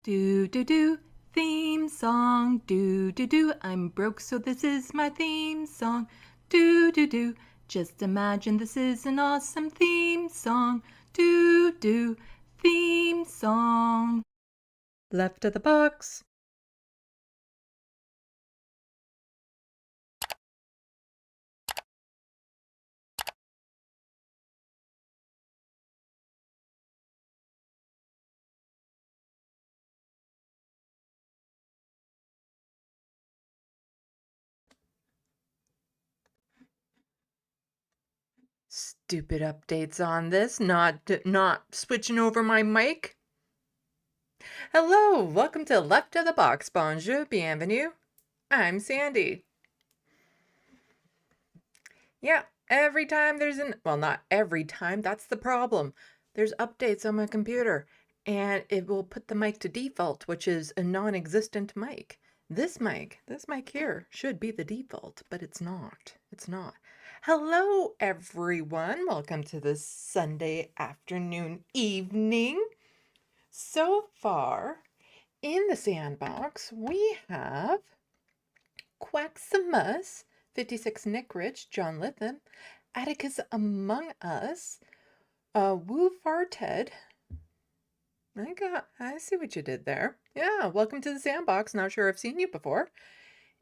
Do do do, theme song. Do do do, I'm broke so this is my theme song. Do do do, just imagine this is an awesome theme song. Do do, theme song. Left of the box. Stupid updates on this, not switching over my mic. Hello, welcome to Left of the Box. Bonjour, bienvenue. I'm Sandy. Yeah, every time there's well, not every time, that's the problem. There's updates on my computer, and it will put the mic to default, which is a non-existent mic. This mic here should be the default, but it's not. It's not. Hello, everyone. Welcome to this Sunday afternoon, evening. So far, in the sandbox, we have Quaximus, 56 Nick Rich, John Lithen, Atticus Among Us, Woo Farted. I see what you did there. Yeah, welcome to the sandbox. Not sure I've seen you before.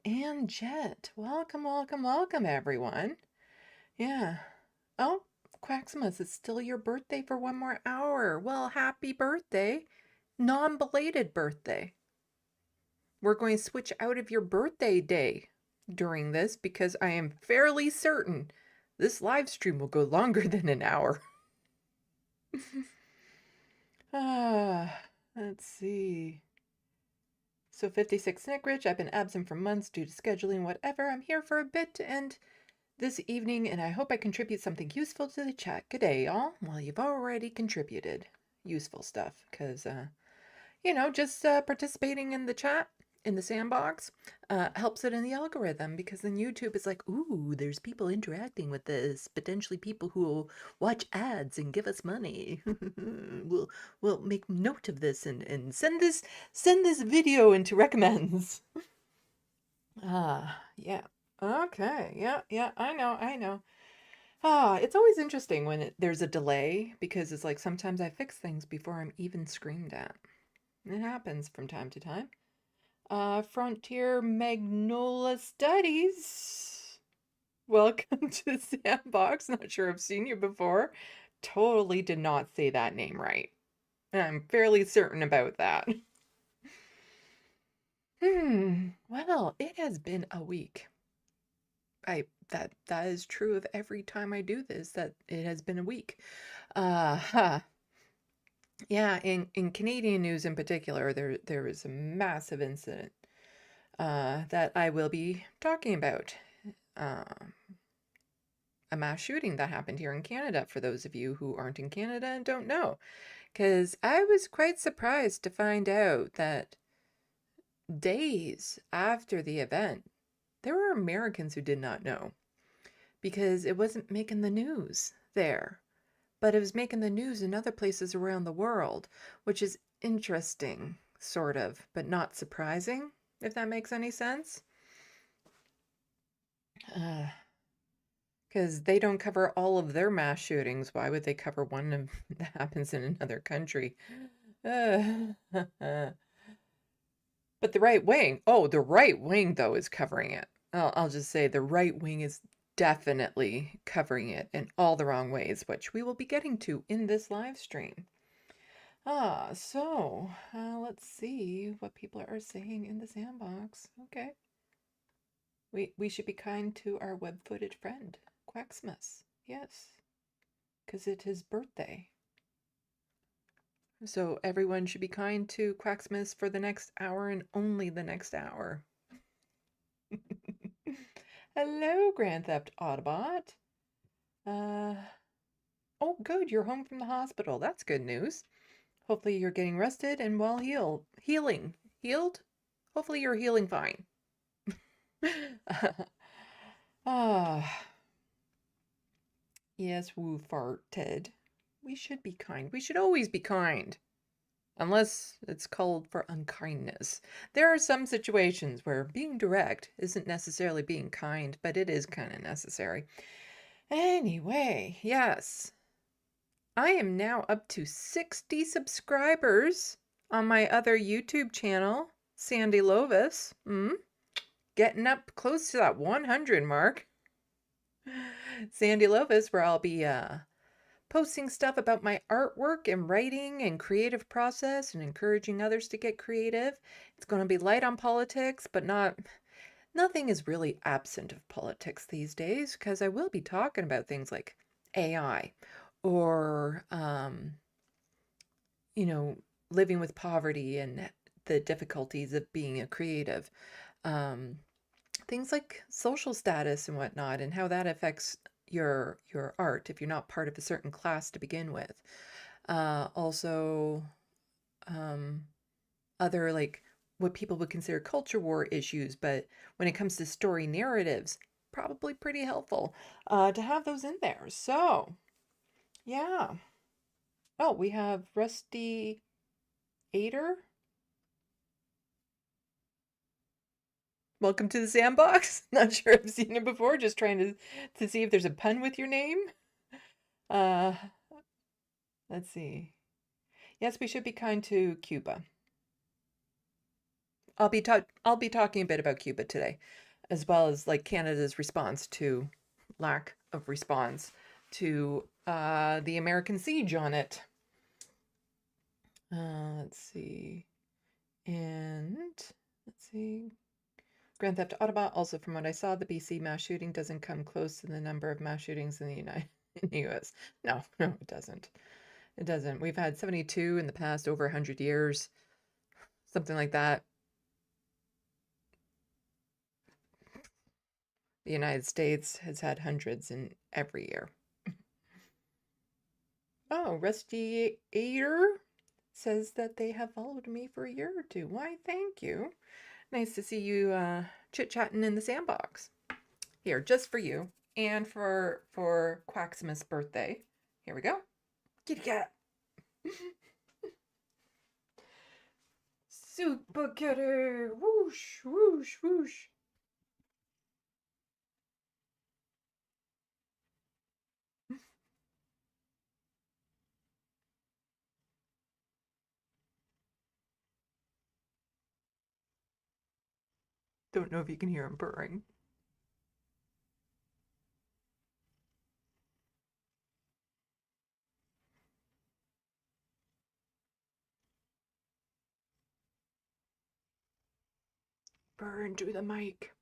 And Jet, welcome, welcome, welcome, everyone. Yeah. Oh, Quaximus, it's still your birthday for one more hour. Well, happy birthday. Non-belated birthday. We're going to switch out of your birthday day during this because I am fairly certain this live stream will go longer than an hour. Let's see. So 56 Nick Rich, I've been absent for months due to scheduling, whatever. I'm here for a bit to end this evening, and I hope I contribute something useful to the chat. G'day, y'all. Well, you've already contributed useful stuff because, just participating in the chat, in the sandbox, helps it in the algorithm, because then YouTube is like, ooh, there's people interacting with this, potentially people who will watch ads and give us money. we'll make note of this and send this video into recommends. Yeah. Okay. Yeah, I know. It's always interesting when there's a delay, because it's like sometimes I fix things before I'm even screamed at. It happens from time to time. Frontier Magnolia Studies. Welcome to the sandbox. Not sure I've seen you before. Totally did not say that name right. I'm fairly certain about that. Well, it has been a week. That is true of every time I do this, that it has been a week. Yeah, in Canadian news in particular, there was a massive incident that I will be talking about. A mass shooting that happened here in Canada, for those of you who aren't in Canada and don't know. Because I was quite surprised to find out that days after the event, there were Americans who did not know, because it wasn't making the news there. But it was making the news in other places around the world, which is interesting, sort of, but not surprising, if that makes any sense. Because they don't cover all of their mass shootings. Why would they cover one that happens in another country? But the right wing, the right wing, though, is covering it. I'll just say the right wing is definitely covering it in all the wrong ways, which we will be getting to in this live stream. So let's see what people are saying in the sandbox. Okay. We should be kind to our web-footed friend, Quaximus. Yes, because it's his birthday. So everyone should be kind to Quaximus for the next hour and only the next hour. Hello, Grand Theft Autobot. Oh, good, you're home from the hospital. That's good news. Hopefully you're getting rested and well healing. Healed? Hopefully you're healing fine. Yes, Woo farted. We should be kind. We should always be kind. unless it's called for unkindness. There are some situations where being direct isn't necessarily being kind, but it is kind of necessary. Anyway, yes. I am now up to 60 subscribers on my other YouTube channel, Sandy Lovis. Getting up close to that 100 mark. Sandy Lovis, where I'll be posting stuff about my artwork and writing and creative process and encouraging others to get creative. It's going to be light on politics, but nothing is really absent of politics these days, because I will be talking about things like AI or living with poverty and the difficulties of being a creative. Things like social status and whatnot, and how that affects your art if you're not part of a certain class to begin with. Also, other like what people would consider culture war issues, but when it comes to story narratives, probably pretty helpful to have those in there. So, yeah. Oh, we have Rusty Ader. Welcome to the SandBox. Not sure I've seen it before, just trying to see if there's a pun with your name. Uh, let's see. Yes, we should be kind to Cuba. I'll be talking a bit about Cuba today, as well as like Canada's response to lack of response to the American siege on it. Let's see. And let's see. Grand Theft Auto. Also, from what I saw, the BC mass shooting doesn't come close to the number of mass shootings in the U.S. No, it doesn't. It doesn't. We've had 72 in the past over 100 years, something like that. The United States has had hundreds in every year. Oh, Rusty Ader says that they have followed me for a year or two. Why, thank you. Nice to see you chit-chatting in the SandBox. Here, just for you and for Quaximus' birthday. Here we go. Kitty cat. Super kitty. Whoosh, whoosh, whoosh. Don't know if you can hear him purring. Purr into the mic.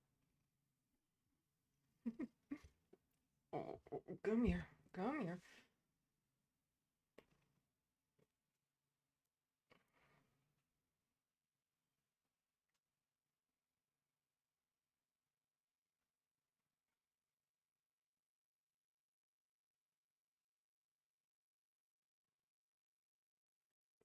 Oh, come here. Come here.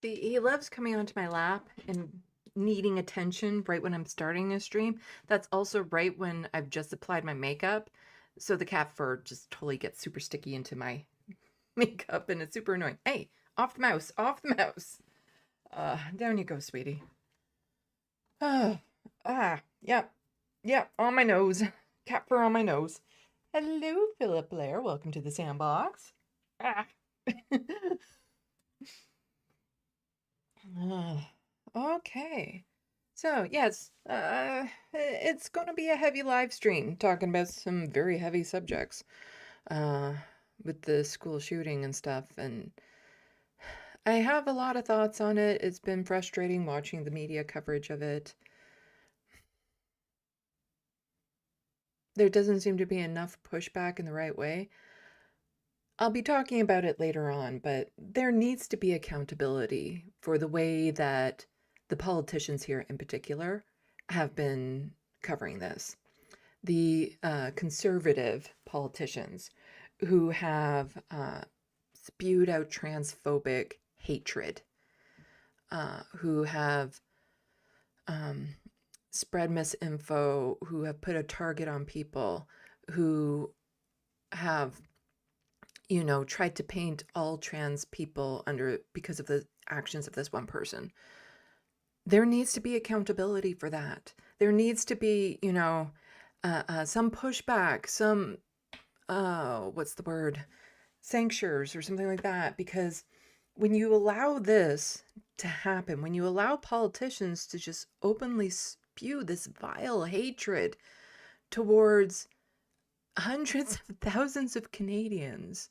He loves coming onto my lap and needing attention right when I'm starting a stream. That's also right when I've just applied my makeup. So the cat fur just totally gets super sticky into my makeup and it's super annoying. Hey, off the mouse, off the mouse. Down you go, sweetie. Yep, on my nose. Cat fur on my nose. Hello, Philip Blair. Welcome to the SandBox. Ah. Okay. So, yes, it's going to be a heavy live stream talking about some very heavy subjects with the school shooting and stuff. And I have a lot of thoughts on it. It's been frustrating watching the media coverage of it. There doesn't seem to be enough pushback in the right way. I'll be talking about it later on, but there needs to be accountability for the way that the politicians here in particular have been covering this. The conservative politicians who have spewed out transphobic hatred, who have spread misinfo, who have put a target on people, who have tried to paint all trans people under because of the actions of this one person. There needs to be accountability for that. There needs to be, some pushback, some, what's the word? Sanctures or something like that. Because when you allow this to happen, when you allow politicians to just openly spew this vile hatred towards hundreds of thousands of Canadians,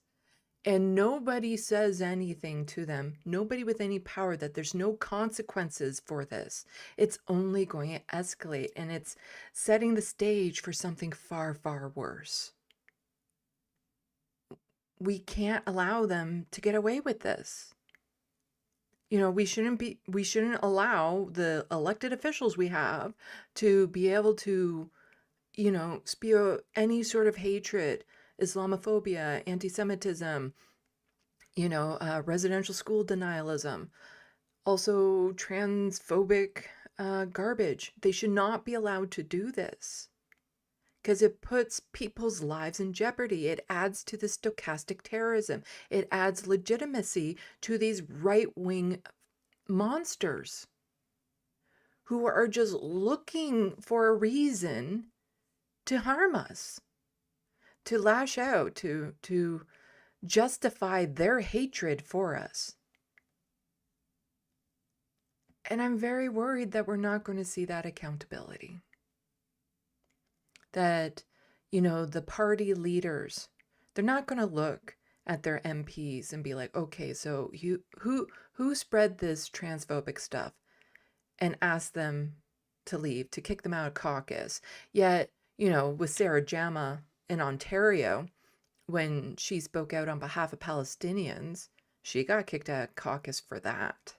and nobody says anything to them, nobody with any power, that there's no consequences for this, it's only going to escalate, and it's setting the stage for something far, far worse. We can't allow them to get away with this. We shouldn't allow the elected officials we have to be able to, spew any sort of hatred, Islamophobia, anti-Semitism, residential school denialism, also transphobic garbage. They should not be allowed to do this because it puts people's lives in jeopardy. It adds to the stochastic terrorism. It adds legitimacy to these right-wing monsters who are just looking for a reason to harm us, to lash out, to justify their hatred for us. And I'm very worried that we're not going to see that accountability. That, the party leaders, they're not going to look at their MPs and be like, okay, so who spread this transphobic stuff, and ask them to leave, to kick them out of caucus. Yet, with Sarah Jama in Ontario, when she spoke out on behalf of Palestinians, she got kicked out of caucus for that.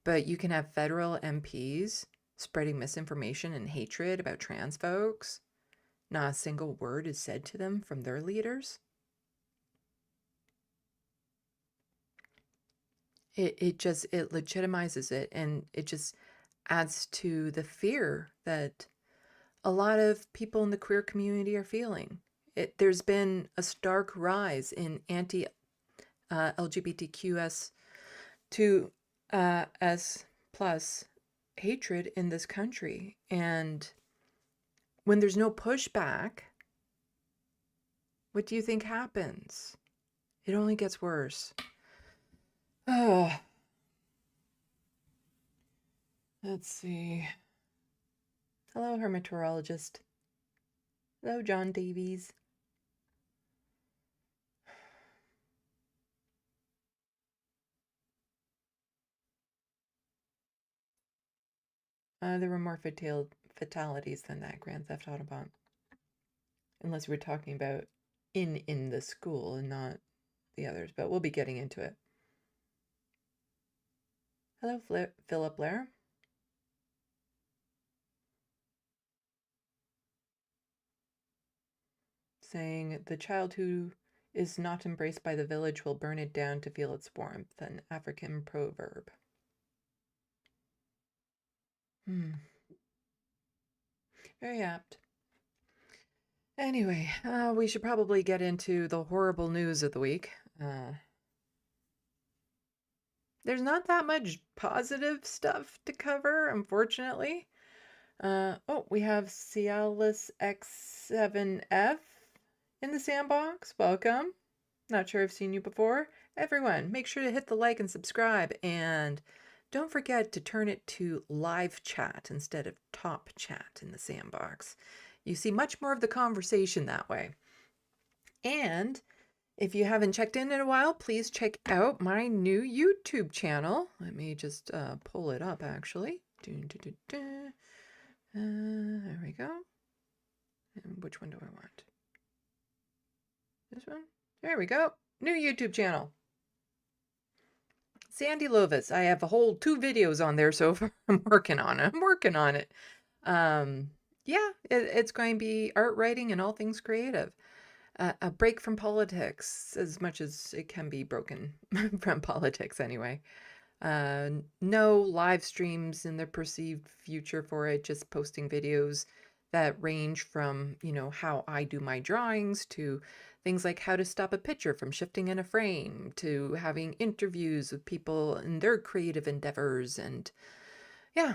But you can have federal MPs spreading misinformation and hatred about trans folks. Not a single word is said to them from their leaders. It legitimizes it, and it just adds to the fear that a lot of people in the queer community are feeling. There's been a stark rise in anti-LGBTQS to S plus hatred in this country. And when there's no pushback, what do you think happens? It only gets worse. Oh, let's see. Hello, hermeteorologist. Hello, John Davies. There were more fatalities than that Grand Theft Autobahn. Unless we're talking about in the school and not the others, but we'll be getting into it. Hello, Philip Blair. Saying, the child who is not embraced by the village will burn it down to feel its warmth, an African proverb. Very apt. Anyway, we should probably get into the horrible news of the week. There's not that much positive stuff to cover, unfortunately. We have Cialis X7F in the SandBox. Welcome. Not sure I've seen you before. Everyone, make sure to hit the like and subscribe, and don't forget to turn it to live chat instead of top chat in the SandBox. You see much more of the conversation that way. And if you haven't checked in a while, please check out my new YouTube channel. Let me just pull it up, actually. There we go. And which one do I want? This one? There we go. New YouTube channel. Sandy Lovis. I have a whole 2 videos on there so far. I'm working on it. Yeah, it's going to be art, writing, and all things creative. A break from politics, as much as it can be broken from politics anyway. No live streams in the perceived future for it, just posting videos that range from, how I do my drawings to things like how to stop a picture from shifting in a frame to having interviews with people in their creative endeavors. And yeah,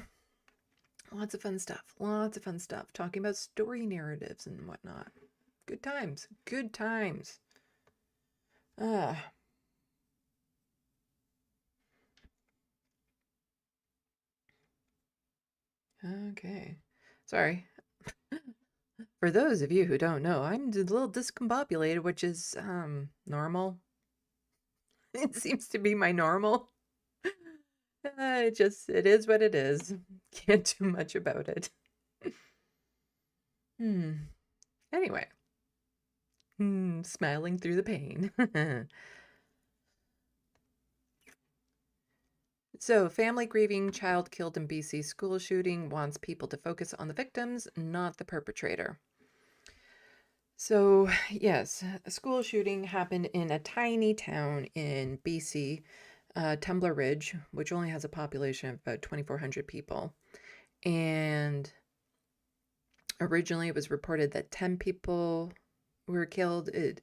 lots of fun stuff. Lots of fun stuff. Talking about story narratives and whatnot. Good times. Good times. Ah. Okay. Sorry. For those of you who don't know, I'm a little discombobulated, which is normal. It seems to be my normal. It is what it is. Can't do much about it. Anyway. Smiling through the pain. So, family grieving child killed in BC school shooting wants people to focus on the victims, not the perpetrator. So, yes, a school shooting happened in a tiny town in BC, Tumbler Ridge, which only has a population of about 2,400 people. And originally it was reported that 10 people were killed. It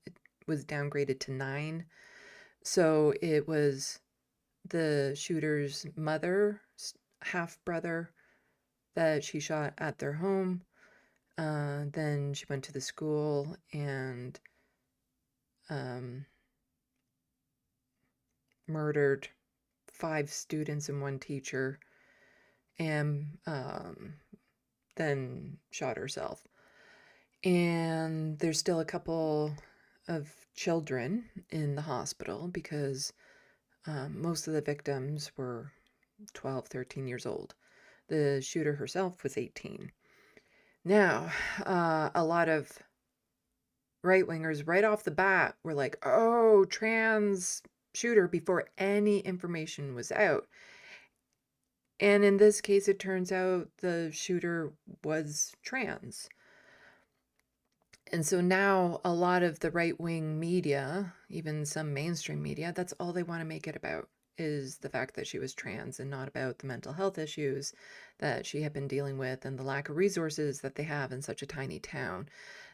was downgraded to 9. So it was the shooter's mother, half-brother, that she shot at their home. Then she went to the school and murdered 5 students and 1 teacher, and then shot herself. And there's still a couple of children in the hospital because most of the victims were 12, 13 years old. The shooter herself was 18. Now, a lot of right-wingers right off the bat were like, oh, trans shooter, before any information was out. And in this case, it turns out the shooter was trans. And so now a lot of the right-wing media, even some mainstream media, that's all they want to make it about, is the fact that she was trans and not about the mental health issues that she had been dealing with and the lack of resources that they have in such a tiny town,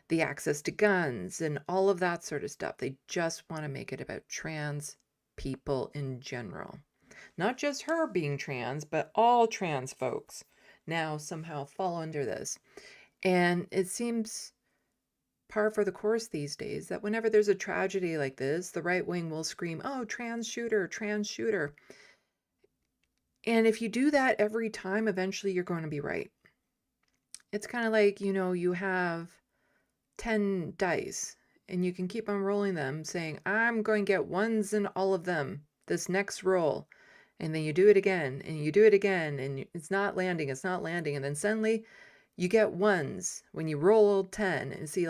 the access to guns and all of that sort of stuff. They just want to make it about trans people in general. Not just her being trans, but all trans folks now somehow fall under this. And it seems par for the course these days that whenever there's a tragedy like this, the right wing will scream, oh, trans shooter, trans shooter. And if you do that every time, eventually you're going to be right. It's kind of like, you have 10 dice and you can keep on rolling them saying, I'm going to get ones in all of them this next roll. And then you do it again and you do it again and it's not landing. And then suddenly you get ones when you roll 10 and see,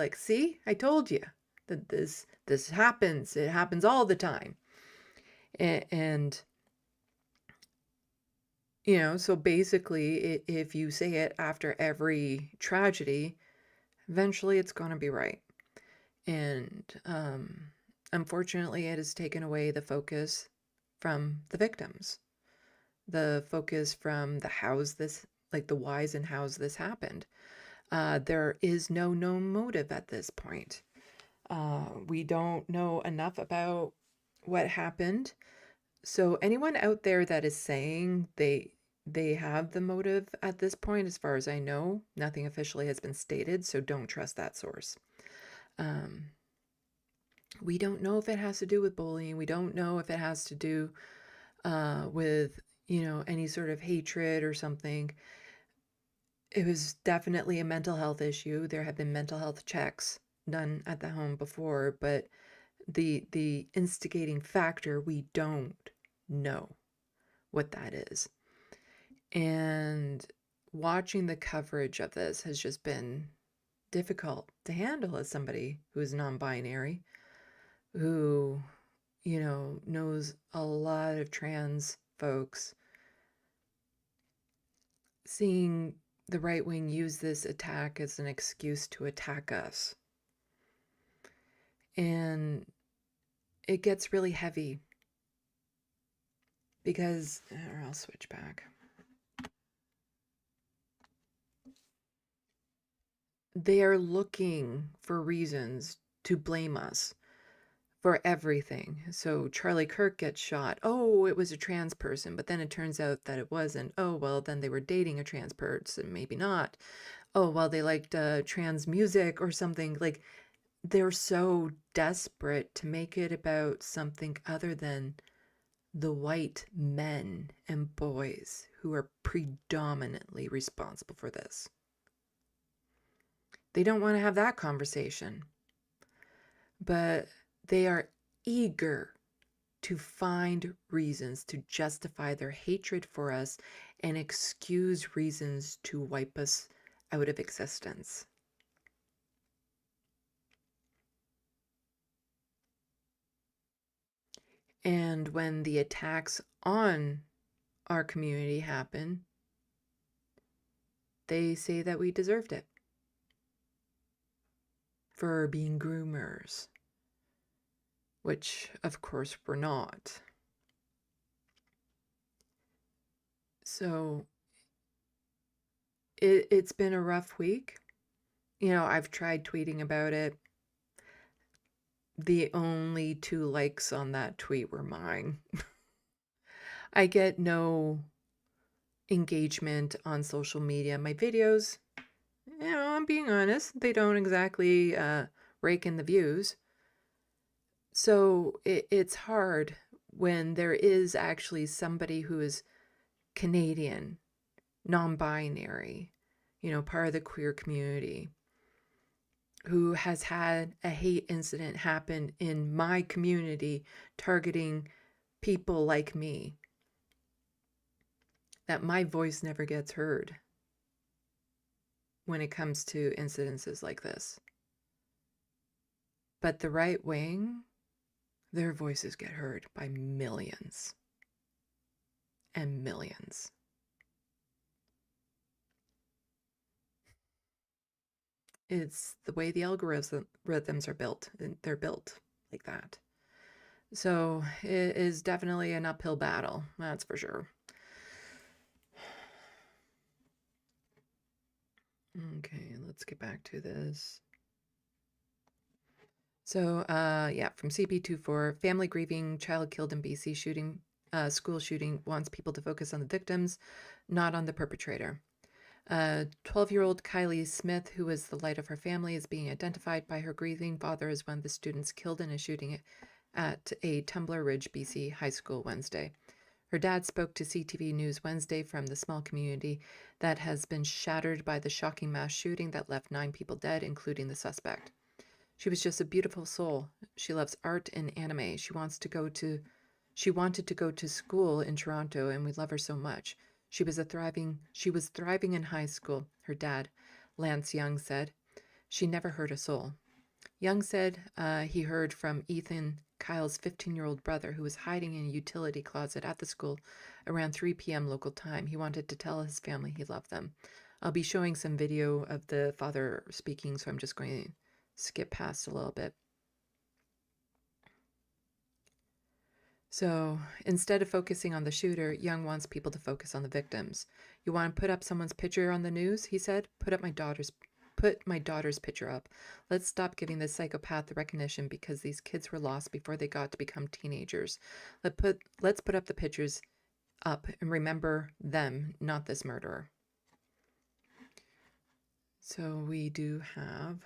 I told you that this happens. It happens all the time. And so basically if you say it after every tragedy, eventually it's going to be right. And unfortunately, it has taken away the focus from the victims, the focus from the whys and hows this happened. There is no known motive at this point. We don't know enough about what happened. So anyone out there that is saying they have the motive at this point, as far as I know, nothing officially has been stated, so don't trust that source. We don't know if it has to do with bullying. We don't know if it has to do with, any sort of hatred or something. It was definitely a mental health issue. There have been mental health checks done at the home before, but the instigating factor, we don't know what that is. And watching the coverage of this has just been difficult to handle as somebody who is non-binary, who, knows a lot of trans folks. Seeing the right wing use this attack as an excuse to attack us. And it gets really heavy because, or I'll switch back. they are looking for reasons to blame us for everything. So Charlie Kirk gets shot. Oh, it was a trans person, but then it turns out that it wasn't. Oh, well, then they were dating a trans person, maybe not. Oh, well, they liked trans music or something. Like, they're so desperate to make it about something other than the white men and boys who are predominantly responsible for this. They don't want to have that conversation, but they are eager to find reasons to justify their hatred for us and excuse reasons to wipe us out of existence. And when the attacks on our community happen, they say that we deserved it for being groomers, which of course we're not. So it's been a rough week. You know, I've tried tweeting about it. The only 2 likes on that tweet were mine. I get no engagement on social media. My videos, you know, I'm being honest, they don't exactly rake in the views. So it's hard when there is actually somebody who is Canadian, non-binary, you know, part of the queer community, who has had a hate incident happen in my community targeting people like me, that my voice never gets heard when it comes to incidences like this. But the right wing, their voices get heard by millions and millions. It's the way the algorithms are built. They're built like that. So it is definitely an uphill battle, that's for sure. Okay, let's get back to this. So, yeah, from CP24, family grieving, child killed in BC shooting, school shooting, wants people to focus on the victims, not on the perpetrator. 12-year-old Kylie Smith, who was the light of her family, is being identified by her grieving father as one of the students killed in a shooting at a Tumbler Ridge, BC high school Wednesday. Her dad spoke to CTV News Wednesday from the small community that has been shattered by the shocking mass shooting that left 9 people dead, including the suspect. She was just a beautiful soul. She loves art and anime. She wanted to go to school in Toronto, and we love her so much. She was thriving in high school, her dad, Lance Young, said. She never hurt a soul. Young said he heard from Ethan, Kyle's 15-year-old brother, who was hiding in a utility closet at the school around 3 p.m. local time. He wanted to tell his family he loved them. I'll be showing some video of the father speaking, so I'm just going to skip past a little bit. So instead of focusing on the shooter, Young wants people to focus on the victims. You want to put up someone's picture on the news, he said. Put my daughter's picture up. Let's stop giving this psychopath the recognition because these kids were lost before they got to become teenagers. Let's put up the pictures up and remember them, not this murderer. So we do have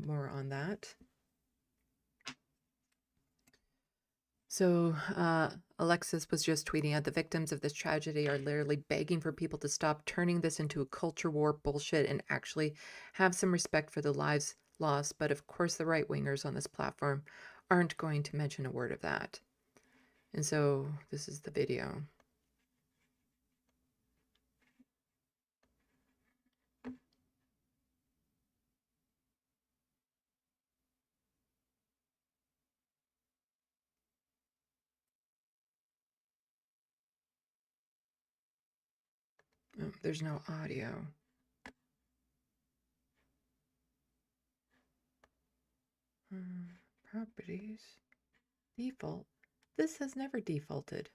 more on that. So Alexis was just tweeting out, the victims of this tragedy are literally begging for people to stop turning this into a culture war bullshit and actually have some respect for the lives lost. But of course, the right-wingers on this platform aren't going to mention a word of that. And so this is the video. Oh, there's no audio. Properties. Default. This has never defaulted.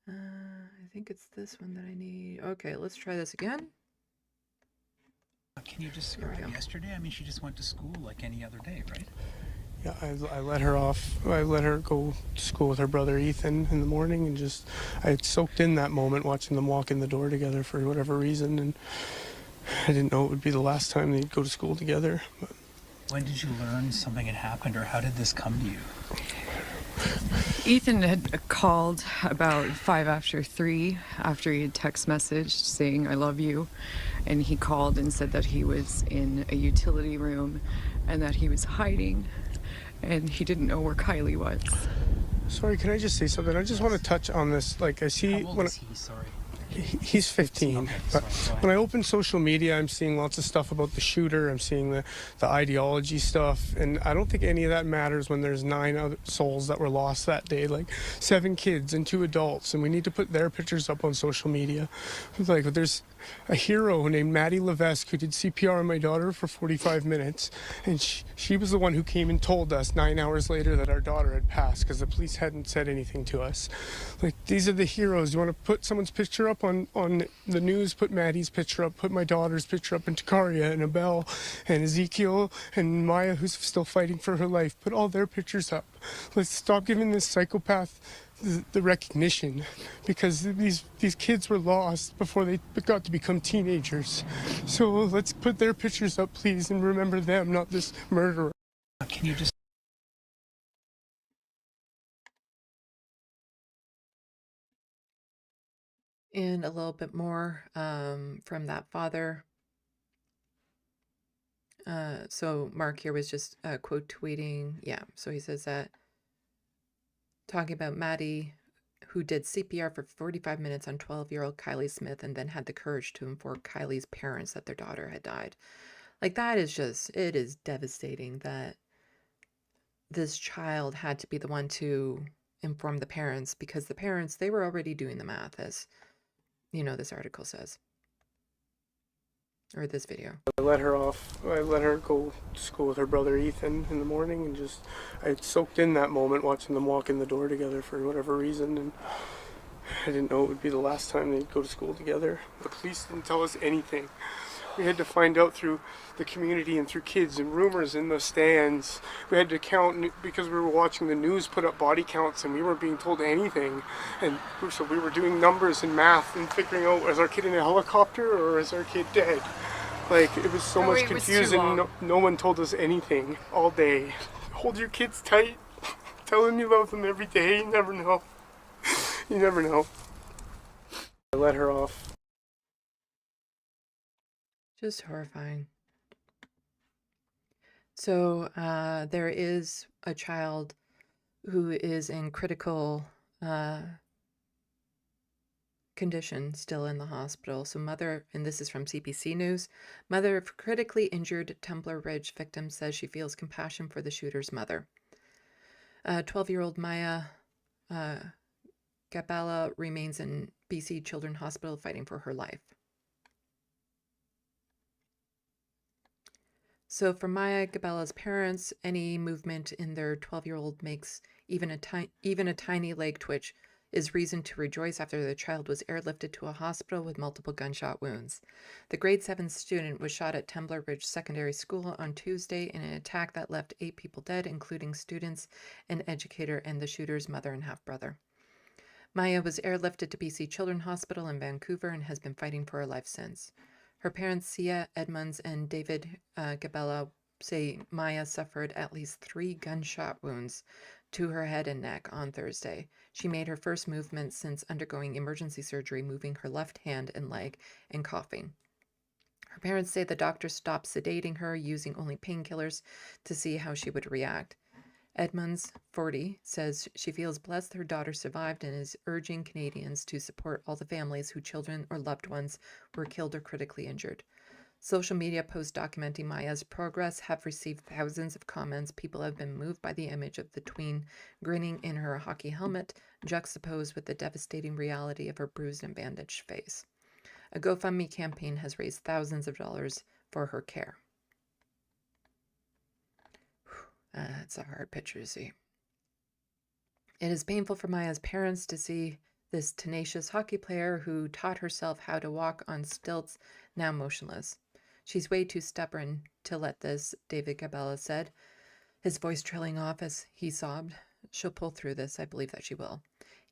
I think it's this one that I need. Okay, let's try this again. Okay. Can you describe yesterday? I mean, she just went to school like any other day, right? Yeah, I let her off. I let her go to school with her brother Ethan in the morning, and just I had soaked in that moment watching them walk in the door together for whatever reason, and I didn't know it would be the last time they'd go to school together. But When did you learn something had happened, or how did this come to you? Ethan had called about 3:05 after he had text messaged saying, "I love you." And he called and said that he was in a utility room and that he was hiding and he didn't know where Kylie was. sorry, can I just say something? I just want to touch on this. Like I see How old when is he? Sorry. he's 15. Okay, But sorry, when I open social media, I'm seeing lots of stuff about the shooter. I'm seeing the ideology stuff, and I don't think any of that matters when there's 9 other souls that were lost that day, like 7 kids and 2 adults, and we need to put their pictures up on social media. Like there's a hero named Maddie Levesque who did CPR on my daughter for 45 minutes, and she was the one who came and told us 9 hours later that our daughter had passed because the police hadn't said anything to us. Like, these are the heroes. You want to put someone's picture up on the news, put Maddie's picture up, put my daughter's picture up, and Takaria and Abel and Ezekiel and Maya, who's still fighting for her life. Put all their pictures up. Let's stop giving this psychopath the recognition, because these kids were lost before they got to become teenagers. So let's put their pictures up, please, and remember them, not this murderer. Can you just... And a little bit more from that father. So Mark here was just quote tweeting. Yeah, so he says that talking about Maddie, who did CPR for 45 minutes on 12-year-old Kylie Smith and then had the courage to inform Kylie's parents that their daughter had died. Like, that is just, it is devastating that this child had to be the one to inform the parents, because the parents, they were already doing the math, as, you know, this article says. Or this video. I let her off. I let her go to school with her brother Ethan in the morning, and just I had soaked in that moment watching them walk in the door together for whatever reason, and I didn't know it would be the last time they'd go to school together. The police didn't tell us anything. We had to find out through the community and through kids and rumors in the stands. We had to count, because we were watching the news put up body counts, and we weren't being told anything. And so we were doing numbers and math and figuring out, is our kid in a helicopter or is our kid dead? Like, it was so much confusing. No one told us anything all day. Hold your kids tight. Tell them you love them every day. You never know. You never know. I let her off. Just horrifying. So there is a child who is in critical condition still in the hospital. So mother, and this is from CPC News, mother of critically injured Tumbler Ridge victim says she feels compassion for the shooter's mother. 12-year-old Maya Gabala remains in BC Children's Hospital fighting for her life. So for Maya Gabela's parents, any movement in their 12-year-old makes even a tiny leg twitch is reason to rejoice after the child was airlifted to a hospital with multiple gunshot wounds. The grade 7 student was shot at Tumbler Ridge Secondary School on Tuesday in an attack that left 8 people dead, including students, an educator, and the shooter's mother and half-brother. Maya was airlifted to BC Children's Hospital in Vancouver and has been fighting for her life since. Her parents, Sia Edmonds and David Gabela, say Maya suffered at least 3 gunshot wounds to her head and neck on Thursday. She made her first movement since undergoing emergency surgery, moving her left hand and leg and coughing. Her parents say the doctor stopped sedating her, using only painkillers to see how she would react. Edmonds, 40, says she feels blessed her daughter survived and is urging Canadians to support all the families whose children or loved ones were killed or critically injured. Social media posts documenting Maya's progress have received thousands of comments. People have been moved by the image of the tween grinning in her hockey helmet, juxtaposed with the devastating reality of her bruised and bandaged face. A GoFundMe campaign has raised thousands of dollars for her care. It's a hard picture to see. It is painful for Maya's parents to see this tenacious hockey player who taught herself how to walk on stilts now motionless. She's way too stubborn to let this, David Gabella said, his voice trailing off as he sobbed. She'll pull through this. I believe that she will.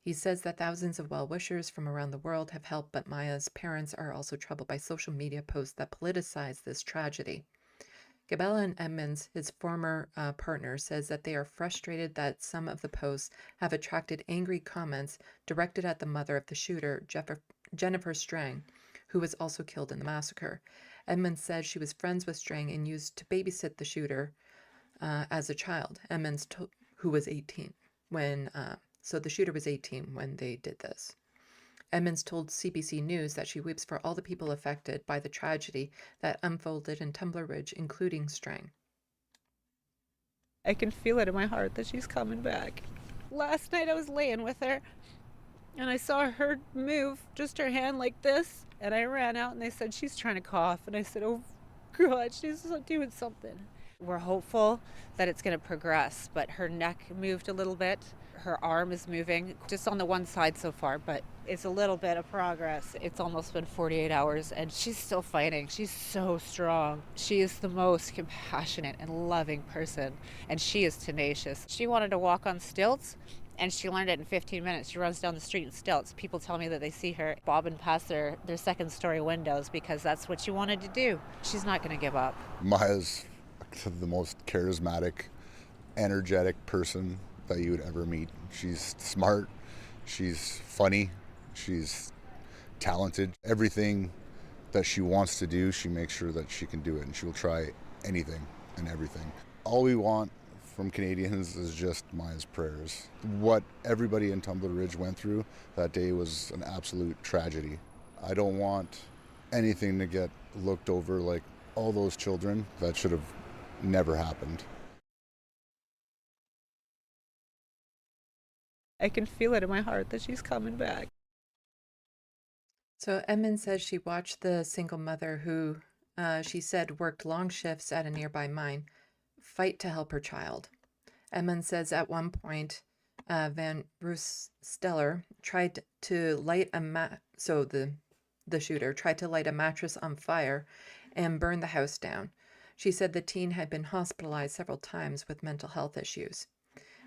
He says that thousands of well-wishers from around the world have helped, but Maya's parents are also troubled by social media posts that politicize this tragedy. Gabella and Edmonds, his former partner, says that they are frustrated that some of the posts have attracted angry comments directed at the mother of the shooter, Jennifer Strang, who was also killed in the massacre. Edmonds says she was friends with Strang and used to babysit the shooter as a child. Edmonds, who was 18 when, so the shooter was 18 when they did this. Edmonds told CBC News that she weeps for all the people affected by the tragedy that unfolded in Tumbler Ridge, including Strang. I can feel it in my heart that she's coming back. Last night I was laying with her and I saw her move just her hand like this, and I ran out and they said she's trying to cough, and I said, oh God, she's doing something. We're hopeful that it's going to progress, but her neck moved a little bit. Her arm is moving just on the one side so far, but it's a little bit of progress. It's almost been 48 hours and she's still fighting. She's so strong. She is the most compassionate and loving person, and she is tenacious. She wanted to walk on stilts and she learned it in 15 minutes. She runs down the street in stilts. People tell me that they see her bobbing past their second story windows because that's what she wanted to do. She's not going to give up. Maya's the most charismatic, energetic person that you would ever meet. She's smart, she's funny, she's talented. Everything that she wants to do, she makes sure that she can do it, and she will try anything and everything. All we want from Canadians is just Maya's prayers. What everybody in Tumbler Ridge went through that day was an absolute tragedy. I don't want anything to get looked over like all those children. That should have never happened. I can feel it in my heart that she's coming back. So Edmund says she watched the single mother who, she said, worked long shifts at a nearby mine, fight to help her child. Edmund says at one point, Van Roosteller tried to light the shooter tried to light a mattress on fire and burn the house down. She said the teen had been hospitalized several times with mental health issues.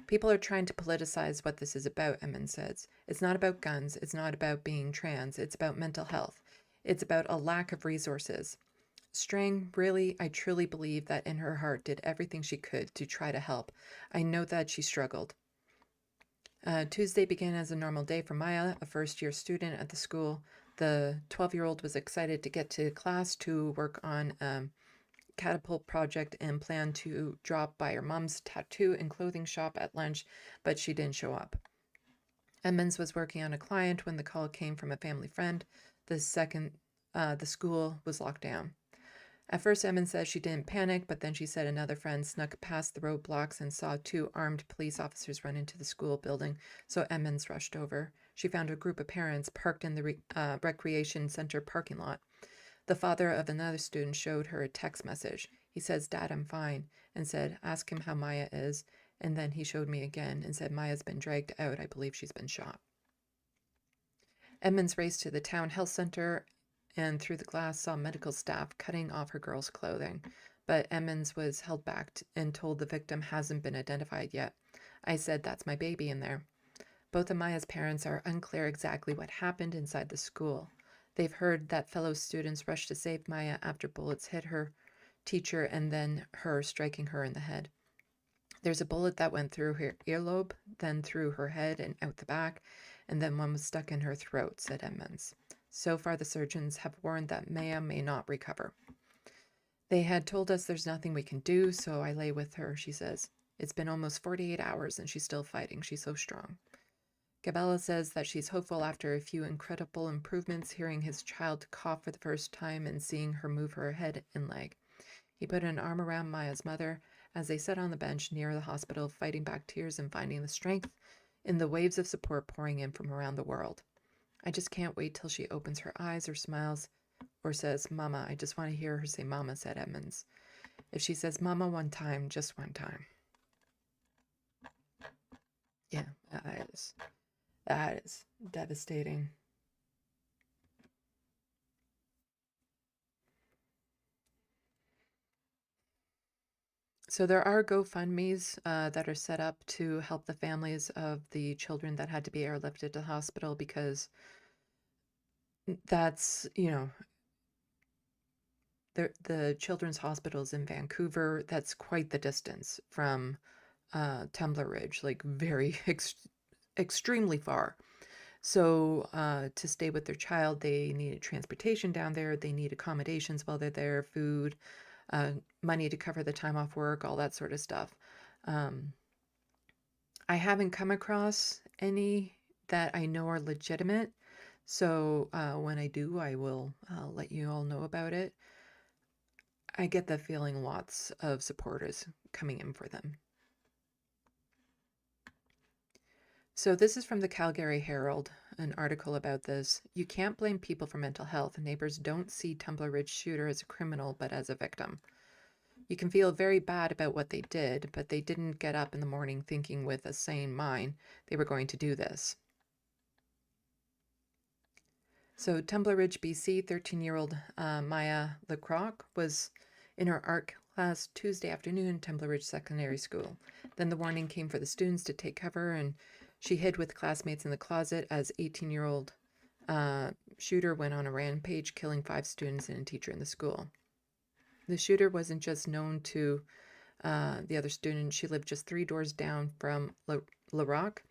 People are trying to politicize what this is about, Edmund says. It's not about guns. It's not about being trans. It's about mental health. It's about a lack of resources. Strang, really, I truly believe that in her heart did everything she could to try to help. I know that she struggled. Tuesday began as a normal day for Maya, a first-year student at the school. The 12-year-old was excited to get to class to work on catapult project and planned to drop by her mom's tattoo and clothing shop at lunch, but she didn't show up. Edmonds was working on a client when the call came from a family friend. The school was locked down. At first, Edmonds said she didn't panic, but then she said another friend snuck past the roadblocks and saw 2 armed police officers run into the school building, so Edmonds rushed over. She found a group of parents parked in the recreation center parking lot. The father of another student showed her a text message. He says, "Dad, I'm fine," and said, "Ask him how Maya is." And then he showed me again and said, "Maya's been dragged out. I believe she's been shot." Edmonds raced to the town health center and through the glass saw medical staff cutting off her girl's clothing. But Edmonds was held back and told the victim hasn't been identified yet. I said, "That's my baby in there." Both of Maya's parents are unclear exactly what happened inside the school. They've heard that fellow students rushed to save Maya after bullets hit her teacher and then her striking her in the head. There's a bullet that went through her earlobe, then through her head and out the back, and then one was stuck in her throat, said Edmonds. So far, the surgeons have warned that Maya may not recover. They had told us there's nothing we can do, so I lay with her, she says. It's been almost 48 hours and she's still fighting. She's so strong. Gabella says that she's hopeful after a few incredible improvements, hearing his child cough for the first time and seeing her move her head and leg. He put an arm around Maya's mother as they sat on the bench near the hospital, fighting back tears and finding the strength in the waves of support pouring in from around the world. I just can't wait till she opens her eyes or smiles or says, "Mama." I just want to hear her say "Mama," said Edmonds. If she says "Mama" one time, just one time. Yeah, that is devastating. So there are GoFundMes that are set up to help the families of the children that had to be airlifted to the hospital, because that's, the children's hospitals in Vancouver, that's quite the distance from Tumbler Ridge, like very extremely far. So to stay with their child, they needed transportation down there. They need accommodations while they're there, food, money to cover the time off work, all that sort of stuff. I haven't come across any that I know are legitimate. So when I do, I will let you all know about it. I get the feeling lots of support is coming in for them. So this is from the Calgary Herald, an article about this. You can't blame people for mental health. Neighbors don't see Tumbler Ridge shooter as a criminal, but as a victim. You can feel very bad about what they did, but they didn't get up in the morning thinking with a sane mind they were going to do this. So Tumbler Ridge, BC, 13-year-old Maya Lecroc was in her art class Tuesday afternoon in Tumbler Ridge Secondary School. Then the warning came for the students to take cover, and she hid with classmates in the closet as 18-year-old shooter went on a rampage, killing 5 students and a teacher in the school. The shooter wasn't just known to the other student. She lived just 3 doors down from La Roque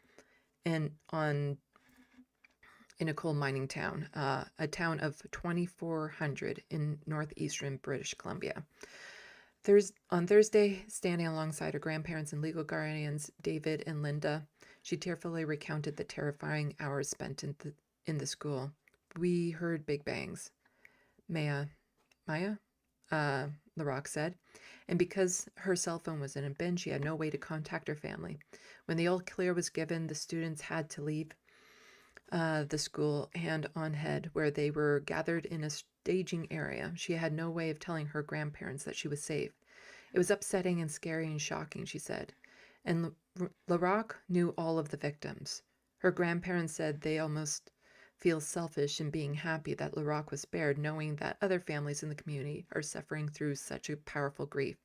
and in a coal mining town, a town of 2,400 in northeastern British Columbia. On Thursday, standing alongside her grandparents and legal guardians, David and Linda, she tearfully recounted the terrifying hours spent in the school. We heard big bangs. Maya, LaRoque said, and because her cell phone was in a bin, she had no way to contact her family. When the all clear was given, the students had to leave the school hand on head, where they were gathered in a staging area. She had no way of telling her grandparents that she was safe. It was upsetting and scary and shocking, she said. And LaRoque knew all of the victims. Her grandparents said they almost feel selfish in being happy that LaRoque was spared, knowing that other families in the community are suffering through such a powerful grief.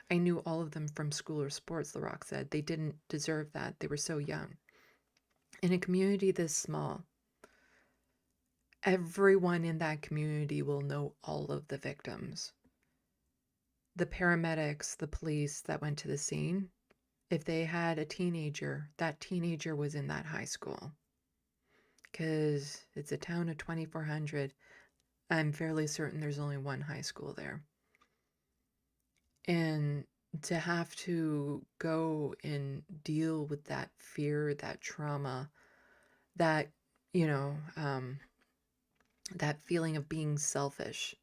I knew all of them from school or sports, LaRoque said. They didn't deserve that. They were so young. In a community this small, everyone in that community will know all of the victims. The paramedics, the police that went to the scene, if they had a teenager, that teenager was in that high school. Because it's a town of 2,400. I'm fairly certain there's only one high school there. And to have to go and deal with that fear, that trauma, that, that feeling of being selfish,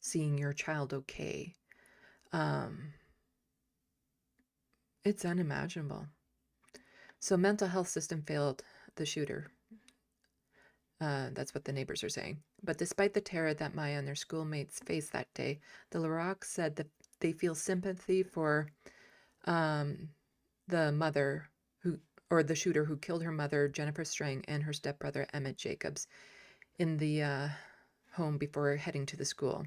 seeing your child okay, it's unimaginable. So mental health system failed the shooter. That's what the neighbors are saying. But despite the terror that Maya and their schoolmates faced that day, the LaRoque said that they feel sympathy for the mother the shooter who killed her mother, Jennifer Strang, and her stepbrother, Emmett Jacobs, in the home before heading to the school.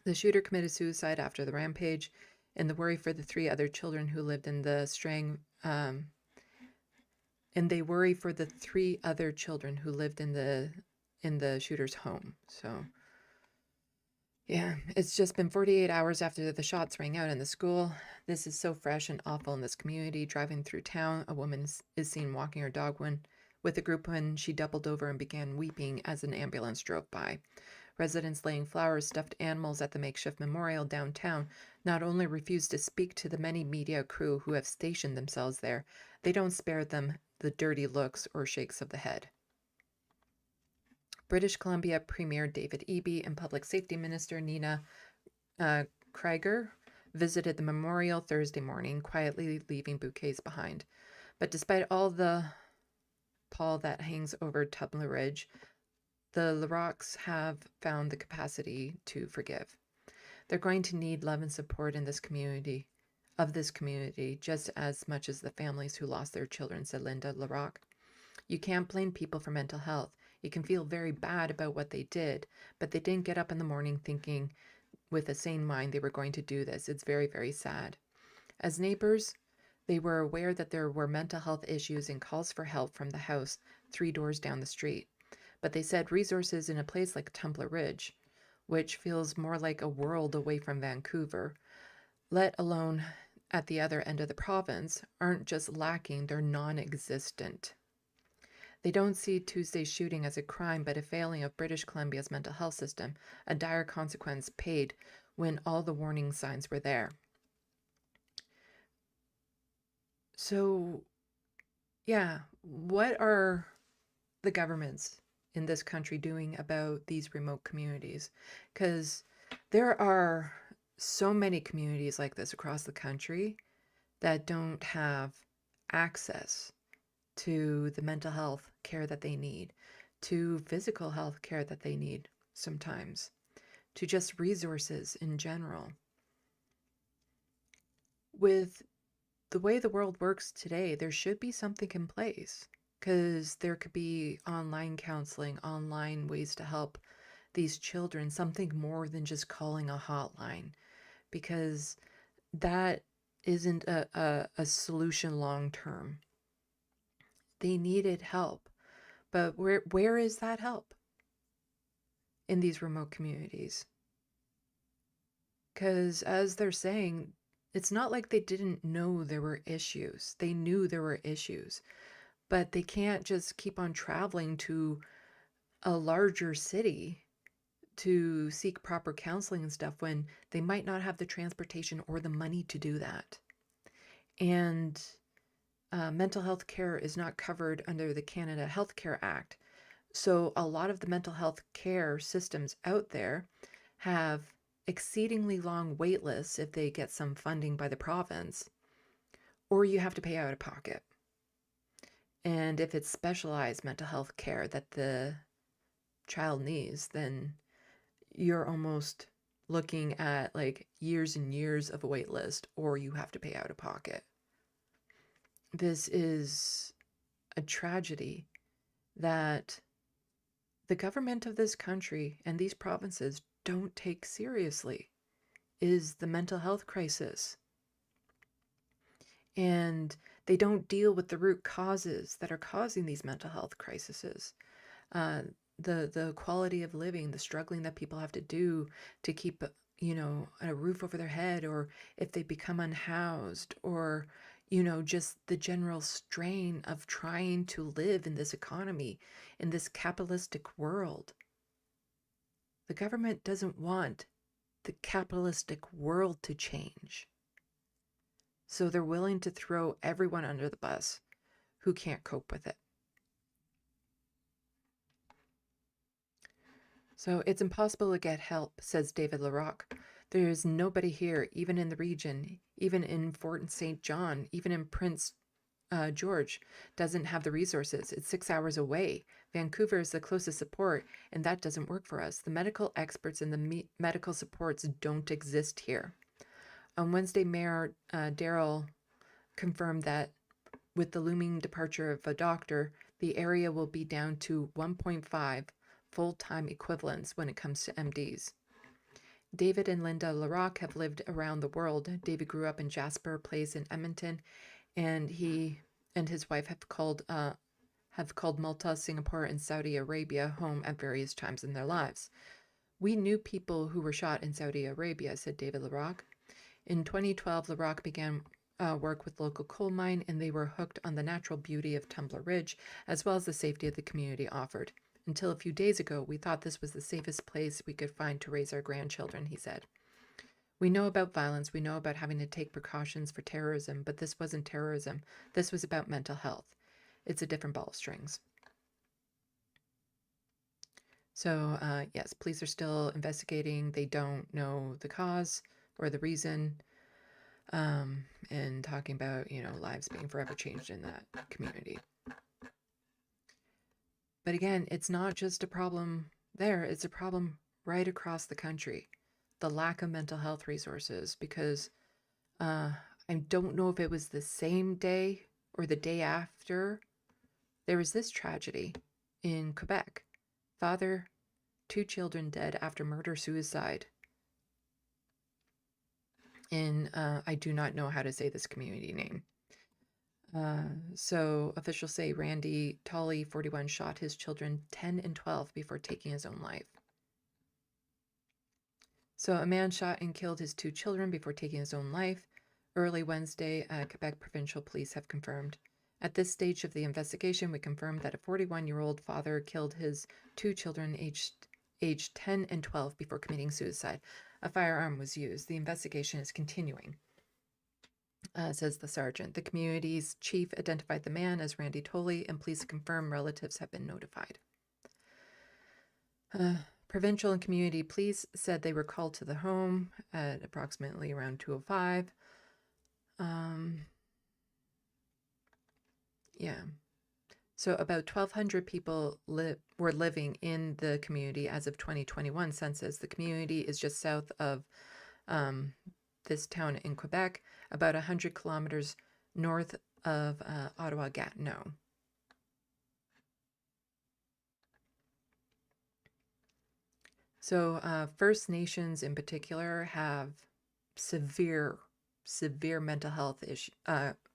The shooter committed suicide after the rampage, and the worry for the 3 other children who lived in the Strang and they worry for the 3 other children who lived in the shooter's home. So, yeah, it's just been 48 hours after the shots rang out in the school. This is so fresh and awful in this community. Driving through town, a woman is seen walking her dog with a group when she doubled over and began weeping as an ambulance drove by. Residents laying flowers, stuffed animals at the makeshift memorial downtown not only refuse to speak to the many media crew who have stationed themselves there, they don't spare them the dirty looks or shakes of the head. British Columbia Premier David Eby and Public Safety Minister Nina Krieger visited the memorial Thursday morning, quietly leaving bouquets behind. But despite all the pall that hangs over Tumbler Ridge, the LaRoques have found the capacity to forgive. They're going to need love and support in this community, just as much as the families who lost their children, said Linda LaRoque. You can't blame people for mental health. You can feel very bad about what they did, but they didn't get up in the morning thinking with a sane mind they were going to do this. It's very, very sad. As neighbors, they were aware that there were mental health issues and calls for help from the house 3 doors down the street. But they said resources in a place like Tumbler Ridge, which feels more like a world away from Vancouver, let alone at the other end of the province, aren't just lacking, they're non-existent. They don't see Tuesday's shooting as a crime, but a failing of British Columbia's mental health system, a dire consequence paid when all the warning signs were there. So, yeah, what are the governments in this country doing about these remote communities? Because there are so many communities like this across the country that don't have access to the mental health care that they need, to physical health care that they need sometimes, to just resources in general. With the way the world works today, there should be something in place, because there could be online counseling, online ways to help these children, something more than just calling a hotline, because that isn't a solution long term. They needed help, but where is that help in these remote communities? Because as they're saying, it's not like they didn't know there were issues. They knew there were issues, but they can't just keep on traveling to a larger city to seek proper counseling and stuff when they might not have the transportation or the money to do that. And mental health care is not covered under the Canada Healthcare Act. So a lot of the mental health care systems out there have exceedingly long wait lists if they get some funding by the province, or you have to pay out of pocket. And if it's specialized mental health care that the child needs, then you're almost looking at like years and years of a wait list, or you have to pay out of pocket. This is a tragedy that the government of this country and these provinces don't take seriously, is the mental health crisis. And they don't deal with the root causes that are causing these mental health crises. The quality of living, the struggling that people have to do to keep, a roof over their head, or if they become unhoused, or, just the general strain of trying to live in this economy, in this capitalistic world. The government doesn't want the capitalistic world to change. So they're willing to throw everyone under the bus who can't cope with it. So it's impossible to get help, says David LaRocque. There is nobody here, even in the region, even in Fort St. John, even in Prince George, doesn't have the resources. It's 6 hours away. Vancouver is the closest support, and that doesn't work for us. The medical experts and the medical supports don't exist here. On Wednesday, Mayor Darrell confirmed that with the looming departure of a doctor, the area will be down to 1.5 full-time equivalents when it comes to MDs. David and Linda LaRocque have lived around the world. David grew up in Jasper Place in Edmonton, and he and his wife have called Malta, Singapore, and Saudi Arabia home at various times in their lives. We knew people who were shot in Saudi Arabia, said David LaRocque. In 2012, LaRocque began work with local coal mine, and they were hooked on the natural beauty of Tumbler Ridge, as well as the safety the community offered. Until a few days ago, we thought this was the safest place we could find to raise our grandchildren, he said. We know about violence, we know about having to take precautions for terrorism, but this wasn't terrorism. This was about mental health. It's a different ball of strings. So, yes, police are still investigating. They don't know the cause or the reason, and talking about, lives being forever changed in that community. But again, it's not just a problem there, it's a problem right across the country. The lack of mental health resources, because I don't know if it was the same day or the day after, there was this tragedy in Quebec. Father, 2 children dead after murder-suicide. in, I do not know how to say this community name. So officials say Randy Tolley, 41, shot his children 10 and 12 before taking his own life. So a man shot and killed his 2 children before taking his own life. Early Wednesday, Quebec provincial police have confirmed. At this stage of the investigation, we confirmed that a 41-year-old father killed his 2 children aged 10 and 12 before committing suicide. A firearm was used. The investigation is continuing, says the sergeant. The community's chief identified the man as Randy Tolley, and police confirm relatives have been notified. Provincial and community police said they were called to the home at approximately around 2:05. Yeah. So about 1,200 people were living in the community as of 2021 census. The community is just south of this town in Quebec, about 100 kilometers north of Ottawa-Gatineau. So First Nations in particular have severe mental health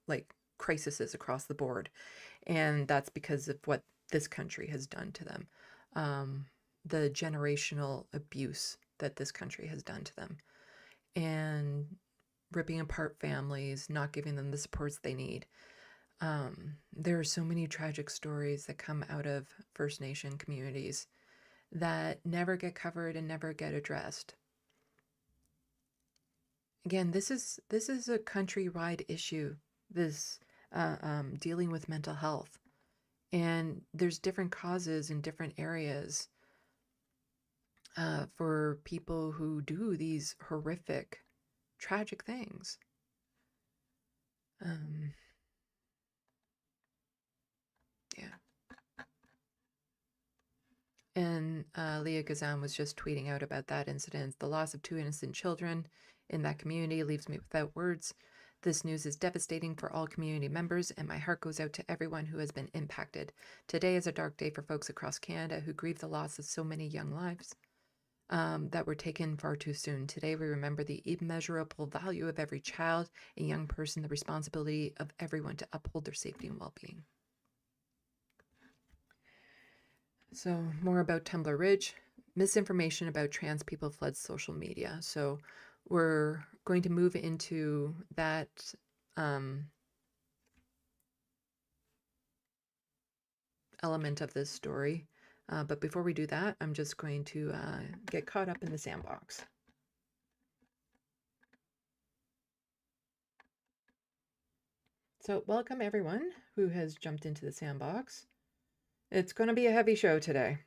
like crises across the board. And that's because of what this country has done to them. The generational abuse that this country has done to them. And ripping apart families, not giving them the supports they need. There are so many tragic stories that come out of First Nation communities that never get covered and never get addressed. Again, this is a countrywide issue, this dealing with mental health. And there's different causes in different areas for people who do these horrific, tragic things. Yeah. And Leah Gazan was just tweeting out about that incident. The loss of 2 innocent children in that community leaves me without words. This news is devastating for all community members, and my heart goes out to everyone who has been impacted. Today is a dark day for folks across Canada who grieve the loss of so many young lives that were taken far too soon. Today we remember the immeasurable value of every child and young person, the responsibility of everyone to uphold their safety and well-being. So more about Tumblr Ridge. Misinformation about trans people floods social media. So we're going to move into that element of this story. But before we do that, I'm just going to get caught up in the SandBox. So welcome everyone who has jumped into the SandBox. It's going to be a heavy show today.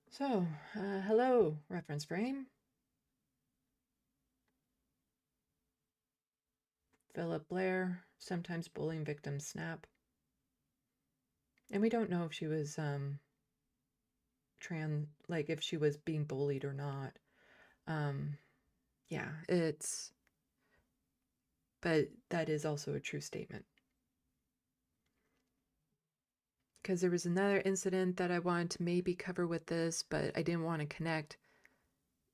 So, hello, reference frame. Philip Blair, sometimes bullying victim snap. And we don't know if she was like if she was being bullied or not. Yeah, but that is also a true statement. Because there was another incident that I wanted to maybe cover with this, but I didn't want to connect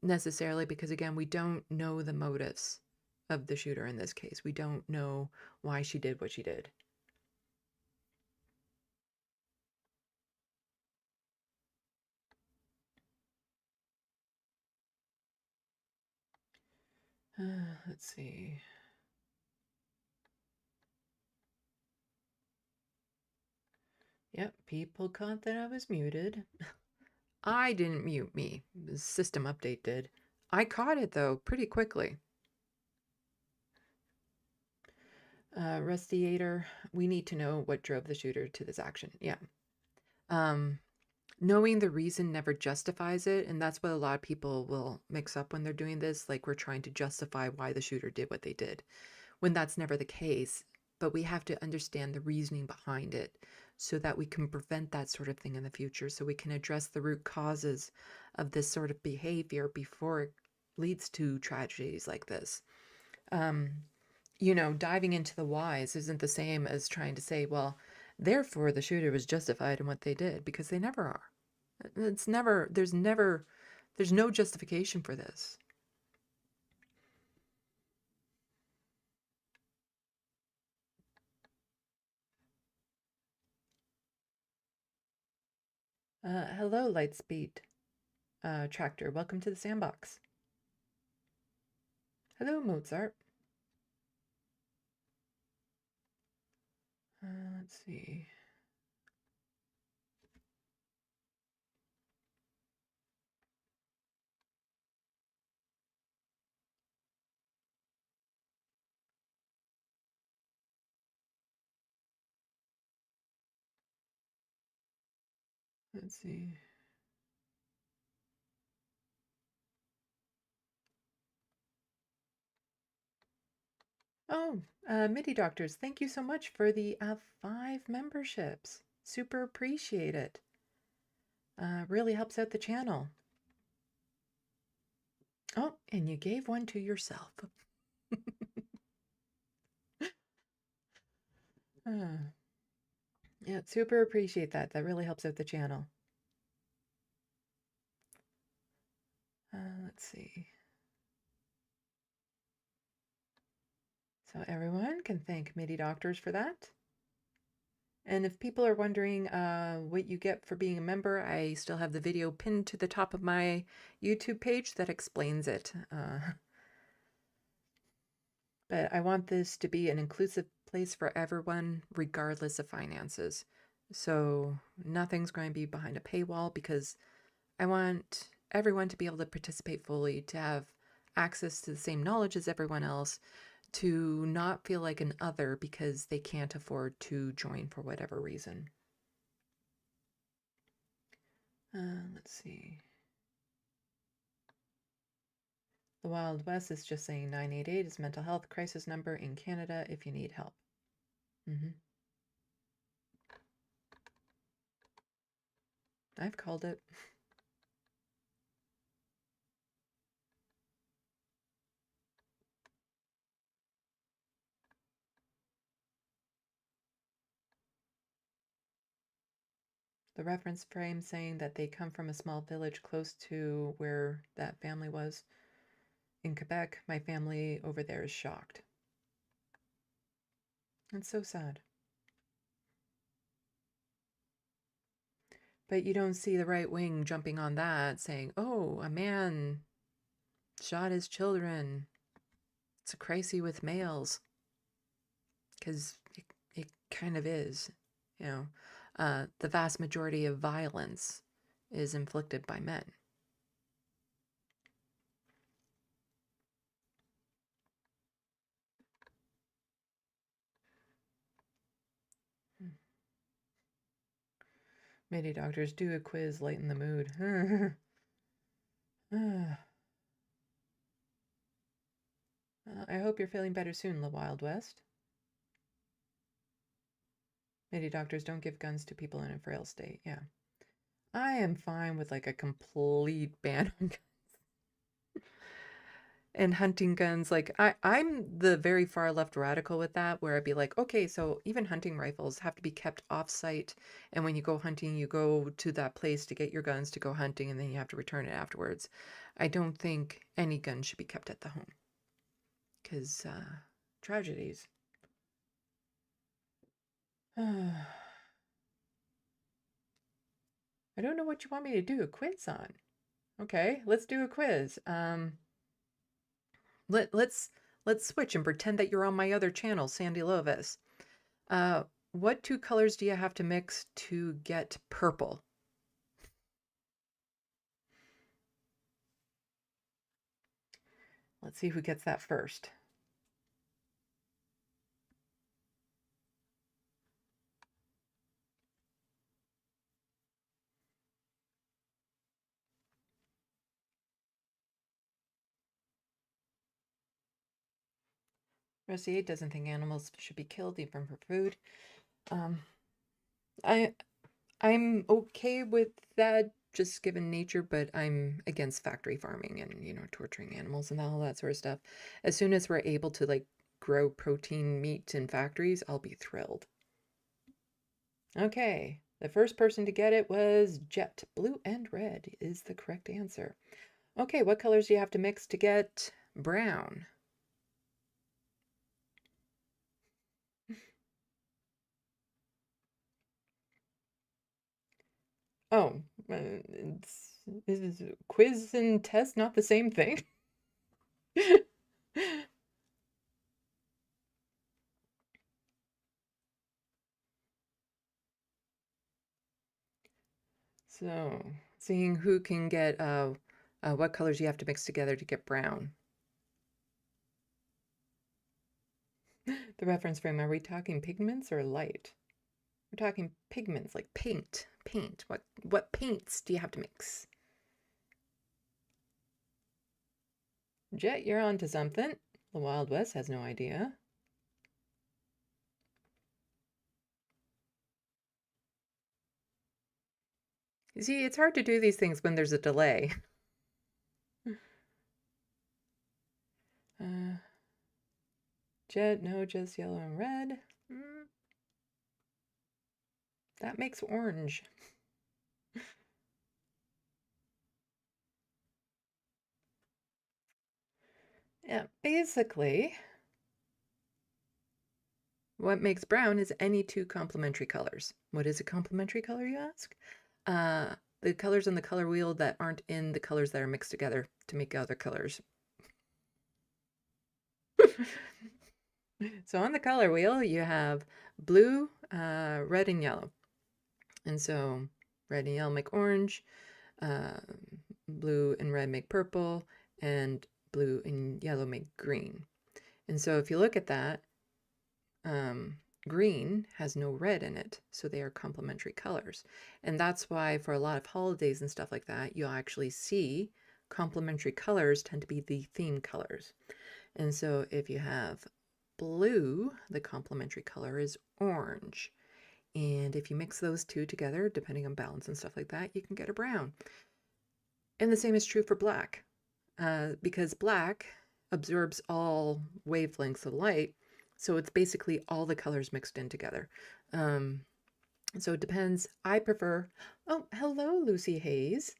necessarily because, again, we don't know the motives of the shooter in this case. We don't know why she did what she did. Let's see. Yep, people caught that I was muted. I didn't mute me. The system update did. I caught it, though, pretty quickly. Rustiator, we need to know what drove the shooter to this action. Yeah. Knowing the reason never justifies it, and that's what a lot of people will mix up when they're doing this, like we're trying to justify why the shooter did what they did, when that's never the case. But we have to understand the reasoning behind it so that we can prevent that sort of thing in the future, so we can address the root causes of this sort of behavior before it leads to tragedies like this. You know, diving into the whys isn't the same as trying to say, well, therefore the shooter was justified in what they did, because they never are. There's never There's no justification for this. Hello, Lightspeed Tractor. Welcome to the SandBox. Hello, Mozart. Let's see. Let's see. Oh, MIDI Doctors, thank you so much for the 5 memberships. Super appreciate it. Really helps out the channel. Oh, and you gave one to yourself. Yeah, super appreciate that. That really helps out the channel. Let's see. So everyone can thank MIDI Doctors for that. And if people are wondering what you get for being a member, I still have the video pinned to the top of my YouTube page that explains it. But I want this to be an inclusive place for everyone, regardless of finances. So nothing's going to be behind a paywall because I want everyone to be able to participate fully, to have access to the same knowledge as everyone else, to not feel like an other because they can't afford to join for whatever reason. Let's see. The Wild West is just saying 988 is mental health crisis number in Canada if you need help. I've called it. The reference frame saying that they come from a small village close to where that family was in Quebec. My family over there is shocked. It's so sad. But you don't see the right wing jumping on that, saying, oh, a man shot his children. It's a crisis with males. Because it kind of is, you know. The vast majority of violence is inflicted by men. MIDI Doctors, do a quiz, lighten the mood. I hope you're feeling better soon, the Wild West. MIDI Doctors, don't give guns to people in a frail state. Yeah. I am fine with like a complete ban on guns. And hunting guns, like I'm the very far left radical with that, where I'd be like, okay, so even hunting rifles have to be kept off-site, and when you go hunting, you go to that place to get your guns to go hunting, and then you have to return it afterwards. I don't think any gun should be kept at the home, because tragedies. I don't know what you want me to do a quiz on. Okay, let's do a quiz. Let's switch and pretend that you're on my other channel, Sandy Lovis. What 2 colors do you have to mix to get purple? Let's see who gets that first. Rusty 8 doesn't think animals should be killed even for food. I'm okay with that, just given nature, but I'm against factory farming and, you know, torturing animals and all that sort of stuff. As soon as we're able to like grow protein meat in factories, I'll be thrilled. Okay, The first person to get it was Jet. Blue and red is the correct answer. Okay, what colors do you have to mix to get brown? Oh, is quiz and test not the same thing? So, seeing who can get what colors you have to mix together to get brown. The reference frame, are we talking pigments or light? We're talking pigments, like paint. Paint. What paints do you have to mix? Jet, you're on to something. The Wild West has no idea. You see, it's hard to do these things when there's a delay. Jet, no, just yellow and red. That makes orange. Yeah, basically, what makes brown is any two complementary colors. What is a complementary color, you ask? The colors on the color wheel that aren't in the colors that are mixed together to make other colors. So on the color wheel, you have blue, red, and yellow. And so red and yellow make orange, blue and red make purple, and blue and yellow make green. And so if you look at that, green has no red in it, so they are complementary colors. And that's why for a lot of holidays and stuff like that, you'll actually see complementary colors tend to be the theme colors. And so if you have blue, the complementary color is orange. And if you mix those two together, depending on balance and stuff like that, you can get a brown. And the same is true for black, because black absorbs all wavelengths of light. So it's basically all the colors mixed in together. So it depends. I prefer, oh, hello, Lucy Hayes.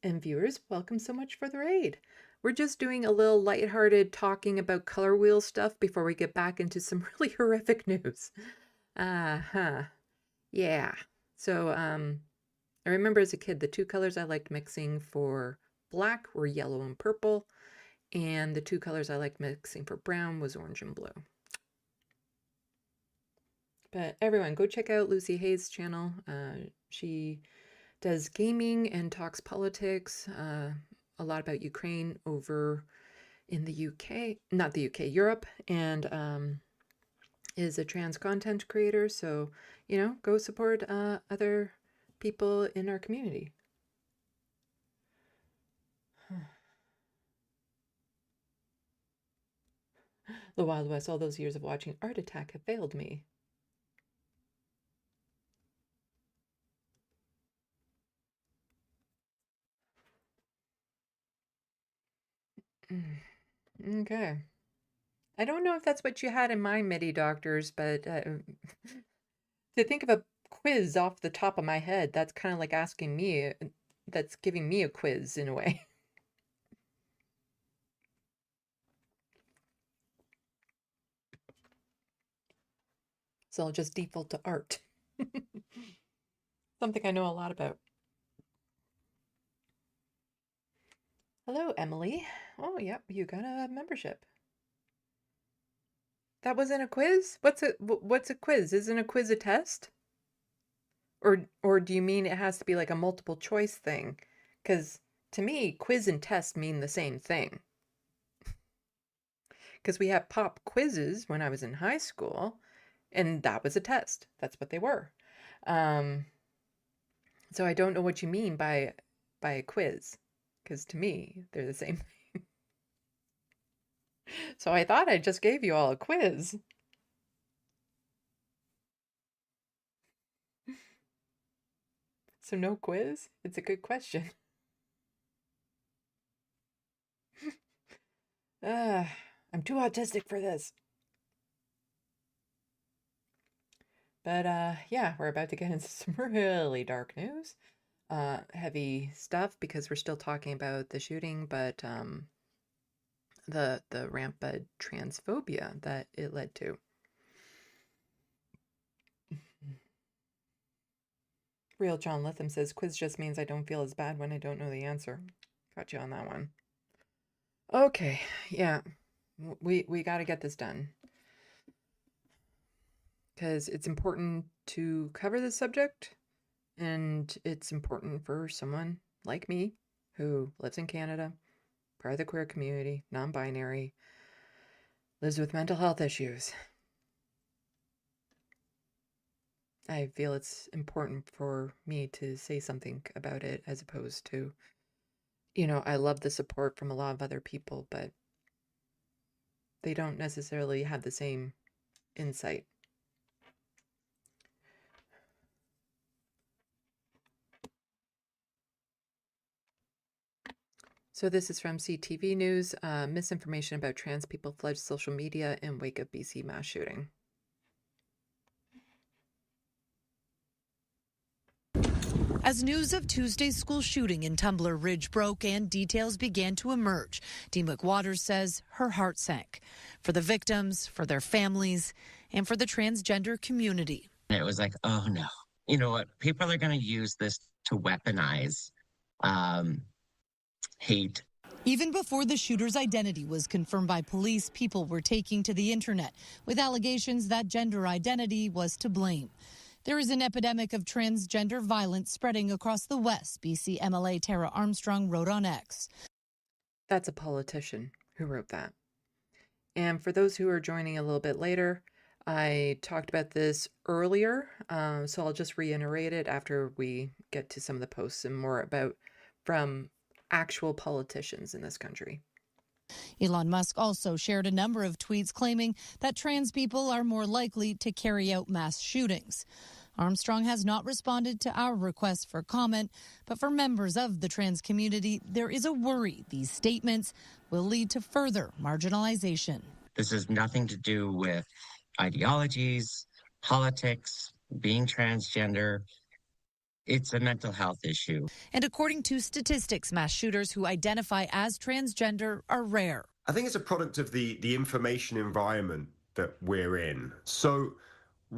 And viewers, welcome so much for the raid. We're just doing a little lighthearted talking about color wheel stuff before we get back into some really horrific news. Yeah. So I remember as a kid, the two colors I liked mixing for black were yellow and purple, and the two colors I liked mixing for brown was orange and blue. But everyone, go check out Lucy Hayes' channel. She does gaming and talks politics, a lot about Ukraine over in the UK, not the UK, Europe, and is a trans content creator. So, you know, go support other people in our community. The Wild West, all those years of watching Art Attack have failed me. Okay. I don't know if that's what you had in mind, MIDI doctors, but to think of a quiz off the top of my head, that's kind of like asking me, that's giving me a quiz in a way. So I'll just default to art. Something I know a lot about. Hello, Emily. Oh, yep, you got a membership. That wasn't a quiz? What's a quiz? Isn't a quiz a test? Or do you mean it has to be like a multiple choice thing? Because to me, quiz and test mean the same thing. Because we had pop quizzes when I was in high school, and that was a test. That's what they were. So I don't know what you mean by a quiz, because to me, they're the same thing. So I thought I just gave you all a quiz. So no quiz? It's a good question. I'm too autistic for this. But yeah, we're about to get into some really dark news. Heavy stuff because we're still talking about the shooting, but the rampant transphobia that it led to. Real John Litham says, quiz just means I don't feel as bad when I don't know the answer. Got you on that one. Okay, yeah. We got to get this done. Because it's important to cover this subject, and it's important for someone like me who lives in Canada, part of the queer community, non-binary, lives with mental health issues. I feel it's important for me to say something about it as opposed to, I love the support from a lot of other people, but they don't necessarily have the same insight. So this is from CTV News. Misinformation about trans people floods social media in wake of BC mass shooting. As news of Tuesday's school shooting in Tumbler Ridge broke and details began to emerge, Dee McWaters says her heart sank for the victims, for their families, and for the transgender community. It was like, oh no, you know what? People are going to use this to weaponize hate. Even before the shooter's identity was confirmed by police, people were taking to the internet with allegations that gender identity was to blame. There is an epidemic of transgender violence spreading across the West, BC MLA Tara Armstrong wrote on X. That's a politician who wrote that. And for those who are joining a little bit later, I talked about this earlier, so I'll just reiterate it after we get to some of the posts and more about from actual politicians in this country. Elon Musk also shared a number of tweets claiming that trans people are more likely to carry out mass shootings. Armstrong has not responded to our request for comment, but for members of the trans community, there is a worry these statements will lead to further marginalization. This has nothing to do with ideologies, politics, being transgender. It's a mental health issue. And according to statistics, mass shooters who identify as transgender are rare. I think it's a product of the information environment that we're in. So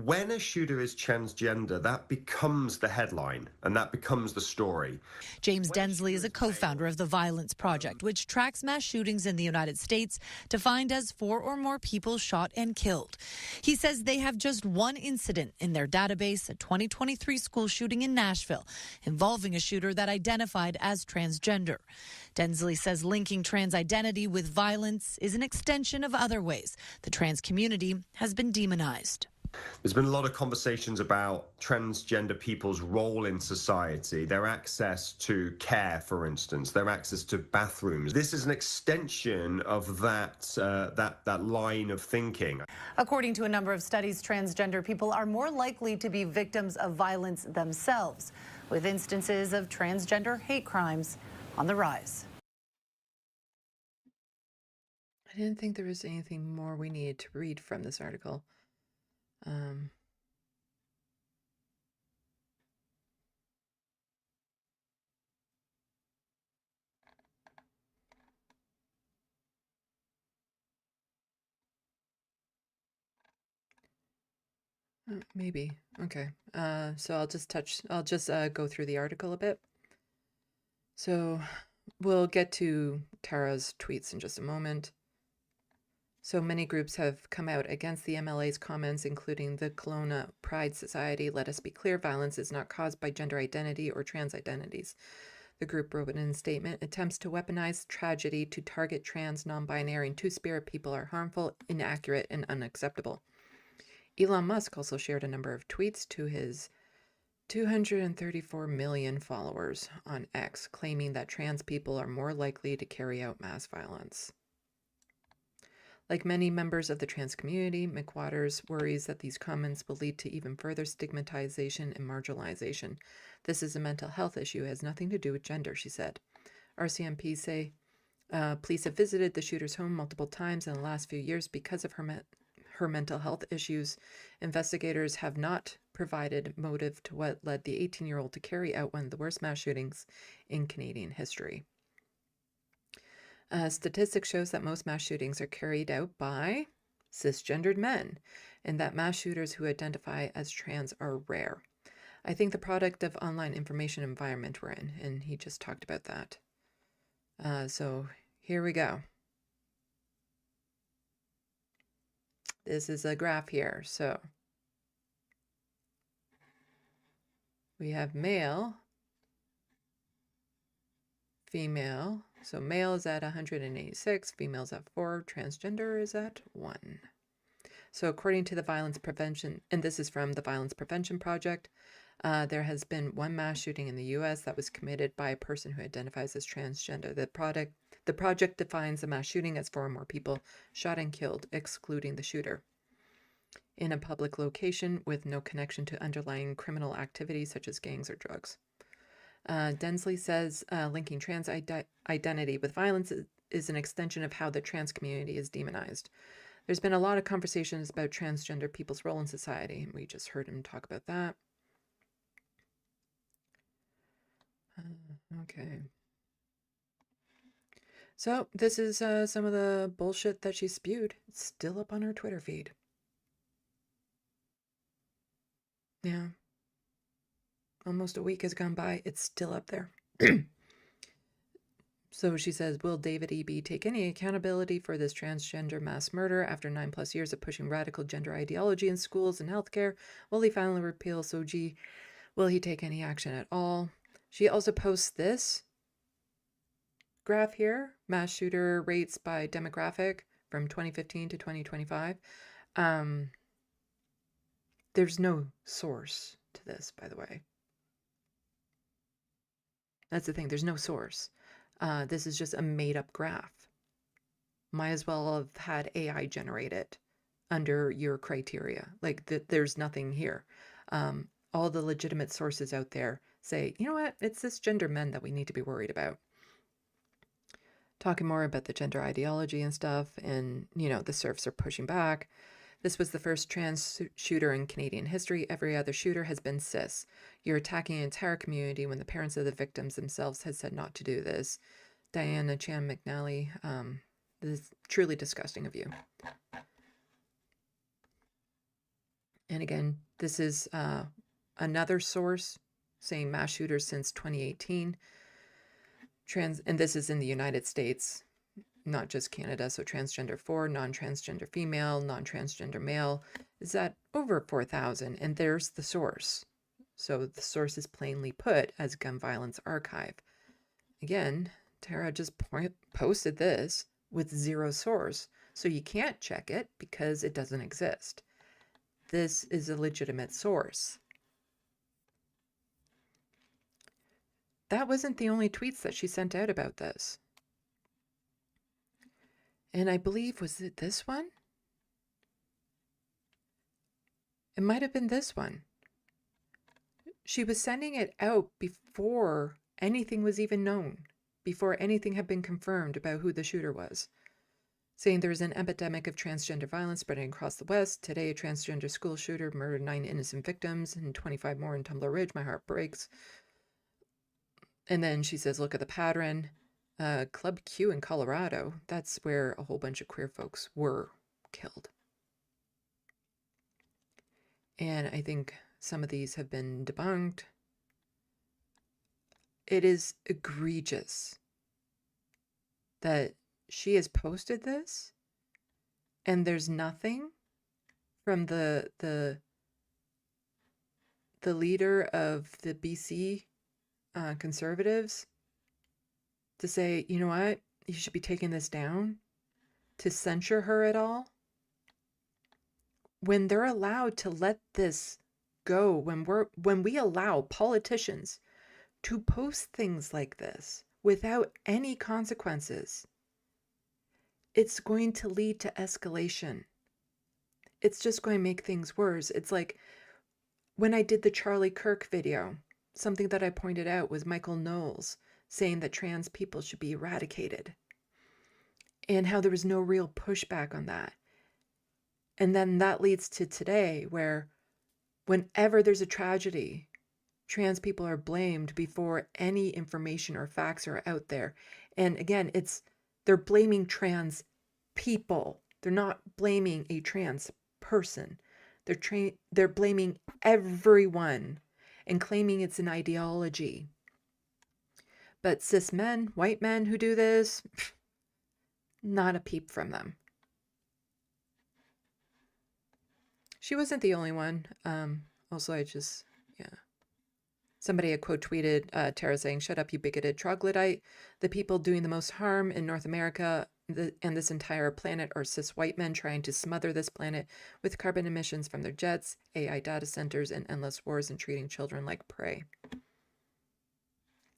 when a shooter is transgender, that becomes the headline and that becomes the story. James Densley is a co-founder of the Violence Project, which tracks mass shootings in the United States defined as 4 or more people shot and killed. He says they have just one incident in their database, a 2023 school shooting in Nashville involving a shooter that identified as transgender. Densley says linking trans identity with violence is an extension of other ways the trans community has been demonized. There's been a lot of conversations about transgender people's role in society, their access to care, for instance, their access to bathrooms. This is an extension of that line of thinking. According to a number of studies, transgender people are more likely to be victims of violence themselves, with instances of transgender hate crimes on the rise. I didn't think there was anything more we needed to read from this article. Maybe. Okay. So I'll just go through the article a bit. So we'll get to Tara's tweets in just a moment. So many groups have come out against the MLA's comments, including the Kelowna Pride Society. Let us be clear, violence is not caused by gender identity or trans identities. The group wrote in a statement, attempts to weaponize tragedy to target trans, non-binary, and two-spirit people are harmful, inaccurate, and unacceptable. Elon Musk also shared a number of tweets to his 234 million followers on X, claiming that trans people are more likely to carry out mass violence. Like many members of the trans community, McWaters worries that these comments will lead to even further stigmatization and marginalization. This is a mental health issue. It has nothing to do with gender, she said. RCMP say police have visited the shooter's home multiple times in the last few years because of her mental health issues, investigators have not provided motive to what led the 18-year-old to carry out one of the worst mass shootings in Canadian history. Statistics shows that most mass shootings are carried out by cisgendered men, and that mass shooters who identify as trans are rare. I think the product of online information environment we're in, and he just talked about that. So here we go. This is a graph here. So we have male, female. So male is at 186, female's at 4, transgender is at 1. So according to the Violence Prevention, and this is from the Violence Prevention Project, there has been one mass shooting in the U.S. that was committed by a person who identifies as transgender. The project defines a mass shooting as 4 or more people shot and killed, excluding the shooter, in a public location with no connection to underlying criminal activity such as gangs or drugs. Densley says linking trans identity with violence is an extension of how the trans community is demonized. There's been a lot of conversations about transgender people's role in society, and we just heard him talk about that. Okay. So this is some of the bullshit that she spewed. It's still up on her Twitter feed. Yeah. Almost a week has gone by. It's still up there. So she says, will David E.B. take any accountability for this transgender mass murder after 9+ years of pushing radical gender ideology in schools and healthcare? Will he finally repeal SOGI? Will he take any action at all? She also posts this graph here, mass shooter rates by demographic from 2015 to 2025. There's no source to this, by the way. That's the thing. There's no source. This is just a made-up graph. Might as well have had AI generate it under your criteria. Like, there's nothing here. All the legitimate sources out there say, you know what? It's cisgender men that we need to be worried about. Talking more about the gender ideology and stuff, and, you know, the serfs are pushing back. This was the first trans shooter in Canadian history. Every other shooter has been cis. You're attacking an entire community when the parents of the victims themselves had said not to do this. Diana Chan McNally, this is truly disgusting of you. And again, this is another source saying mass shooters since 2018. And this is in the United States, not just Canada. So transgender 4, non-transgender female, non-transgender male is at over 4,000. And there's the source. So the source is plainly put as Gun Violence Archive. Again, Tara just posted this with zero source. So you can't check it because it doesn't exist. This is a legitimate source. That wasn't the only tweets that she sent out about this. And I believe, was it this one? It might have been this one. She was sending it out before anything was even known, before anything had been confirmed about who the shooter was. Saying there's an epidemic of transgender violence spreading across the West. Today, a transgender school shooter murdered 9 innocent victims and 25 more in Tumbler Ridge. My heart breaks. And then she says, look at the pattern. Club Q in Colorado, that's where a whole bunch of queer folks were killed. And I think some of these have been debunked. It is egregious that she has posted this and there's nothing from the leader of the BC Conservatives to say, you know what, you should be taking this down, to censure her at all, when they're allowed to let this go, when we allow politicians to post things like this without any consequences, it's going to lead to escalation. It's just going to make things worse. It's like when I did the Charlie Kirk video, something that I pointed out was Michael Knowles saying that trans people should be eradicated and how there was no real pushback on that. And then that leads to today, where whenever there's a tragedy, trans people are blamed before any information or facts are out there. And again, they're blaming trans people. They're not blaming a trans person. They're blaming everyone and claiming it's an ideology. But cis men, white men who do this, not a peep from them. She wasn't the only one. Also, somebody had quote tweeted Tara saying, "Shut up, you bigoted troglodyte. The people doing the most harm in North America and this entire planet are cis white men trying to smother this planet with carbon emissions from their jets, AI data centers, and endless wars and treating children like prey."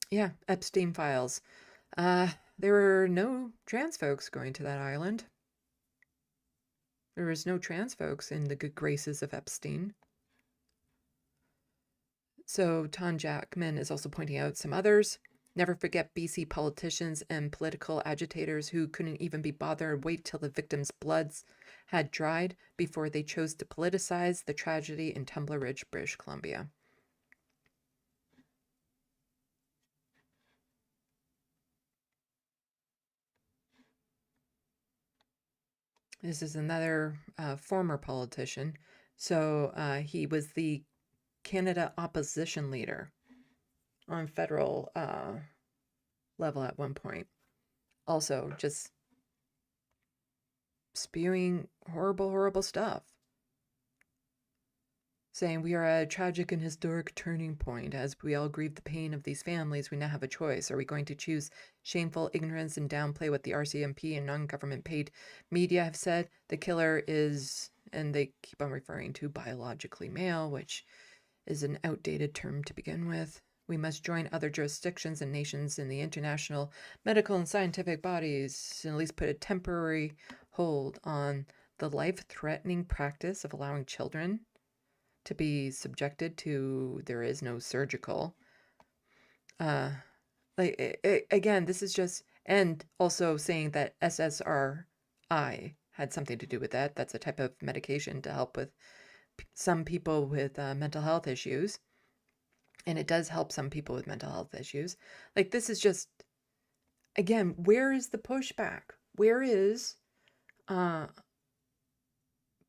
Yeah, Epstein files. There were no trans folks going to that island. There was no trans folks in the good graces of Epstein. So Ton Jackman is also pointing out some others. Never forget BC politicians and political agitators who couldn't even be bothered wait till the victims' bloods had dried before they chose to politicize the tragedy in Tumbler Ridge, British Columbia. This is another former politician. So he was the Canada opposition leader on federal level at one point. Also just spewing horrible, horrible stuff. Saying we are at a tragic and historic turning point. As we all grieve the pain of these families, we now have a choice. Are we going to choose shameful ignorance and downplay what the RCMP and non-government paid media have said? The killer is, and they keep on referring to, biologically male, which is an outdated term to begin with. We must join other jurisdictions and nations in the international medical and scientific bodies and at least put a temporary hold on the life-threatening practice of allowing children to be subjected to, there is no surgical. Again, this is just, and also saying that SSRI had something to do with that. That's a type of medication to help with some people with mental health issues. And it does help some people with mental health issues. Like, this is just, again, where is the pushback? Where is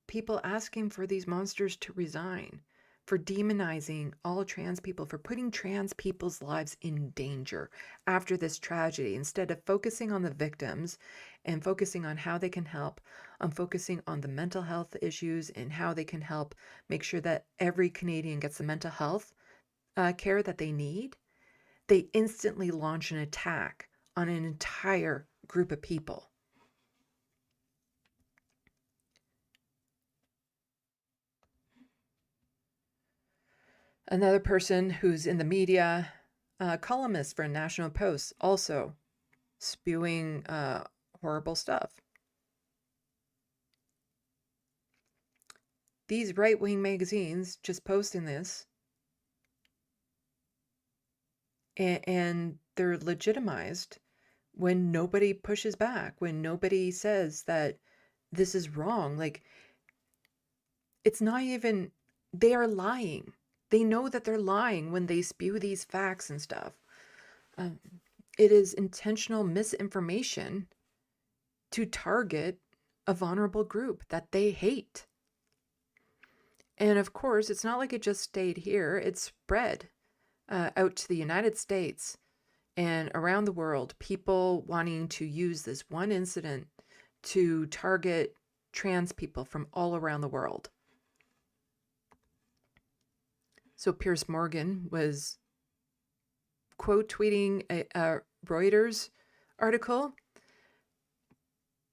people asking for these monsters to resign, for demonizing all trans people, for putting trans people's lives in danger after this tragedy, instead of focusing on the victims and focusing on how they can help, on focusing on the mental health issues and how they can help make sure that every Canadian gets the mental health care that they need. They instantly launch an attack on an entire group of people. Another person who's in the media, columnist for National Post, also spewing horrible stuff. These right-wing magazines just posting this, and they're legitimized when nobody pushes back, when nobody says that this is wrong. Like, it's not even, they are lying. They know that they're lying when they spew these facts and stuff. It is intentional misinformation to target a vulnerable group that they hate. And of course, it's not like it just stayed here. It spread out to the United States and around the world, people wanting to use this one incident to target trans people from all around the world. So Piers Morgan was quote tweeting a Reuters article.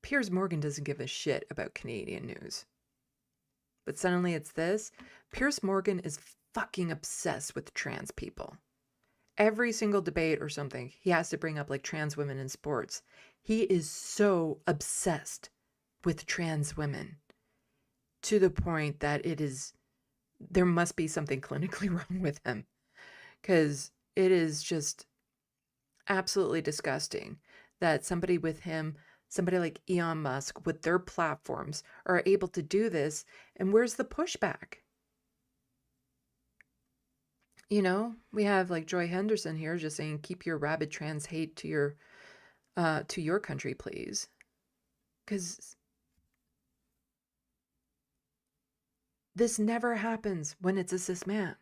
Piers Morgan doesn't give a shit about Canadian news. But suddenly it's this. Piers Morgan is fucking obsessed with trans people. Every single debate or something, he has to bring up like trans women in sports. He is so obsessed with trans women to the point that there must be something clinically wrong with him, because it is just absolutely disgusting that somebody with him somebody like Elon Musk with their platforms are able to do this, and where's the pushback? You know, we have like Joy Henderson here just saying, keep your rabid trans hate to your country, please. Because this never happens when it's a cis man.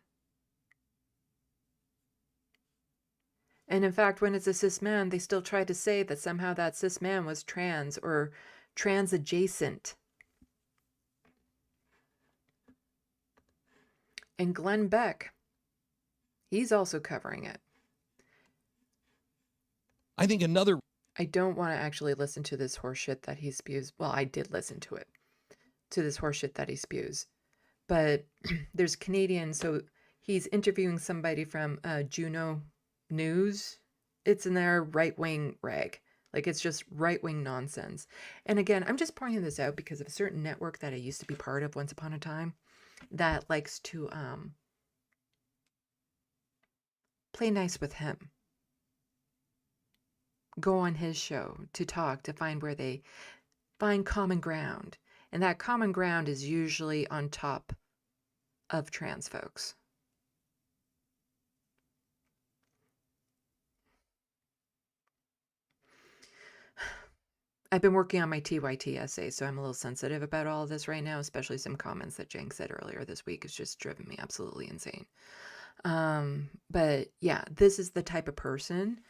And in fact, when it's a cis man, they still try to say that somehow that cis man was trans or trans adjacent. And Glenn Beck, he's also covering it. I think another... I don't want to actually listen to this horseshit that he spews. Well, I did listen to it, to this horseshit that he spews. But there's Canadian, so he's interviewing somebody from Juno News. It's in their right-wing rag. Like, it's just right-wing nonsense. And again, I'm just pointing this out because of a certain network that I used to be part of once upon a time that likes to play nice with him. Go on his show to talk, to find where they find common ground. And that common ground is usually on top of trans folks. I've been working on my TYT essay, so I'm a little sensitive about all of this right now, especially some comments that Jang said earlier this week. It's just driven me absolutely insane. But yeah, this is the type of person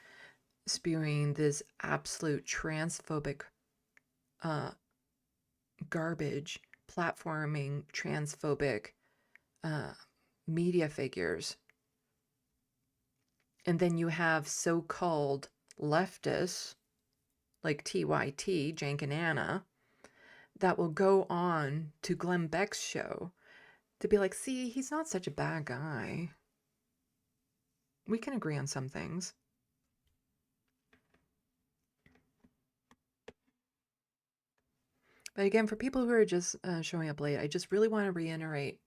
spewing this absolute transphobic garbage, platforming transphobic media figures. And then you have so-called leftists like TYT, Jank and Anna, that will go on to Glenn Beck's show to be like, see, he's not such a bad guy. We can agree on some things. But again, for people who are just showing up late, I just really want to reiterate,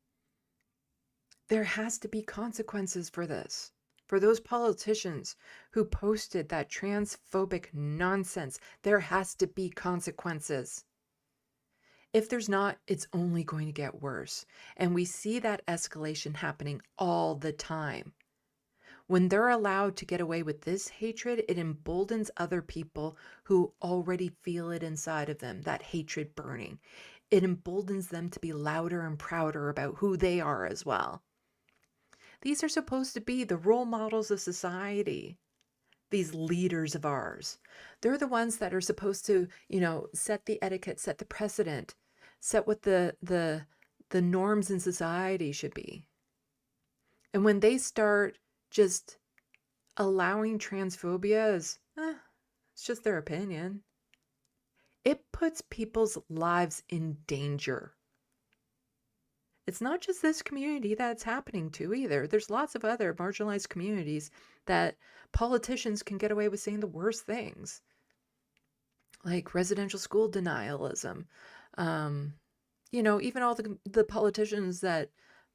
there has to be consequences for this. For those politicians who posted that transphobic nonsense, there has to be consequences. If there's not, it's only going to get worse. And we see that escalation happening all the time. When they're allowed to get away with this hatred, it emboldens other people who already feel it inside of them, that hatred burning. It emboldens them to be louder and prouder about who they are as well. These are supposed to be the role models of society, these leaders of ours. They're the ones that are supposed to, you know, set the etiquette, set the precedent, set what the norms in society should be. And when they start just allowing transphobia as, it's just their opinion, it puts people's lives in danger. It's not just this community that's happening to either. There's lots of other marginalized communities that politicians can get away with saying the worst things, like residential school denialism. You know, even all the politicians that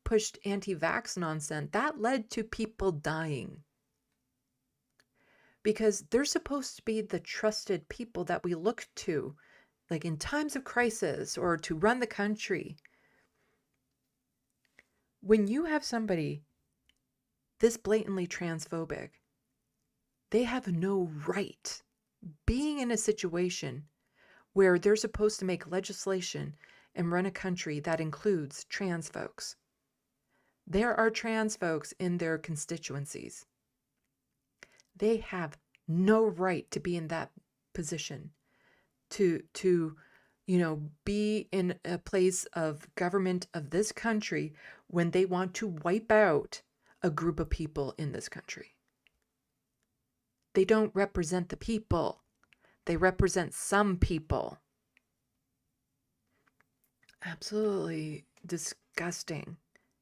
pushed anti-vax nonsense, that led to people dying. Because they're supposed to be the trusted people that we look to, like in times of crisis or to run the country. When you have somebody this blatantly transphobic, they have no right being in a situation where they're supposed to make legislation and run a country that includes trans folks. There are trans folks in their constituencies. They have no right to be in that position, to you know, be in a place of government of this country when they want to wipe out a group of people in this country. They don't represent the people. They represent some people. Absolutely disgusting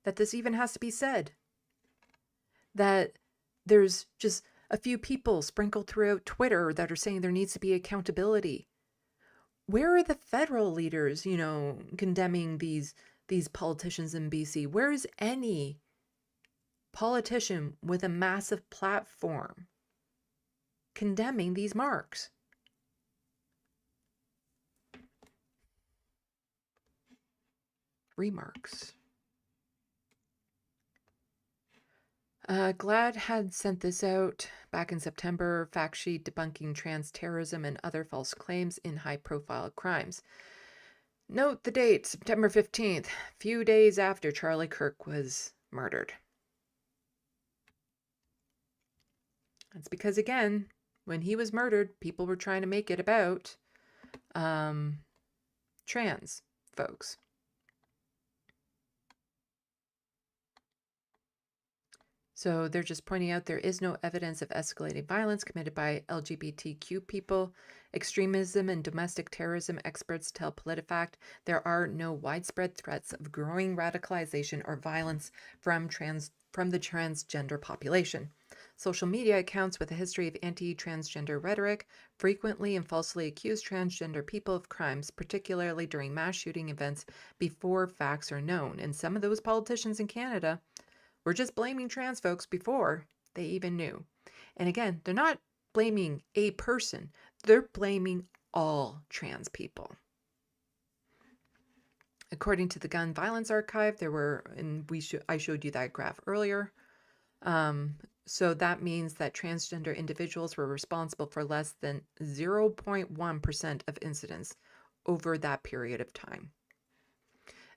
that this even has to be said. That there's just a few people sprinkled throughout Twitter that are saying there needs to be accountability. Where are the federal leaders, you know, condemning these politicians in BC? Where is any politician with a massive platform condemning these marks? remarks. GLAAD had sent this out back in September, fact sheet debunking trans terrorism and other false claims in high-profile crimes. Note the date, September 15th, few days after Charlie Kirk was murdered. That's because, again, when he was murdered, people were trying to make it about trans folks. So they're just pointing out there is no evidence of escalating violence committed by LGBTQ people. Extremism and domestic terrorism experts tell PolitiFact there are no widespread threats of growing radicalization or violence from the transgender population. Social media accounts with a history of anti-transgender rhetoric frequently and falsely accuse transgender people of crimes, particularly during mass shooting events before facts are known. And some of those politicians in Canada were just blaming trans folks before they even knew. And again, they're not blaming a person. They're blaming all trans people. According to the Gun Violence Archive, there were, and I showed you that graph earlier. So that means that transgender individuals were responsible for less than 0.1% of incidents over that period of time.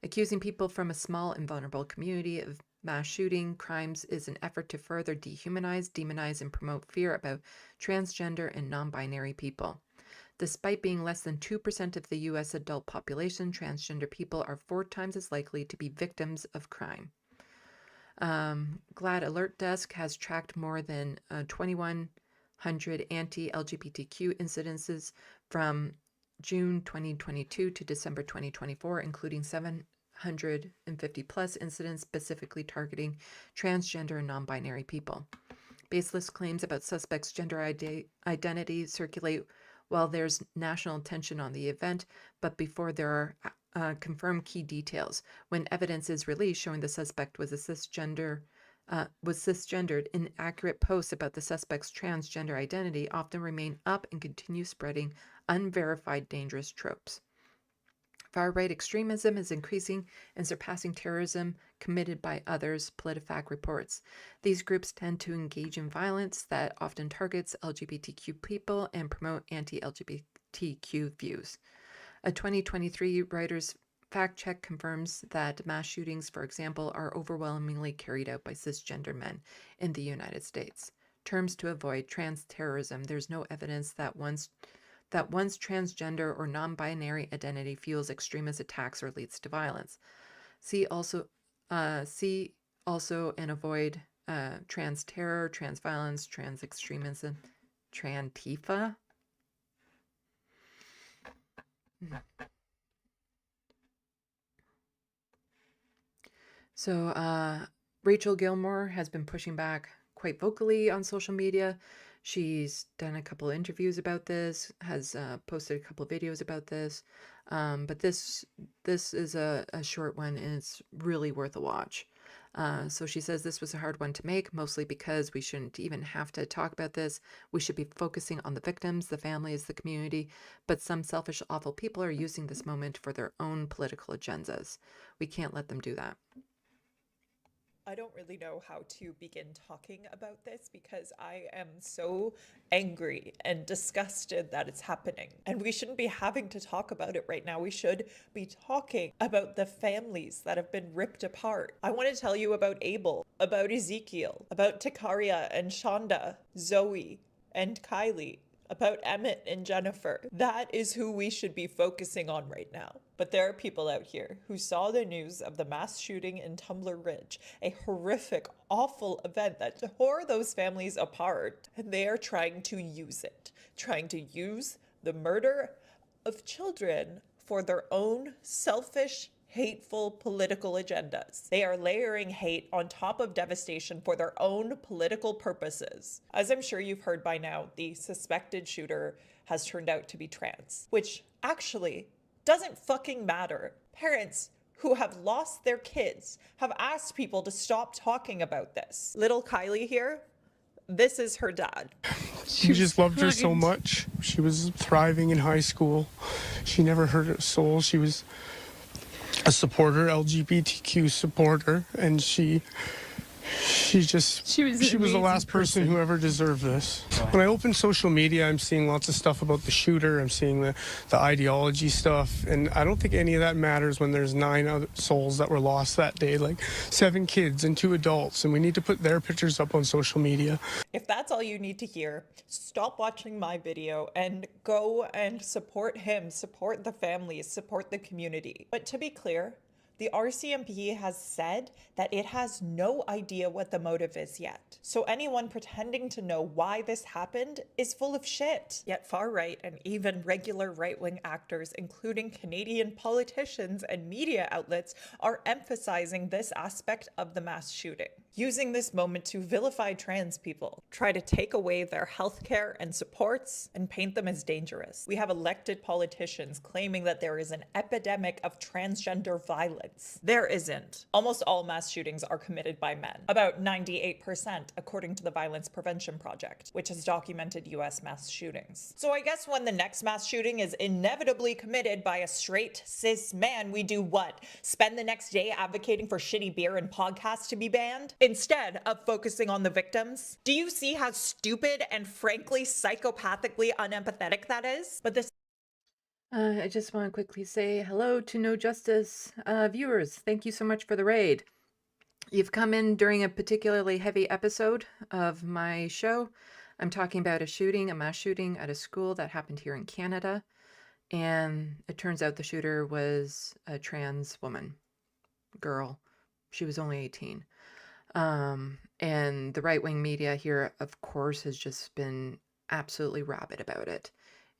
Accusing people from a small and vulnerable community of mass shooting crimes is an effort to further dehumanize, demonize, and promote fear about transgender and non-binary people. Despite being less than 2% of the U.S. adult population, transgender people are 4 times as likely to be victims of crime. GLAAD Alert Desk has tracked more than 2,100 anti-LGBTQ incidences from June 2022 to December 2024, including 750 plus incidents specifically targeting transgender and non-binary people. Baseless claims about suspects' gender identity circulate while there's national attention on the event, but before there are confirmed key details. When evidence is released showing the suspect was cisgendered, inaccurate posts about the suspect's transgender identity often remain up and continue spreading unverified dangerous tropes. Far-right extremism is increasing and surpassing terrorism committed by others, PolitiFact reports. These groups tend to engage in violence that often targets LGBTQ people and promote anti-LGBTQ views. A 2023 Reuters fact check confirms that mass shootings, for example, are overwhelmingly carried out by cisgender men in the United States. Terms to avoid trans terrorism. There's no evidence that one's transgender or non-binary identity fuels extremist attacks or leads to violence. See also and avoid trans terror, trans violence, trans extremism, Trantifa. So Rachel Gilmore has been pushing back quite vocally on social media. She's done a couple of interviews about this, has posted a couple of videos about this, but this is a short one and it's really worth a watch. So she says this was a hard one to make, mostly because we shouldn't even have to talk about this. We should be focusing on the victims, the families, the community, but some selfish, awful people are using this moment for their own political agendas. We can't let them do that. I don't really know how to begin talking about this because I am so angry and disgusted that it's happening. And we shouldn't be having to talk about it right now. We should be talking about the families that have been ripped apart. I want to tell you about Abel, about Ezekiel, about Takaria and Shonda, Zoe and Kylie, about Emmett and Jennifer. That is who we should be focusing on right now. But there are people out here who saw the news of the mass shooting in Tumbler Ridge, a horrific, awful event that tore those families apart, and they are trying to use it, trying to use the murder of children for their own selfish, hateful political agendas. They are layering hate on top of devastation for their own political purposes. As I'm sure you've heard by now, the suspected shooter has turned out to be trans, which actually doesn't fucking matter. Parents who have lost their kids have asked people to stop talking about this. Little Kylie here, this is her dad. She just loved her so much. She was thriving in high school. She never hurt a soul. She was a supporter, LGBTQ supporter, and she was the last person who ever deserved this. When I open social media, I'm seeing lots of stuff about the shooter. I'm seeing the ideology stuff, and I don't think any of that matters when there's 9 other souls that were lost that day, like 7 kids and 2 adults, and we need to put their pictures up on social media. If that's all you need to hear, stop watching my video and go and support him, support the families, support the community. But to be clear, the RCMP has said that it has no idea what the motive is yet. So anyone pretending to know why this happened is full of shit. Yet far-right and even regular right-wing actors, including Canadian politicians and media outlets, are emphasizing this aspect of the mass shooting, using this moment to vilify trans people, try to take away their healthcare and supports, and paint them as dangerous. We have elected politicians claiming that there is an epidemic of transgender violence. There isn't. Almost all mass shootings are committed by men. About 98%, according to the Violence Prevention Project, which has documented US mass shootings. So I guess when the next mass shooting is inevitably committed by a straight, cis man, we do what? Spend the next day advocating for shitty beer and podcasts to be banned? Instead of focusing on the victims? Do you see how stupid and frankly psychopathically unempathetic that is? But this I just want to quickly say hello to No Justice viewers. Thank you so much for the raid. You've come in during a particularly heavy episode of my show. I'm talking about a mass shooting at a school that happened here in Canada. And it turns out the shooter was a trans woman, girl. She was only 18. And the right-wing media here, of course, has just been absolutely rabid about it.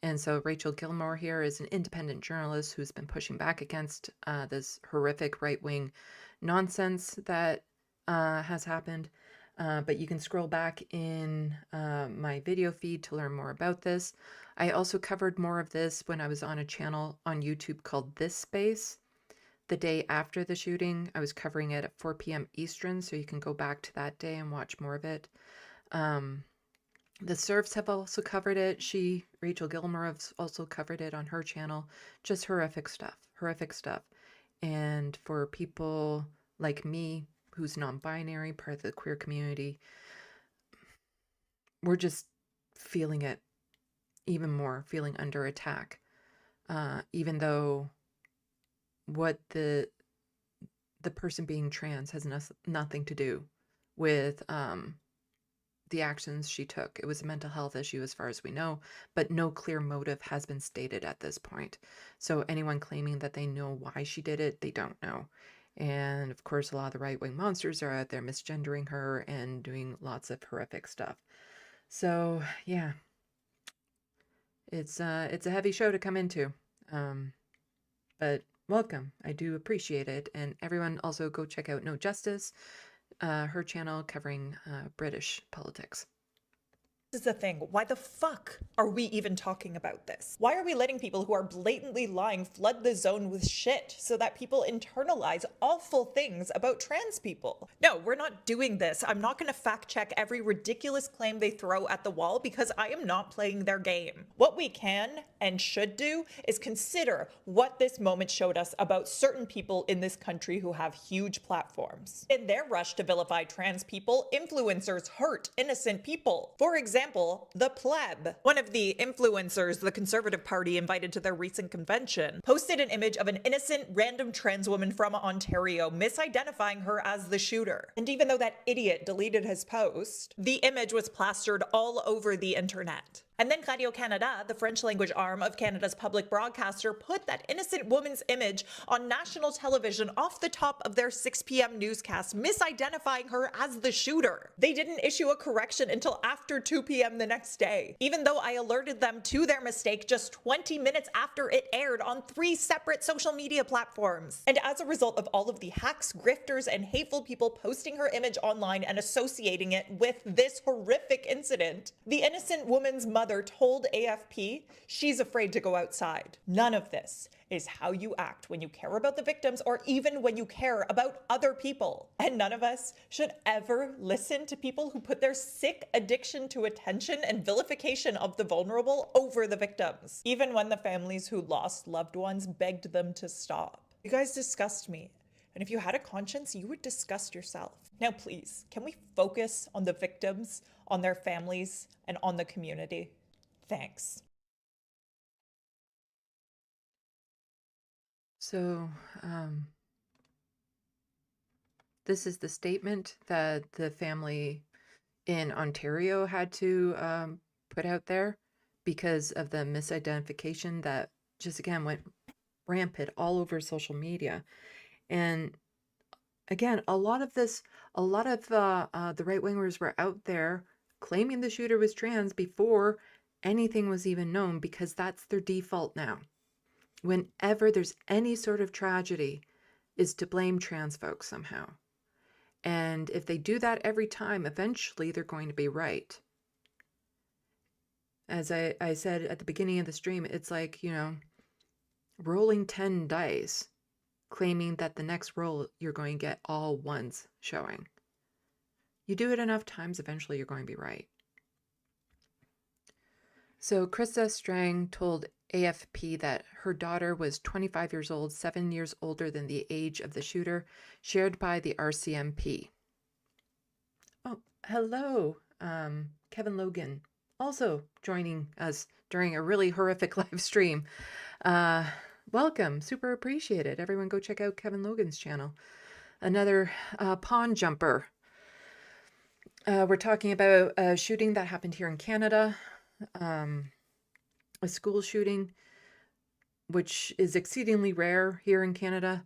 And so Rachel Gilmore here is an independent journalist who's been pushing back against this horrific right-wing nonsense that has happened. But you can scroll back in my video feed to learn more about this. I also covered more of this when I was on a channel on YouTube called This Space. The day after the shooting, I was covering it at 4 p.m. Eastern, so you can go back to that day and watch more of it. The Serfs have also covered it. Rachel Gilmore, has also covered it on her channel. Just horrific stuff. And for people like me, who's non-binary, part of the queer community, we're just feeling it even more, feeling under attack. Even though what the person being trans has nothing to do with the actions she took. It was a mental health issue as far as we know, but no clear motive has been stated at this point. So anyone claiming that they know why she did it, they don't know. And of course, a lot of the right-wing monsters are out there misgendering her and doing lots of horrific stuff. So yeah, it's a heavy show to come into, but welcome. I do appreciate it. And everyone also go check out No Justice, her channel covering British politics. is the thing. Why the fuck are we even talking about this? Why are we letting people who are blatantly lying flood the zone with shit so that people internalize awful things about trans people? No, we're not doing this. I'm not going to fact check every ridiculous claim they throw at the wall because I am not playing their game. What we can and should do is consider what this moment showed us about certain people in this country who have huge platforms. In their rush to vilify trans people, influencers hurt innocent people. For example, the pleb. One of the influencers the Conservative Party invited to their recent convention posted an image of an innocent random trans woman from Ontario, misidentifying her as the shooter. And even though that idiot deleted his post, the image was plastered all over the internet. And then Radio-Canada, the French language arm of Canada's public broadcaster, put that innocent woman's image on national television off the top of their 6 p.m. newscast, misidentifying her as the shooter. They didn't issue a correction until after 2 p.m. the next day, even though I alerted them to their mistake just 20 minutes after it aired on 3 separate social media platforms. And as a result of all of the hacks, grifters, and hateful people posting her image online and associating it with this horrific incident, the innocent woman's mother told AFP she's afraid to go outside. None of this is how you act when you care about the victims or even when you care about other people. And none of us should ever listen to people who put their sick addiction to attention and vilification of the vulnerable over the victims, even when the families who lost loved ones begged them to stop. You guys disgust me. And if you had a conscience, you would disgust yourself. Now, please, can we focus on the victims, on their families, and on the community? Thanks. So, this is the statement that the family in Ontario had to put out there because of the misidentification that just again went rampant all over social media. And again, a lot of the right wingers were out there claiming the shooter was trans before anything was even known, because that's their default now. Whenever there's any sort of tragedy, is to blame trans folks somehow. And if they do that every time, eventually they're going to be right. As I said at the beginning of the stream, it's like, rolling 10 dice, claiming that the next roll you're going to get all ones showing. You do it enough times, eventually you're going to be right. So Krista Strang told AFP that her daughter was 25 years old, 7 years older than the age of the shooter, shared by the RCMP. Oh, hello, Kevin Logan, also joining us during a really horrific live stream. Welcome, super appreciated. Everyone go check out Kevin Logan's channel. Another pawn jumper. We're talking about a shooting that happened here in Canada. A school shooting, which is exceedingly rare here in Canada.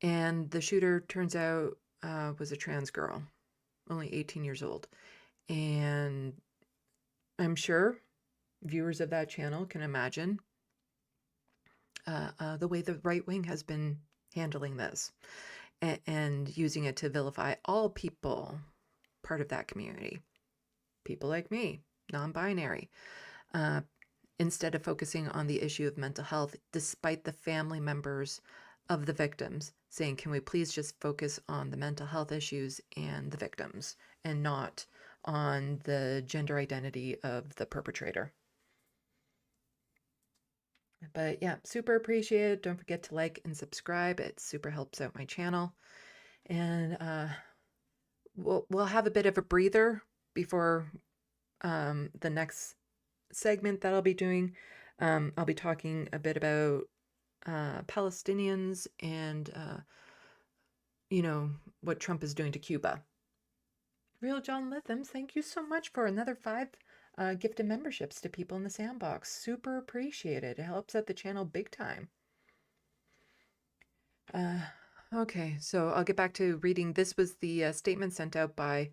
And the shooter, turns out, was a trans girl, only 18 years old. And I'm sure viewers of that channel can imagine the way the right wing has been handling this and using it to vilify all people part of that community. People like me, non-binary. Instead of focusing on the issue of mental health, despite the family members of the victims saying, can we please just focus on the mental health issues and the victims and not on the gender identity of the perpetrator. But yeah, super appreciate it. Don't forget to like and subscribe. It super helps out my channel. And we'll have a bit of a breather before the next segment that I'll be doing. I'll be talking a bit about Palestinians and what Trump is doing to Cuba. Real John Lithams, thank you so much for another 5 gifted memberships to people in the SandBox. Super appreciated. It helps out the channel big time. Okay, so I'll get back to reading. This was the statement sent out by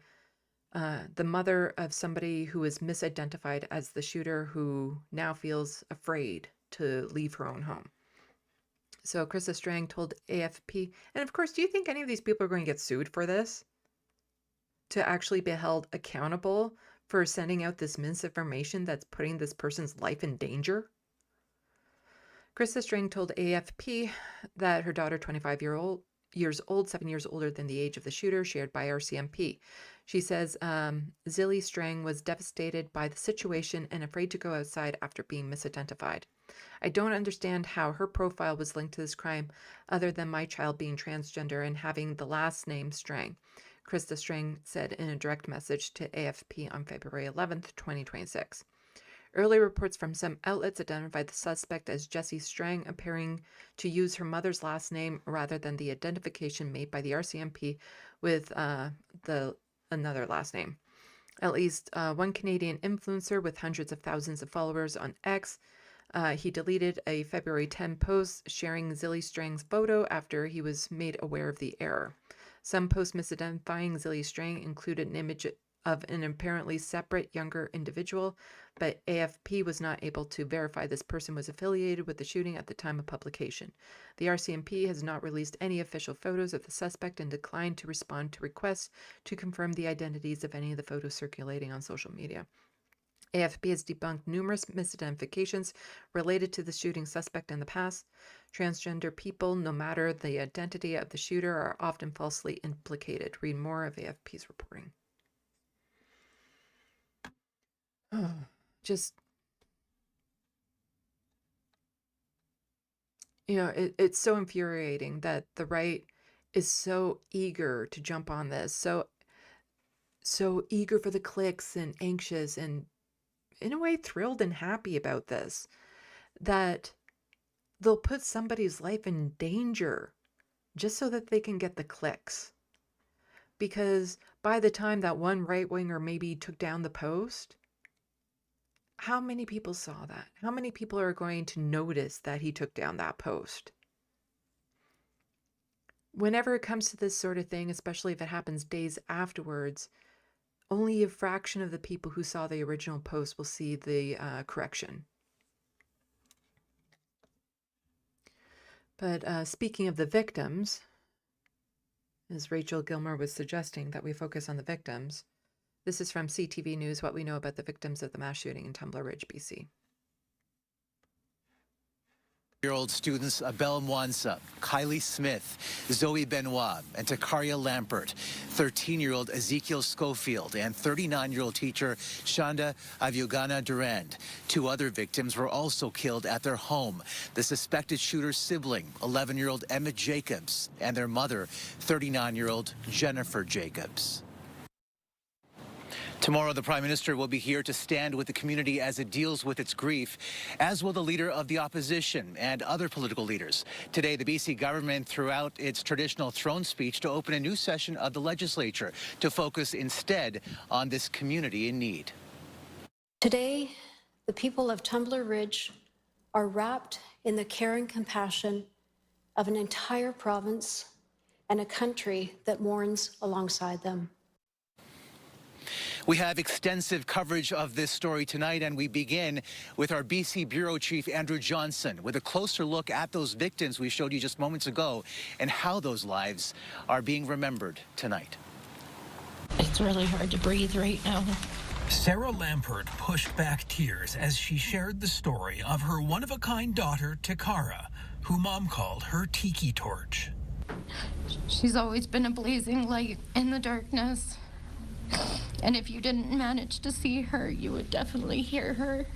the mother of somebody who was misidentified as the shooter, who now feels afraid to leave her own home. So Krista Strang told AFP, and of course, do you think any of these people are going to get sued for this? To actually be held accountable for sending out this misinformation that's putting this person's life in danger? Krista Strang told AFP that her daughter, 25 years old, 7 years older than the age of the shooter, shared by RCMP. She says Zilly Strang was devastated by the situation and afraid to go outside after being misidentified. I don't understand how her profile was linked to this crime other than my child being transgender and having the last name Strang, Krista Strang said in a direct message to AFP on February 11th, 2026. Early reports from some outlets identified the suspect as Jessie Strang, appearing to use her mother's last name rather than the identification made by the RCMP with another last name. At least one Canadian influencer with hundreds of thousands of followers on X, he deleted a February 10 post sharing Zilly Strang's photo after he was made aware of the error. Some posts misidentifying Zilly Strang included an image of an apparently separate younger individual, but AFP was not able to verify this person was affiliated with the shooting at the time of publication. The RCMP has not released any official photos of the suspect and declined to respond to requests to confirm the identities of any of the photos circulating on social media. AFP has debunked numerous misidentifications related to the shooting suspect in the past. Transgender people, no matter the identity of the shooter, are often falsely implicated. Read more of AFP's reporting. Just it's so infuriating that the right is so eager to jump on this, so eager for the clicks and anxious and in a way thrilled and happy about this, that they'll put somebody's life in danger just so that they can get the clicks. Because by the time that one right-winger maybe took down the post, how many people saw that? How many people are going to notice that he took down that post? Whenever it comes to this sort of thing, especially if it happens days afterwards, only a fraction of the people who saw the original post will see the correction. But speaking of the victims, as Rachel Gilmore was suggesting that we focus on the victims, this is from CTV News, what we know about the victims of the mass shooting in Tumbler Ridge, BC. Year-old students Abel Mwansa, Kylie Smith, Zoe Benoit, and Takaria Lampert, 13-year-old Ezekiel Schofield, and 39-year-old teacher Shanda Aviogana Durand. 2 other victims were also killed at their home. The suspected shooter's sibling, 11-year-old Emmett Jacobs, and their mother, 39-year-old Jennifer Jacobs. Tomorrow, the Prime Minister will be here to stand with the community as it deals with its grief, as will the leader of the opposition and other political leaders. Today, the BC government threw out its traditional throne speech to open a new session of the legislature to focus instead on this community in need. Today, the people of Tumbler Ridge are wrapped in the care and compassion of an entire province and a country that mourns alongside them. We have extensive coverage of this story tonight, and we begin with our BC Bureau Chief, Andrew Johnson, with a closer look at those victims we showed you just moments ago and how those lives are being remembered tonight. It's really hard to breathe right now. Sarah Lampert pushed back tears as she shared the story of her one-of-a-kind daughter, Takara, who Mom called her tiki torch. She's always been a blazing light in the darkness. And if you didn't manage to see her, you would definitely hear her.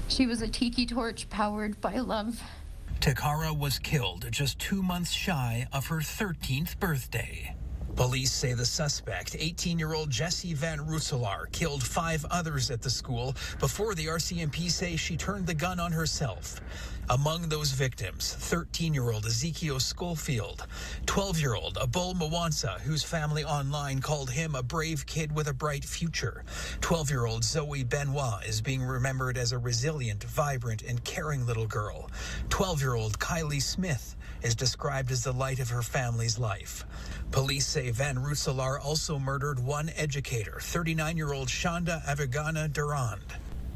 She was a tiki torch powered by love. Takara was killed just 2 months shy of her 13th birthday. Police say the suspect, 18-year-old Jessie Van Rooselaar, killed 5 others at the school before the RCMP say she turned the gun on herself. Among those victims, 13-year-old Ezekiel Schofield, 12-year-old Abul Mwansa, whose family online called him a brave kid with a bright future. 12-year-old Zoe Benoit is being remembered as a resilient, vibrant, and caring little girl. 12-year-old Kylie Smith is described as the light of her family's life. Police say Van Rooselaar also murdered 1 educator, 39-year-old Shanda Aviogana Durand.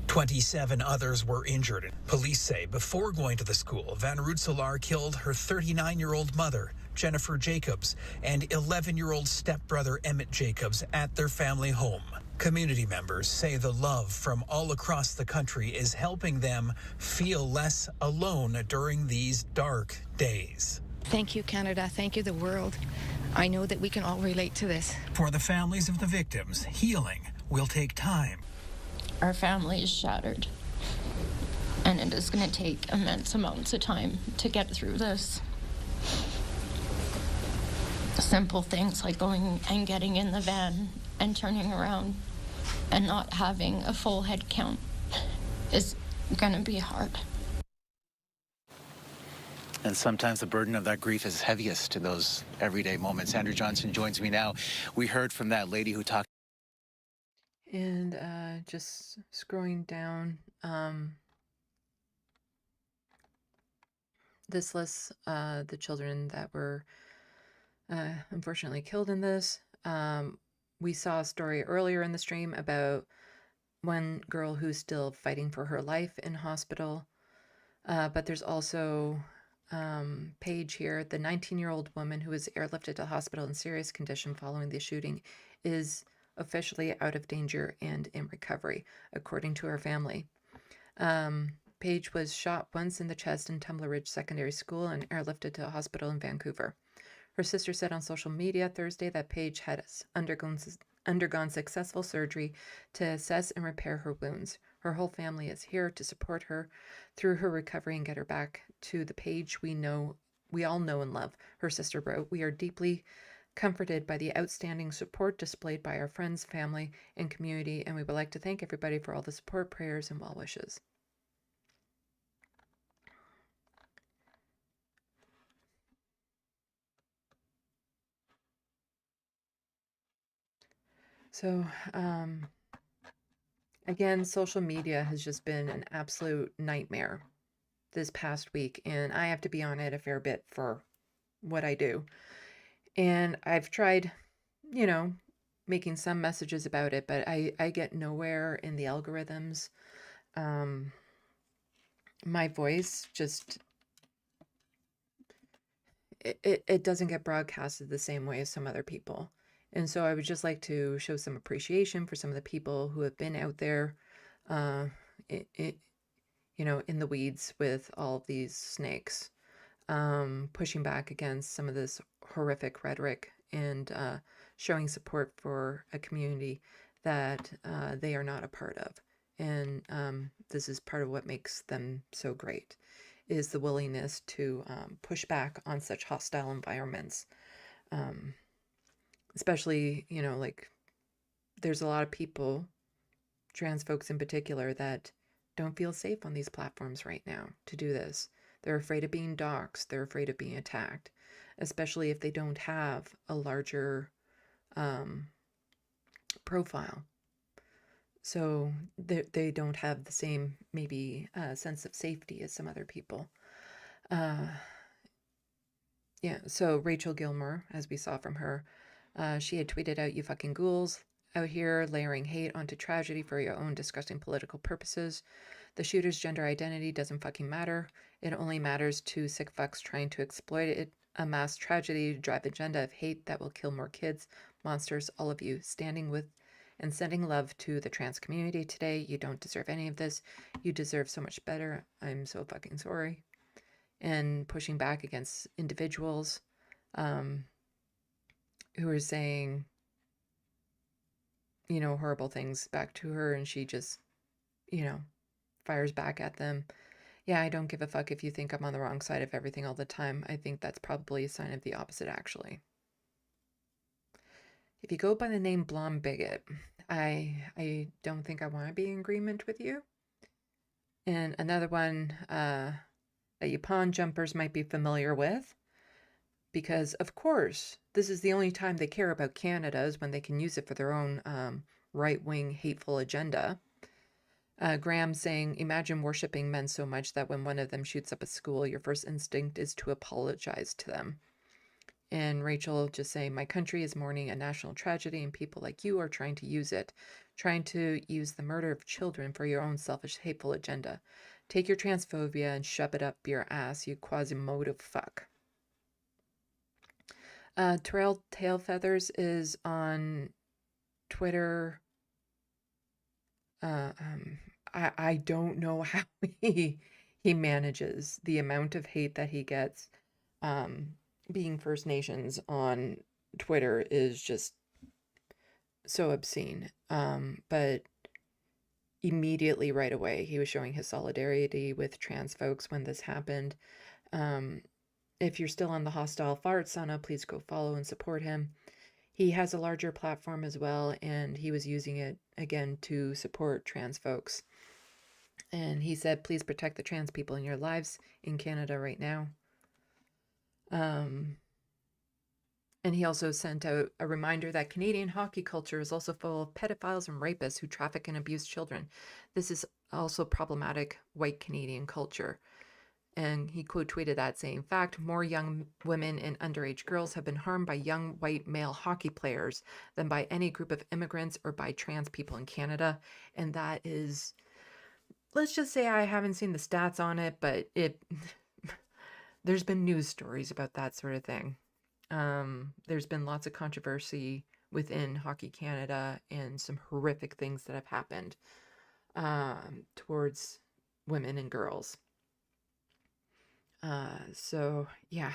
27 others were injured. Police say before going to the school, Van Rooselaar killed her 39-year-old mother, Jennifer Jacobs, and 11-year-old stepbrother Emmett Jacobs at their family home. Community members say the love from all across the country is helping them feel less alone during these dark days. Thank you, Canada. Thank you, the world. I know that we can all relate to this. For the families of the victims, healing will take time. Our family is shattered, and it is going to take immense amounts of time to get through this. Simple things like going and getting in the van and turning around and not having a full head count is going to be hard. And sometimes the burden of that grief is heaviest in those everyday moments. Andrew Johnson joins me now. We heard from that lady who talked. And just scrolling down, this lists the children that were unfortunately killed in this. We saw a story earlier in the stream about one girl who's still fighting for her life in hospital. But there's also Paige here, the 19-year-old woman who was airlifted to hospital in serious condition following the shooting, is officially out of danger and in recovery, according to her family. Paige was shot once in the chest in Tumbler Ridge Secondary School and airlifted to a hospital in Vancouver. Her sister said on social media Thursday that Paige had undergone undergone successful surgery to assess and repair her wounds. Her whole family is here to support her through her recovery and get her back to the Paige we all know and love. Her sister wrote, "We are deeply comforted by the outstanding support displayed by our friends, family, and community, and we would like to thank everybody for all the support, prayers, and well wishes." So, again, social media has just been an absolute nightmare this past week, and I have to be on it a fair bit for what I do. And I've tried, making some messages about it, but I get nowhere in the algorithms. My voice just, it doesn't get broadcasted the same way as some other people. And so I would just like to show some appreciation for some of the people who have been out there, in the weeds with all of these snakes, pushing back against some of this horrific rhetoric and showing support for a community that they are not a part of. And this is part of what makes them so great, is the willingness to push back on such hostile environments. Especially, like, there's a lot of people, trans folks in particular, that don't feel safe on these platforms right now to do this. They're afraid of being doxxed. They're afraid of being attacked, especially if they don't have a larger profile. So they don't have the same, maybe, sense of safety as some other people. So Rachel Gilmore, as we saw from her, she had tweeted out, "You fucking ghouls out here layering hate onto tragedy for your own disgusting political purposes. The shooter's gender identity doesn't fucking matter. It only matters to sick fucks trying to exploit it. A mass tragedy to drive agenda of hate that will kill more kids. Monsters, all of you, standing with and sending love to the trans community today. You don't deserve any of this. You deserve so much better. I'm so fucking sorry." And pushing back against individuals who are saying, horrible things back to her, and she just, fires back at them. Yeah, I don't give a fuck if you think I'm on the wrong side of everything all the time. I think that's probably a sign of the opposite, actually. If you go by the name Blonde Bigot, I don't think I want to be in agreement with you. And another one that you pawn jumpers might be familiar with, because, of course, this is the only time they care about Canada, is when they can use it for their own right-wing hateful agenda. Graham saying, "Imagine worshipping men so much that when one of them shoots up a school, your first instinct is to apologize to them." And Rachel just saying, "My country is mourning a national tragedy, and people like you are trying to use the murder of children for your own selfish, hateful agenda. Take your transphobia and shove it up your ass, you Quasimodo fuck." Terrell Tailfeathers is on Twitter. I don't know how he manages the amount of hate that he gets. Being First Nations on Twitter is just so obscene. But immediately, right away, he was showing his solidarity with trans folks when this happened. If you're still on the hostile fart sauna, please go follow and support him. He has a larger platform as well, and he was using it, again, to support trans folks. And he said, "Please protect the trans people in your lives in Canada right now." And he also sent out a reminder that Canadian hockey culture is also full of pedophiles and rapists who traffic and abuse children. This is also problematic white Canadian culture. And he quote tweeted that, saying, "In fact, more young women and underage girls have been harmed by young white male hockey players than by any group of immigrants or by trans people in Canada." And that is, let's just say, I haven't seen the stats on it, but there's been news stories about that sort of thing. There's been lots of controversy within Hockey Canada and some horrific things that have happened towards women and girls. So yeah,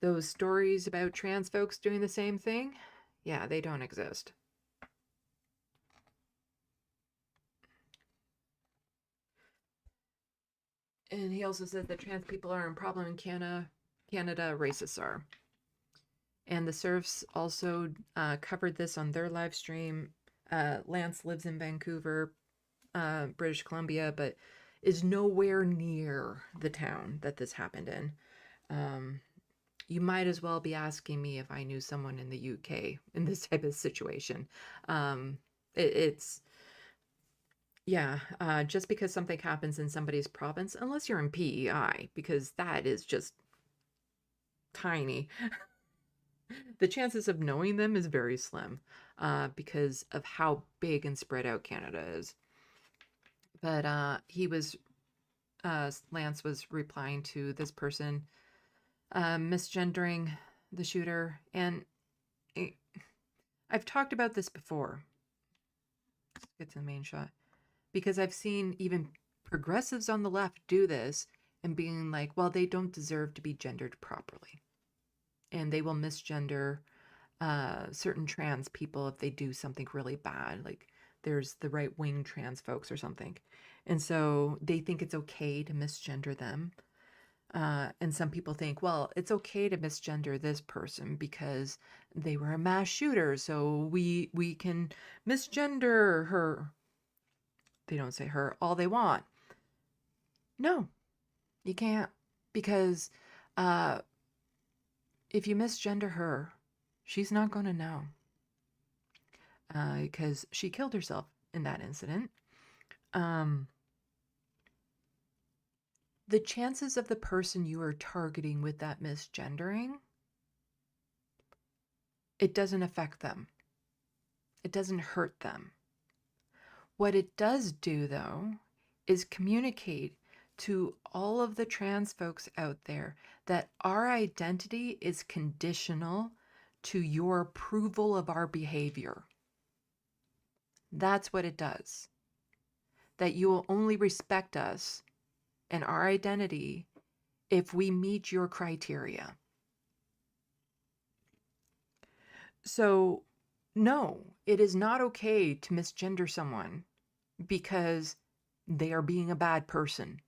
those stories about trans folks doing the same thing, yeah, they don't exist. And he also said that trans people are a problem in Canada, racists are. And the Serfs also covered this on their live stream. Lance lives in Vancouver, British Columbia, but is nowhere near the town that this happened in. You might as well be asking me if I knew someone in the UK in this type of situation. It's just because something happens in somebody's province, unless you're in PEI, because that is just tiny. The chances of knowing them is very slim because of how big and spread out Canada is. But Lance was replying to this person misgendering the shooter. And I've talked about this before. Let's get to the main shot. Because I've seen even progressives on the left do this and being like, well, they don't deserve to be gendered properly. And they will misgender certain trans people if they do something really bad. Like there's the right-wing trans folks or something. And so they think it's okay to misgender them. And some people think, well, it's okay to misgender this person because they were a mass shooter, so we can misgender her. They don't say her all they want. No, you can't, because if you misgender her, she's not going to know, because she killed herself in that incident. The chances of the person you are targeting with that misgendering, it doesn't affect them. It doesn't hurt them. What it does do, though, is communicate to all of the trans folks out there that our identity is conditional to your approval of our behavior. That's what it does. That you will only respect us and our identity if we meet your criteria. So, no, it is not okay to misgender someone because they are being a bad person.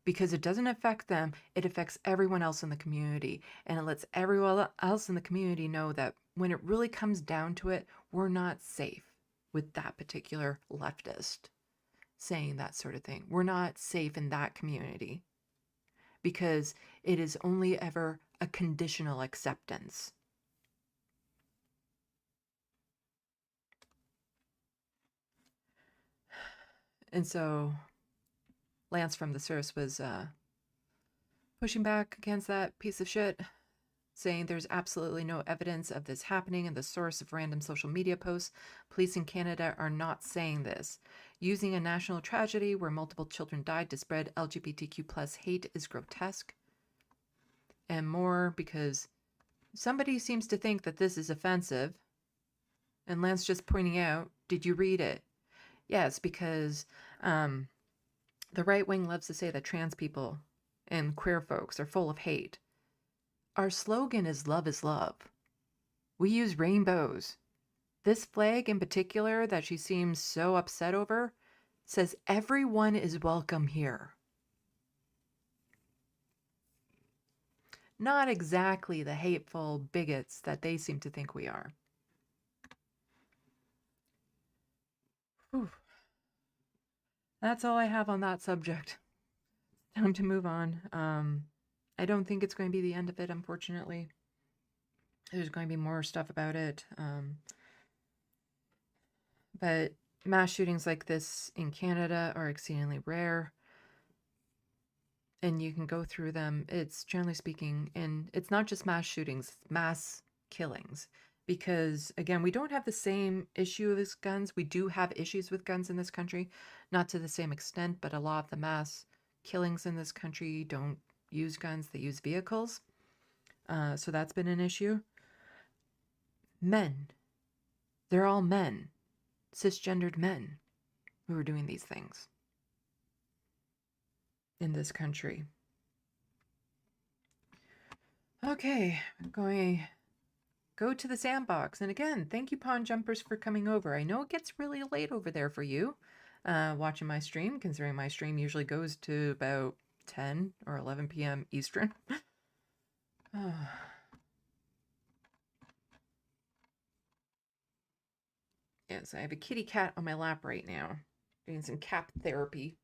Because it doesn't affect them, it affects everyone else in the community. And it lets everyone else in the community know that when it really comes down to it, we're not safe with that particular leftist saying that sort of thing. We're not safe in that community because it is only ever a conditional acceptance. And so Lance from the Source was pushing back against that piece of shit, saying there's absolutely no evidence of this happening in the source of random social media posts. Police in Canada are not saying this. Using a national tragedy where multiple children died to spread LGBTQ plus hate is grotesque. And more because somebody seems to think that this is offensive. And Lance just pointing out, did you read it? Yes, because the right wing loves to say that trans people and queer folks are full of hate. Our slogan is love is love. We use rainbows. This flag in particular that she seems so upset over says everyone is welcome here. Not exactly the hateful bigots that they seem to think we are. Whew. That's all I have on that subject. Time to move on. I don't think it's going to be the end of it, unfortunately. There's going to be more stuff about it. But mass shootings like this in Canada are exceedingly rare. And you can go through them. It's generally speaking, and it's not just mass shootings, it's mass killings. Because, again, we don't have the same issue as guns. We do have issues with guns in this country, not to the same extent, but a lot of the mass killings in this country don't use guns, they use vehicles. So that's been an issue. Men. They're all men. Cisgendered men who are doing these things in this country. Okay, I'm going to go to the SandBox. And again, thank you, Pawn Jumpers, for coming over. I know it gets really late over there for you watching my stream, considering my stream usually goes to about 10 or 11 p.m. Eastern. Yes, I have a kitty cat on my lap right now, doing some cat therapy.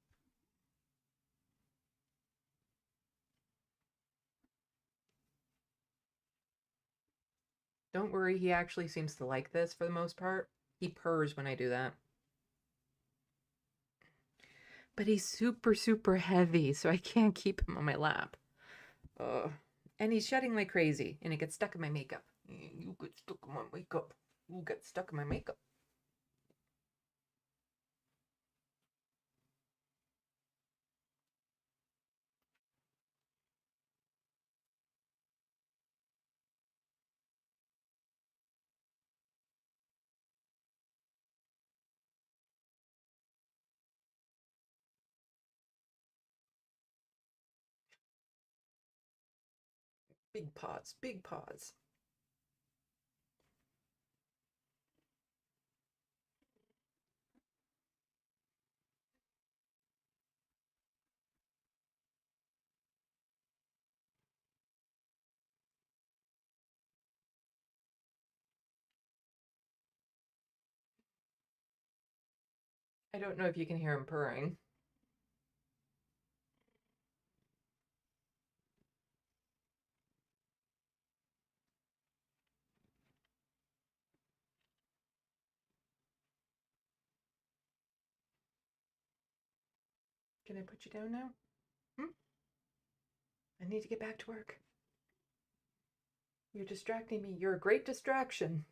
Don't worry, he actually seems to like this for the most part. He purrs when I do that. But he's super, super heavy, so I can't keep him on my lap. And he's shedding like crazy, and it gets stuck in my makeup. You get stuck in my makeup. You get stuck in my makeup. Big paws, big paws. I don't know if you can hear him purring. Can I put you down now? I need to get back to work. You're distracting me. You're a great distraction.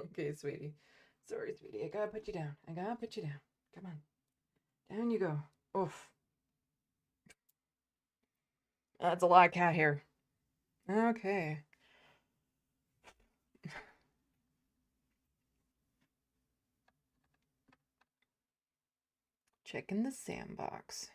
Okay, sweetie. Sorry, sweetie. I gotta put you down. I gotta put you down. Come on. Down you go. Oof. That's a lot of cat hair. Okay. Checking the SandBox.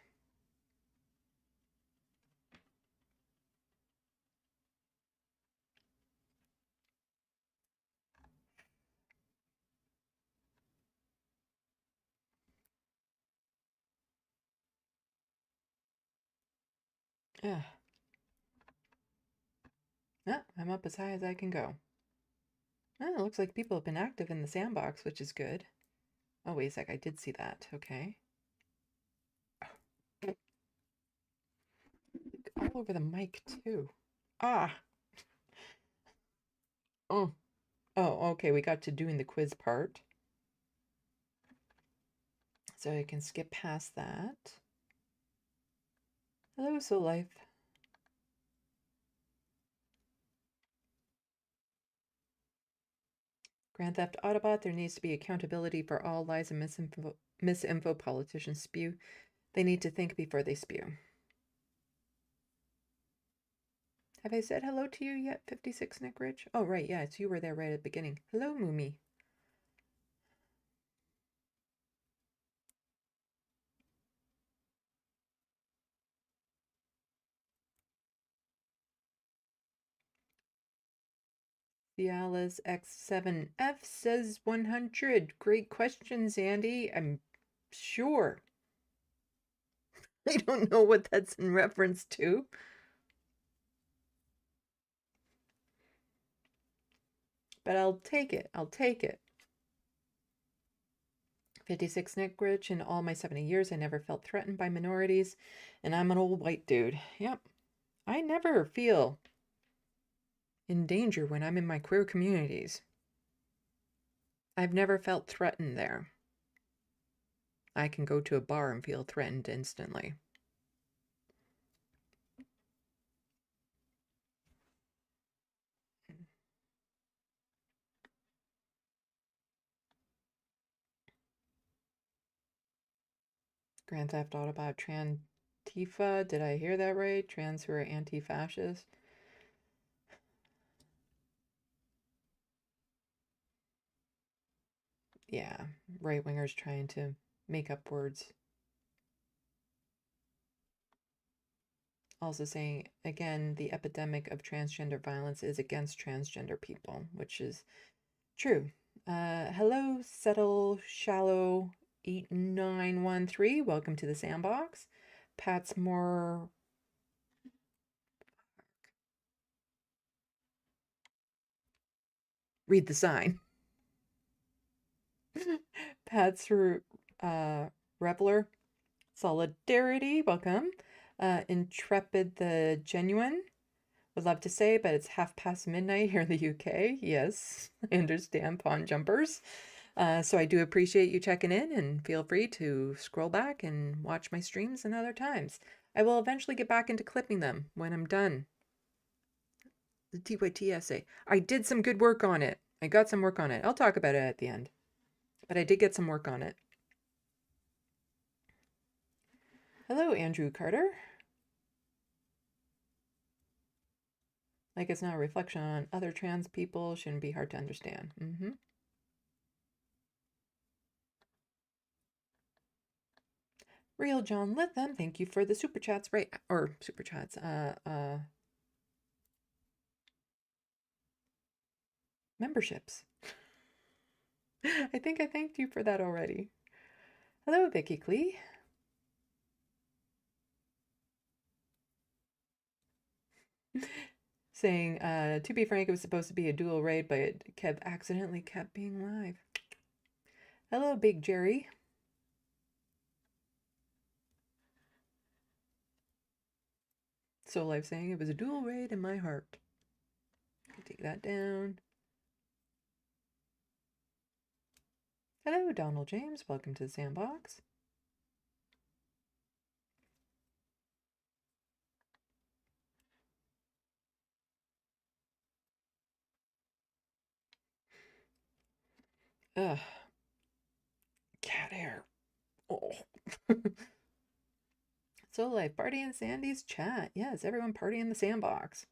Yeah. Yeah, I'm up as high as I can go. Oh, it looks like people have been active in the SandBox, which is good. Oh, wait a sec. I did see that. Okay. All over the mic, too. Ah. Oh. Oh, okay. We got to doing the quiz part. So I can skip past that. Hello, Soul Life. Grand Theft Autobot, there needs to be accountability for all lies and misinfo politicians spew. They need to think before they spew. Have I said hello to you yet, 56 Nick Ridge? Oh, right, yes, you were there right at the beginning. Hello, Moomy. Cialis X7F says 100. Great questions, Andy. I'm sure. I don't know what that's in reference to. But I'll take it. I'll take it. 56 Nick Rich. In all my 70 years, I never felt threatened by minorities. And I'm an old white dude. Yep. I never feel in danger when I'm in my queer communities. I've never felt threatened there. I can go to a bar and feel threatened instantly. Grand Theft Autobot Trantifa. Did I hear that right? Trans who are anti-fascist. Yeah, right-wingers trying to make up words. also saying, again, the epidemic of transgender violence is against transgender people, which is true. Hello, Settle Shallow 8913. Welcome to the SandBox. Pat's more. Read the sign. Pat's Reveler. Solidarity. Welcome. Intrepid the Genuine. Would love to say, but it's midnight here in the UK. Yes, I understand, pawn jumpers. So I do appreciate you checking in, and feel free to scroll back and watch my streams and other times. I will eventually get back into clipping them when I'm done. The TYT essay. I did some good work on it. I got some work on it. I'll talk about it at the end. But I did get some work on it. Hello, Andrew Carter. Like it's not a reflection on other trans people. Shouldn't be hard to understand. Real John Litham, thank you for the super chats, right? Or super chats. Memberships. I think I thanked you for that already. Hello, Vicky Clee. Saying, to be frank, it was supposed to be a dual raid, but it accidentally kept being live. Hello, Big Jerry. So Life saying it was a dual raid in my heart. Take that down. Hello, Donald James. Welcome to the SandBox. Ugh. Cat hair. Oh. So Life, party in Sandy's chat. Yes, everyone party in the SandBox.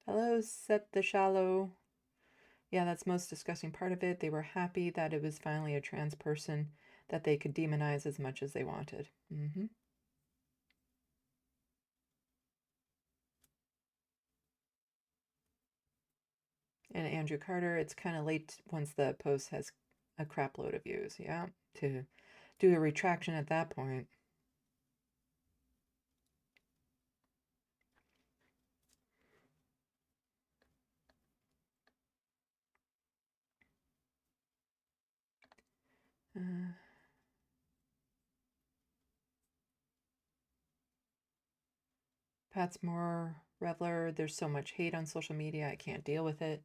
Hello, Set the Shallow. Yeah, that's most disgusting part of it. They were happy that it was finally a trans person that they could demonize as much as they wanted. And Andrew Carter, it's kind of late once the post has a crap load of views. Yeah, to do a retraction at that point. Pat's more Reveler. There's so much hate on social media. I can't deal with it.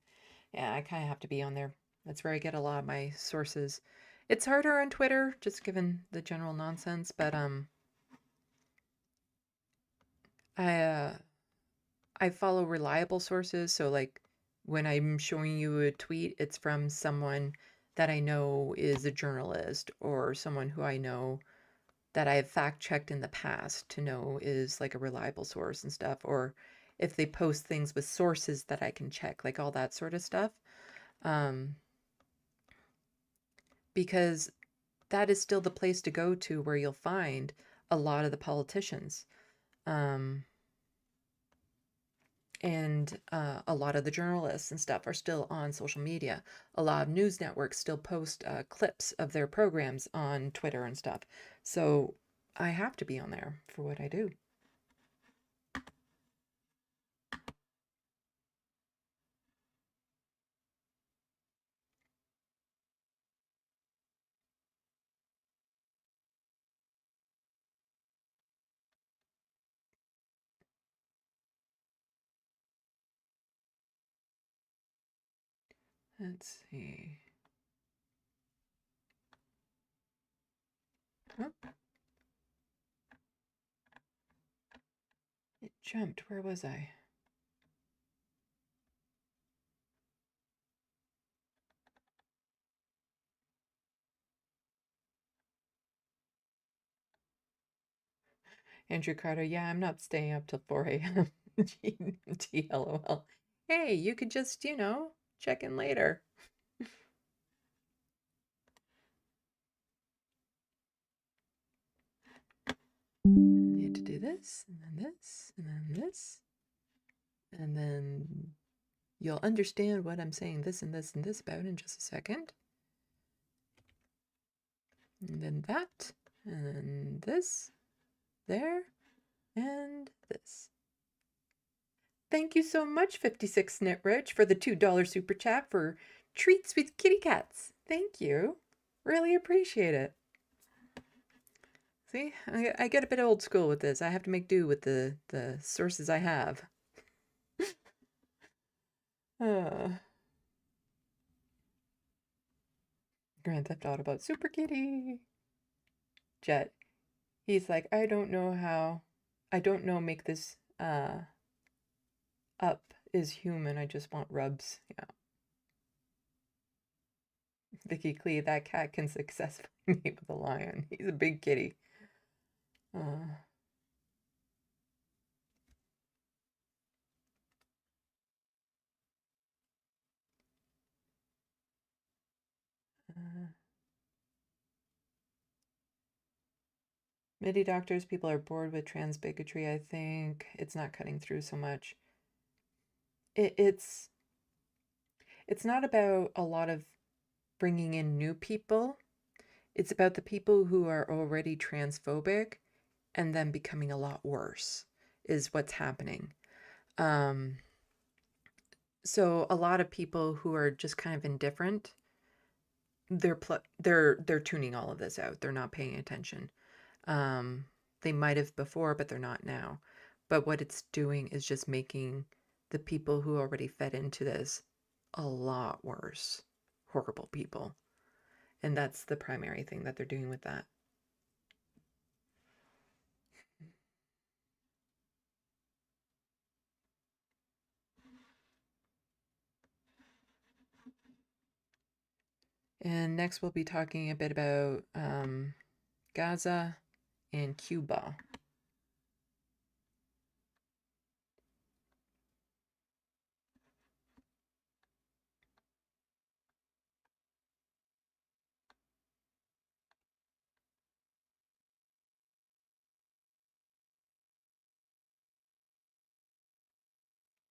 Yeah, I kind of have to be on there. That's where I get a lot of my sources. It's harder on Twitter, just given the general nonsense, but I follow reliable sources, so like when I'm showing you a tweet, it's from someone that I know is a journalist or someone who I know that I have fact checked in the past to know is like a reliable source and stuff, or if they post things with sources that I can check, like all that sort of stuff. Because that is still the place to go to where you'll find a lot of the politicians. And a lot of the journalists and stuff are still on social media. A lot of news networks still post clips of their programs on Twitter and stuff. So I have to be on there for what I do. Let's see. Oh. It jumped. Where was I? Andrew Carter, yeah, I'm not staying up till 4 a.m. GMT, LOL. Hey, you could just, check in later. Need to do this, and then this, and then this. And then you'll understand what I'm saying this and this and this about in just a second. And then that, and then this, there, and this. Thank you so much, 56 Nitrich, for the $2 super chat for treats with kitty cats. Thank you. Really appreciate it. See, I get a bit old school with this. I have to make do with the sources I have. Grand Theft Auto about Super Kitty. Jet. He's like, I don't know, make this up is human. I just want rubs. Yeah. Vicky Clee, that cat can successfully mate with a lion. He's a big kitty. MIDI doctors, people are bored with trans bigotry, I think. It's not cutting through so much. It's not about a lot of bringing in new people. It's about the people who are already transphobic and then becoming a lot worse is what's happening. So a lot of people who are just kind of indifferent, they're tuning all of this out. They're not paying attention. They might have before, but they're not now. But what it's doing is just making the people who already fed into this a lot worse. Horrible people. And that's the primary thing that they're doing with that. And next we'll be talking a bit about Gaza and Cuba.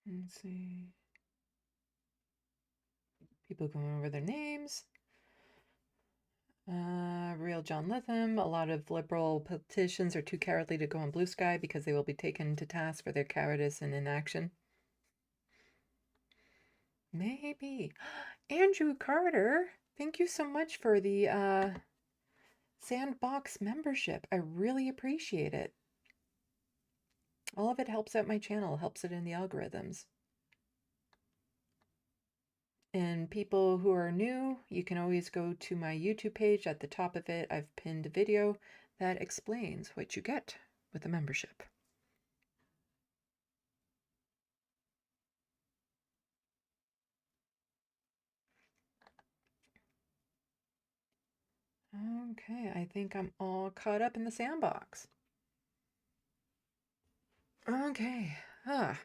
Let's see. People going over their names. Real John Lytham. A lot of liberal politicians are too cowardly to go on Blue Sky because they will be taken to task for their cowardice and inaction. Maybe. Andrew Carter, thank you so much for the SandBox membership. I really appreciate it. All of it helps out my channel, helps it in the algorithms. And people who are new, you can always go to my YouTube page. At the top of it, I've pinned a video that explains what you get with a membership. Okay, I think I'm all caught up in the SandBox. Okay. Well,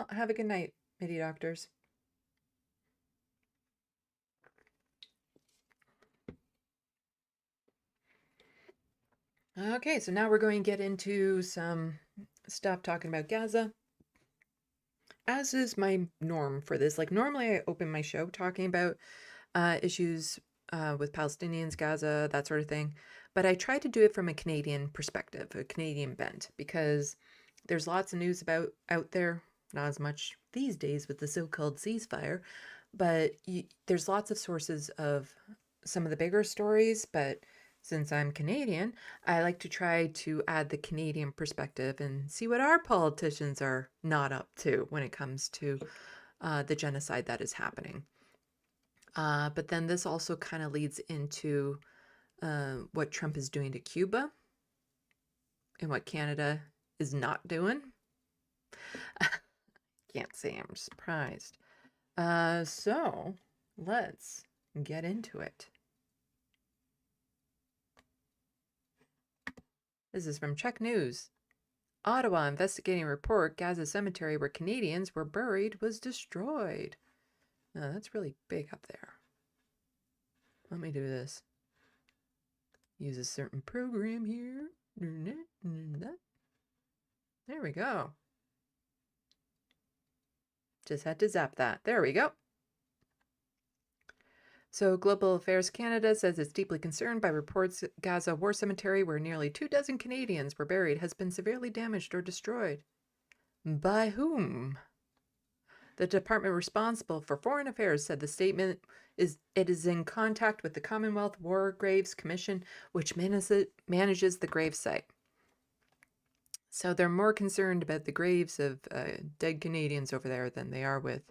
have a good night, MIDI doctors. Okay, so now we're going to get into some stuff talking about Gaza. As is my norm for this, like normally I open my show talking about issues with Palestinians, Gaza, that sort of thing. But I try to do it from a Canadian perspective, a Canadian bent, because there's lots of news out there, not as much these days with the so-called ceasefire, but there's lots of sources of some of the bigger stories. But since I'm Canadian, I like to try to add the Canadian perspective and see what our politicians are not up to when it comes to the genocide that is happening. But then this also kind of leads into what Trump is doing to Cuba and what Canada is not doing. Can't say I'm surprised. So let's get into it. This is from Czech News. Ottawa investigating report Gaza cemetery where Canadians were buried was destroyed. Now, that's really big up there. Let me do this. Use a certain program here. There we go. Just had to zap that. There we go. So Global Affairs Canada says it's deeply concerned by reports Gaza War Cemetery, where nearly 24 Canadians were buried, has been severely damaged or destroyed. By whom? The department responsible for foreign affairs said the statement is in contact with the Commonwealth War Graves Commission, which manages the gravesite. So they're more concerned about the graves of dead Canadians over there than they are with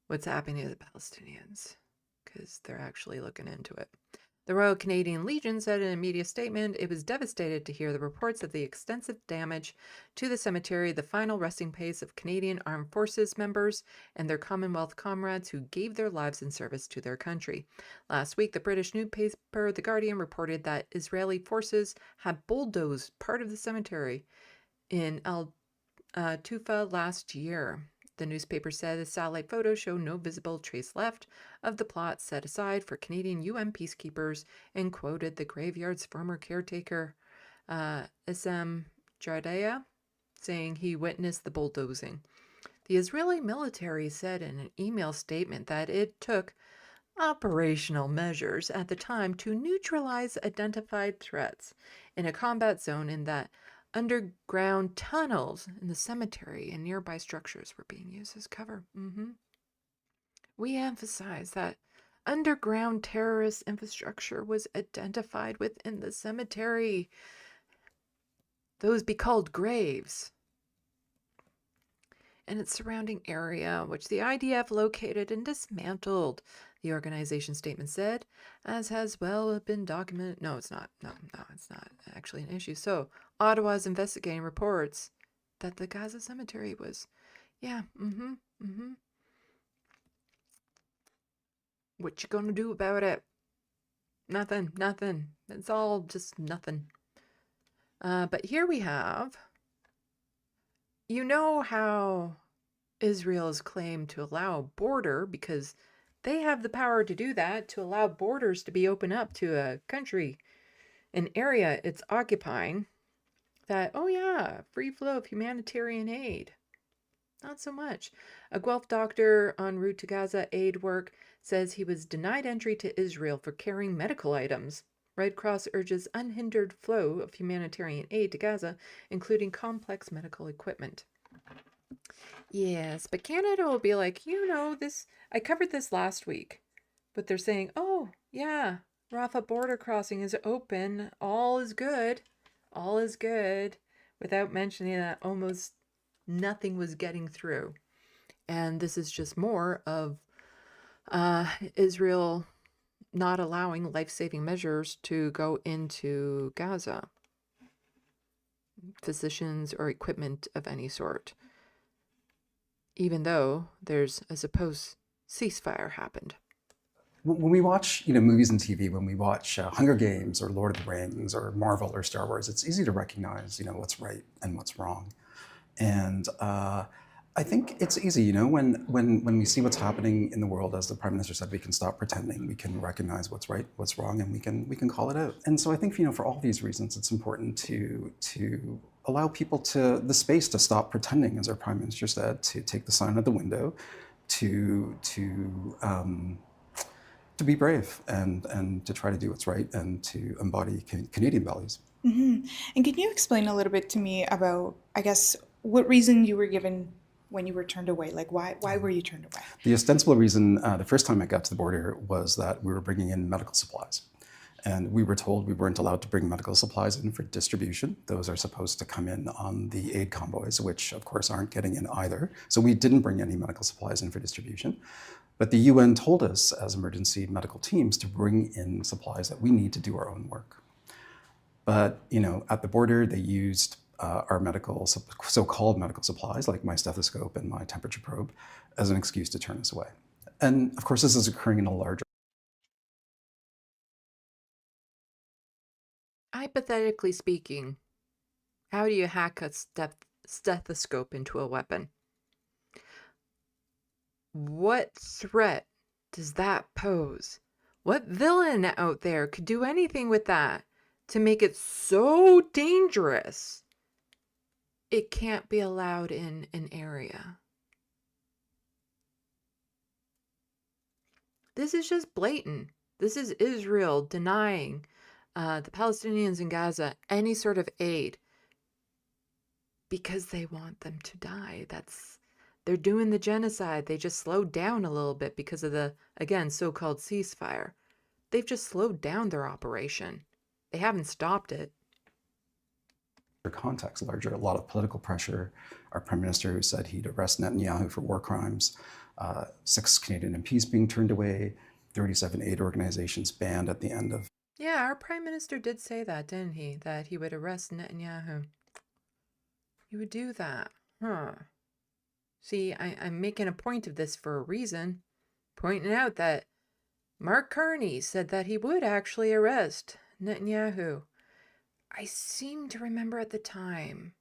what's happening to the Palestinians, because they're actually looking into it. The Royal Canadian Legion said in a media statement it was devastated to hear the reports of the extensive damage to the cemetery, the final resting place of Canadian Armed Forces members and their Commonwealth comrades who gave their lives in service to their country. Last week, the British newspaper The Guardian reported that Israeli forces had bulldozed part of the cemetery in Al Tufa last year. The newspaper said the satellite photos show no visible trace left of the plot set aside for Canadian UN peacekeepers and quoted the graveyard's former caretaker, Issam Jardaya, saying he witnessed the bulldozing. The Israeli military said in an email statement that it took operational measures at the time to neutralize identified threats in a combat zone in that underground tunnels in the cemetery and nearby structures were being used as cover. We emphasize that underground terrorist infrastructure was identified within the cemetery. Those be called graves. And its surrounding area, which the IDF located and dismantled, the organization statement said, as has well been documented. No, it's not. No, it's not actually an issue. So, Ottawa's investigating reports that the Gaza cemetery was, What you gonna do about it? Nothing. It's all just nothing. But here we have, you know how Israel's claimed to allow a border because they have the power to do that, to allow borders to be open up to a country, an area it's occupying, that, free flow of humanitarian aid. Not so much. A Guelph doctor en route to Gaza aid work says he was denied entry to Israel for carrying medical items. Red Cross urges unhindered flow of humanitarian aid to Gaza, including complex medical equipment. Yes, but Canada will be like, this, I covered this last week, but they're saying, Rafah border crossing is open, all is good, without mentioning that almost nothing was getting through. And this is just more of Israel not allowing life-saving measures to go into Gaza. Physicians or equipment of any sort. Even though there's a supposed ceasefire happened. When we watch, movies and TV, when we watch Hunger Games or Lord of the Rings or Marvel or Star Wars, it's easy to recognize, what's right and what's wrong. And I think it's easy, when we see what's happening in the world, as the Prime Minister said, we can stop pretending, we can recognize what's right, what's wrong, and we can call it out. And so I think, for all these reasons, it's important to allow people the space to stop pretending, as our Prime Minister said, to take the sign at the window, to be brave and to try to do what's right and to embody Canadian values. Mm-hmm. And can you explain a little bit to me about, I guess, what reason you were given when you were turned away? Like, why were you turned away? The ostensible reason the first time I got to the border was that we were bringing in medical supplies. And we were told we weren't allowed to bring medical supplies in for distribution. Those are supposed to come in on the aid convoys, which of course aren't getting in either. So we didn't bring any medical supplies in for distribution. But the UN told us as emergency medical teams to bring in supplies that we need to do our own work. But, at the border, they used our so-called medical supplies, like my stethoscope and my temperature probe, as an excuse to turn us away. And of course, this is occurring in a larger. Hypothetically speaking, How do you hack a stethoscope into a weapon? What threat does that pose? What villain out there could do anything with that to make it so dangerous it can't be allowed in an area? This is just blatant. This is Israel denying the Palestinians in Gaza any sort of aid because they want them to die. They're doing the genocide. They just slowed down a little bit because of the, again, so-called ceasefire. They've just slowed down their operation. They haven't stopped it. Context, a lot of political pressure. Our Prime Minister who said he'd arrest Netanyahu for war crimes, 6 Canadian MPs being turned away, 37 aid organizations banned at the end of. Yeah, our Prime Minister did say that, didn't he? That he would arrest Netanyahu. He would do that. Huh. See, I'm making a point of this for a reason, pointing out that Mark Carney said that he would actually arrest Netanyahu. I seem to remember at the time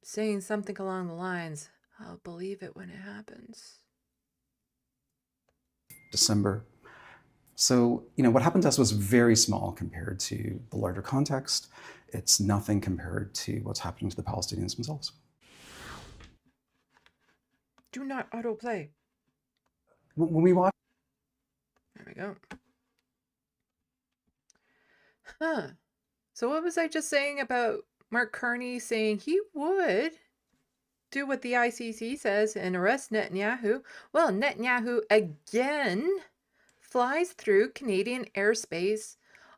saying something along the lines, I'll believe it when it happens. December. So, what happened to us was very small compared to the larger context. It's nothing compared to what's happening to the Palestinians themselves. Do not autoplay. When we watch. There we go. Huh. So what was I just saying about Mark Carney saying he would do what the ICC says and arrest Netanyahu? Well, Netanyahu again flies through Canadian airspace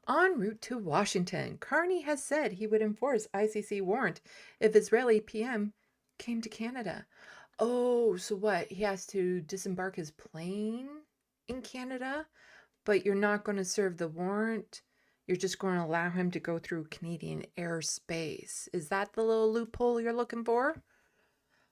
en route to Washington. Carney has said he would enforce ICC warrant if Israeli PM came to Canada. Oh, so what? He has to disembark his plane in Canada, but you're not going to serve the warrant? You're just going to allow him to go through Canadian airspace. Is that the little loophole you're looking for?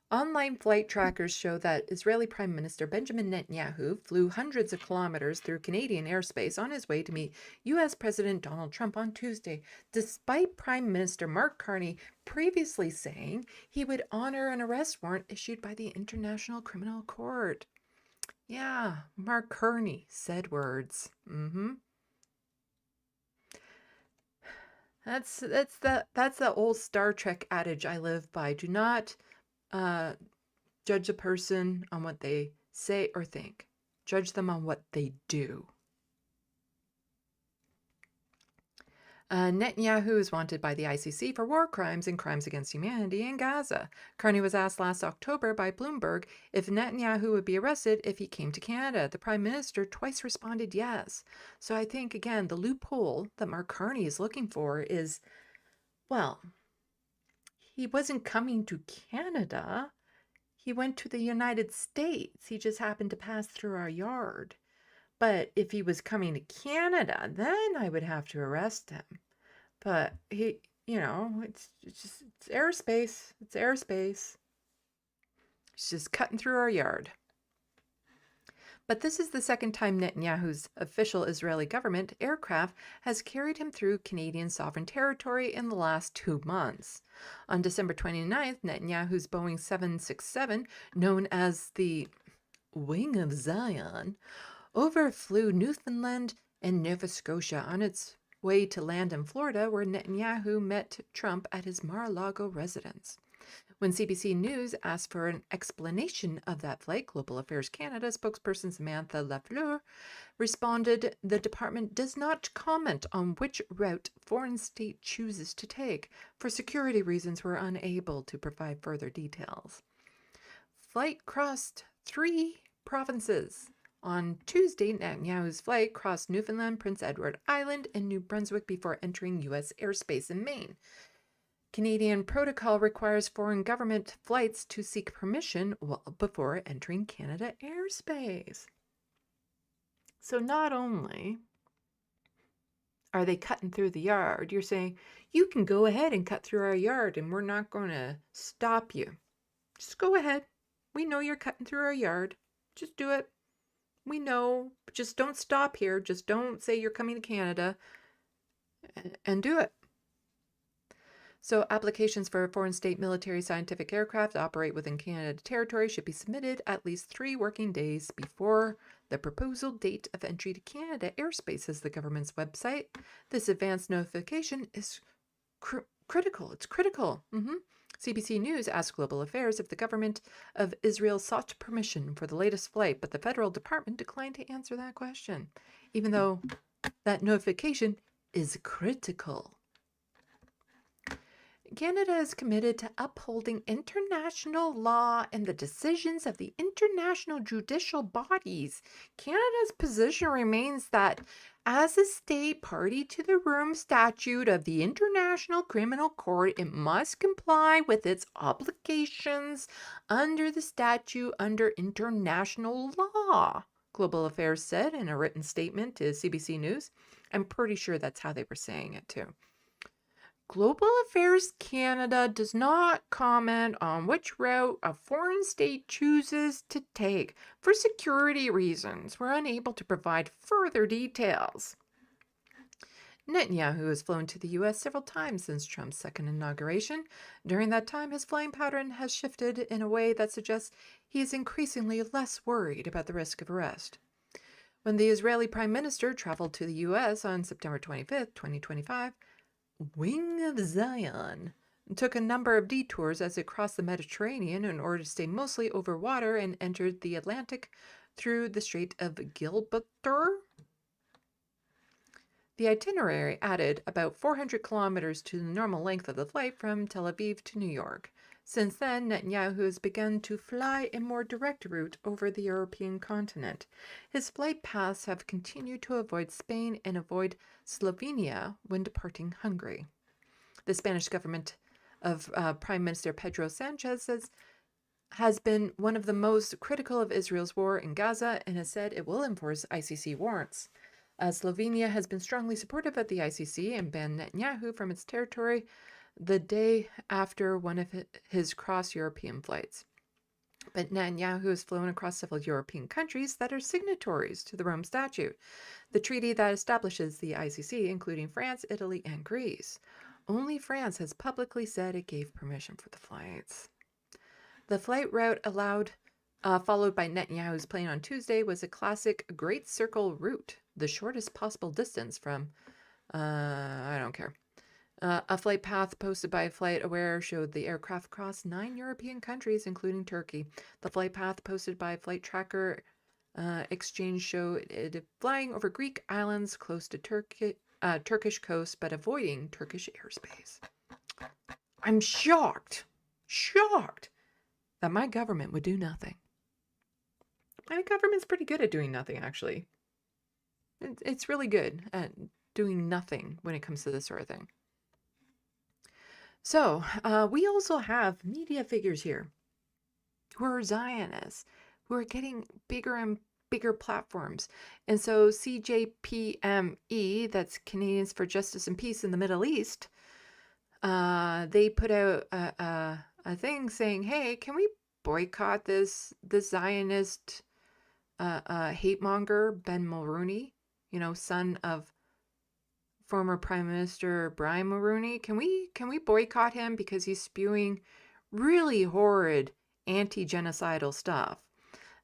Online flight trackers show that Israeli Prime Minister Benjamin Netanyahu flew hundreds of kilometers through Canadian airspace on his way to meet U.S. President Donald Trump on Tuesday, despite Prime Minister Mark Carney previously saying he would honor an arrest warrant issued by the International Criminal Court. Yeah, Mark Carney said words. That's the old Star Trek adage I live by. Do not judge a person on what they say or think. Judge them on what they do. Netanyahu is wanted by the ICC for war crimes and crimes against humanity in Gaza. Carney was asked last October by Bloomberg if Netanyahu would be arrested if he came to Canada. The Prime Minister twice responded yes. So I think, again, the loophole that Mark Carney is looking for is, well, he wasn't coming to Canada. He went to the United States. He just happened to pass through our yard. But if he was coming to Canada, then I would have to arrest him. But he, it's airspace. It's airspace. It's just cutting through our yard. But this is the second time Netanyahu's official Israeli government aircraft has carried him through Canadian sovereign territory in the last 2 months. On December 29th, Netanyahu's Boeing 767, known as the Wing of Zion, overflew Newfoundland and Nova Scotia on its way to land in Florida, where Netanyahu met Trump at his Mar-a-Lago residence. When CBC News asked for an explanation of that flight, Global Affairs Canada spokesperson Samantha Lafleur responded, "The department does not comment on which route foreign state chooses to take. For security reasons, we're unable to provide further details." Flight crossed 3 provinces. On Tuesday, Netanyahu's flight crossed Newfoundland, Prince Edward Island, and New Brunswick before entering U.S. airspace in Maine. Canadian protocol requires foreign government flights to seek permission before entering Canada airspace. So not only are they cutting through the yard, you're saying, you can go ahead and cut through our yard and we're not going to stop you. Just go ahead. We know you're cutting through our yard. Just do it. We know. Just don't stop here. Just don't say you're coming to Canada and do it. So applications for foreign state military scientific aircraft that operate within Canada territory should be submitted at least 3 working days before the proposal date of entry to Canada airspace, says the government's website. This advance notification is critical. It's critical. CBC News asked Global Affairs if the government of Israel sought permission for the latest flight, but the federal department declined to answer that question, even though that notification is critical. Canada is committed to upholding international law and the decisions of the international judicial bodies. Canada's position remains that, as a state party to the Rome Statute of the International Criminal Court, it must comply with its obligations under the statute under international law, Global Affairs said in a written statement to CBC News. I'm pretty sure that's how they were saying it too. Global Affairs Canada does not comment on which route a foreign state chooses to take. For security reasons, we're unable to provide further details. Netanyahu has flown to the U.S. several times since Trump's second inauguration. During that time, his flying pattern has shifted in a way that suggests he is increasingly less worried about the risk of arrest. When the Israeli Prime Minister traveled to the U.S. on September 25th, 2025, Wing of Zion took a number of detours as it crossed the Mediterranean in order to stay mostly over water and entered the Atlantic through the Strait of Gibraltar. The itinerary added about 400 kilometers to the normal length of the flight from Tel Aviv to New York. Since then, Netanyahu has begun to fly a more direct route over the European continent. His flight paths have continued to avoid Spain and avoid Slovenia when departing Hungary. The Spanish government of Prime Minister Pedro Sanchez has been one of the most critical of Israel's war in Gaza and has said it will enforce ICC warrants. Slovenia has been strongly supportive of the ICC and banned Netanyahu from its territory the day after one of his cross-European flights. But Netanyahu has flown across several European countries that are signatories to the Rome Statute, the treaty that establishes the ICC, including France, Italy, and Greece. Only France has publicly said it gave permission for the flights. The flight route followed by Netanyahu's plane on Tuesday was a classic Great Circle route, the shortest possible distance from, I don't care. A flight path posted by FlightAware showed the aircraft crossed 9 European countries, including Turkey. The flight path posted by Flight Tracker Exchange showed it flying over Greek islands close to Turkish coast, but avoiding Turkish airspace. I'm shocked that my government would do nothing. My government's pretty good at doing nothing, actually. It's really good at doing nothing when it comes to this sort of thing. So, we also have media figures here who are Zionists, who are getting bigger and bigger platforms. And so CJPME, that's Canadians for Justice and Peace in the Middle East, they put out a thing saying, hey, can we boycott this Zionist hate monger, Ben Mulroney, son of former Prime Minister Brian Mulroney? Can we boycott him because he's spewing really horrid anti-genocidal stuff?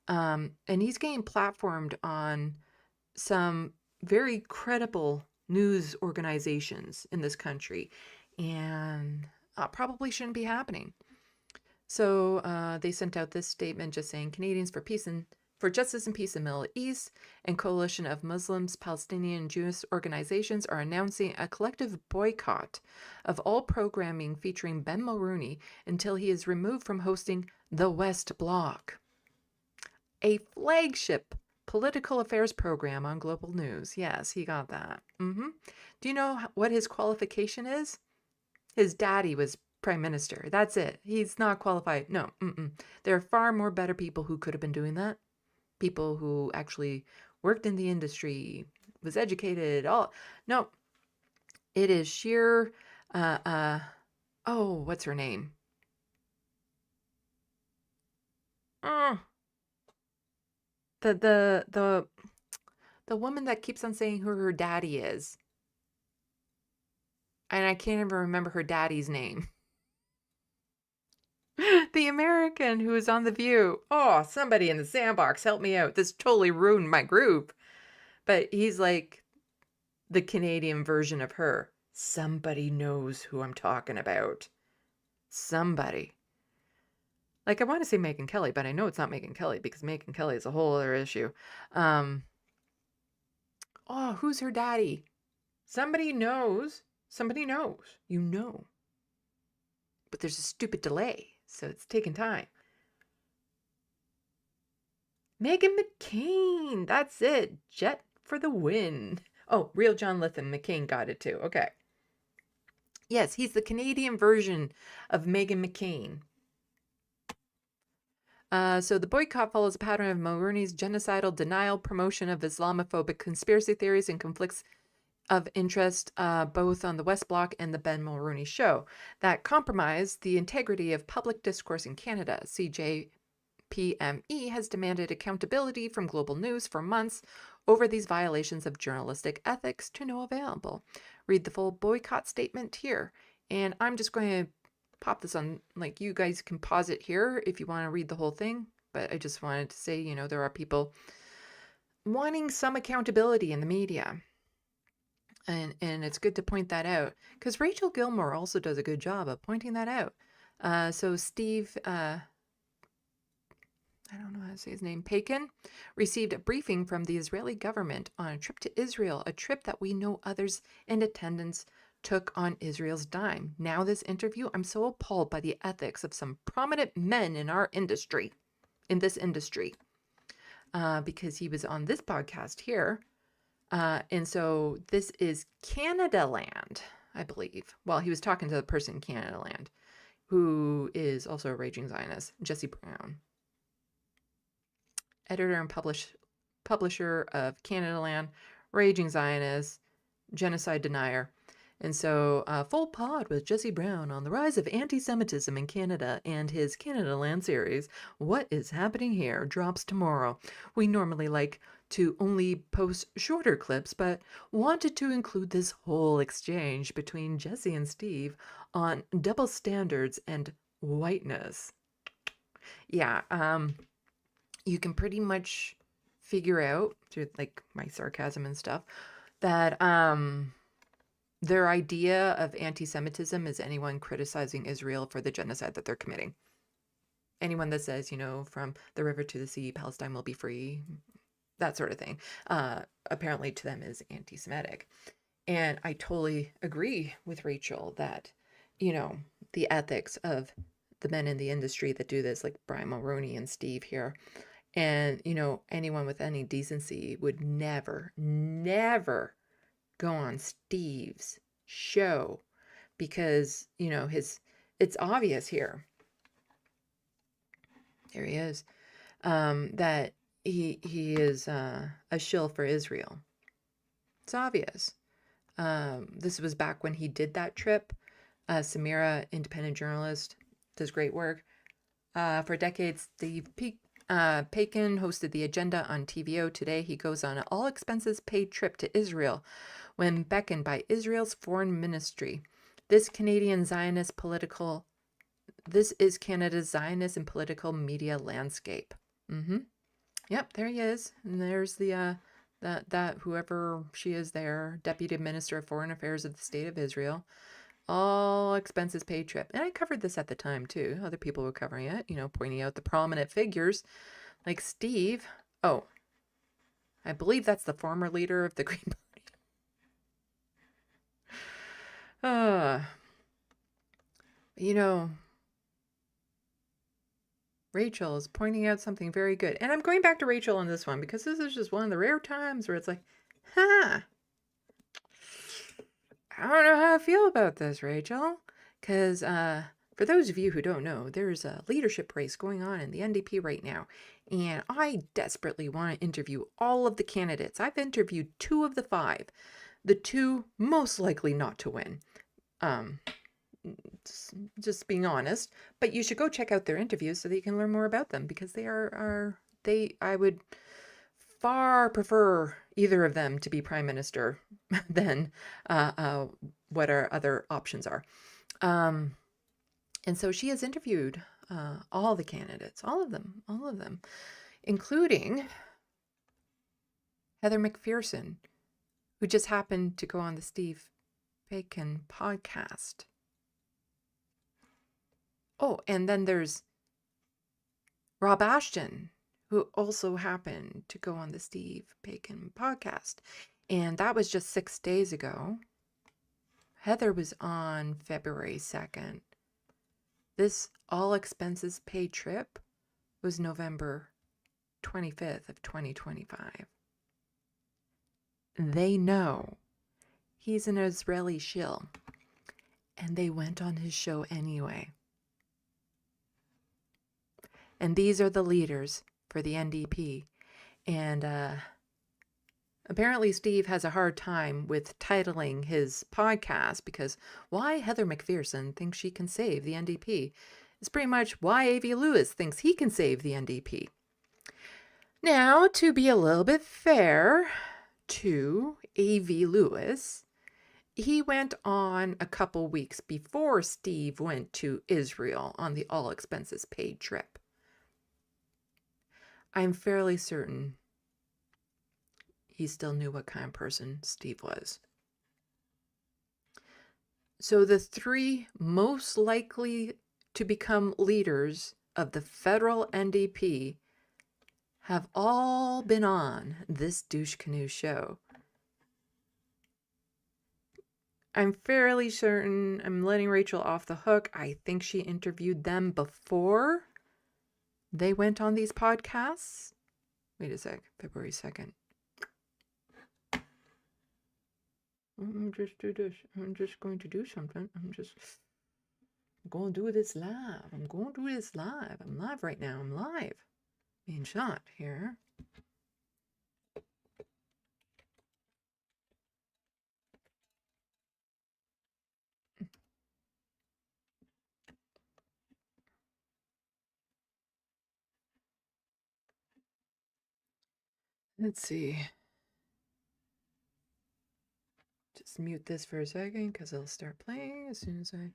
And he's getting platformed on some very credible news organizations in this country, and probably shouldn't be happening. So they sent out this statement just saying Canadians for Justice and Peace in the Middle East and Coalition of Muslims, Palestinian, and Jewish organizations are announcing a collective boycott of all programming featuring Ben Mulroney until he is removed from hosting the West Block, a flagship political affairs program on Global News. Yes, he got that. Do you know what his qualification is? His daddy was Prime Minister. That's it. He's not qualified. No. There are far more better people who could have been doing that. People who actually worked in the industry, was educated, no. It is sheer what's her name? The woman that keeps on saying who her daddy is. And I can't even remember her daddy's name. The American who was on The View. Oh, somebody in the SandBox, help me out. This totally ruined my group. But he's like the Canadian version of her. Somebody knows who I'm talking about. Somebody. Like, I want to say Megyn Kelly, but I know it's not Megyn Kelly because Megyn Kelly is a whole other issue. Oh, who's her daddy? Somebody knows. Somebody knows. You know. But there's a stupid delay, so it's taking time. Meghan McCain. That's it. Jet for the win. Oh, real John Lytham McCain got it too. Okay. Yes, he's the Canadian version of Meghan McCain. So the boycott follows a pattern of Mulroney's genocidal denial, promotion of Islamophobic conspiracy theories, and conflicts of interest both on the West Block and the Ben Mulroney Show that compromise the integrity of public discourse in Canada. CJPME has demanded accountability from Global News for months over these violations of journalistic ethics to no avail. Read the full boycott statement here. And I'm just going to pop this on, like, you guys can pause it here if you want to read the whole thing. But I just wanted to say, you know, there are people wanting some accountability in the media. And it's good to point that out because Rachel Gilmore also does a good job of pointing that out. So Steve, I don't know how to say his name, Pakin, received a briefing from the Israeli government on a trip to Israel, a trip that we know others in attendance took on Israel's dime. Now this interview, I'm so appalled by the ethics of some prominent men in our industry, because he was on this podcast here. And so this is Canada Land, I believe. Well, he was talking to the person in Canada Land, who is also a raging Zionist, Jesse Brown. Editor and publisher of Canada Land, raging Zionist, genocide denier. And so full pod with Jesse Brown on the rise of anti-Semitism in Canada and his Canada Land series, What is Happening Here, drops tomorrow. We normally like to only post shorter clips, but wanted to include this whole exchange between Jesse and Steve on double standards and whiteness. Yeah, you can pretty much figure out through like my sarcasm and stuff that their idea of anti-Semitism is anyone criticizing Israel for the genocide that they're committing. Anyone that says, you know, from the river to the sea, Palestine will be free, that sort of thing, apparently to them is anti-Semitic. And I totally agree with Rachel that, you know, the ethics of the men in the industry that do this, like Brian Mulroney and Steve here, and, you know, anyone with any decency would never go on Steve's show because, you know, it's obvious here. There he is. That he is a shill for Israel. It's obvious. This was back when he did that trip. Samira, independent journalist, does great work. For decades, Steve Pakin hosted The Agenda on TVO. Today, he goes on an all-expenses-paid trip to Israel when beckoned by Israel's foreign ministry. This is Canada's Zionist and political media landscape. Yep, there he is. And there's the that whoever she is there, Deputy Minister of Foreign Affairs of the State of Israel. All expenses paid trip. And I covered this at the time too. Other people were covering it, you know, pointing out the prominent figures like Steve. Oh, I believe that's the former leader of the Green Party. You know, Rachel is pointing out something very good. And I'm going back to Rachel on this one because this is just one of the rare times where it's like, I don't know how I feel about this, Rachel. Because for those of you who don't know, there's a leadership race going on in the NDP right now. And I desperately want to interview all of the candidates. I've interviewed 2 of the 5. The 2 most likely not to win. Just being honest. But you should go check out their interviews so that you can learn more about them. Because I would far prefer either of them to be prime minister than what our other options are. And so she has interviewed all the candidates, all of them, including Heather McPherson, who just happened to go on the Steve Bacon podcast. Oh, and then there's Rob Ashton, who also happened to go on the Steve Bacon podcast. And that was just 6 days ago. Heather was on February 2nd. This all expenses paid trip was November 25th of 2025. They know he's an Israeli shill, and they went on his show anyway. And these are the leaders for the NDP. And apparently Steve has a hard time with titling his podcast, because why Heather McPherson thinks she can save the NDP is pretty much why A.V. Lewis thinks he can save the NDP. Now, to be a little bit fair to A.V. Lewis, he went on a couple weeks before Steve went to Israel on the all expenses paid trip. I'm fairly certain he still knew what kind of person Steve was. So the three most likely to become leaders of the federal NDP have all been on this Douche Canoe show. I'm fairly certain, I'm letting Rachel off the hook, I think she interviewed them before they went on these podcasts. Wait a sec, February 2nd. I'm just going to do something. I'm going to do this live. I'm live right now. I'm live. Being shot here. Let's see. Just mute this for a second because it'll start playing as soon as I...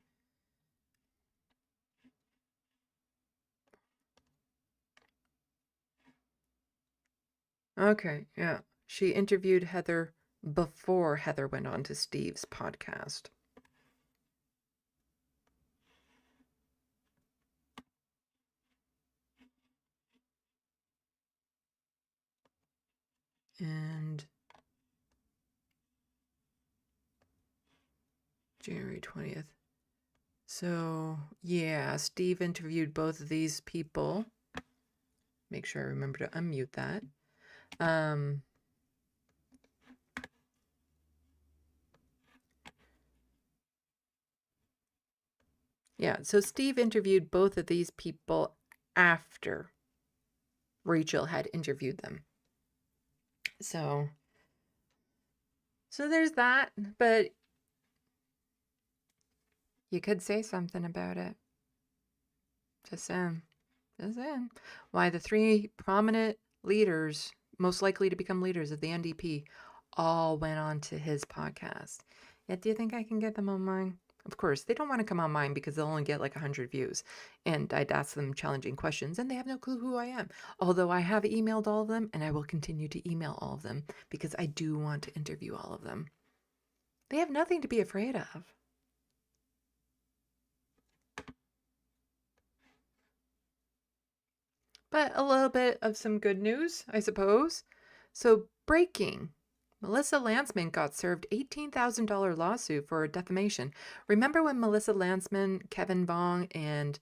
Okay, yeah. She interviewed Heather before Heather went on to Steve's podcast. And January 20th. So, yeah, Steve interviewed both of these people. Make sure I remember to unmute that. Yeah, so Steve interviewed both of these people after Rachel had interviewed them. So there's that, but you could say something about it. Just saying. Why the three prominent leaders, most likely to become leaders of the NDP, all went on to his podcast. Yet, do you think I can get them on mine? Of course, they don't want to come on mine because they'll only get like 100 views. And I'd ask them challenging questions and they have no clue who I am. Although I have emailed all of them and I will continue to email all of them because I do want to interview all of them. They have nothing to be afraid of. But a little bit of some good news, I suppose. So, breaking. Melissa Lantsman got served $18,000 lawsuit for defamation. Remember when Melissa Lantsman, Kevin Vaughn, and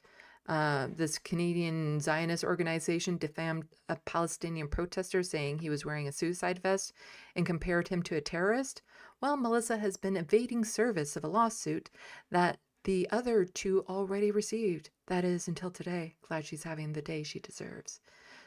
this Canadian Zionist organization defamed a Palestinian protester saying he was wearing a suicide vest and compared him to a terrorist? Well, Melissa has been evading service of a lawsuit that the other two already received. That is, until today. Glad she's having the day she deserves.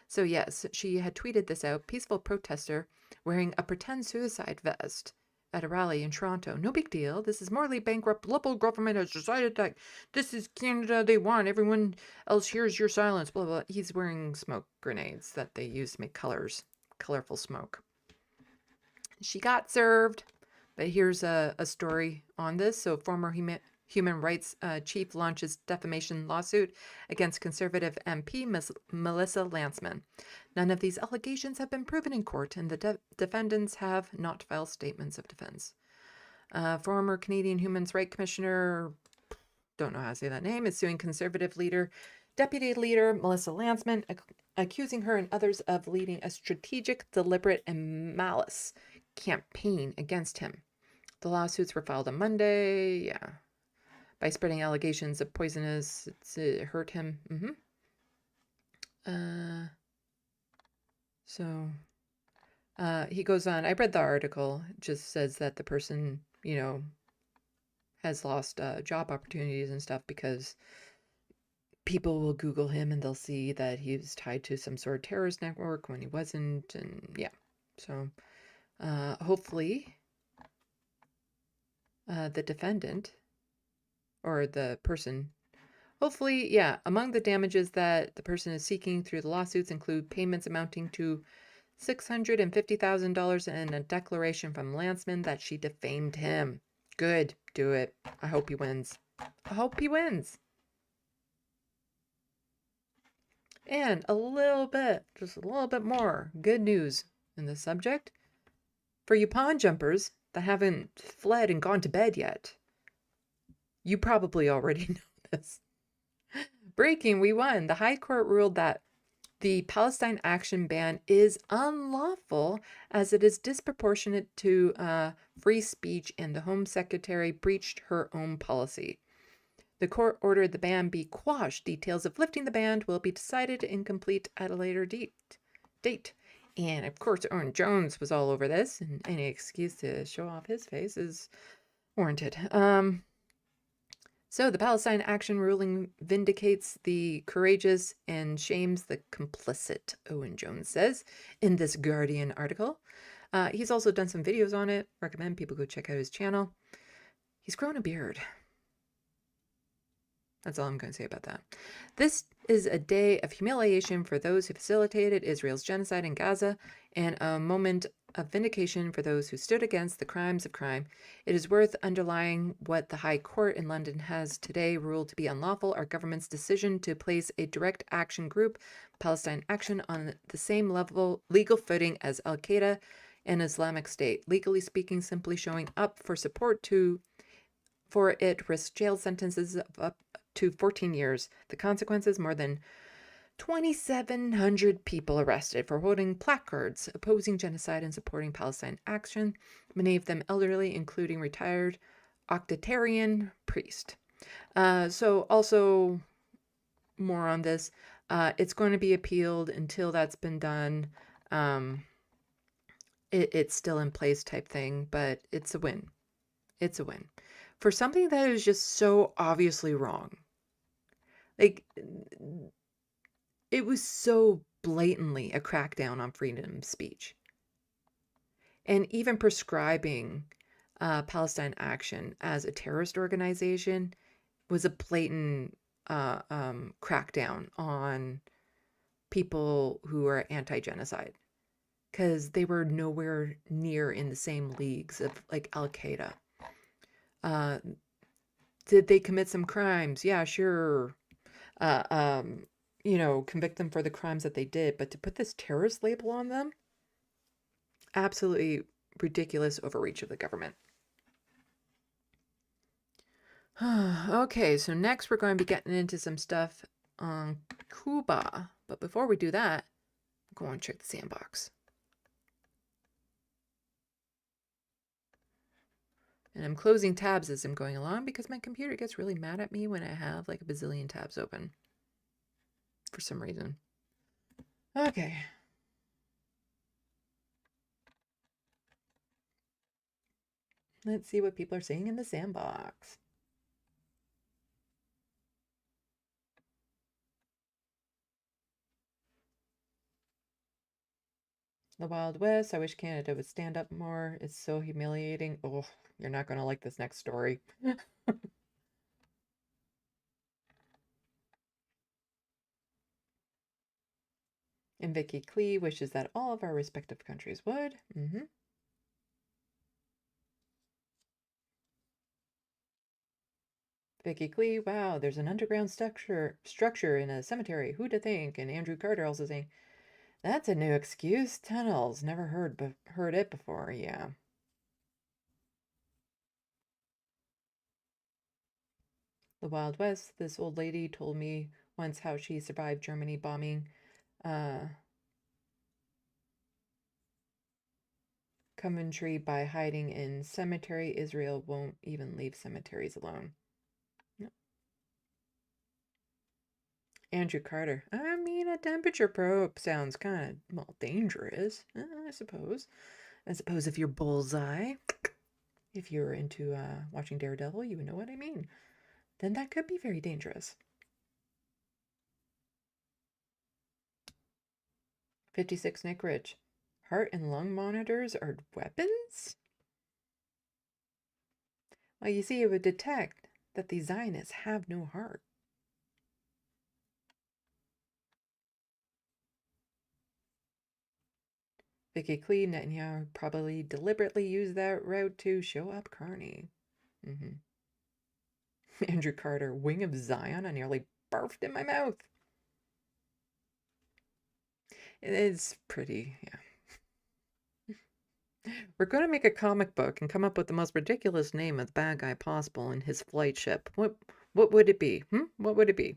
So yes, she had tweeted this out. Peaceful protester wearing a pretend suicide vest at a rally in Toronto. No big deal. This is morally bankrupt. Local government has decided that this is Canada. They want everyone else hears your silence. Blah, blah. He's wearing smoke grenades that they use to make colorful smoke. She got served But here's a story on this. So former human rights chief launches defamation lawsuit against conservative MP Melissa Lantsman. None of these allegations have been proven in court, and the defendants have not filed statements of defense. Former Canadian Human Rights Commissioner, don't know how to say that name, is suing conservative deputy leader Melissa Lantsman, accusing her and others of leading a strategic, deliberate, and malice campaign against him. The lawsuits were filed on Monday, by spreading allegations of poisonous, it hurt him. He goes on, I read the article, it just says that the person, has lost job opportunities and stuff because people will Google him and they'll see that he was tied to some sort of terrorist network when he wasn't. And yeah, so hopefully the defendant or the person, hopefully, among the damages that the person is seeking through the lawsuits include payments amounting to $650,000 and a declaration from Lantsman that she defamed him. Good. Do it. I hope he wins. I hope he wins. And just a little bit more good news in this subject. For you pawn jumpers that haven't fled and gone to bed yet, you probably already know this. Breaking, we won. The High Court ruled that the Palestine action ban is unlawful as it is disproportionate to free speech, and the Home Secretary breached her own policy. The court ordered the ban be quashed. Details of lifting the ban will be decided and complete at a later date. And of course, Owen Jones was all over this, and any excuse to show off his face is warranted. So the Palestine action ruling vindicates the courageous and shames the complicit, Owen Jones says in this Guardian article. He's also done some videos on it. Recommend people go check out his channel. He's grown a beard. That's all I'm going to say about that. This is a day of humiliation for those who facilitated Israel's genocide in Gaza and a moment of vindication for those who stood against the crimes of crime. It is worth underlining what the High Court in London has today ruled to be unlawful: our government's decision to place a direct action group, Palestine Action, on the same legal footing as Al-Qaeda and Islamic State. Legally speaking, simply showing up for support for it risks jail sentences of up to 14 years. The consequences: more than 2,700 people arrested for holding placards opposing genocide and supporting Palestine action, many of them elderly, including retired octarian priest. So also more on this. It's going to be appealed until that's been done. It's still in place type thing, but it's a win. It's a win. For something that is just so obviously wrong. Like, it was so blatantly a crackdown on freedom of speech. And even prescribing Palestine Action as a terrorist organization was a blatant crackdown on people who are anti-genocide, because they were nowhere near in the same leagues of like Al-Qaeda. Did they commit some crimes? Yeah, sure. Convict them for the crimes that they did, but to put this terrorist label on them, absolutely ridiculous overreach of the government. Okay, so next we're going to be getting into some stuff on Cuba, but before we do that, go and check the SandBox. And I'm closing tabs as I'm going along because my computer gets really mad at me when I have like a bazillion tabs open for some reason. Okay. Let's see what people are saying in the SandBox. The Wild West. I wish Canada would stand up more. It's so humiliating. Oh, you're not going to like this next story. And Vicky Klee wishes that all of our respective countries would. Vicky Clee, wow, there's an underground structure in a cemetery. Who'da think? And Andrew Carter also saying, that's a new excuse. Tunnels. Never heard it before. Yeah. The Wild West. This old lady told me once how she survived Germany bombing Coventry by hiding in cemetery. Israel won't even leave cemeteries alone. No. Andrew Carter. I mean, a temperature probe sounds kind of, well, dangerous, I suppose. I suppose if you're Bullseye, if you're into watching Daredevil, you would know what I mean. Then that could be very dangerous. 56 Nick Rich. Heart and lung monitors are weapons? Well, you see, it would detect that the Zionists have no heart. Vicky Clee, Netanyahu probably deliberately used that route to show up Carney. Andrew Carter, Wing of Zion. I nearly barfed in my mouth. It is pretty, yeah. We're going to make a comic book and come up with the most ridiculous name of the bad guy possible in his flight ship. What would it be? What would it be?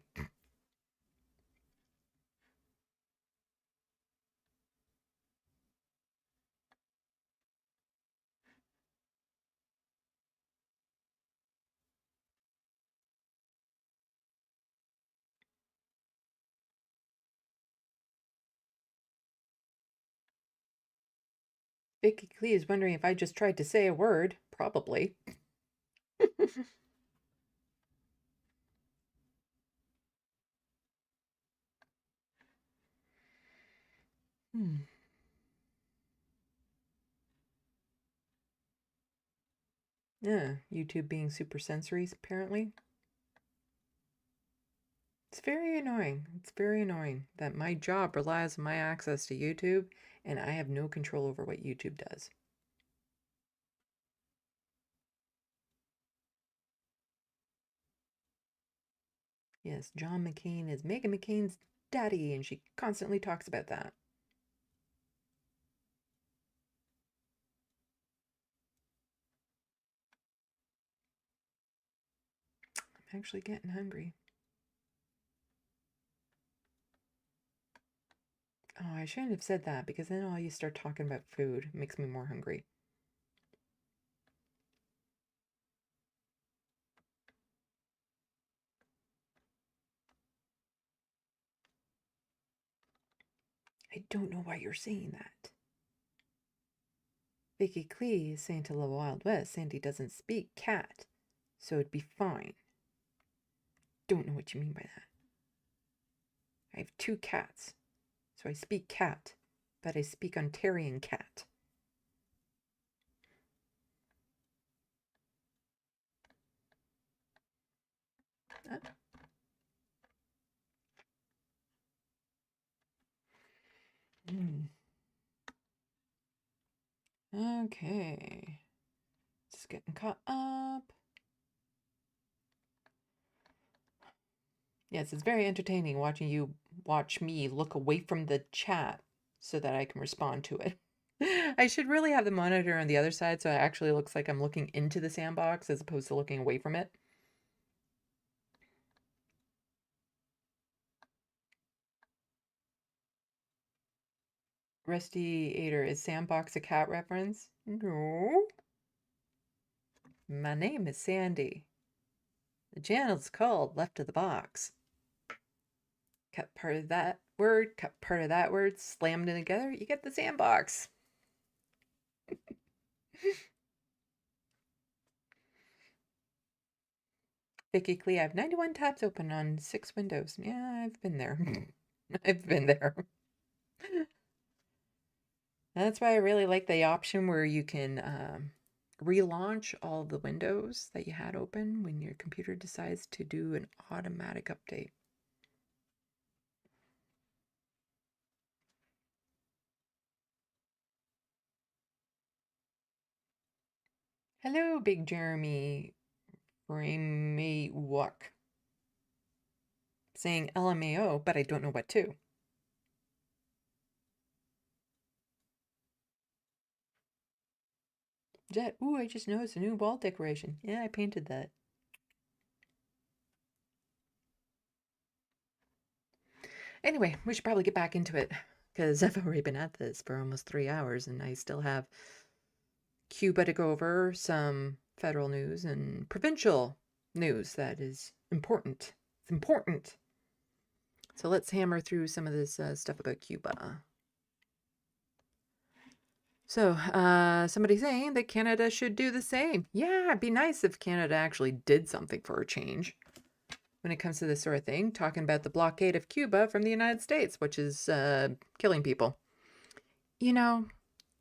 Vicky Clee is wondering if I just tried to say a word. Probably. Yeah, YouTube being super sensory, apparently. It's very annoying. It's very annoying that my job relies on my access to YouTube, and I have no control over what YouTube does. Yes, John McCain is Meghan McCain's daddy, and she constantly talks about that. I'm actually getting hungry. Oh, I shouldn't have said that, because then all you start talking about food makes me more hungry. I don't know why you're saying that. Vicky Clee is saying to the Wild West, Sandy doesn't speak cat, so it'd be fine. Don't know what you mean by that. I have 2 cats, so I speak cat, but I speak Ontarian cat. Okay. Just getting caught up. Yes, it's very entertaining watching you watch me look away from the chat so that I can respond to it. I should really have the monitor on the other side so it actually looks like I'm looking into the sandbox as opposed to looking away from it. Rusty Ader, is Sandbox a cat reference? No. My name is Sandy. The channel's called Left of the Box. Cut part of that word, cut part of that word, slammed in together, you get the Sandbox. Vicky Clee, I have 91 tabs open on 6 windows. Yeah, I've been there. I've been there. That's why I really like the option where you can relaunch all the windows that you had open when your computer decides to do an automatic update. Hello, Big Jeremy Framework. Saying LMAO, but I don't know what to. Jet, ooh, I just noticed a new wall decoration. Yeah, I painted that. Anyway, we should probably get back into it, because I've already been at this for almost 3 hours, and I still have Cuba to go over, some federal news, and provincial news that is important. It's important. So let's hammer through some of this stuff about Cuba. So, somebody saying that Canada should do the same. Yeah, it'd be nice if Canada actually did something for a change when it comes to this sort of thing. Talking about the blockade of Cuba from the United States, which is killing people. You know,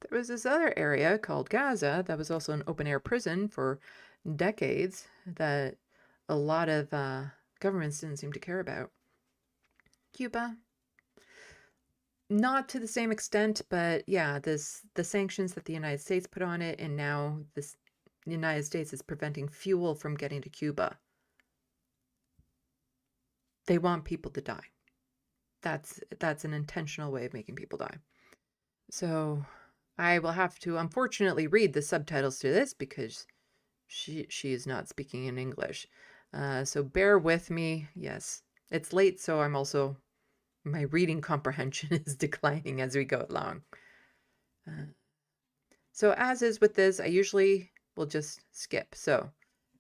there was this other area called Gaza that was also an open-air prison for decades that a lot of governments didn't seem to care about. Cuba, not to the same extent, but yeah, the sanctions that the United States put on it, and now the United States is preventing fuel from getting to Cuba. They want people to die. That's an intentional way of making people die. So I will have to unfortunately read the subtitles to this because she is not speaking in English. So bear with me. Yes, it's late, so I'm also, my reading comprehension is declining as we go along. So as is with this, I usually will just skip. So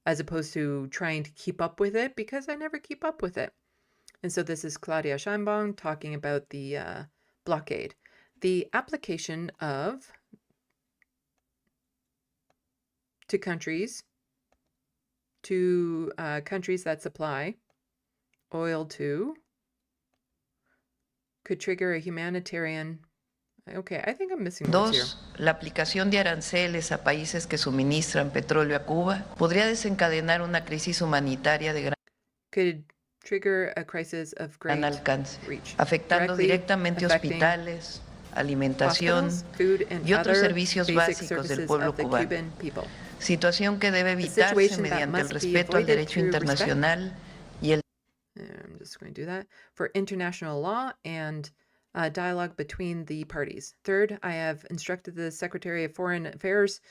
as opposed to trying to keep up with it, because I never keep up with it. And so this is Claudia Scheinbaum talking about the blockade. The application of to countries that supply oil to could trigger a humanitarian. Okay, I think I'm missing words here. Dos, la aplicación de aranceles a países que suministran petróleo a Cuba podría desencadenar una crisis humanitaria de gran could trigger a crisis of great alcance, reach, afectando directamente hospitales, alimentación y otros servicios básicos del pueblo cubano. Situación que debe evitarse mediante el respeto al derecho internacional y el I'm just going to do that for international law and dialogue between the parties. Third, I have instructed the Secretary of Foreign Affairs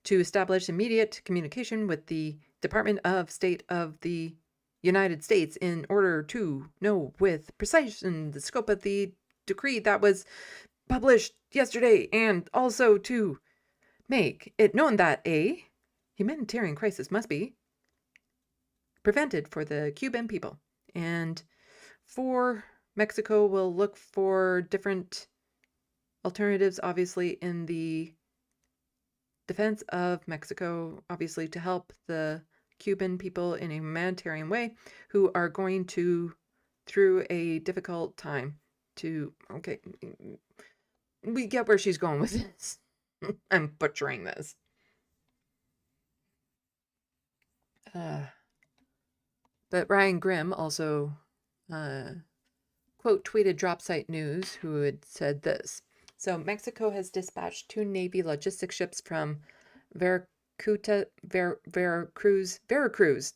to establish immediate communication with the Department of State of the United States in order to know with precision the scope of the decree that was published yesterday, and also to make it known that a humanitarian crisis must be prevented for the Cuban people. And for Mexico, will look for different alternatives, obviously, in the defense of Mexico, obviously, to help the Cuban people in a humanitarian way who are going through a difficult time to, okay, we get where she's going with this. I'm butchering this. But Ryan Grimm also, quote, tweeted Dropsite News, who had said this. So Mexico has dispatched 2 Navy logistics ships from Veracruz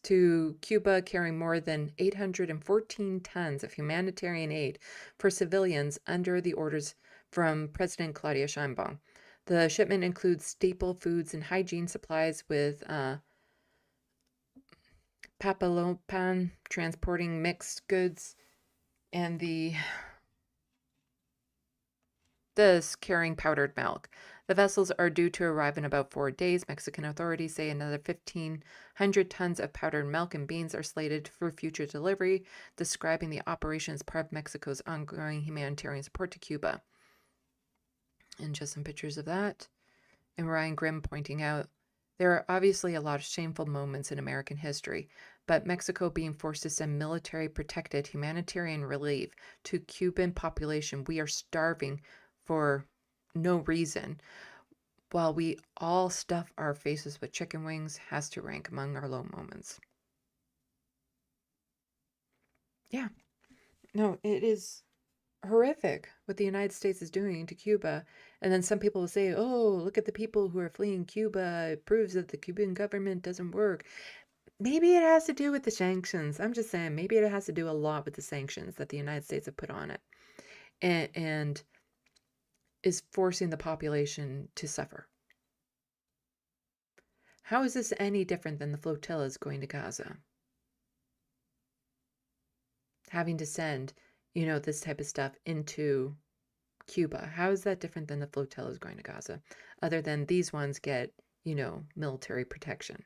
to Cuba, carrying more than 814 tons of humanitarian aid for civilians under the orders from President Claudia Sheinbaum. The shipment includes staple foods and hygiene supplies, with Papalopan transporting mixed goods, and this carrying powdered milk. The vessels are due to arrive in about 4 days. Mexican authorities say another 1,500 tons of powdered milk and beans are slated for future delivery, describing the operation as part of Mexico's ongoing humanitarian support to Cuba. And just some pictures of that. And Ryan Grimm pointing out, there are obviously a lot of shameful moments in American history, but Mexico being forced to send military-protected humanitarian relief to Cuban population, we are starving for no reason, while we all stuff our faces with chicken wings, has to rank among our low moments. Yeah. No, it is horrific what the United States is doing to Cuba. And then some people will say, oh, look at the people who are fleeing Cuba. It proves that the Cuban government doesn't work. Maybe it has to do with the sanctions. I'm just saying, maybe it has to do a lot with the sanctions that the United States have put on it, and is forcing the population to suffer. How is this any different than the flotillas going to Gaza? Having to send, this type of stuff into Cuba. How is that different than the flotillas going to Gaza? Other than these ones get, military protection.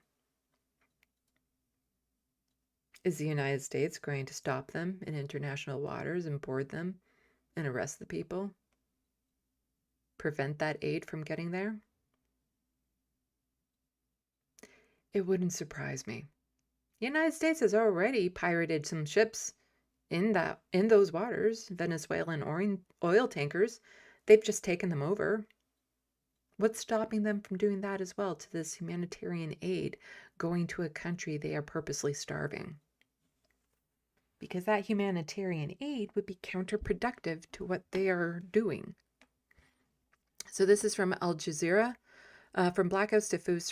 Is the United States going to stop them in international waters and board them and arrest the people? Prevent that aid from getting there? It wouldn't surprise me. The United States has already pirated some ships in those waters, Venezuelan oil tankers. They've just taken them over. What's stopping them from doing that as well, to this humanitarian aid going to a country they are purposely starving? Because that humanitarian aid would be counterproductive to what they are doing. So this is from Al Jazeera. From blackouts to food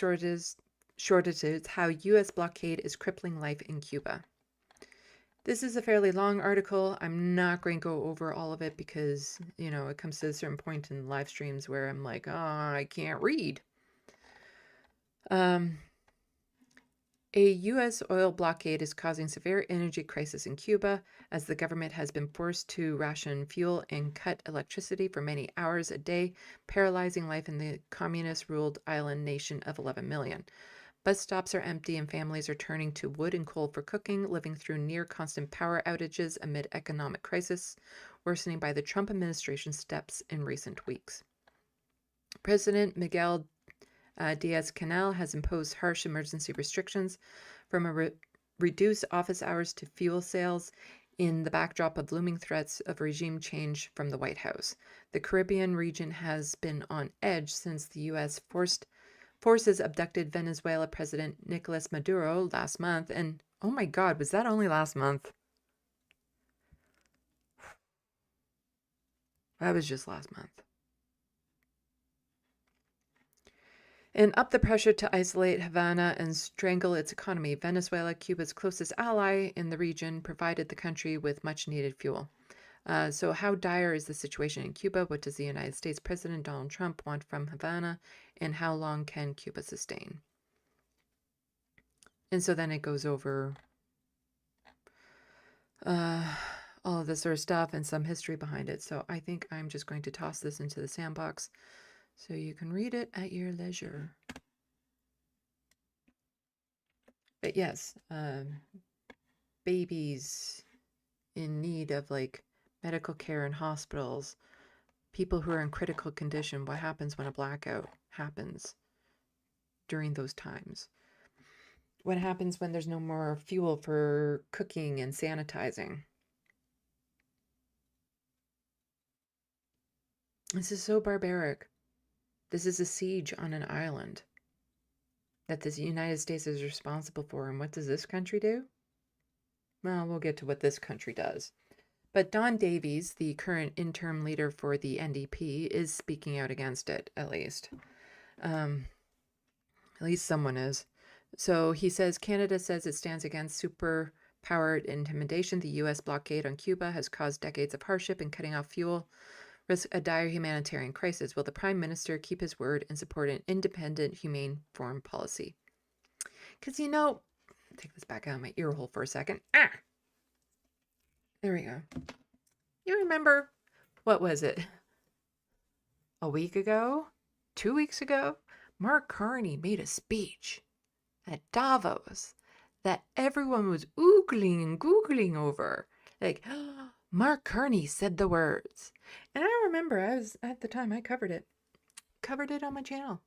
shortages, how U.S. blockade is crippling life in Cuba. This is a fairly long article. I'm not going to go over all of it because, it comes to a certain point in live streams where I'm like, oh, I can't read. A U.S. oil blockade is causing severe energy crisis in Cuba as the government has been forced to ration fuel and cut electricity for many hours a day, paralyzing life in the communist-ruled island nation of 11 million. Bus stops are empty and families are turning to wood and coal for cooking, living through near-constant power outages amid economic crisis, worsening by the Trump administration's steps in recent weeks. President Miguel Diaz-Canel has imposed harsh emergency restrictions, from reduced office hours to fuel sales, in the backdrop of looming threats of regime change from the White House. The Caribbean region has been on edge since the U.S. forces abducted Venezuela President Nicolas Maduro last month. And oh my God, was that only last month? That was just last month. And up the pressure to isolate Havana and strangle its economy. Venezuela, Cuba's closest ally in the region, provided the country with much-needed fuel. So how dire is the situation in Cuba? What does the United States President Donald Trump want from Havana? And how long can Cuba sustain? And so then it goes over all of this sort of stuff and some history behind it. So I think I'm just going to toss this into the SandBox so you can read it at your leisure. But yes, babies in need of medical care in hospitals, people who are in critical condition. What happens when a blackout happens during those times? What happens when there's no more fuel for cooking and sanitizing? This is so barbaric. This is a siege on an island that the United States is responsible for. And what does this country do? Well, we'll get to what this country does. But Don Davies, the current interim leader for the NDP, is speaking out against it, at least. At least someone is. So he says, Canada says it stands against superpowered intimidation. The U.S. blockade on Cuba has caused decades of hardship in cutting off fuel, risk a dire humanitarian crisis. Will the Prime Minister keep his word and support an independent, humane foreign policy? Because, take this back out of my ear hole for a second. There we go. You remember, what was it? A week ago? 2 weeks ago? Mark Carney made a speech at Davos that everyone was oogling and googling over. Mark Carney said the words. And I remember, at the time I covered it on my channel.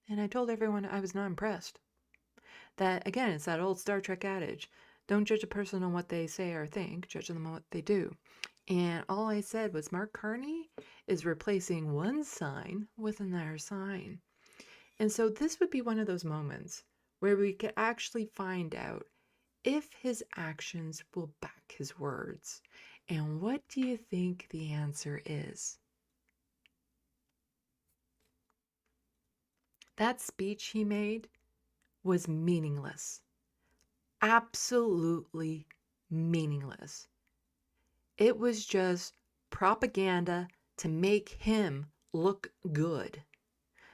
And I told everyone I was not impressed. That, again, it's that old Star Trek adage. Don't judge a person on what they say or think, judge them on what they do. And all I said was Mark Carney is replacing one sign with another sign. And so this would be one of those moments where we could actually find out if his actions will back his words. And what do you think the answer is? That speech he made was meaningless. absolutely meaningless. It was just propaganda to make him look good,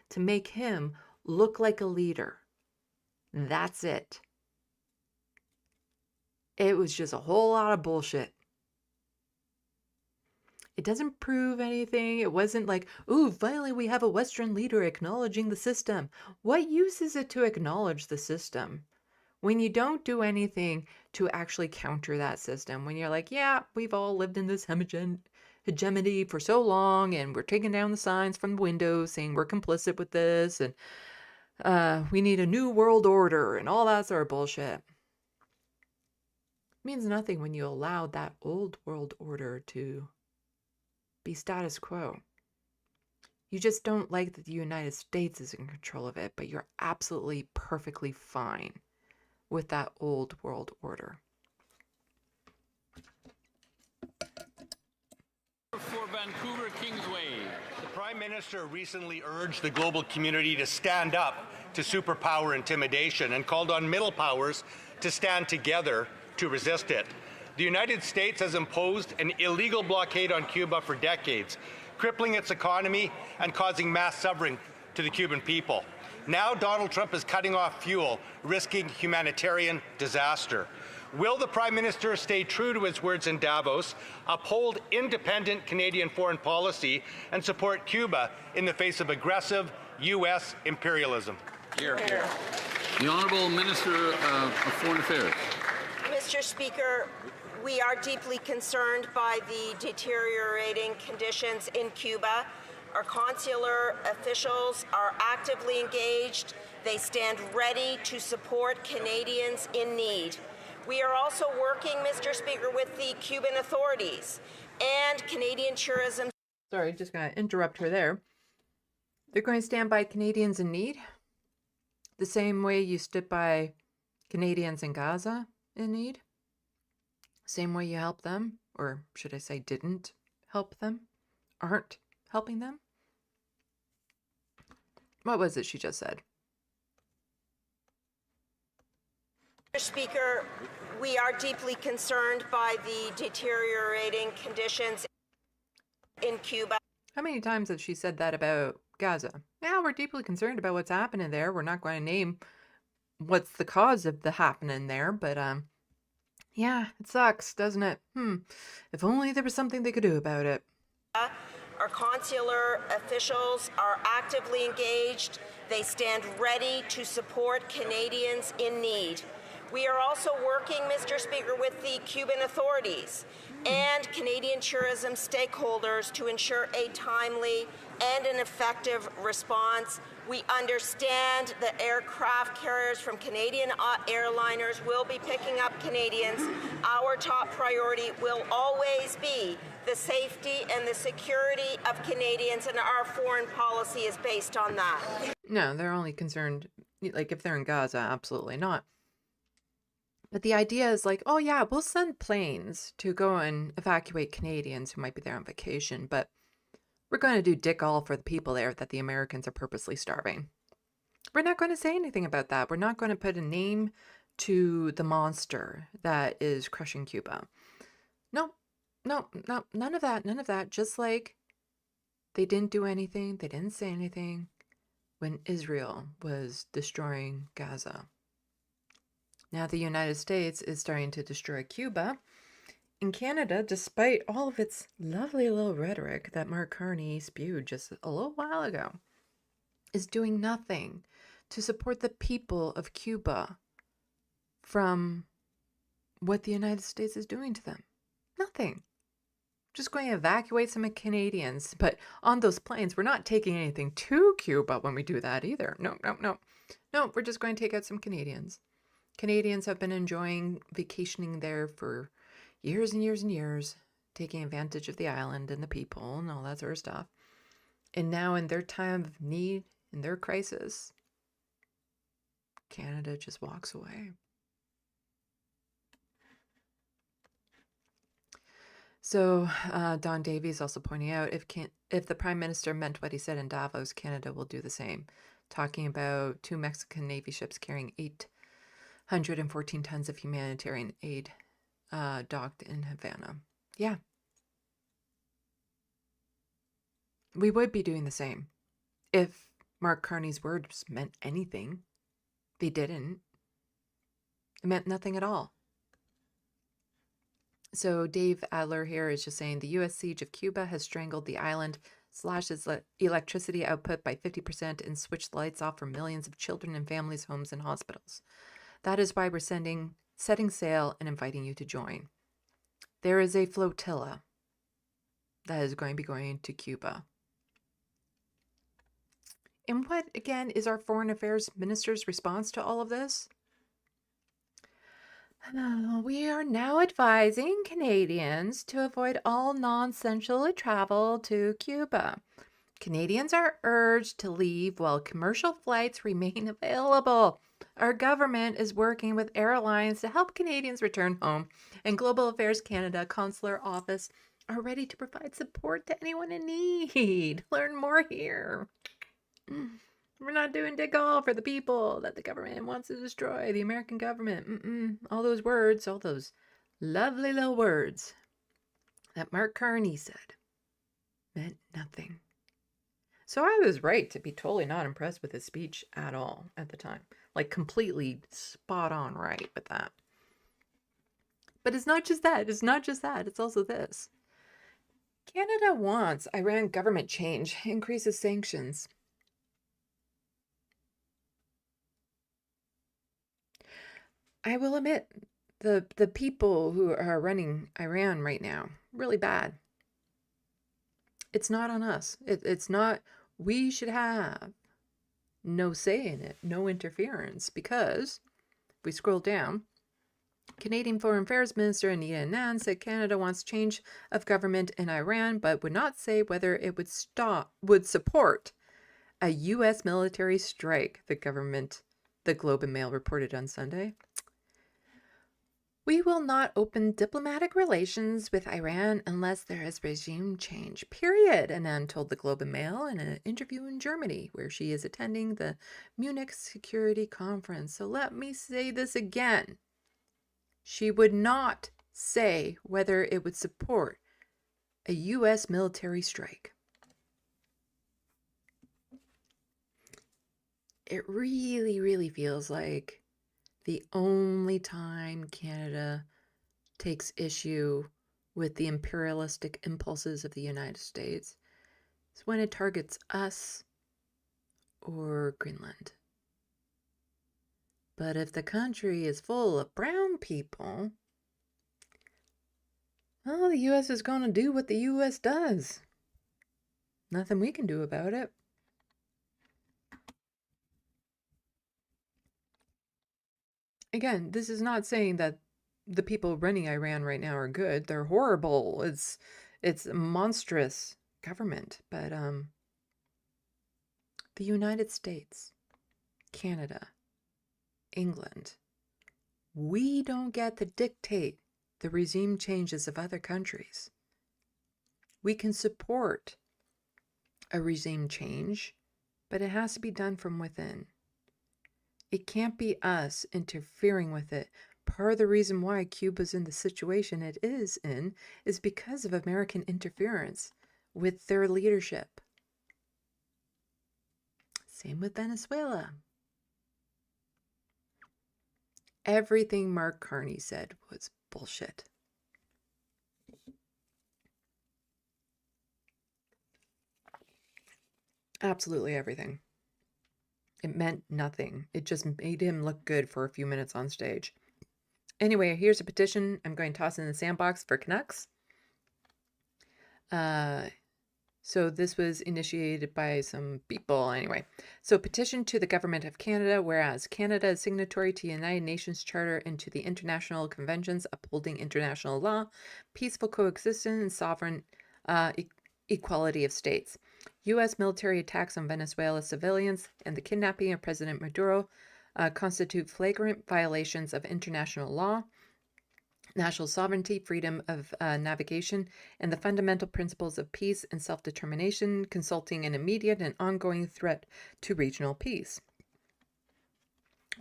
to make him look like a leader. That's it. It was just a whole lot of bullshit. It doesn't prove anything. It wasn't like, ooh, finally we have a Western leader acknowledging the system. What use is it to acknowledge the system when you don't do anything to actually counter that system? When you're like, yeah, we've all lived in this hegemony for so long, and we're taking down the signs from the windows saying we're complicit with this, and we need a new world order and all that sort of bullshit. It means nothing when you allow that old world order to be status quo. You just don't like that the United States is in control of it, but you're absolutely perfectly fine with that old world order. For Vancouver Kingsway. The Prime Minister recently urged the global community to stand up to superpower intimidation and called on middle powers to stand together to resist it. The United States has imposed an illegal blockade on Cuba for decades, crippling its economy and causing mass suffering to the Cuban people. Now Donald Trump is cutting off fuel, risking humanitarian disaster. Will the Prime Minister stay true to his words in Davos, uphold independent Canadian foreign policy, and support Cuba in the face of aggressive U.S. imperialism? Here. Here. The Honourable Minister of Foreign Affairs. Mr. Speaker, we are deeply concerned by the deteriorating conditions in Cuba. Our consular officials are actively engaged. They stand ready to support Canadians in need. We are also working, Mr. Speaker, with the Cuban authorities and Canadian tourism. Sorry, just going to interrupt her there. They're going to stand by Canadians in need the same way you stood by Canadians in Gaza in need. Same way you help them, or should I say didn't help them, aren't helping them. What was it she just said? Mr. Speaker, we are deeply concerned by the deteriorating conditions in Cuba. How many times has she said that about Gaza? Yeah, we're deeply concerned about what's happening there. We're not going to name what's the cause of the happening there, but yeah, it sucks, doesn't it? If only there was something they could do about it. Our consular officials are actively engaged. They stand ready to support Canadians in need. We are also working, Mr. Speaker, with the Cuban authorities and Canadian tourism stakeholders to ensure a timely and an effective response. We understand that aircraft carriers from Canadian airliners will be picking up Canadians. Our top priority will always be the safety and the security of Canadians, and our foreign policy is based on that. No, they're only concerned, like, if they're in Gaza, absolutely not. But the idea is like, oh yeah, we'll send planes to go and evacuate Canadians who might be there on vacation, but we're going to do dick all for the people there that the Americans are purposely starving. We're not going to say anything about that. We're not going to put a name to the monster that is crushing Cuba. No, none of that. Just like they didn't do anything, they didn't say anything when Israel was destroying Gaza. Now the United States is starting to destroy Cuba. In Canada, despite all of its lovely little rhetoric that Mark Carney spewed just a little while ago, is doing nothing to support the people of Cuba from what the United States is doing to them. Nothing. Just going to evacuate some Canadians, but on those planes, we're not taking anything to Cuba when we do that either. No, we're just going to take out some Canadians. Canadians have been enjoying vacationing there for years and years and years, taking advantage of the island and the people and all that sort of stuff. And now in their time of need, in their crisis, Canada just walks away. So Don Davies also pointing out, if the Prime Minister meant what he said in Davos, Canada will do the same. Talking about 2 Mexican Navy ships carrying 8 114 tons of humanitarian aid docked in Havana. Yeah. We would be doing the same if Mark Carney's words meant anything. They didn't. It meant nothing at all. So Dave Adler here is just saying the U.S. siege of Cuba has strangled the island, slashed its electricity output by 50%, and switched the lights off for millions of children and families, homes, and hospitals. That is why we're setting sail and inviting you to join. There is a flotilla that is going to be going to Cuba. And what, again, is our foreign affairs minister's response to all of this? We are now advising Canadians to avoid all non-essential travel to Cuba. Canadians are urged to leave while commercial flights remain available. Our government is working with airlines to help Canadians return home, and Global Affairs Canada Consular Office are ready to provide support to anyone in need. Learn more here. We're not doing dick all for the people that the government wants to destroy, the American government. All those words, all those lovely little words that Mark Carney said meant nothing. So I was right to be totally not impressed with his speech at all at the time. Like completely spot on right with that. But it's not just that. It's not just that. It's also this. Canada wants Iran government change, increases sanctions. I will admit, the people who are running Iran right now, really bad. It's not on us. It's not, we should have no say in it, no interference, because if we scroll down, Canadian Foreign Affairs Minister Anita Anand said Canada wants change of government in Iran, but would not say whether it would support a U.S. military strike, the Globe and Mail reported on Sunday. We will not open diplomatic relations with Iran unless there is regime change, period, Anand told the Globe and Mail in an interview in Germany, where she is attending the Munich Security Conference. So let me say this again. She would not say whether it would support a U.S. military strike. It really, really feels like the only time Canada takes issue with the imperialistic impulses of the United States is when it targets us or Greenland. But if the country is full of brown people, well, the U.S. is going to do what the U.S. does. Nothing we can do about it. Again, this is not saying that the people running Iran right now are good. They're horrible. It's a monstrous government. But the United States, Canada, England, we don't get to dictate the regime changes of other countries. We can support a regime change, but it has to be done from within. It can't be us interfering with it. Part of the reason why Cuba's in the situation it is in is because of American interference with their leadership. Same with Venezuela. Everything Mark Carney said was bullshit. Absolutely everything. It meant nothing. It just made him look good for a few minutes on stage. Anyway, here's a petition I'm going to toss in the SandBox for Canucks. So this was initiated by some people anyway. So petition to the Government of Canada, whereas Canada is signatory to the United Nations Charter and to the international conventions upholding international law, peaceful coexistence, and sovereign equality of states. U.S. military attacks on Venezuela civilians and the kidnapping of President Maduro constitute flagrant violations of international law, national sovereignty, freedom of navigation, and the fundamental principles of peace and self-determination, consulting an immediate and ongoing threat to regional peace.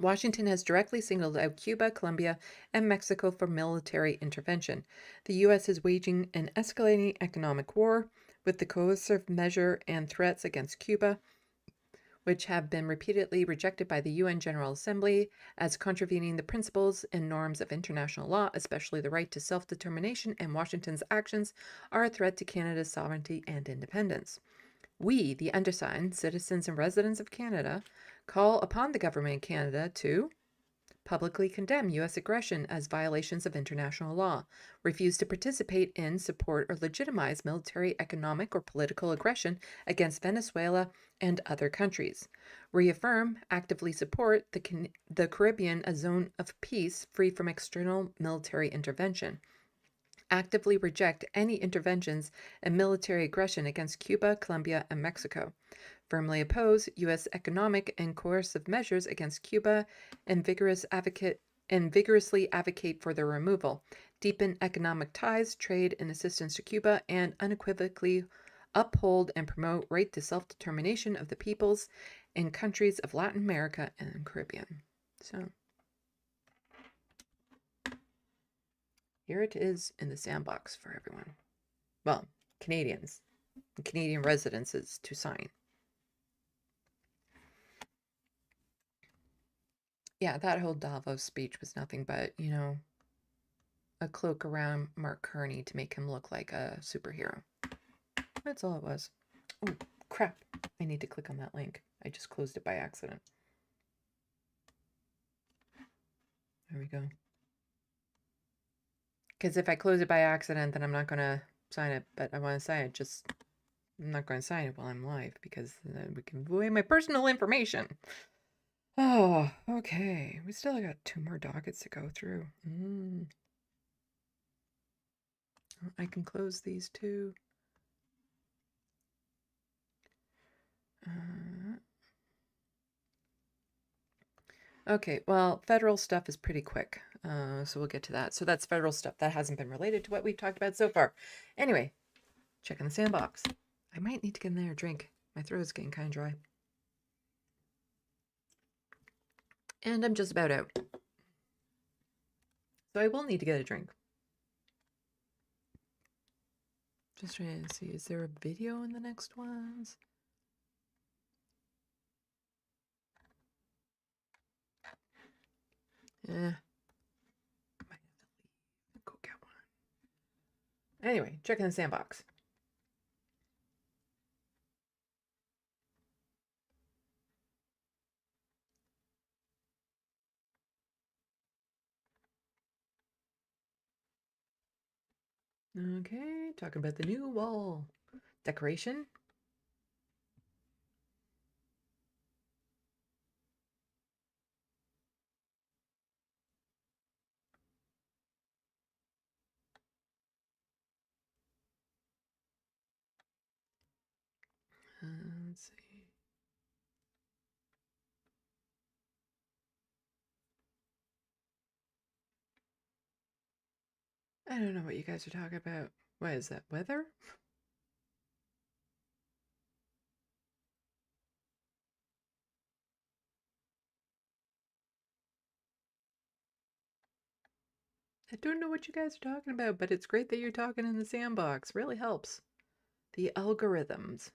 Washington has directly singled out Cuba, Colombia, and Mexico for military intervention. The U.S. is waging an escalating economic war with the coercive measure and threats against Cuba, which have been repeatedly rejected by the UN General Assembly as contravening the principles and norms of international law, especially the right to self-determination, and Washington's actions are a threat to Canada's sovereignty and independence. We, the undersigned, citizens and residents of Canada, call upon the government of Canada to publicly condemn U.S. aggression as violations of international law, refuse to participate in, support, or legitimize military, economic, or political aggression against Venezuela and other countries, reaffirm, actively support the Caribbean a zone of peace free from external military intervention, actively reject any interventions and military aggression against Cuba, Colombia, and Mexico, firmly oppose U.S. economic and coercive measures against Cuba, and vigorously advocate for their removal, deepen economic ties, trade, and assistance to Cuba, and unequivocally uphold and promote right to self-determination of the peoples and countries of Latin America and the Caribbean. So here it is in the SandBox for everyone. Well, Canadians and Canadian residences to sign. Yeah, that whole Davos speech was nothing but, you know, a cloak around Mark Carney to make him look like a superhero. That's all it was. Oh, crap. I need to click on that link. I just closed it by accident. There we go. Because if I close it by accident, then I'm not going to sign it. But I want to sign it. I'm not going to sign it while I'm live because then we can avoid my personal information. Oh, okay. We still got 2 more dockets to go through. I can close these too. Okay, well, federal stuff is pretty quick, so we'll get to that. So that's federal stuff. That hasn't been related to what we've talked about so far. Anyway, checking the SandBox. I might need to get in there a drink. My throat is getting kind of dry. And I'm just about out. So I will need to get a drink. Just trying to see, is there a video in the next ones? Might have to go get one. Anyway, checking the SandBox. Okay, talking about the new wall decoration. Let's see. I don't know what you guys are talking about. What is that, weather? I don't know what you guys are talking about, but it's great that you're talking in the SandBox. Really helps. The algorithms.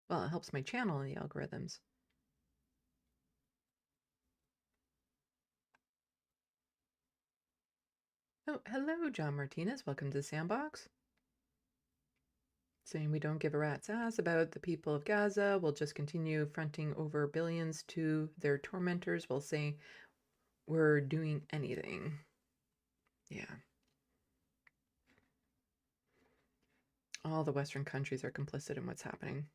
Well, it helps my channel in the algorithms. Oh, hello, John Martinez. Welcome to the SandBox. Saying we don't give a rat's ass about the people of Gaza. We'll just continue fronting over billions to their tormentors while saying we're doing anything. Yeah. All the Western countries are complicit in what's happening.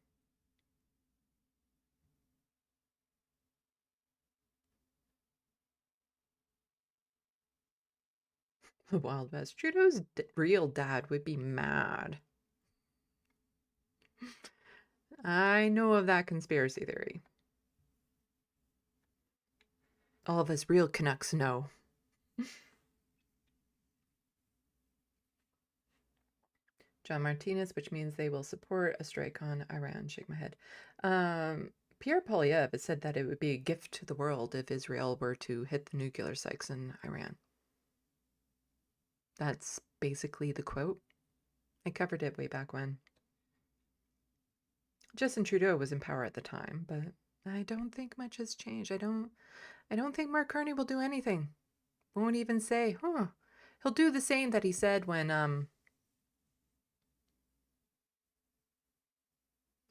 The Wild West. Trudeau's real dad would be mad. I know of that conspiracy theory. All of us real Canucks know. John Martinez, which means they will support a strike on Iran. Shake my head. Pierre Poilievre has said that it would be a gift to the world if Israel were to hit the nuclear sites in Iran. That's basically the quote. I covered it way back when. Justin Trudeau was in power at the time, but I don't think much has changed. I don't think Mark Carney will do anything. Won't even say, huh. He'll do the same that he said when oh,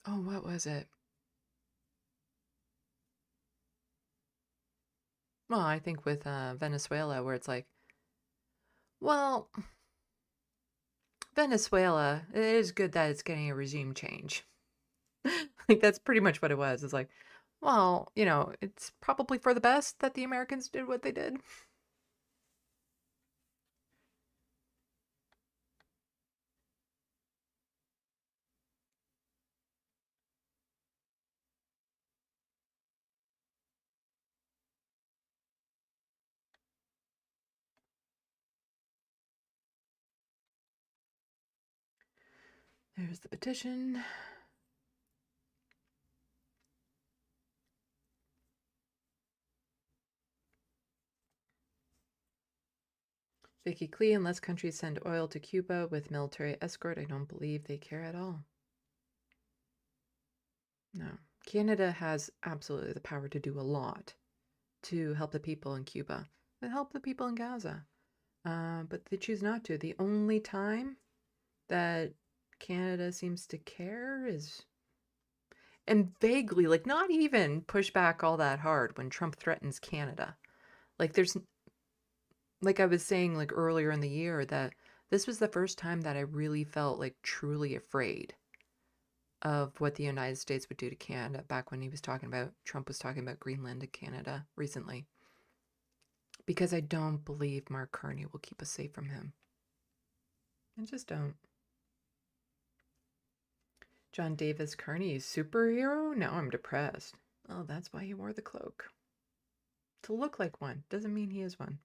what was it? Well, I think with Venezuela, where it's like, well, Venezuela, it is good that it's getting a regime change. Like, that's pretty much what it was. It's like, well, you know, it's probably for the best that the Americans did what they did. There's the petition. Vicky Clee, unless countries send oil to Cuba with military escort, I don't believe they care at all. No. Canada has absolutely the power to do a lot to help the people in Cuba and help the people in Gaza. But they choose not to. The only time that Canada seems to care is, and vaguely, like not even push back all that hard when Trump threatens Canada. Like there's, like I was saying like earlier in the year, that this was the first time that I really felt like truly afraid of what the United States would do to Canada back when Trump was talking about Greenland and Canada recently. Because I don't believe Mark Carney will keep us safe from him. I just don't. John Davis Carney, superhero? Now I'm depressed. Oh, that's why he wore the cloak. To look like one doesn't mean he is one.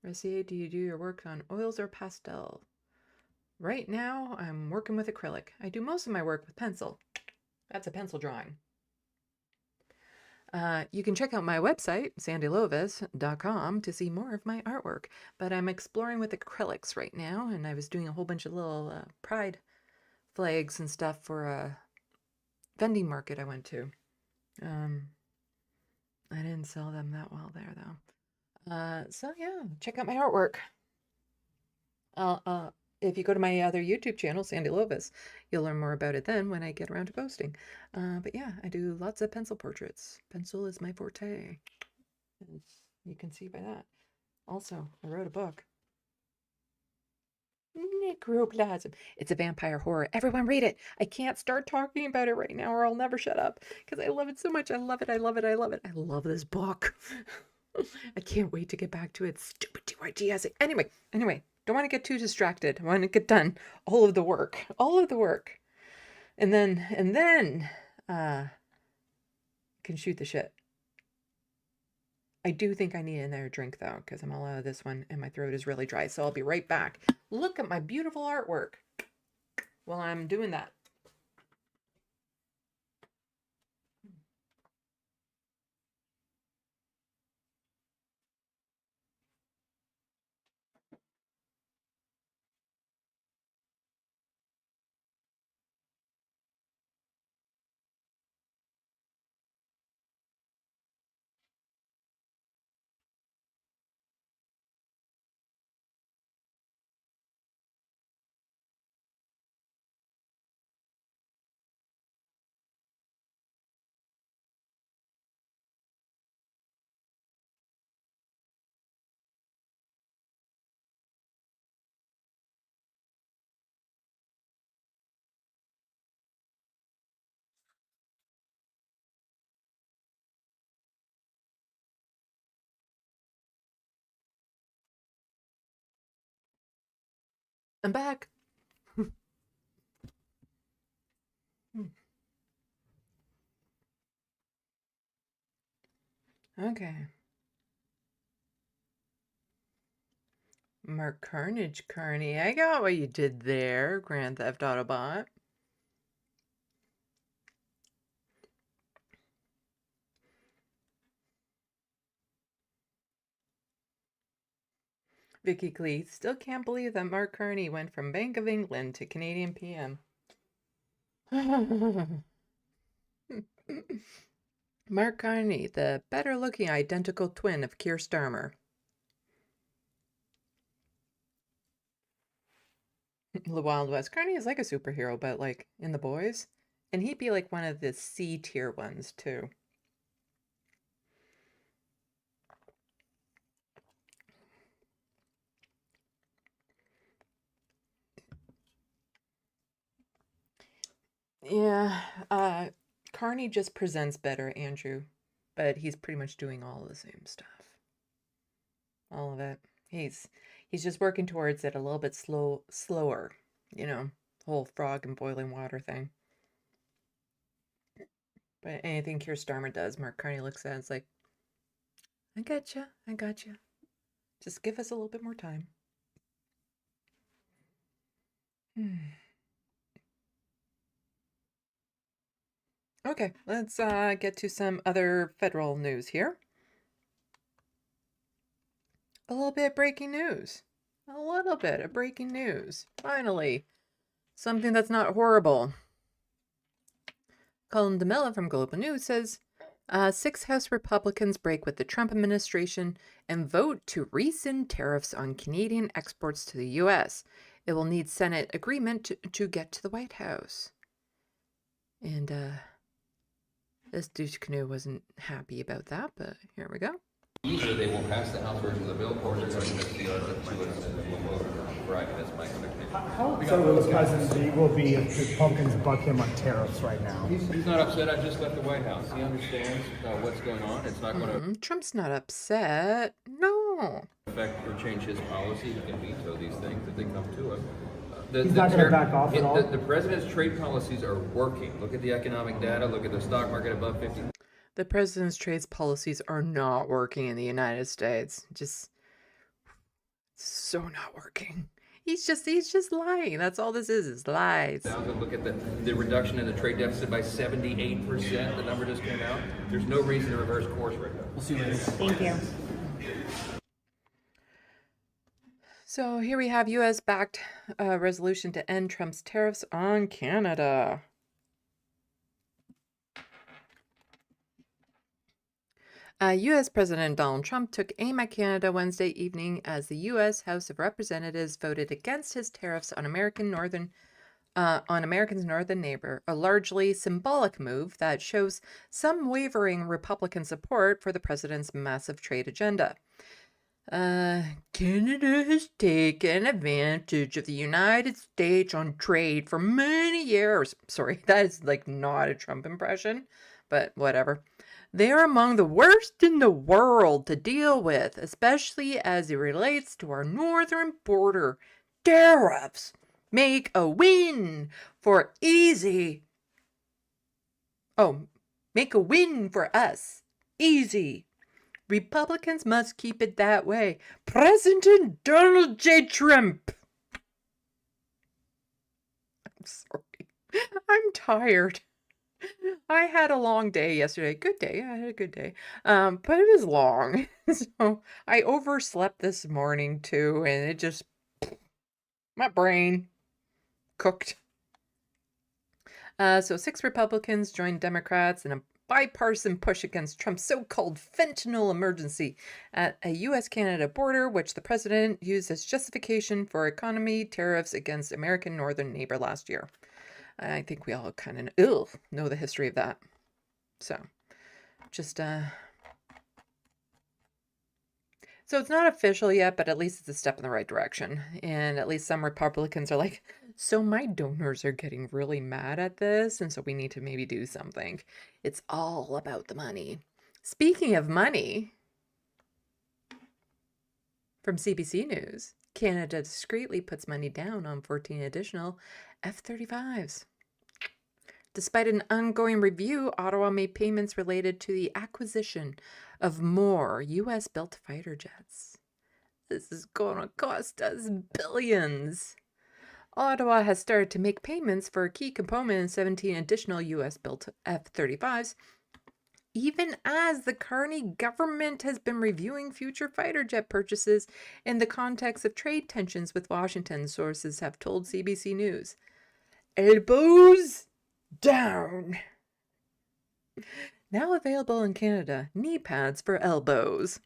Ressier, do you do your work on oils or pastel? Right now, I'm working with acrylic. I do most of my work with pencil. That's a pencil drawing. You can check out my website, sandylovis.com, to see more of my artwork. But I'm exploring with acrylics right now, and I was doing a whole bunch of little pride flags and stuff for a vending market I went to. I didn't sell them that well there, though. So yeah, check out my artwork. If you go to my other YouTube channel, Sandy Lovis, you'll learn more about it then when I get around to posting. But yeah, I do lots of pencil portraits. Pencil is my forte. As you can see by that. Also, I wrote a book. Necroplasm. It's a vampire horror. Everyone read it. I can't start talking about it right now or I'll never shut up because I love it so much. I love it. I love it. I love it. I love this book. I can't wait to get back to it. Stupid TYT. Anyway, don't want to get too distracted. I want to get done all of the work. And then can shoot the shit. I do think I need another drink though, because I'm all out of this one and my throat is really dry. So I'll be right back. Look at my beautiful artwork while I'm doing that. I'm back. Okay. Mark Carnage Carney. I got what you did there, Grand Theft Autobot. Vicky Clee, still can't believe that Mark Carney went from Bank of England to Canadian PM. Mark Carney, the better-looking identical twin of Keir Starmer. The Wild West. Carney is like a superhero, but like in The Boys. And he'd be like one of the C-tier ones, too. Yeah, Carney just presents better, Andrew. But he's pretty much doing all the same stuff. All of it. He's just working towards it a little bit slower. You know, whole frog and boiling water thing. But anything Keir Starmer does, Mark Carney looks at it, it's like, I gotcha. Just give us a little bit more time. Okay, let's get to some other federal news here. A little bit of breaking news. A little bit of breaking news. Finally, something that's not horrible. Colin DeMilla from Global News says, 6 House Republicans break with the Trump administration and vote to rescind tariffs on Canadian exports to the U.S. It will need Senate agreement to get to the White House. And this douche canoe wasn't happy about that, but here we go. Either they will pass the House version of the bill, or they're going to miss the other two and we'll vote on Friday. That's my expectation. How upset will the president will be if the Republicans buck him on tariffs right now? He's not upset. I just left the White House. He understands what's going on. It's not going to Trump's not upset. No. affect or change his policy. He can veto these things if they come to him. He's not going to back off at all? The president's trade policies are working. Look at the economic data. Look at the stock market above 50. The president's trade policies are not working in the United States. Just so not working. He's just lying. That's all this is lies. Now look at the reduction in the trade deficit by 78%. The number just came out. There's no reason to reverse course right now. We'll see you later. Thank you. So here we have U.S.-backed resolution to end Trump's tariffs on Canada. U.S. President Donald Trump took aim at Canada Wednesday evening as the U.S. House of Representatives voted against his tariffs on America's northern neighbor, a largely symbolic move that shows some wavering Republican support for the president's massive trade agenda. Canada has taken advantage of the United States on trade for many years. Sorry, that is like not a Trump impression, but whatever. They are among the worst in the world to deal with, especially as it relates to our northern border. Tariffs make a win for easy. Oh, make a win for us. Easy. Republicans must keep it that way. President Donald J. Trump. I'm sorry. I'm tired. I had a long day yesterday. Good day. I had a good day. But it was long. So I overslept this morning too, and it just, my brain cooked. So 6 Republicans joined Democrats in a bipartisan push against Trump's so-called fentanyl emergency at a U.S.-Canada border, which the president used as justification for economy tariffs against American northern neighbor last year. I think we all kind of know the history of that. So, just, so it's not official yet, but at least it's a step in the right direction. And at least some Republicans are like, so my donors are getting really mad at this, and so we need to maybe do something. It's all about the money. Speaking of money, from CBC News, Canada discreetly puts money down on 14 additional F-35s. Despite an ongoing review, Ottawa made payments related to the acquisition of more U.S.-built fighter jets. This is going to cost us billions. Ottawa has started to make payments for a key component in 17 additional U.S.-built F-35s, even as the Carney government has been reviewing future fighter jet purchases in the context of trade tensions with Washington, sources have told CBC News. Elbows down. Now available in Canada, knee pads for elbows.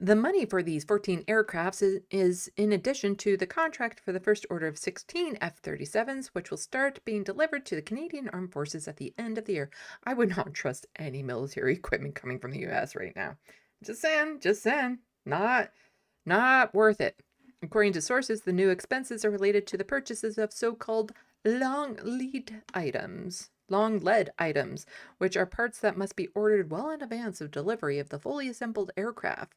The money for these 14 aircrafts is in addition to the contract for the first order of 16 F-37s, which will start being delivered to the Canadian Armed Forces at the end of the year. I would not trust any military equipment coming from the U.S. right now. Just saying. Not worth it. According to sources, the new expenses are related to the purchases of so-called long lead items, which are parts that must be ordered well in advance of delivery of the fully assembled aircraft.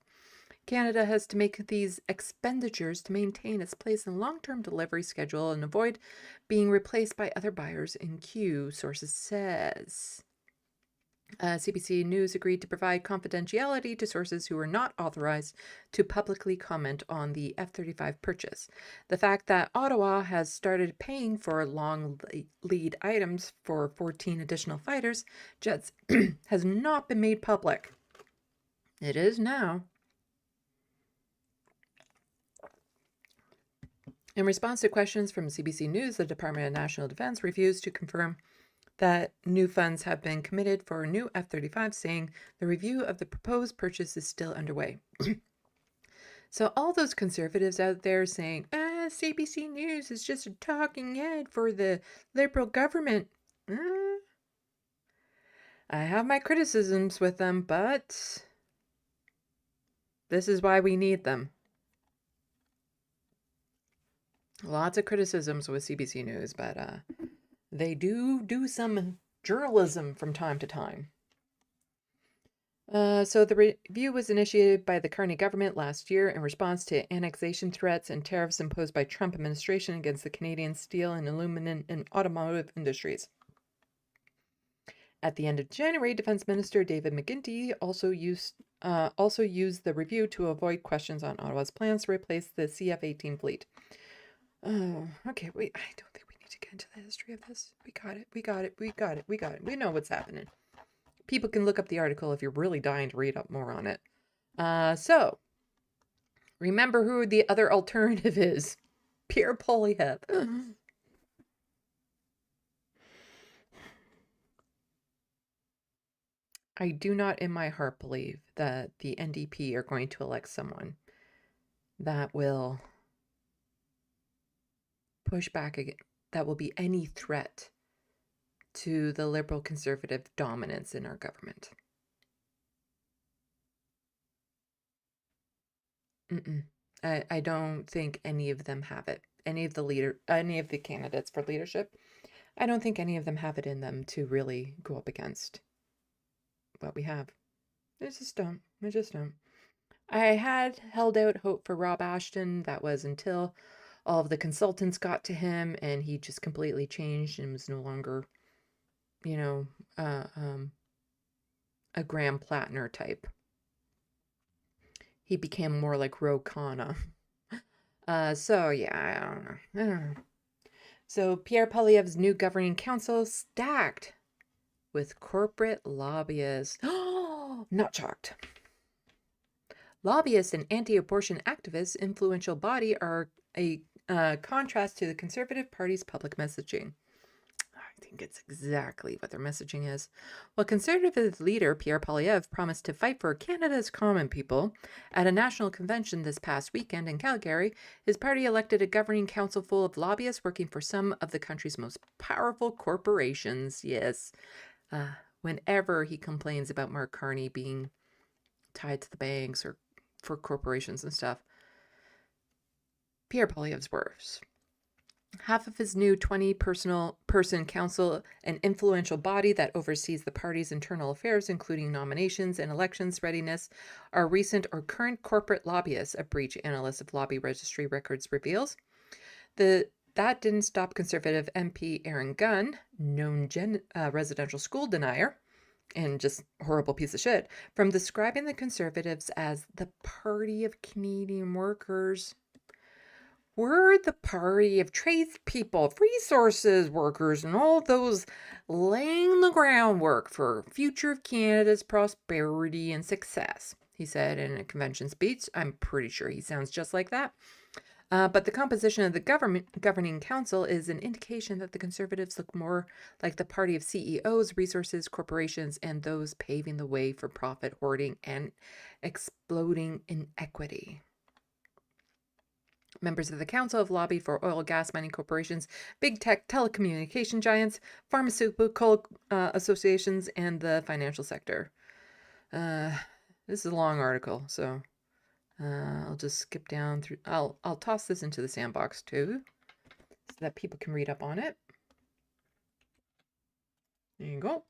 Canada has to make these expenditures to maintain its place in long-term delivery schedule and avoid being replaced by other buyers in queue, sources says. CBC News agreed to provide confidentiality to sources who were not authorized to publicly comment on the F-35 purchase. The fact that Ottawa has started paying for long lead items for 14 additional fighters jets has not been made public. It is now. In response to questions from CBC News, the Department of National Defense refused to confirm that new funds have been committed for a new F-35, saying the review of the proposed purchase is still underway. So all those conservatives out there saying, CBC News is just a talking head for the Liberal government. I have my criticisms with them, but this is why we need them. Lots of criticisms with CBC News, but they do some journalism from time to time. So the review was initiated by the Carney government last year in response to annexation threats and tariffs imposed by Trump administration against the Canadian steel and aluminum and automotive industries. At the end of January, Defense Minister David McGuinty also used the review to avoid questions on Ottawa's plans to replace the CF-18 fleet. Oh, okay, wait, I don't think we need to get into the history of this. We got it. We know what's happening. People can look up the article if you're really dying to read up more on it. So, remember who the other alternative is. Pierre Poilievre. I do not in my heart believe that the NDP are going to elect someone that will push back again, that will be any threat to the liberal conservative dominance in our government. I don't think any of them have it. Any of the candidates for leadership, I don't think any of them have it in them to really go up against what we have. They just don't. I had held out hope for Rob Ashton. That was until all of the consultants got to him and he just completely changed and was no longer, a Graham Plattner type. He became more like Ro Khanna. So yeah, I don't know. So Pierre Poilievre's new governing council stacked with corporate lobbyists. Not shocked. Lobbyists and anti-abortion activists' influential body are a contrast to the Conservative Party's public messaging. I think it's exactly what their messaging is. While Conservative leader Pierre Poilievre promised to fight for Canada's common people at a national convention this past weekend in Calgary, his party elected a governing council full of lobbyists working for some of the country's most powerful corporations. Yes. Whenever he complains about Mark Carney being tied to the banks or for corporations and stuff, Pierre Poilievre's worse. Half of his new 20-person council, an influential body that oversees the party's internal affairs, including nominations and elections readiness, are recent or current corporate lobbyists, a breach analyst of lobby registry records reveals. That didn't stop Conservative MP Aaron Gunn, known residential school denier, and just horrible piece of shit, from describing the Conservatives as the party of Canadian workers. We're the party of tradespeople, resources workers, and all those laying the groundwork for future of Canada's prosperity and success, he said in a convention speech. I'm pretty sure he sounds just like that. But the composition of the governing council is an indication that the Conservatives look more like the party of CEOs, resources, corporations, and those paving the way for profit hoarding and exploding inequity. Members of the council have lobbied for oil, gas, mining corporations, big tech, telecommunication giants, pharmaceutical associations, and the financial sector. This is a long article, so I'll just skip down through. I'll toss this into the SandBox too, so that people can read up on it. There you go.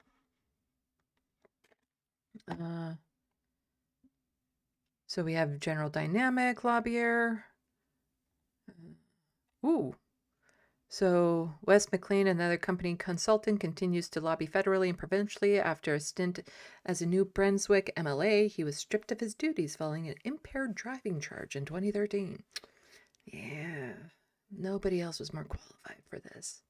So we have General Dynamic lobbyer. So Wes McLean, another company consultant, continues to lobby federally and provincially. After a stint as a New Brunswick MLA, he was stripped of his duties following an impaired driving charge in 2013. Yeah, nobody else was more qualified for this.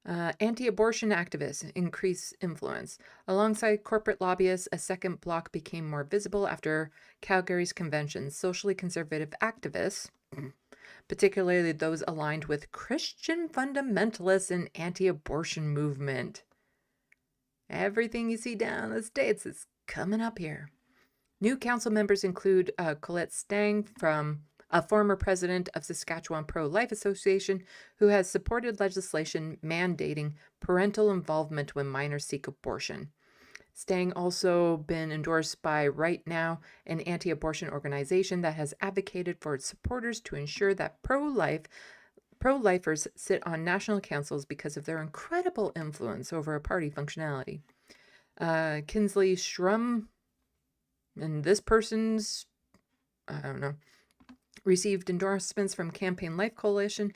Anti-abortion activists increase influence. Alongside corporate lobbyists, a second bloc became more visible after Calgary's convention. Socially conservative activists, particularly those aligned with Christian fundamentalists and anti-abortion movement. Everything you see down in the States is coming up here. New council members include Colette Stang, from a former president of Saskatchewan Pro-Life Association, who has supported legislation mandating parental involvement when minors seek abortion. Stang also been endorsed by Right Now, an anti-abortion organization that has advocated for its supporters to ensure that pro-lifers sit on national councils because of their incredible influence over a party functionality. Kinsley Shrum, and this person's, I don't know, received endorsements from Campaign Life Coalition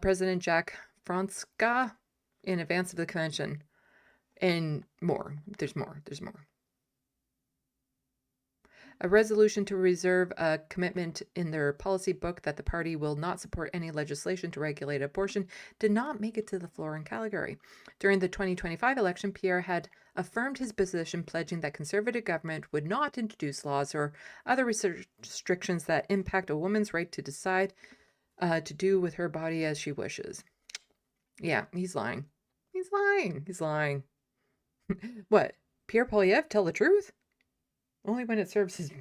President Jack Franska in advance of the convention. And more. There's more. A resolution to reserve a commitment in their policy book that the party will not support any legislation to regulate abortion did not make it to the floor in Calgary. During the 2025 election, Pierre had affirmed his position, pledging that Conservative government would not introduce laws or other restrictions that impact a woman's right to decide to do with her body as she wishes. Yeah, he's lying. What? Pierre Poilievre tell the truth? Only when it serves his...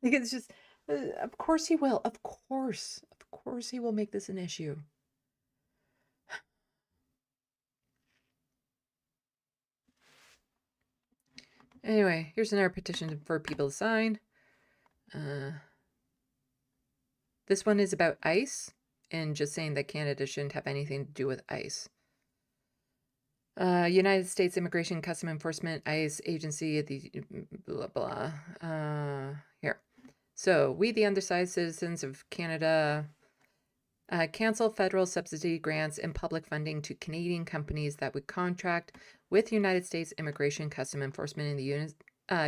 Like, it's just... of course he will. Of course he will make this an issue. Anyway, here's another petition for people to sign. This one is about ICE, and just saying that Canada shouldn't have anything to do with ICE. United States Immigration Custom Enforcement, ICE agency at the blah blah. Here. So, we, the undersized citizens of Canada, cancel federal subsidy grants and public funding to Canadian companies that would contract with United States Immigration Custom Enforcement in the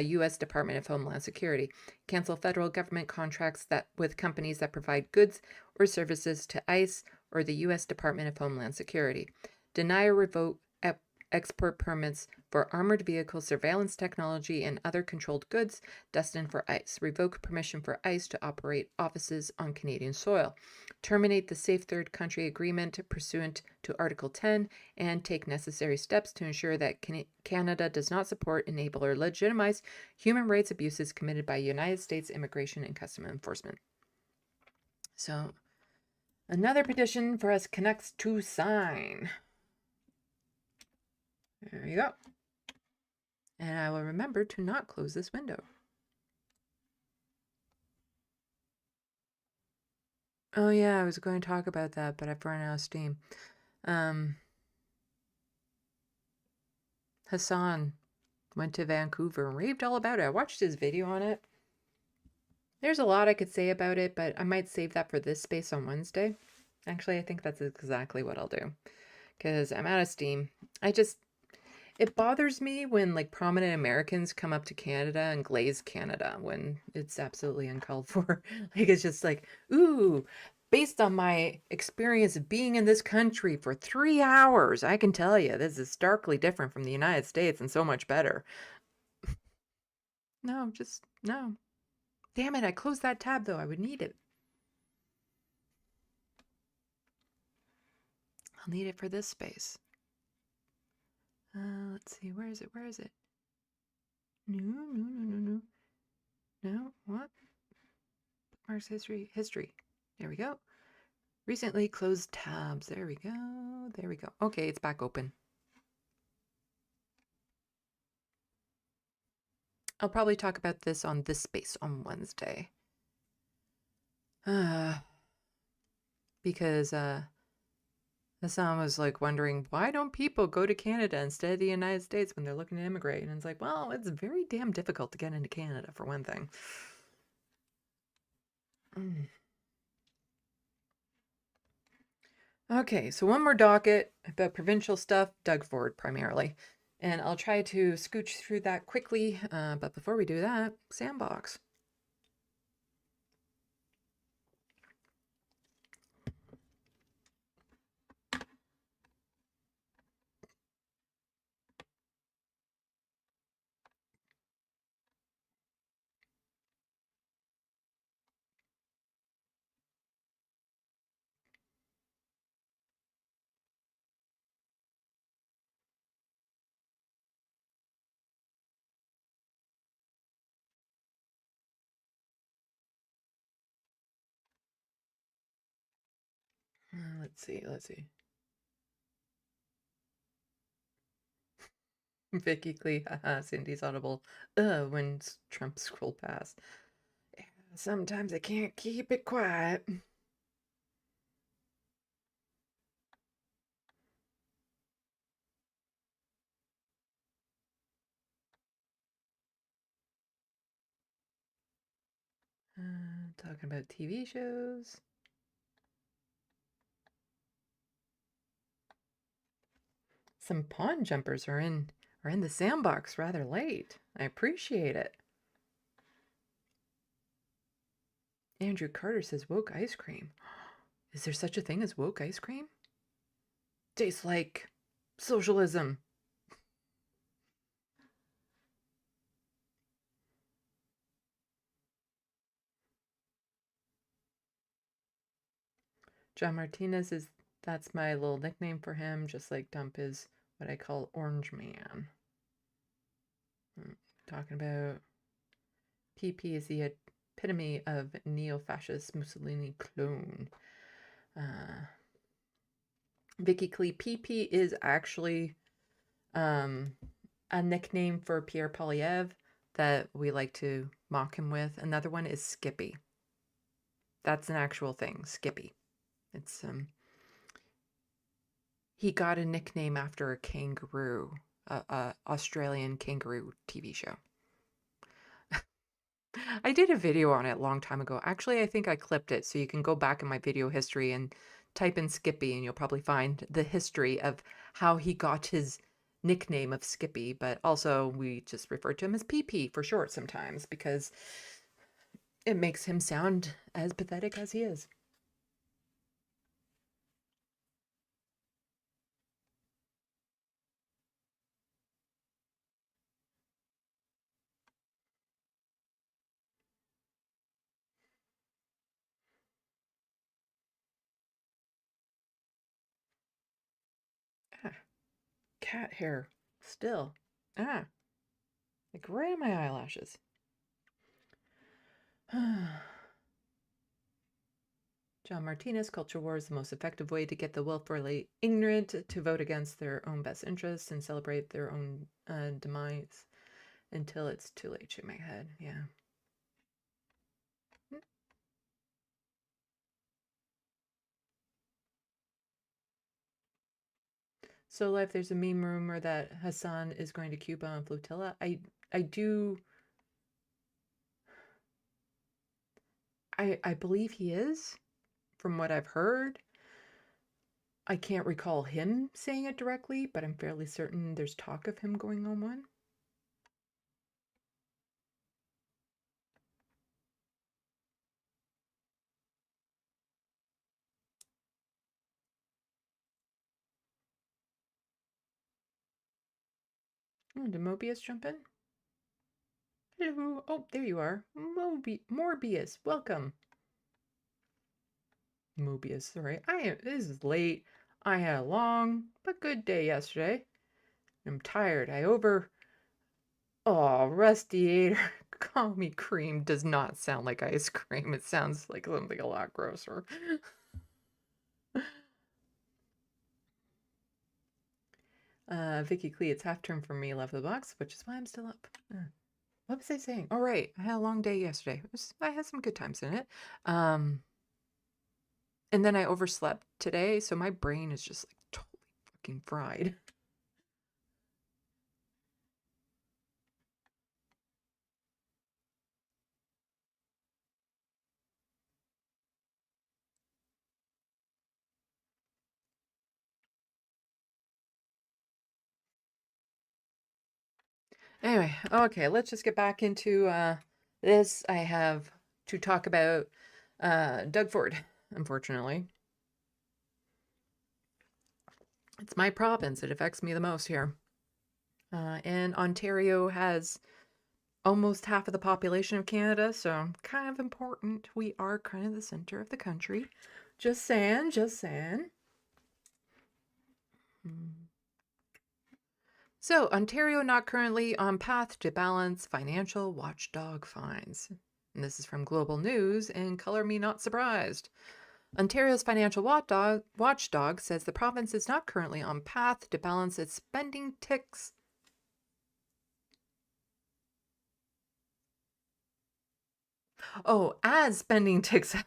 U.S. Department of Homeland Security. Cancel federal government contracts with companies that provide goods or services to ICE or the U.S. Department of Homeland Security. Deny or revoke export permits for armored vehicle surveillance technology and other controlled goods destined for ICE. Revoke permission for ICE to operate offices on Canadian soil. Terminate the Safe Third Country Agreement pursuant to Article 10 and take necessary steps to ensure that Canada does not support, enable, or legitimize human rights abuses committed by United States Immigration and Custom Enforcement. So, another petition for us Canucks to sign. There you go. And I will remember to not close this window. Oh yeah, I was going to talk about that, but I've run out of steam. Hassan went to Vancouver and raved all about it. I watched his video on it. There's a lot I could say about it, but I might save that for this space on Wednesday. Actually, I think that's exactly what I'll do, because I'm out of steam. It bothers me when like prominent Americans come up to Canada and glaze Canada when it's absolutely uncalled for. Like, it's just like, ooh, based on my experience of being in this country for 3 hours, I can tell you this is starkly different from the United States and so much better. No, just no. Damn it, I closed that tab though. I would need it. I'll need it for this space. Let's see. Where is it? Where is it? No. No, what? Bookmarks history. History. There we go. Recently closed tabs. There we go. There we go. Okay, it's back open. I'll probably talk about this on this space on Wednesday. Because Hassan was like wondering, why don't people go to Canada instead of the United States when they're looking to immigrate? And it's like, well, it's very damn difficult to get into Canada for one thing. Okay, so one more docket about provincial stuff, Doug Ford primarily. And I'll try to scooch through that quickly. But before we do that, SandBox. Let's see. Vicky Clee, haha, Cindy's audible. When Trump scrolled past. Yeah, sometimes I can't keep it quiet. Talking about TV shows. Some pawn jumpers are in the SandBox rather late. I appreciate it. Andrew Carter says woke ice cream. Is there such a thing as woke ice cream? Tastes like socialism. John Martinez is, that's my little nickname for him, just like Dump is what I call Orange Man. Talking about PP is the epitome of neo-fascist Mussolini clone. Vicky Clee, PP is actually a nickname for Pierre Polyev that we like to mock him with. Another one is Skippy. That's an actual thing, Skippy. It's he got a nickname after a kangaroo, a Australian kangaroo TV show. I did a video on it a long time ago. Actually, I think I clipped it, so you can go back in my video history and type in Skippy, and you'll probably find the history of how he got his nickname of Skippy, but also we just refer to him as PP for short sometimes because it makes him sound as pathetic as he is. Cat hair still. Like right in my eyelashes. John Martinez, culture war is the most effective way to get the willfully ignorant to vote against their own best interests and celebrate their own demise until it's too late. Shake my head. Yeah. So Life, there's a meme rumor that Hassan is going to Cuba on flotilla. I believe he is, from what I've heard. I can't recall him saying it directly, but I'm fairly certain there's talk of him going on one. Oh, did Mobius jump in? Hello. Oh, there you are. Morbius, welcome. Mobius, sorry. This is late. I had a long but good day yesterday. I'm tired. Oh, Rustiator. Call me cream does not sound like ice cream. It sounds like something a lot grosser. Vicky Clee, it's half term for me, LeftoftheBox, which is why I'm still up. What was I saying? Oh, right. I had a long day yesterday. I had some good times in it. And then I overslept today, so my brain is just like totally fucking fried. Anyway, okay, let's just get back into this. I have to talk about Doug Ford, unfortunately. It's my province. It affects me the most here. And Ontario has almost half of the population of Canada, so kind of important. We are kind of the center of the country. Just saying, just saying. So, Ontario not currently on path to balance financial watchdog fines. And this is from Global News, and color me not surprised. Ontario's financial watchdog says the province is not currently on path to balance its spending ticks. Oh, as spending ticks up.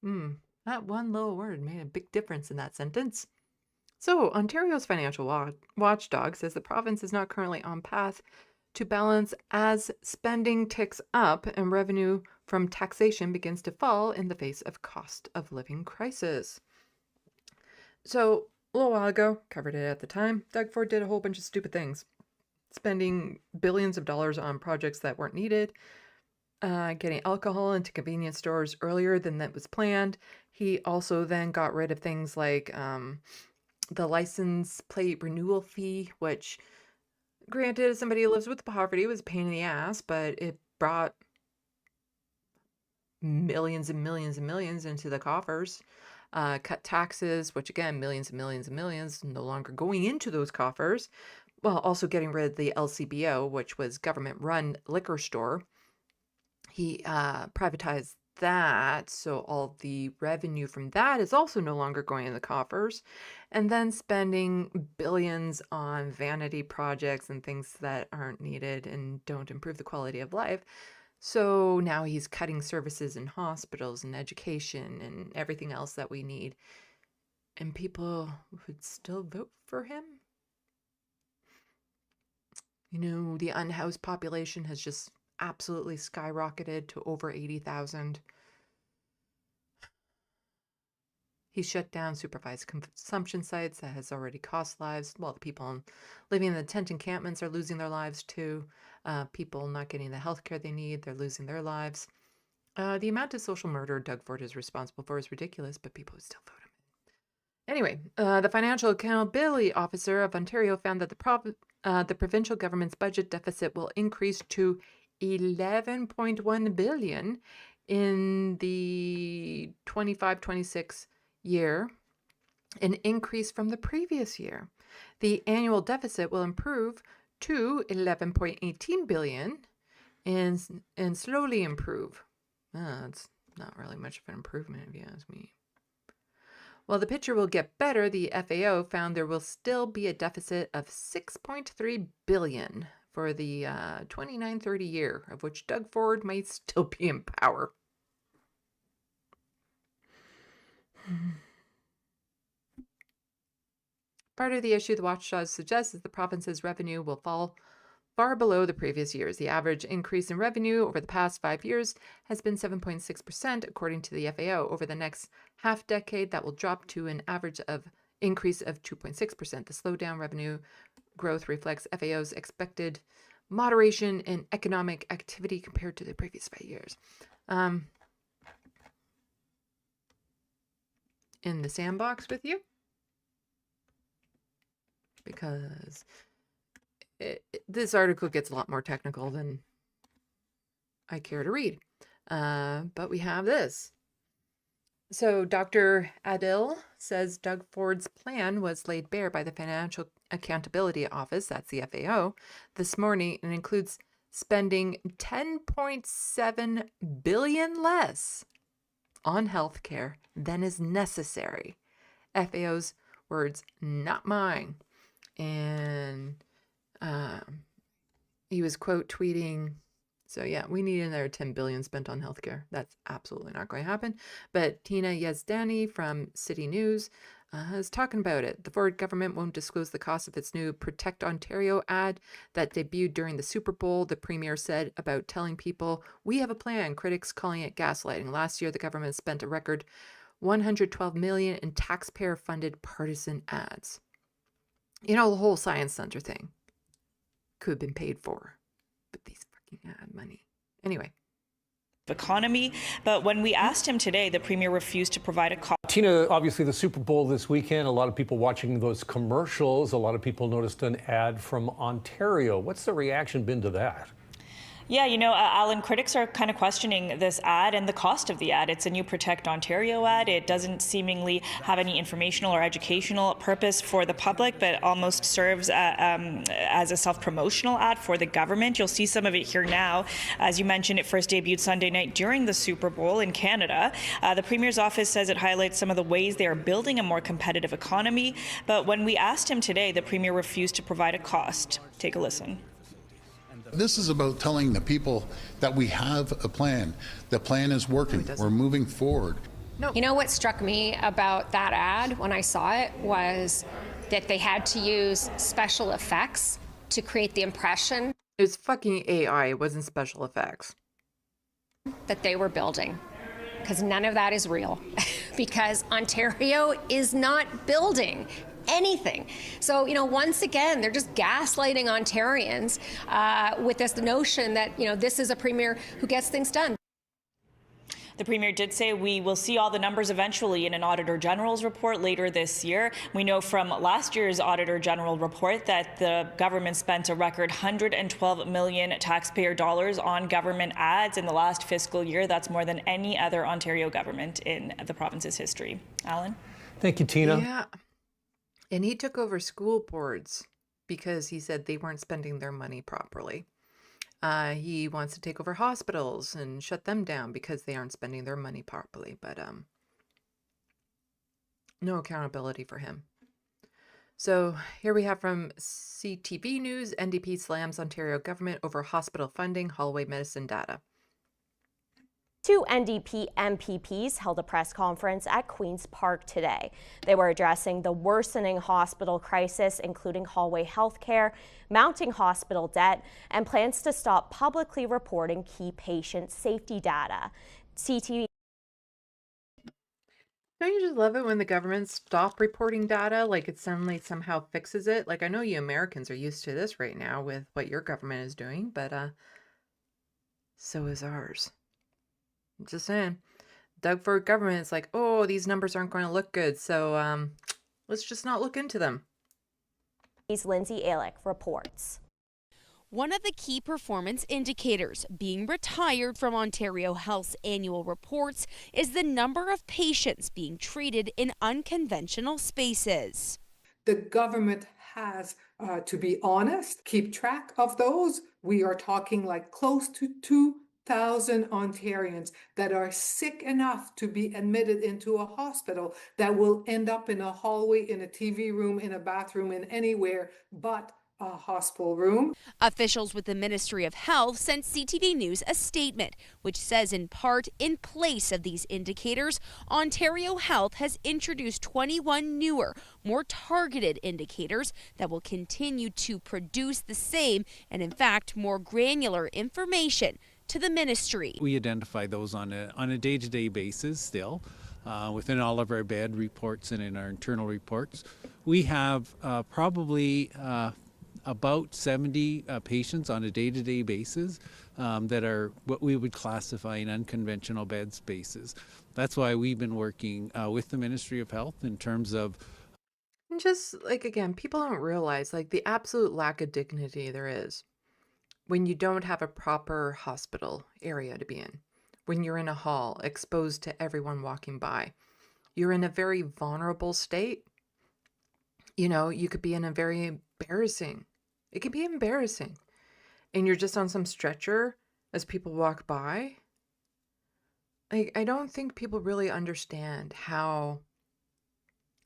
That one little word made a big difference in that sentence. So, Ontario's financial watchdog says the province is not currently on path to balance as spending ticks up and revenue from taxation begins to fall in the face of cost of living crisis. So, a little while ago, covered it at the time, Doug Ford did a whole bunch of stupid things, spending billions of dollars on projects that weren't needed, getting alcohol into convenience stores earlier than that was planned. He also then got rid of things like the license plate renewal fee, which, granted, as somebody who lives with poverty, was a pain in the ass, but it brought millions and millions and millions into the coffers. Cut taxes, which again, millions and millions and millions no longer going into those coffers, while also getting rid of the LCBO, which was government-run liquor store. He privatized that, so all the revenue from that is also no longer going in the coffers, and then spending billions on vanity projects and things that aren't needed and don't improve the quality of life. So now he's cutting services in hospitals and education and everything else that we need. And people would still vote for him? You know, the unhoused population has just absolutely skyrocketed to over 80,000. He shut down supervised consumption sites that has already cost lives. Well, the people living in the tent encampments are losing their lives too. People not getting the health care they need, they're losing their lives. The amount of social murder Doug Ford is responsible for is ridiculous, but people would still vote him. Anyway, the Financial Accountability Officer of Ontario found that the provincial government's budget deficit will increase to $11.1 billion in the 25-26 year, an increase from the previous year. The annual deficit will improve to $11.18 billion and slowly improve. It's not really much of an improvement, if you ask me. While the picture will get better, the FAO found there will still be a deficit of $6.3 billion for the 29-30 year, of which Doug Ford might still be in power. Part of the issue the watchdog suggests is the province's revenue will fall far below the previous years. The average increase in revenue over the past 5 years has been 7.6%, according to the FAO. Over the next half decade, that will drop to an average of increase of 2.6%. The slowdown revenue growth reflects FAO's expected moderation in economic activity compared to the previous 5 years. In the SandBox with you. because this article gets a lot more technical than I care to read. But we have this. So Dr. Adil says Doug Ford's plan was laid bare by the Financial Accountability Office, that's the FAO, this morning, and includes spending $10.7 billion less on healthcare than is necessary. FAO's words, not mine. And he was quote tweeting, so yeah, we need another $10 billion spent on healthcare. That's absolutely not going to happen. But Tina Yazdani from City News is talking about it. The Ford government won't disclose the cost of its new Protect Ontario ad that debuted during the Super Bowl. The premier said about telling people, we have a plan, critics calling it gaslighting. Last year, the government spent a record $112 million in taxpayer-funded partisan ads. You know, the whole Science Center thing could have been paid for, but these fucking ad money. Anyway. Economy, but when we asked him today, the premier refused to provide a call. Tina, obviously the Super Bowl this weekend, a lot of people watching those commercials, a lot of people noticed an ad from Ontario. What's the reaction been to that? Yeah, you know, Alan, critics are kind of questioning this ad and the cost of the ad. It's a new Protect Ontario ad. It doesn't seemingly have any informational or educational purpose for the public, but almost serves as a self-promotional ad for the government. You'll see some of it here now. As you mentioned, it first debuted Sunday night during the Super Bowl in Canada. The Premier's office says it highlights some of the ways they are building a more competitive economy. But when we asked him today, the Premier refused to provide a cost. Take a listen. This is about telling the people that we have a plan. The plan is working. We're moving forward. No. You know what struck me about that ad when I saw it was that they had to use special effects to create the impression. It was fucking AI. It wasn't special effects. That they were building. Because none of that is real. Because Ontario is not building anything. So, you know, once again, they're just gaslighting Ontarians with this notion that, you know, this is a premier who gets things done. The Premier did say we will see all the numbers eventually in an Auditor General's report later this year. We know from last year's Auditor General report that the government spent a record $112 million taxpayer dollars on government ads in the last fiscal year. That's more than any other Ontario government in the province's history. Alan? Thank you, Tina. Yeah. And he took over school boards because he said they weren't spending their money properly. He wants to take over hospitals and shut them down because they aren't spending their money properly. But no accountability for him. So here we have from CTV News, NDP slams Ontario government over hospital funding, hallway medicine data. Two NDP MPPs held a press conference at Queen's Park today. They were addressing the worsening hospital crisis, including hallway healthcare, mounting hospital debt, and plans to stop publicly reporting key patient safety data. CTV. Don't you just love it when the government stop reporting data? Like it suddenly somehow fixes it. Like I know you Americans are used to this right now with what your government is doing, but so is ours. Just saying. Doug Ford government is like, oh, these numbers aren't going to look good, so let's just not look into them. Lindsay Alick reports. One of the key performance indicators being retired from Ontario Health's annual reports is the number of patients being treated in unconventional spaces. The government has to be honest, keep track of those. We are talking like close to 2,000 Ontarians that are sick enough to be admitted into a hospital that will end up in a hallway, in a TV room, in a bathroom, in anywhere but a hospital room. Officials with the Ministry of Health sent CTV News a statement which says in part, in place of these indicators, Ontario Health has introduced 21 newer, more targeted indicators that will continue to produce the same and in fact more granular information to the ministry. We identify those on a day-to-day basis still within all of our bed reports and in our internal reports. We have probably about 70 patients on a day-to-day basis that are what we would classify in unconventional bed spaces. That's why we've been working with the Ministry of Health in terms of And just like, again, people don't realize like the absolute lack of dignity there is when you don't have a proper hospital area to be in, when you're in a hall exposed to everyone walking by. You're in a very vulnerable state. You know, you could be in a very embarrassing, it can be embarrassing. And you're just on some stretcher as people walk by. Like, I don't think people really understand how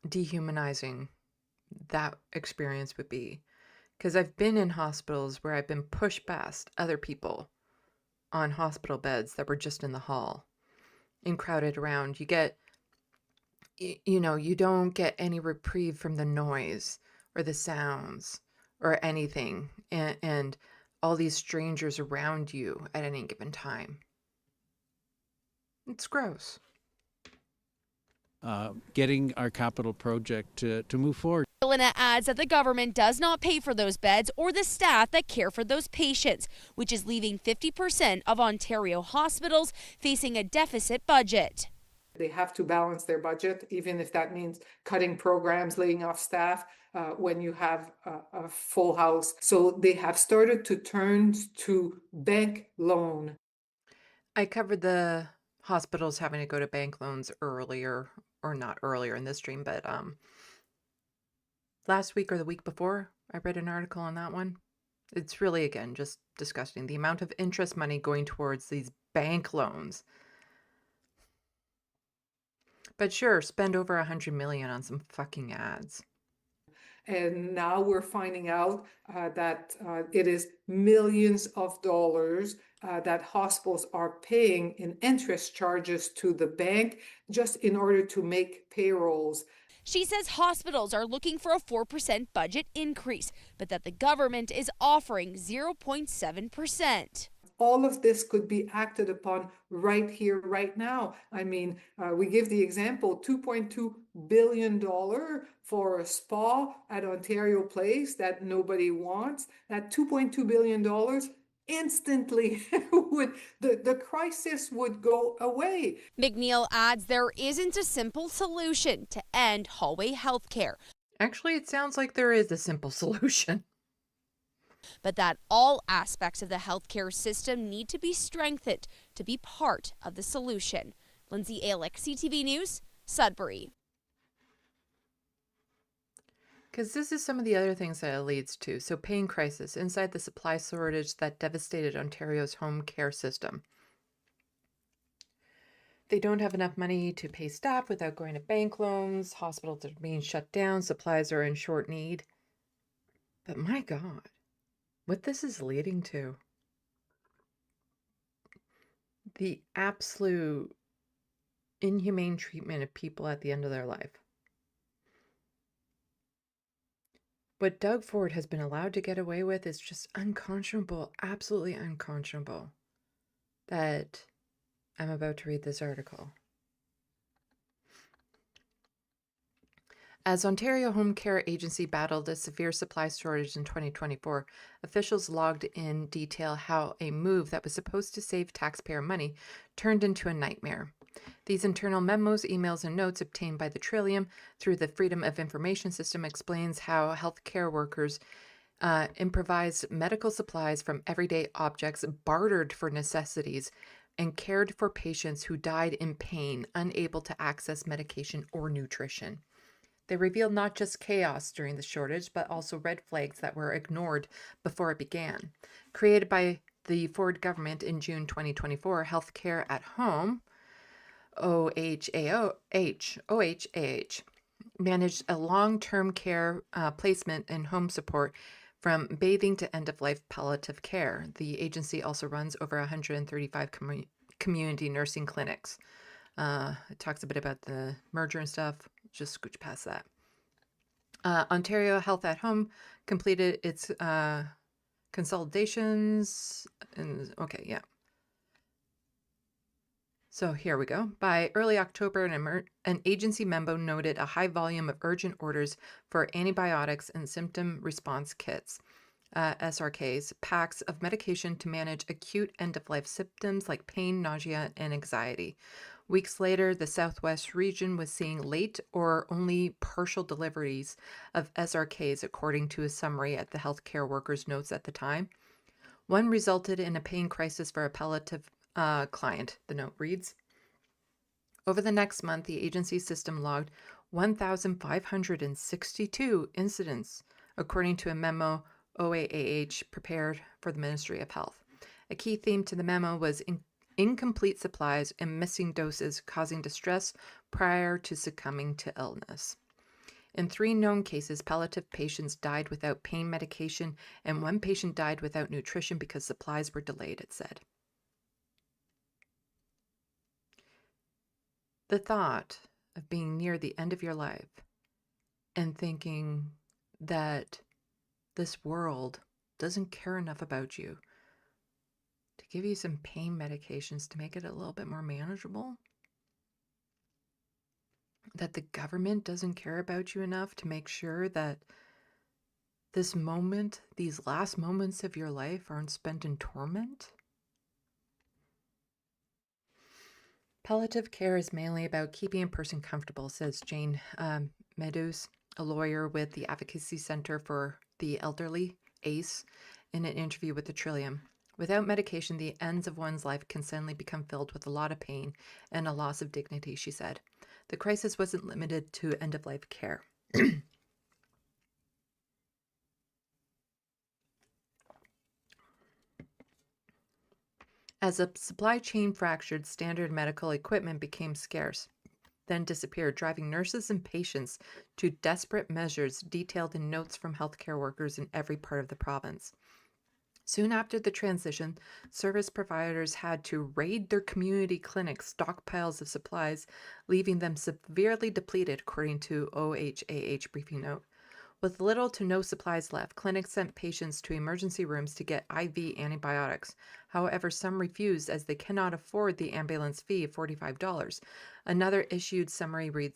dehumanizing that experience would be. Because I've been in hospitals where I've been pushed past other people on hospital beds that were just in the hall and crowded around. You get, you know, you don't get any reprieve from the noise or the sounds or anything. And all these strangers around you at any given time. It's gross. Getting our capital project to move forward. Helena adds that the government does not pay for those beds or the staff that care for those patients, which is leaving 50% of Ontario hospitals facing a deficit budget. They have to balance their budget, even if that means cutting programs, laying off staff when you have a full house. So they have started to turn to bank loan. I covered the hospitals having to go to bank loans earlier, or not earlier in this stream, but last week or the week before, I read an article on that one. It's really, again, just disgusting. The amount of interest money going towards these bank loans. But sure, spend over $100 million on some fucking ads. And now we're finding out that it is millions of dollars that hospitals are paying in interest charges to the bank just in order to make payrolls. She says hospitals are looking for a 4% budget increase, but that the government is offering 0.7%. All of this could be acted upon right here, right now. I mean, we give the example, $2.2 billion for a spa at Ontario Place that nobody wants. That $2.2 billion instantly the crisis would go away. McNeil adds there isn't a simple solution to end hallway healthcare. Actually, it sounds like there is a simple solution. But that all aspects of the healthcare system need to be strengthened to be part of the solution. Lindsay Alick, CTV News, Sudbury. Because this is some of the other things that it leads to. So pain crisis inside the supply shortage that devastated Ontario's home care system. They don't have enough money to pay staff without going to bank loans. Hospitals are being shut down. Supplies are in short need. But my God, what this is leading to. The absolute inhumane treatment of people at the end of their life. What Doug Ford has been allowed to get away with is just unconscionable, absolutely unconscionable. That I'm about to read this article. As Ontario Home Care Agency battled a severe supply shortage in 2024, officials logged in detail how a move that was supposed to save taxpayer money turned into a nightmare. These internal memos, emails, and notes obtained by the Trillium through the Freedom of Information System explains how healthcare workers improvised medical supplies from everyday objects, bartered for necessities, and cared for patients who died in pain, unable to access medication or nutrition. They revealed not just chaos during the shortage, but also red flags that were ignored before it began. Created by the Ford government in June 2024, Healthcare at Home, OHAH, managed a long-term care placement and home support from bathing to end-of-life palliative care. The agency also runs over 135 community nursing clinics. It talks a bit about the merger and stuff. Just scooch past that. Ontario Health at Home completed its consolidations. And okay, yeah. So here we go. By early October, an agency memo noted a high volume of urgent orders for antibiotics and symptom response kits, SRKs, packs of medication to manage acute end-of-life symptoms like pain, nausea, and anxiety. Weeks later, the Southwest region was seeing late or only partial deliveries of SRKs, according to a summary at the healthcare workers' notes at the time. One resulted in a pain crisis for a palliative client, the note reads. Over the next month, the agency system logged 1,562 incidents, according to a memo OAAH prepared for the Ministry of Health. A key theme to the memo was incomplete supplies and missing doses causing distress prior to succumbing to illness. In 3 known cases, palliative patients died without pain medication, and 1 patient died without nutrition because supplies were delayed, it said. The thought of being near the end of your life and thinking that this world doesn't care enough about you to give you some pain medications to make it a little bit more manageable, that the government doesn't care about you enough to make sure that this moment, these last moments of your life, aren't spent in torment. Palliative care is mainly about keeping a person comfortable, says Jane Meadows, a lawyer with the Advocacy Center for the Elderly, ACE, in an interview with the Trillium. Without medication, the ends of one's life can suddenly become filled with a lot of pain and a loss of dignity, she said. The crisis wasn't limited to end-of-life care. As a supply chain fractured, standard medical equipment became scarce, then disappeared, driving nurses and patients to desperate measures detailed in notes from healthcare workers in every part of the province. Soon after the transition, service providers had to raid their community clinics' stockpiles of supplies, leaving them severely depleted, according to OHAH briefing note. With little to no supplies left, clinics sent patients to emergency rooms to get IV antibiotics. However, some refused as they cannot afford the ambulance fee of $45. Another issued summary read.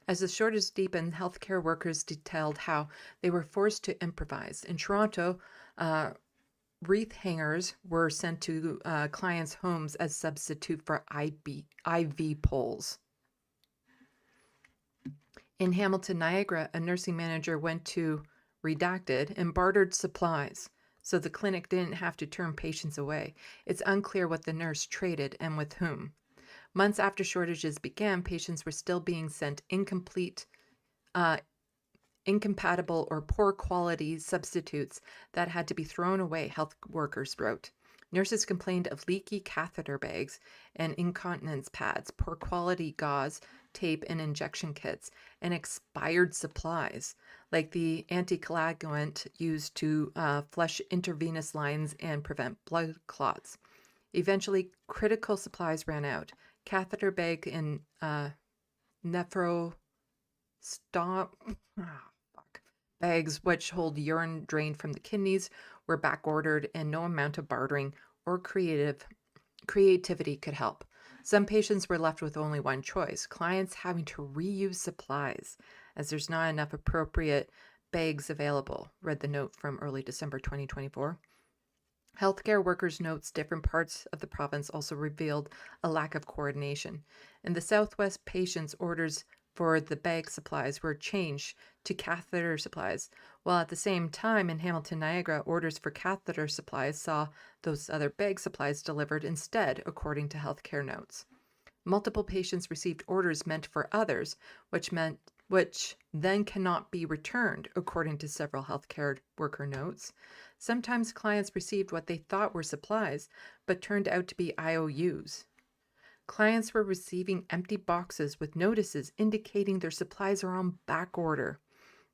As the shortage deepened, healthcare workers detailed how they were forced to improvise. In Toronto, wreath hangers were sent to clients' homes as substitute for IV poles. In Hamilton, Niagara, a nursing manager went to redacted and bartered supplies, so the clinic didn't have to turn patients away. It's unclear what the nurse traded and with whom. Months after shortages began, patients were still being sent incomplete, incompatible, or poor quality substitutes that had to be thrown away, health workers wrote. Nurses complained of leaky catheter bags and incontinence pads, poor quality gauze, tape, and injection kits, and expired supplies, like the anticoagulant used to flush intravenous lines and prevent blood clots. Eventually, critical supplies ran out. Catheter bag and bags, which hold urine drained from the kidneys, were back-ordered, and no amount of bartering or creativity could help. Some patients were left with only one choice, clients having to reuse supplies, as there's not enough appropriate bags available, read the note from early December 2024. Healthcare workers' notes different parts of the province also revealed a lack of coordination. In the Southwest, patients' orders for the bag supplies were changed to catheter supplies, while at the same time in Hamilton, Niagara, orders for catheter supplies saw those other bag supplies delivered instead, according to healthcare notes. Multiple patients received orders meant for others, which then cannot be returned, according to several healthcare worker notes. Sometimes clients received what they thought were supplies, but turned out to be IOUs. Clients were receiving empty boxes with notices indicating their supplies are on back order,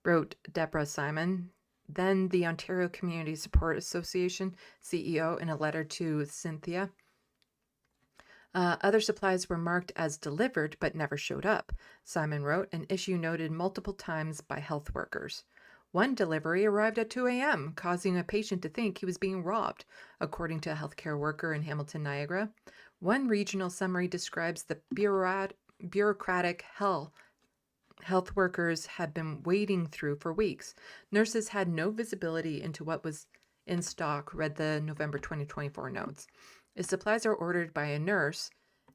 wrote Deborah Simon, then the Ontario Community Support Association CEO, in a letter to Cynthia. Other supplies were marked as delivered but never showed up, Simon wrote, an issue noted multiple times by health workers. One delivery arrived at 2 a.m., causing a patient to think he was being robbed, according to a healthcare worker in Hamilton, Niagara. One regional summary describes the bureaucratic hell health workers had been wading through for weeks. Nurses had no visibility into what was in stock, read the November 2024 notes. If supplies are ordered by a nurse,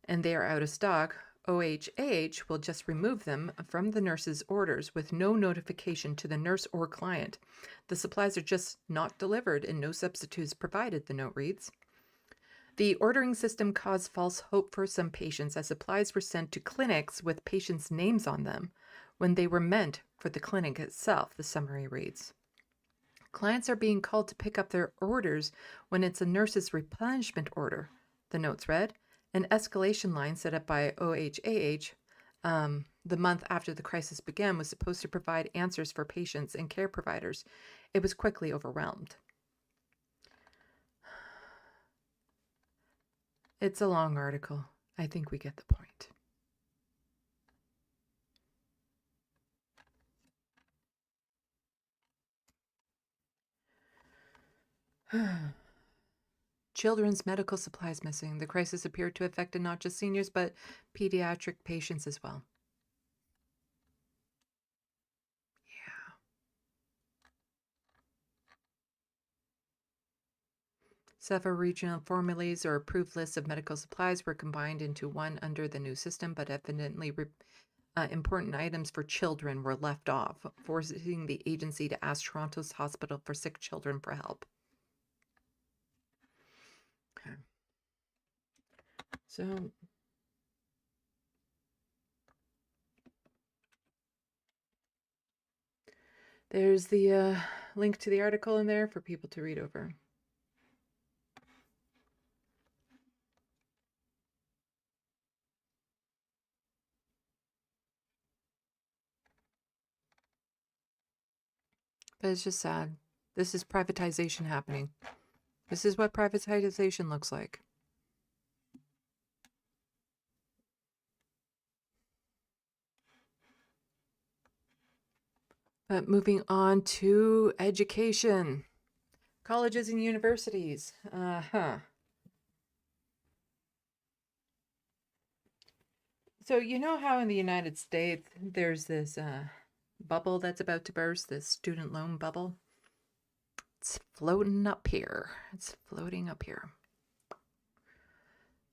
and they are out of stock, OHAH will just remove them from the nurse's orders with no notification to the nurse or client. The supplies are just not delivered and no substitutes provided, the note reads. The ordering system caused false hope for some patients as supplies were sent to clinics with patients' names on them when they were meant for the clinic itself, the summary reads. Clients are being called to pick up their orders when it's a nurse's replenishment order, the notes read. An escalation line set up by OHAH the month after the crisis began was supposed to provide answers for patients and care providers. It was quickly overwhelmed. It's a long article. I think we get the point. Children's medical supplies missing. The crisis appeared to affect not just seniors, but pediatric patients as well. Yeah. Several regional formulas or approved lists of medical supplies were combined into one under the new system, but evidently important items for children were left off, forcing the agency to ask Toronto's Hospital for Sick Children for help. Okay. So there's the link to the article in there for people to read over. But it's just sad. This is privatization happening. This is what privatization looks like. But moving on to education. Colleges and universities. So you know how in the United States there's this bubble that's about to burst, this student loan bubble? It's floating up here. It's floating up here.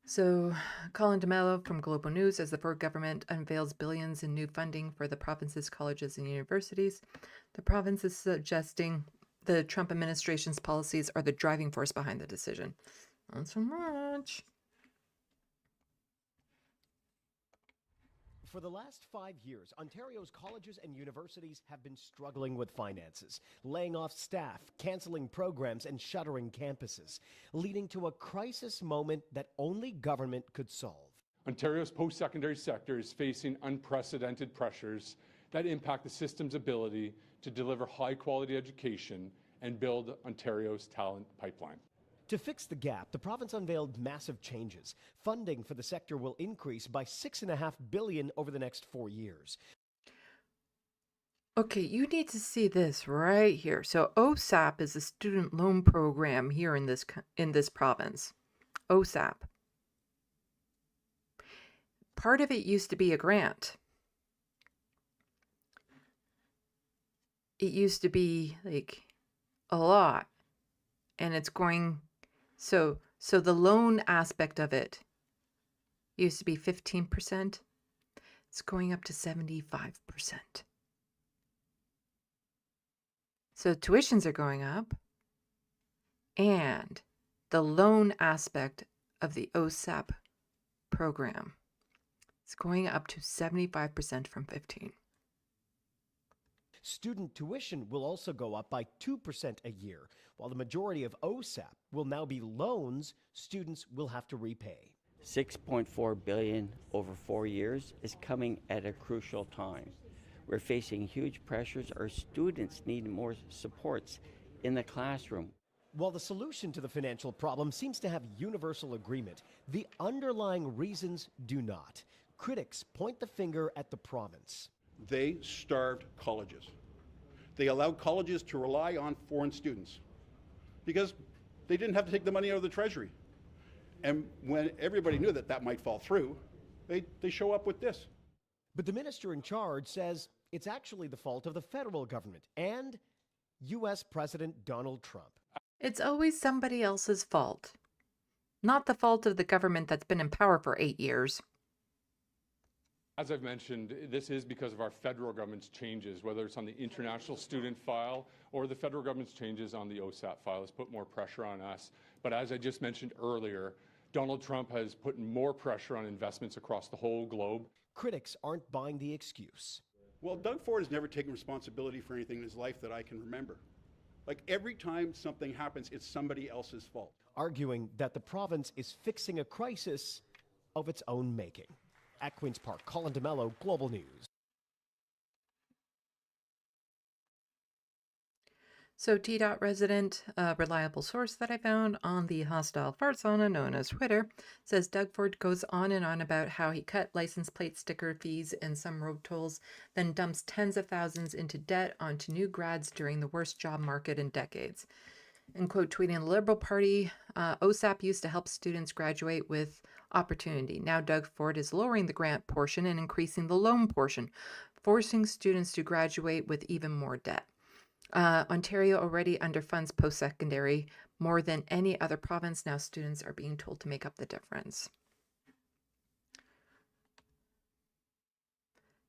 So Colin DeMello from Global News, as the Ford government unveils billions in new funding for the province's colleges and universities, the province is suggesting the Trump administration's policies are the driving force behind the decision. Not so much. For the last 5 years, Ontario's colleges and universities have been struggling with finances, laying off staff, canceling programs, and shuttering campuses, leading to a crisis moment that only government could solve. Ontario's post-secondary sector is facing unprecedented pressures that impact the system's ability to deliver high-quality education and build Ontario's talent pipeline. To fix the gap, the province unveiled massive changes. Funding for the sector will increase by $6.5 billion over the next 4 years. Okay, you need to see this right here. So OSAP is a student loan program here in this province. OSAP. Part of it used to be a grant. It used to be like a lot, and it's going. So the loan aspect of it used to be 15%. It's going up to 75%. So tuitions are going up, and the loan aspect of the OSAP program is going up to 75% from 15%. Student tuition will also go up by 2% a year, while the majority of OSAP will now be loans students will have to repay. $6.4 billion over 4 years is coming at a crucial time. We're facing huge pressures. Our students need more supports in the classroom. While the solution to the financial problem seems to have universal agreement, the underlying reasons do not. Critics point the finger at the province. They starved colleges. They allowed colleges to rely on foreign students because they didn't have to take the money out of the treasury. And when everybody knew that that might fall through, they show up with this. But the minister in charge says it's actually the fault of the federal government and U.S. President Donald Trump. It's always somebody else's fault. not the fault of the government that's been in power for 8 years. As I've mentioned, this is because of our federal government's changes, whether it's on the international student file or the federal government's changes on the OSAP file has put more pressure on us. But as I just mentioned earlier, Donald Trump has put more pressure on investments across the whole globe. Critics aren't buying the excuse. Well, Doug Ford has never taken responsibility for anything in his life that I can remember. Like every time something happens, it's somebody else's fault. Arguing that the province is fixing a crisis of its own making. At Queen's Park, Colin DeMello, Global News. So T-Dot resident, a reliable source that I found on the hostile fart sauna known as Twitter, says Doug Ford goes on and on about how he cut license plate sticker fees and some road tolls, then dumps tens of thousands into debt onto new grads during the worst job market in decades. And quote tweeting, the Liberal Party, OSAP used to help students graduate with opportunity. Now Doug Ford is lowering the grant portion and increasing the loan portion, forcing students to graduate with even more debt. Ontario already underfunds post-secondary more than any other province. Now students are being told to make up the difference.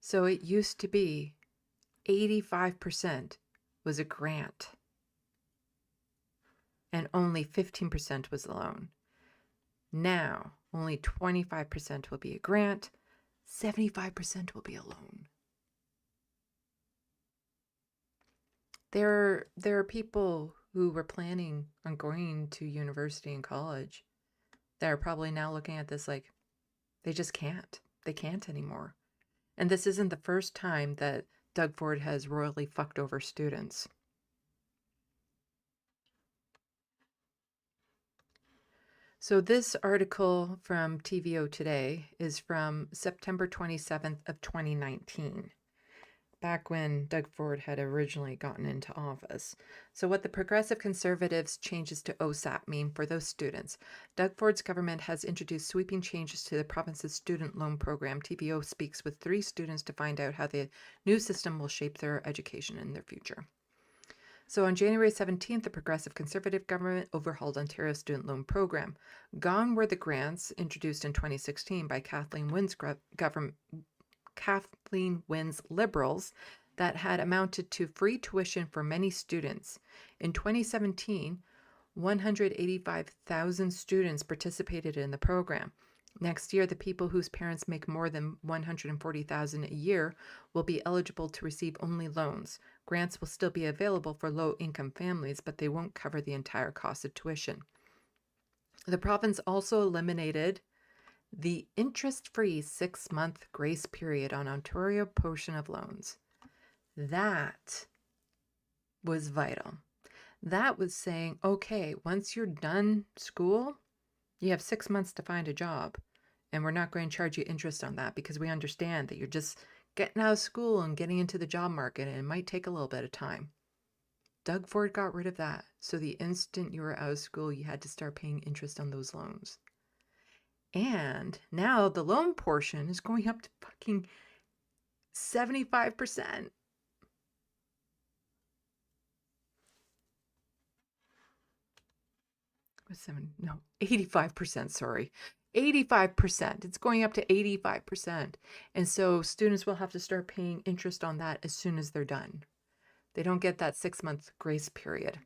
So it used to be 85% was a grant and only 15% was a loan. Now only 25% will be a grant, 75% will be a loan. There are people who were planning on going to university and college that are probably now looking at this like they just can't. They can't anymore. And this isn't the first time that Doug Ford has royally fucked over students. So this article from TVO Today is from September 27th of 2019. Back when Doug Ford had originally gotten into office. So what the Progressive Conservatives' changes to OSAP mean for those students. Doug Ford's government has introduced sweeping changes to the province's student loan program. TVO speaks with 3 students to find out how the new system will shape their education in their future. So on January 17th, the Progressive Conservative government overhauled Ontario's student loan program. Gone were the grants introduced in 2016 by Kathleen Wynne's Liberals that had amounted to free tuition for many students. In 2017, 185,000 students participated in the program. Next year, the people whose parents make more than $140,000 a year will be eligible to receive only loans. Grants will still be available for low-income families, but they won't cover the entire cost of tuition. The province also eliminated the interest-free 6-month grace period on Ontario portion of loans. That was vital. That was saying, okay, once you're done school, you have 6 months to find a job, and we're not going to charge you interest on that because we understand that you're just getting out of school and getting into the job market, and it might take a little bit of time. Doug Ford got rid of that. So the instant you were out of school, you had to start paying interest on those loans. And now the loan portion is going up to fucking 75%. What's 85%, sorry. 85%. It's going up to 85%. And so students will have to start paying interest on that as soon as they're done. They don't get that 6-month grace period.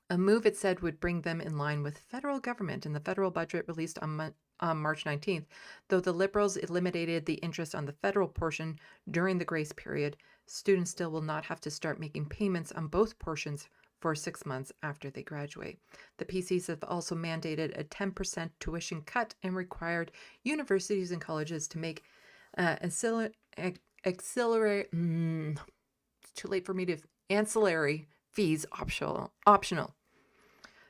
A move, it said, would bring them in line with federal government in the federal budget released on March 19th. Though the Liberals eliminated the interest on the federal portion during the grace period, students still will not have to start making payments on both portions for 6 months after they graduate. The PCs have also mandated a 10% tuition cut and required universities and colleges to make ancillary fees optional.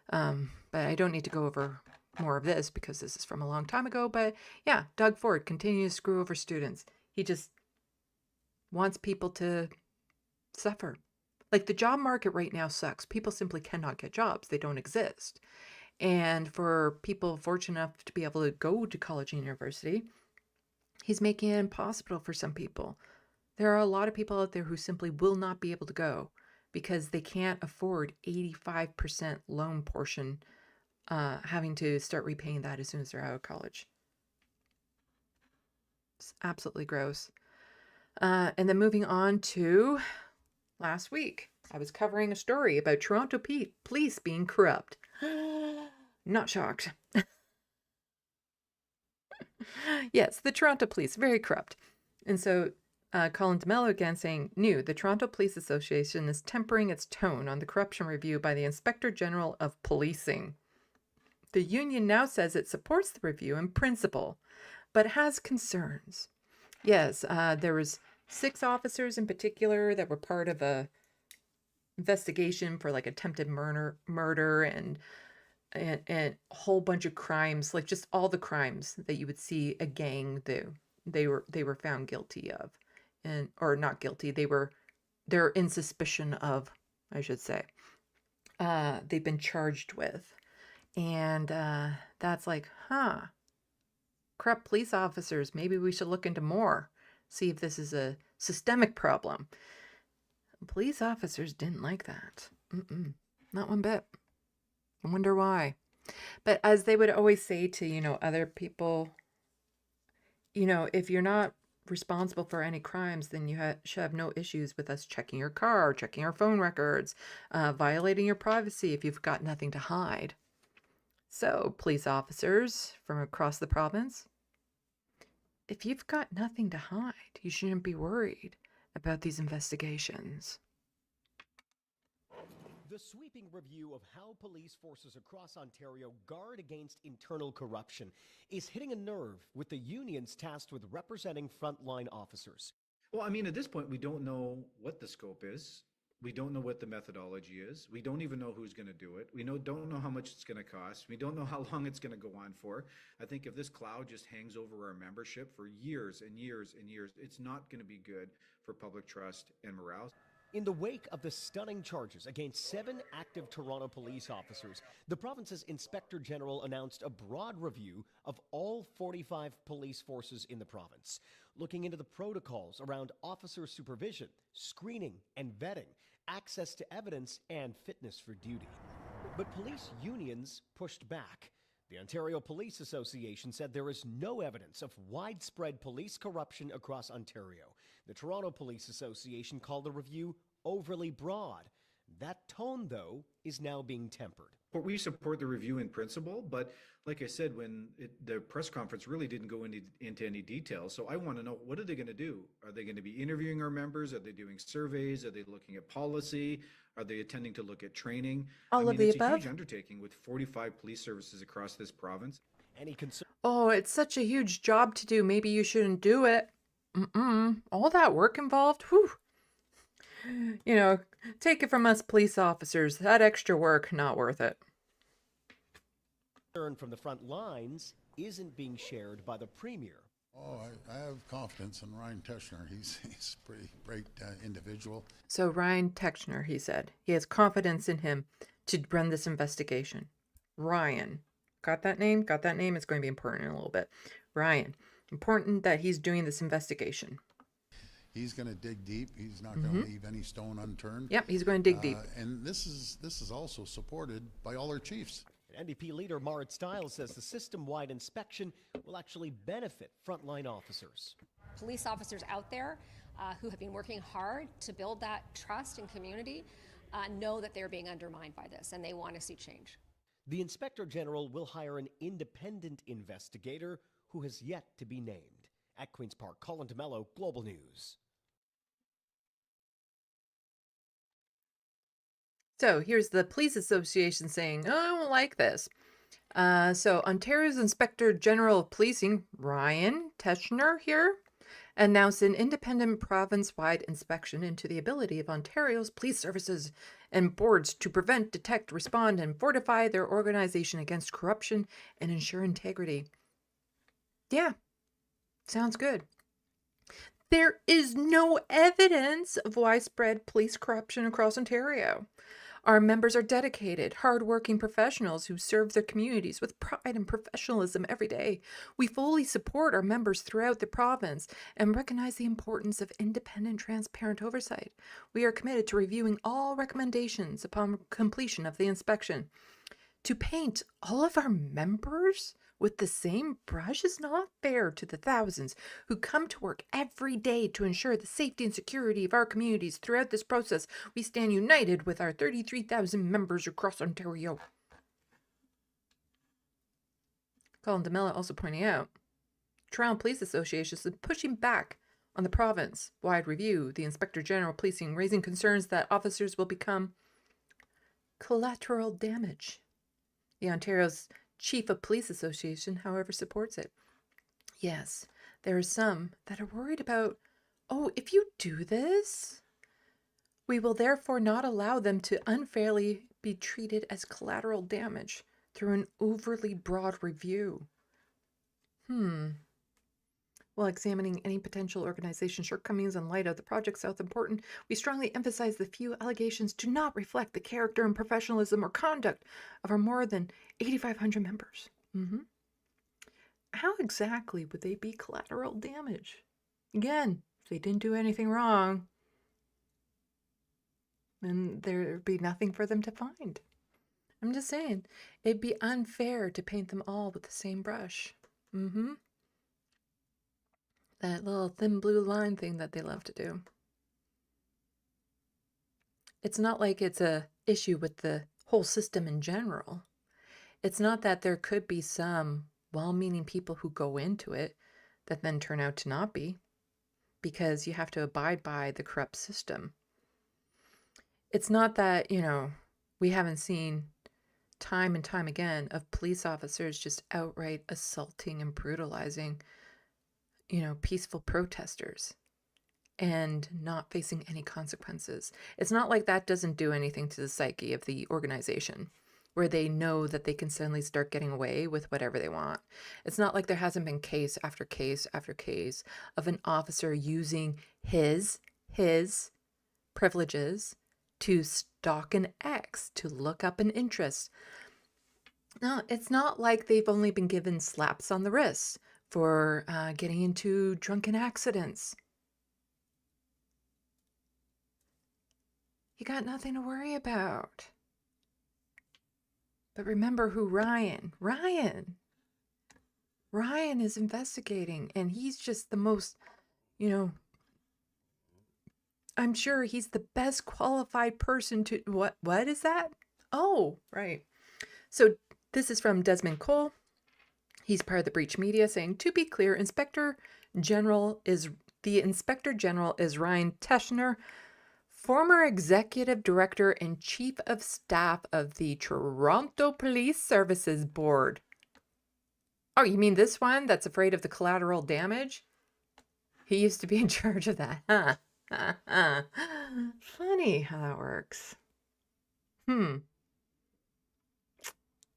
But I don't need to go over more of this because this is from a long time ago. But yeah, Doug Ford continues to screw over students. He just wants people to suffer. Like, the job market right now sucks. People simply cannot get jobs. They don't exist. And for people fortunate enough to be able to go to college and university, he's making it impossible for some people. There are a lot of people out there who simply will not be able to go because they can't afford 85% loan portion having to start repaying that as soon as they're out of college. It's absolutely gross. And then moving on to last week, I was covering a story about Toronto police being corrupt. Not shocked. Yes, the Toronto police, very corrupt. And so Colin DeMello again saying, new, the Toronto Police Association is tempering its tone on the corruption review by the Inspector General of Policing. The union now says it supports the review in principle, but has concerns. Yes, there was 6 officers in particular that were part of a investigation for like attempted murder and a whole bunch of crimes, like just all the crimes that you would see a gang do. They were found guilty of, or not guilty. They're in suspicion of, I should say. They've been charged with, and that's like, corrupt police officers. Maybe we should look into more. See if this is a systemic problem. Police officers didn't like that. Not one bit. I wonder why. But as they would always say to, other people, if you're not responsible for any crimes, then you should have no issues with us checking your car, checking your phone records, violating your privacy if you've got nothing to hide. So, police officers from across the province, if you've got nothing to hide, you shouldn't be worried about these investigations. The sweeping review of how police forces across Ontario guard against internal corruption is hitting a nerve with the unions tasked with representing frontline officers. Well, I mean, at this point, we don't know what the scope is. We don't know what the methodology is. We don't even know who's going to do it. We don't know how much it's going to cost. We don't know how long it's going to go on for. I think if this cloud just hangs over our membership for years and years and years, it's not going to be good for public trust and morale. In the wake of the stunning charges against 7 active Toronto police officers, the province's Inspector General announced a broad review of all 45 police forces in the province, looking into the protocols around officer supervision, screening and vetting, access to evidence, and fitness for duty. But police unions pushed back. The Ontario Police Association said there is no evidence of widespread police corruption across Ontario. The Toronto Police Association called the review overly broad. That tone, though, is now being tempered. But we support the review in principle, but like I said, the press conference really didn't go into any detail. So I want to know, what are they going to do? Are they going to be interviewing our members? Are they doing surveys? Are they looking at policy? Are they attending to look at training? All of the above? It's a huge undertaking with 45 police services across this province. Oh, it's such a huge job to do. Maybe you shouldn't do it. All that work involved. Whew. Take it from us police officers. That extra work, not worth it. Concern from the front lines isn't being shared by the Premier. Oh, I have confidence in Ryan Teschner. He's a pretty great individual. So Ryan Teschner, he said, he has confidence in him to run this investigation. Ryan. Got that name? Got that name? It's going to be important in a little bit. Ryan. Important that he's doing this investigation. He's going to dig deep. He's not going to leave any stone unturned. Yep, he's going to dig deep. And this is also supported by all our chiefs. NDP leader Marit Stiles says the system-wide inspection will actually benefit frontline officers. Police officers out there who have been working hard to build that trust in community know that they're being undermined by this, and they want to see change. The Inspector General will hire an independent investigator who has yet to be named. At Queen's Park, Colin DeMello, Global News. So here's the police association saying, oh, I don't like this. So Ontario's Inspector General of Policing, Ryan Teschner here, announced an independent province-wide inspection into the ability of Ontario's police services and boards to prevent, detect, respond, and fortify their organization against corruption and ensure integrity. Yeah, sounds good. There is no evidence of widespread police corruption across Ontario. Our members are dedicated, hardworking professionals who serve their communities with pride and professionalism every day. We fully support our members throughout the province and recognize the importance of independent, transparent oversight. We are committed to reviewing all recommendations upon completion of the inspection To paint all of our members with the same brush is not fair to the thousands who come to work every day to ensure the safety and security of our communities. Throughout this process, we stand united with our 33,000 members across Ontario. Colin DeMella also pointing out, Toronto Police Association is pushing back on the province-wide review, the Inspector General Policing raising concerns that officers will become collateral damage. The Ontario's Chief of Police Association, however, supports it. Yes, there are some that are worried about, oh, if you do this, we will therefore not allow them to unfairly be treated as collateral damage through an overly broad review. While examining any potential organization shortcomings in light of the project's health important, we strongly emphasize the few allegations do not reflect the character and professionalism or conduct of our more than 8,500 members. How exactly would they be collateral damage? Again, if they didn't do anything wrong, then there'd be nothing for them to find. I'm just saying, it'd be unfair to paint them all with the same brush. That little thin blue line thing that they love to do. It's not like it's a issue with the whole system in general. It's not that there could be some well-meaning people who go into it that then turn out to not be, because you have to abide by the corrupt system. It's not that, we haven't seen time and time again of police officers just outright assaulting and brutalizing peaceful protesters and not facing any consequences. It's not like that doesn't do anything to the psyche of the organization, where they know that they can suddenly start getting away with whatever they want. It's not like there hasn't been case after case after case of an officer using his privileges to stalk an ex, to look up an interest. No, it's not like they've only been given slaps on the wrist for getting into drunken accidents. You got nothing to worry about. But remember who Ryan is investigating, and he's just the most, I'm sure he's the best qualified person to, what is that? Oh, right. So this is from Desmond Cole. He's part of the Breach Media, saying, to be clear, the Inspector General is Ryan Teschner, former Executive Director and Chief of Staff of the Toronto Police Services Board. Oh, you mean this one that's afraid of the collateral damage? He used to be in charge of that, huh? Funny how that works.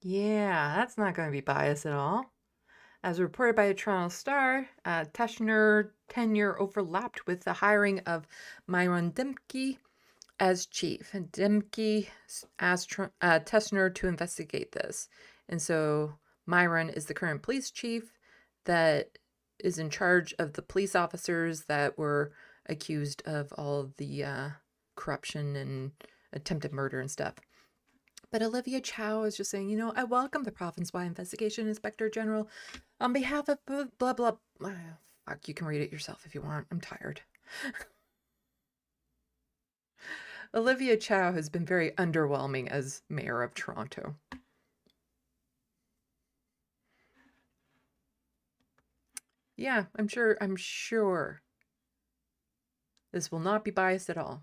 Yeah, that's not going to be biased at all. As reported by the Toronto Star, Teschner tenure overlapped with the hiring of Myron Dimke as chief. And Dimke asked Teschner to investigate this. And so Myron is the current police chief that is in charge of the police officers that were accused of all of the corruption and attempted murder and stuff. But Olivia Chow is just saying, I welcome the province-wide investigation, Inspector General, on behalf of blah, blah. Fuck, you can read it yourself if you want. I'm tired. Olivia Chow has been very underwhelming as mayor of Toronto. Yeah, I'm sure this will not be biased at all.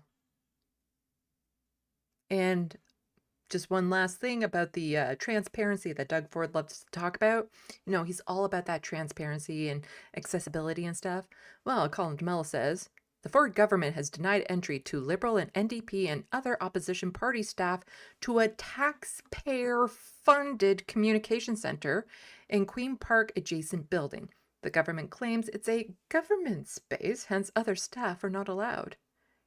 And just one last thing about the transparency that Doug Ford loves to talk about. He's all about that transparency and accessibility and stuff. Well, Colin DeMella says, the Ford government has denied entry to Liberal and NDP and other opposition party staff to a taxpayer-funded communication center in Queen Park adjacent building. The government claims it's a government space, hence other staff are not allowed.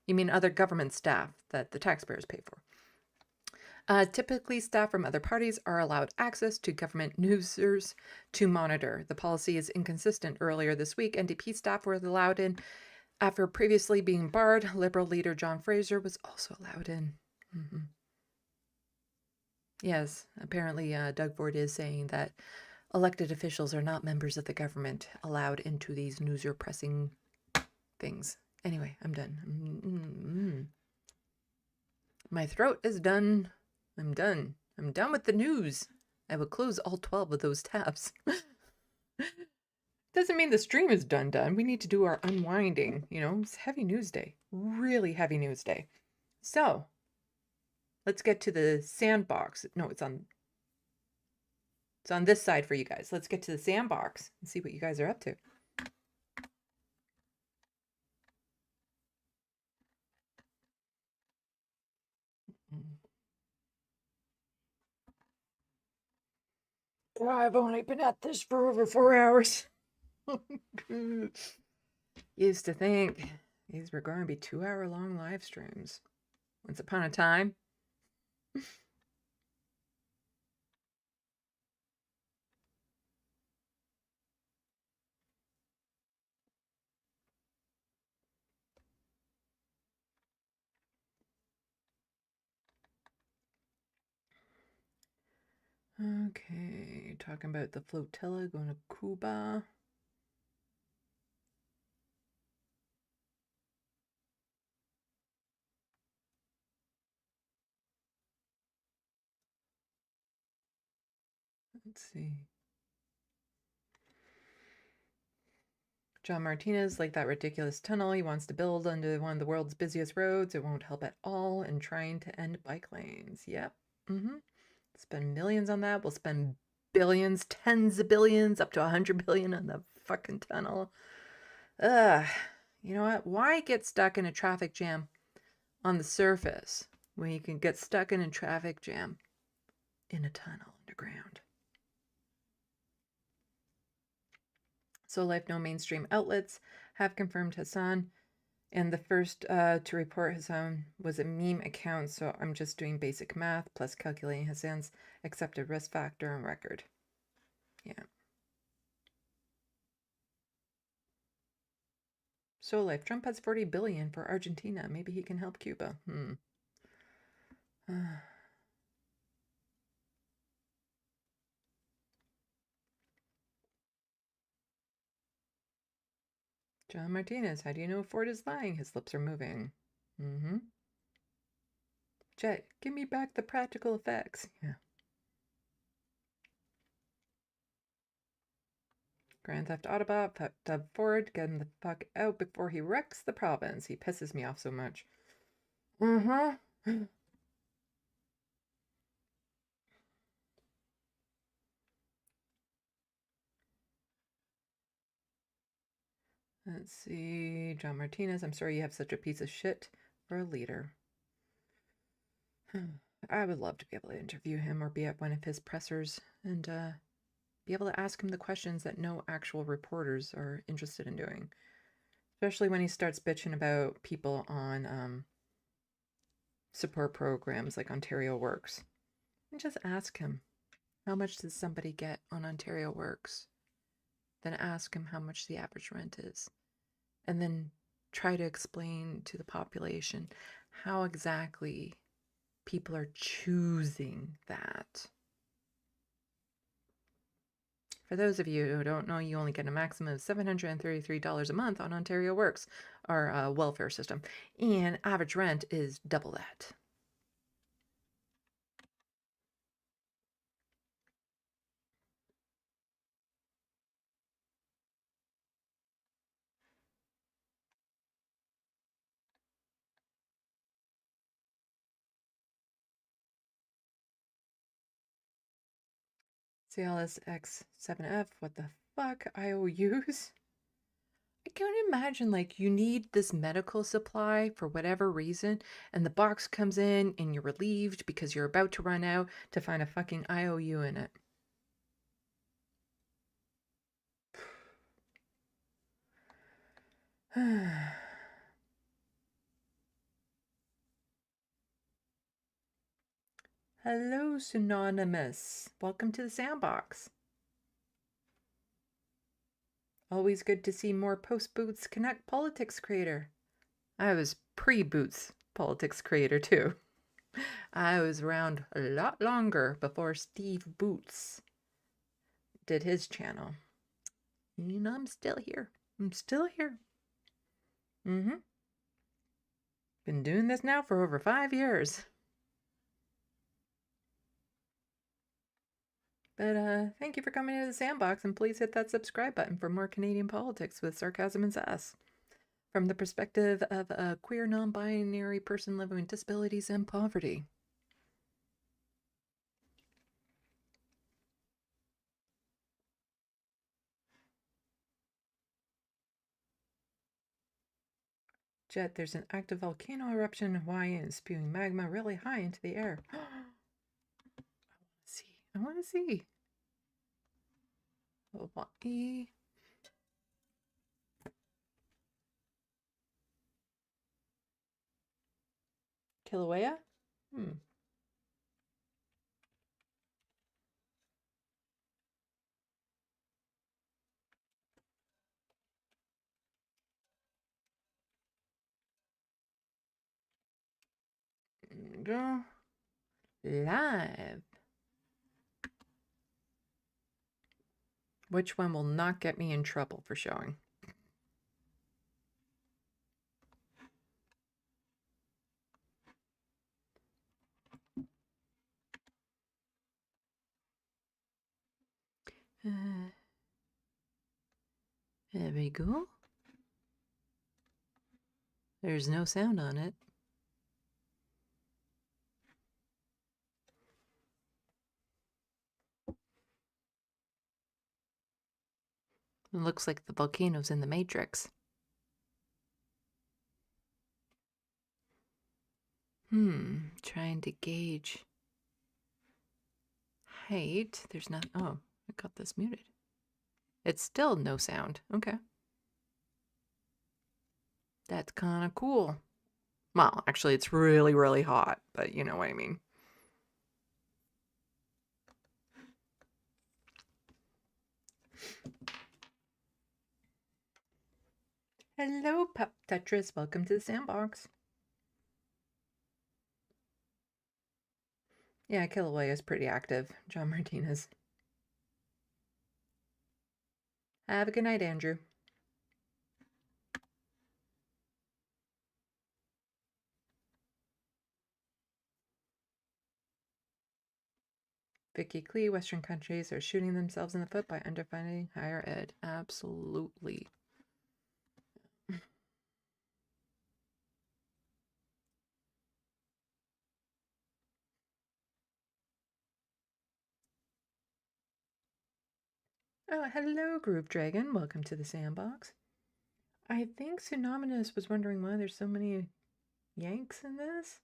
You mean other government staff that the taxpayers pay for? Typically, staff from other parties are allowed access to government newsers to monitor. The policy is inconsistent. Earlier this week, NDP staff were allowed in after previously being barred. Liberal leader John Fraser was also allowed in. Yes, apparently Doug Ford is saying that elected officials are not members of the government allowed into these news pressing things. Anyway, I'm done. My throat is done. I'm done. I'm done with the news. I will close all 12 of those tabs. Doesn't mean the stream is done. We need to do our unwinding. You know, it's heavy news day. Really heavy news day. So, let's get to the SandBox. No, it's on this side for you guys. Let's get to the SandBox and see what you guys are up to. I've only been at this for over 4 hours. Used to think these were going to be 2-hour-long live streams. Once upon a time. Okay, talking about the flotilla going to Cuba. Let's see. John Martinez, like that ridiculous tunnel he wants to build under one of the world's busiest roads. It won't help at all in trying to end bike lanes. Yep. Spend millions on that. We'll spend billions, tens of billions, up to 100 billion on the fucking tunnel. Ugh. You know what? Why get stuck in a traffic jam on the surface when you can get stuck in a traffic jam in a tunnel underground? So Life, no mainstream outlets have confirmed Hassan, and the first to report Hassan was a meme account, so I'm just doing basic math plus calculating Hassan's accepted risk factor and record. Yeah. So Life, Trump has 40 billion for Argentina. Maybe he can help Cuba. John Martinez, how do you know Ford is lying? His lips are moving. Jet, give me back the practical effects. Yeah. Grand Theft Autobot, Doug Ford, get him the fuck out before he wrecks the province. He pisses me off so much. Let's see. John Martinez, I'm sorry you have such a piece of shit for a leader. I would love to be able to interview him or be at one of his pressers and be able to ask him the questions that no actual reporters are interested in doing. Especially when he starts bitching about people on support programs like Ontario Works. And just ask him, how much does somebody get on Ontario Works? Then ask him how much the average rent is. And then try to explain to the population how exactly people are choosing that. For those of you who don't know, you only get a maximum of $733 a month on Ontario Works, our welfare system, and average rent is double that. CLSX7F, what the fuck? IOUs? I can't imagine, like, you need this medical supply for whatever reason, and the box comes in and you're relieved because you're about to run out to find a fucking IOU in it. Hello, Synonymous. Welcome to the SandBox. Always good to see more post-Boots Connect politics creator. I was pre-Boots politics creator too. I was around a lot longer before Steve Boots did his channel. And I'm still here. I'm still here. Been doing this now for over 5 years. But thank you for coming to the Sandbox, and please hit that subscribe button for more Canadian politics with sarcasm and sass. From the perspective of a queer, non-binary person living with disabilities and poverty. Jet, there's an active volcano eruption in Hawaii and spewing magma really high into the air. I want to see. Hawaii. Kilauea? Go live. Which one will not get me in trouble for showing? There we go. There's no sound on it. It looks like the volcano's in the Matrix. Trying to gauge height. There's not. Oh, I got this muted. It's still no sound. Okay. That's kind of cool. Well, actually, it's really, really hot, but you know what I mean. Hello, Pup Tetris. Welcome to the Sandbox. Yeah, Kilauea is pretty active. John Martinez. Have a good night, Andrew. Vicky Klee, Western countries are shooting themselves in the foot by underfunding higher ed. Absolutely. Oh, hello, Groove Dragon. Welcome to the Sandbox. I think Tsunominous was wondering why there's so many Yanks in this.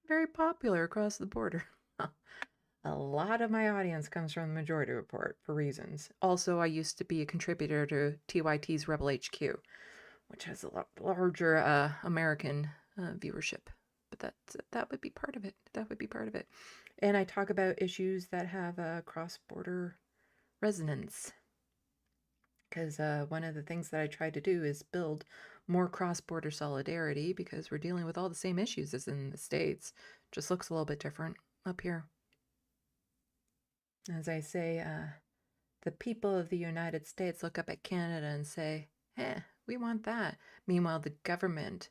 Very popular across the border. A lot of my audience comes from the Majority Report for reasons. Also, I used to be a contributor to TYT's Rebel HQ, which has a lot larger American viewership. But that would be part of it. That would be part of it. And I talk about issues that have a cross-border resonance. Because one of the things that I try to do is build more cross-border solidarity because we're dealing with all the same issues as in the States. Just looks a little bit different up here. As I say, the people of the United States look up at Canada and say, we want that. Meanwhile, the government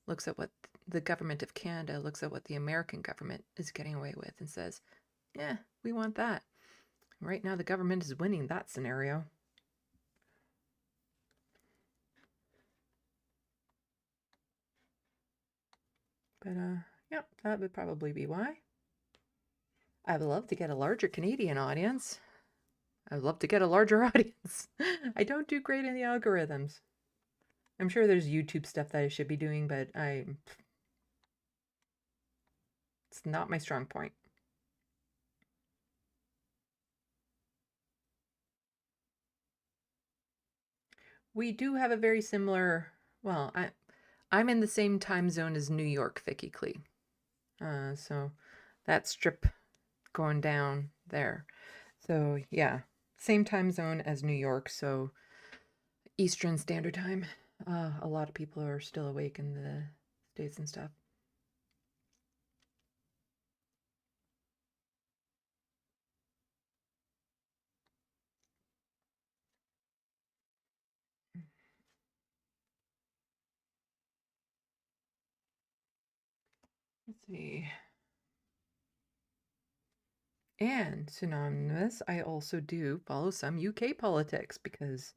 looks at what the government of Canada looks at what the American government is getting away with and says, yeah, we want that. Right now, the government is winning that scenario. But, yeah, that would probably be why. I would love to get a larger Canadian audience. I would love to get a larger audience. I don't do great in the algorithms. I'm sure there's YouTube stuff that I should be doing, but it's not my strong point. We do have a very similar, well, I'm in the same time zone as New York, Vicky Klee. So that strip going down there. So yeah, same time zone as New York, so Eastern Standard Time. A lot of people are still awake in the States and stuff. Let's see. And synonymous, I also do follow some UK politics because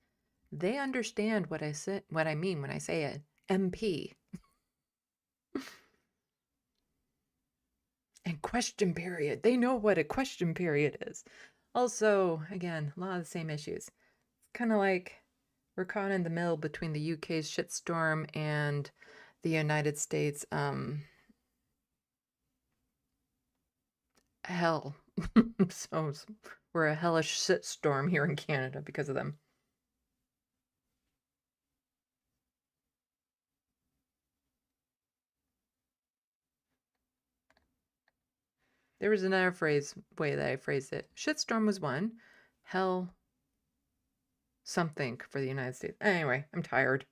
they understand what I mean when I say it. MP. And question period. They know what a question period is. Also, again, a lot of the same issues. It's kind of like we're caught in the middle between the UK's shitstorm and the United States hell. So we're a hellish shitstorm here in Canada because of them. There was another way that I phrased it. Shitstorm was one. Hell something for the United States. Anyway, I'm tired.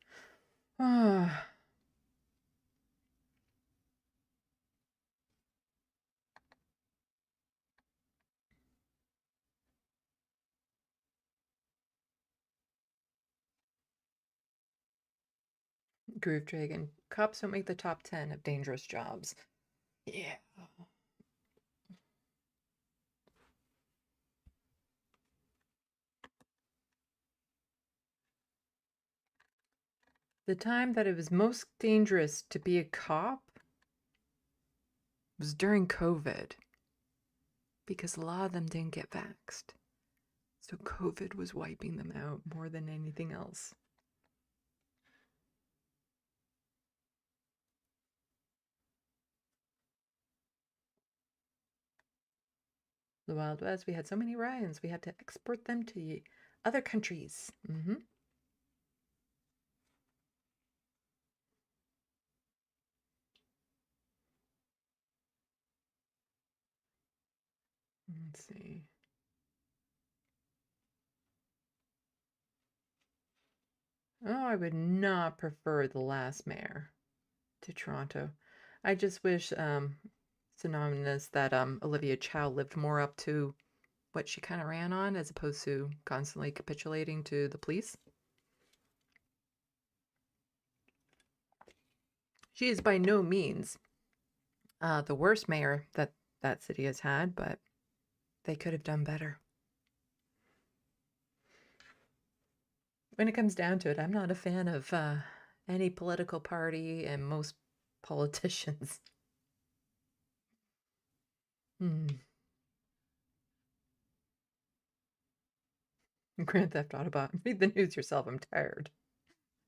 Groove Dragon. Cops don't make the top 10 of dangerous jobs. Yeah. The time that it was most dangerous to be a cop was during COVID, because a lot of them didn't get vaxxed. So COVID was wiping them out more than anything else. The Wild West, we had so many Ryans, we had to export them to other countries. Let's see. Oh, I would not prefer the last mayor to Toronto. I just wish, synonymous, that Olivia Chow lived more up to what she kind of ran on, as opposed to constantly capitulating to the police. She is by no means the worst mayor that that city has had, but they could have done better. When it comes down to it, I'm not a fan of any political party and most politicians. Grand Theft Autobot. Read the news yourself. I'm tired.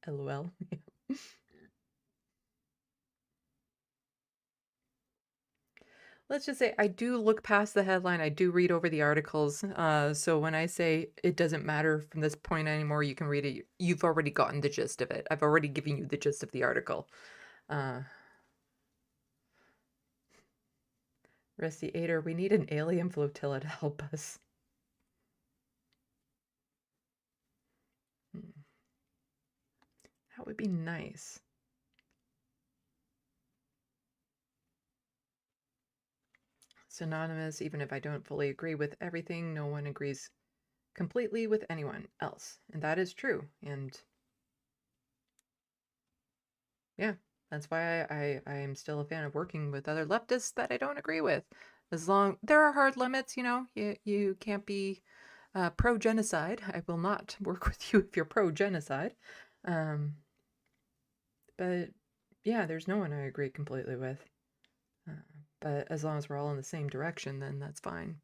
LOL. Let's just say I do look past the headline. I do read over the articles. So when I say it doesn't matter from this point anymore, you can read it. You've already gotten the gist of it. I've already given you the gist of the article. Rusty Ader, we need an alien flotilla to help us. That would be nice. Synonymous, even if I don't fully agree with everything, no one agrees completely with anyone else. And that is true. And yeah, that's why I am still a fan of working with other leftists that I don't agree with. As long, there are hard limits, you know, you can't be pro-genocide. I will not work with you if you're pro-genocide. But yeah, there's no one I agree completely with. But as long as we're all in the same direction, then that's fine.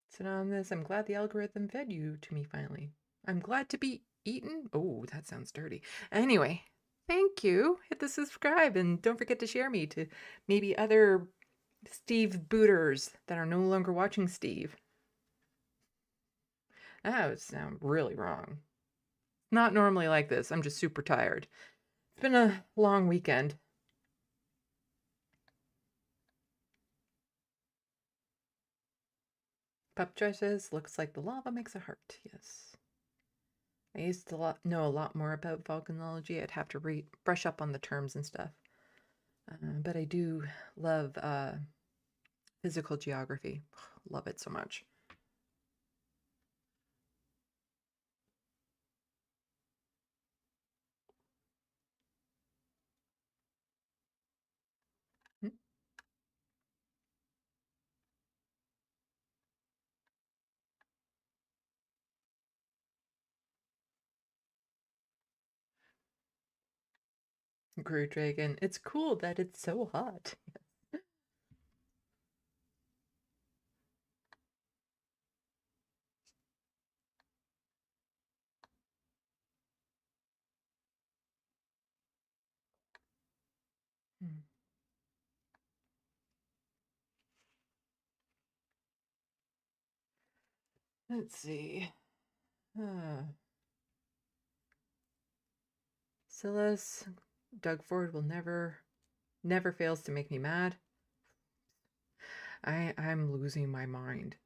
So on this, I'm glad the algorithm fed you to me finally. I'm glad to be eaten. Oh, that sounds dirty. Anyway, thank you. Hit the subscribe and don't forget to share me to maybe other Steve booters that are no longer watching Steve. That would sound really wrong. Not normally like this. I'm just super tired. It's been a long weekend. Pup says, looks like the lava makes a heart. Yes. I used to know a lot more about volcanology. I'd have to brush up on the terms and stuff. But I do love physical geography. Love it so much. Groot Dragon. It's cool that it's so hot. Let's see. Silas, Doug Ford will never fails to make me mad. I'm losing my mind.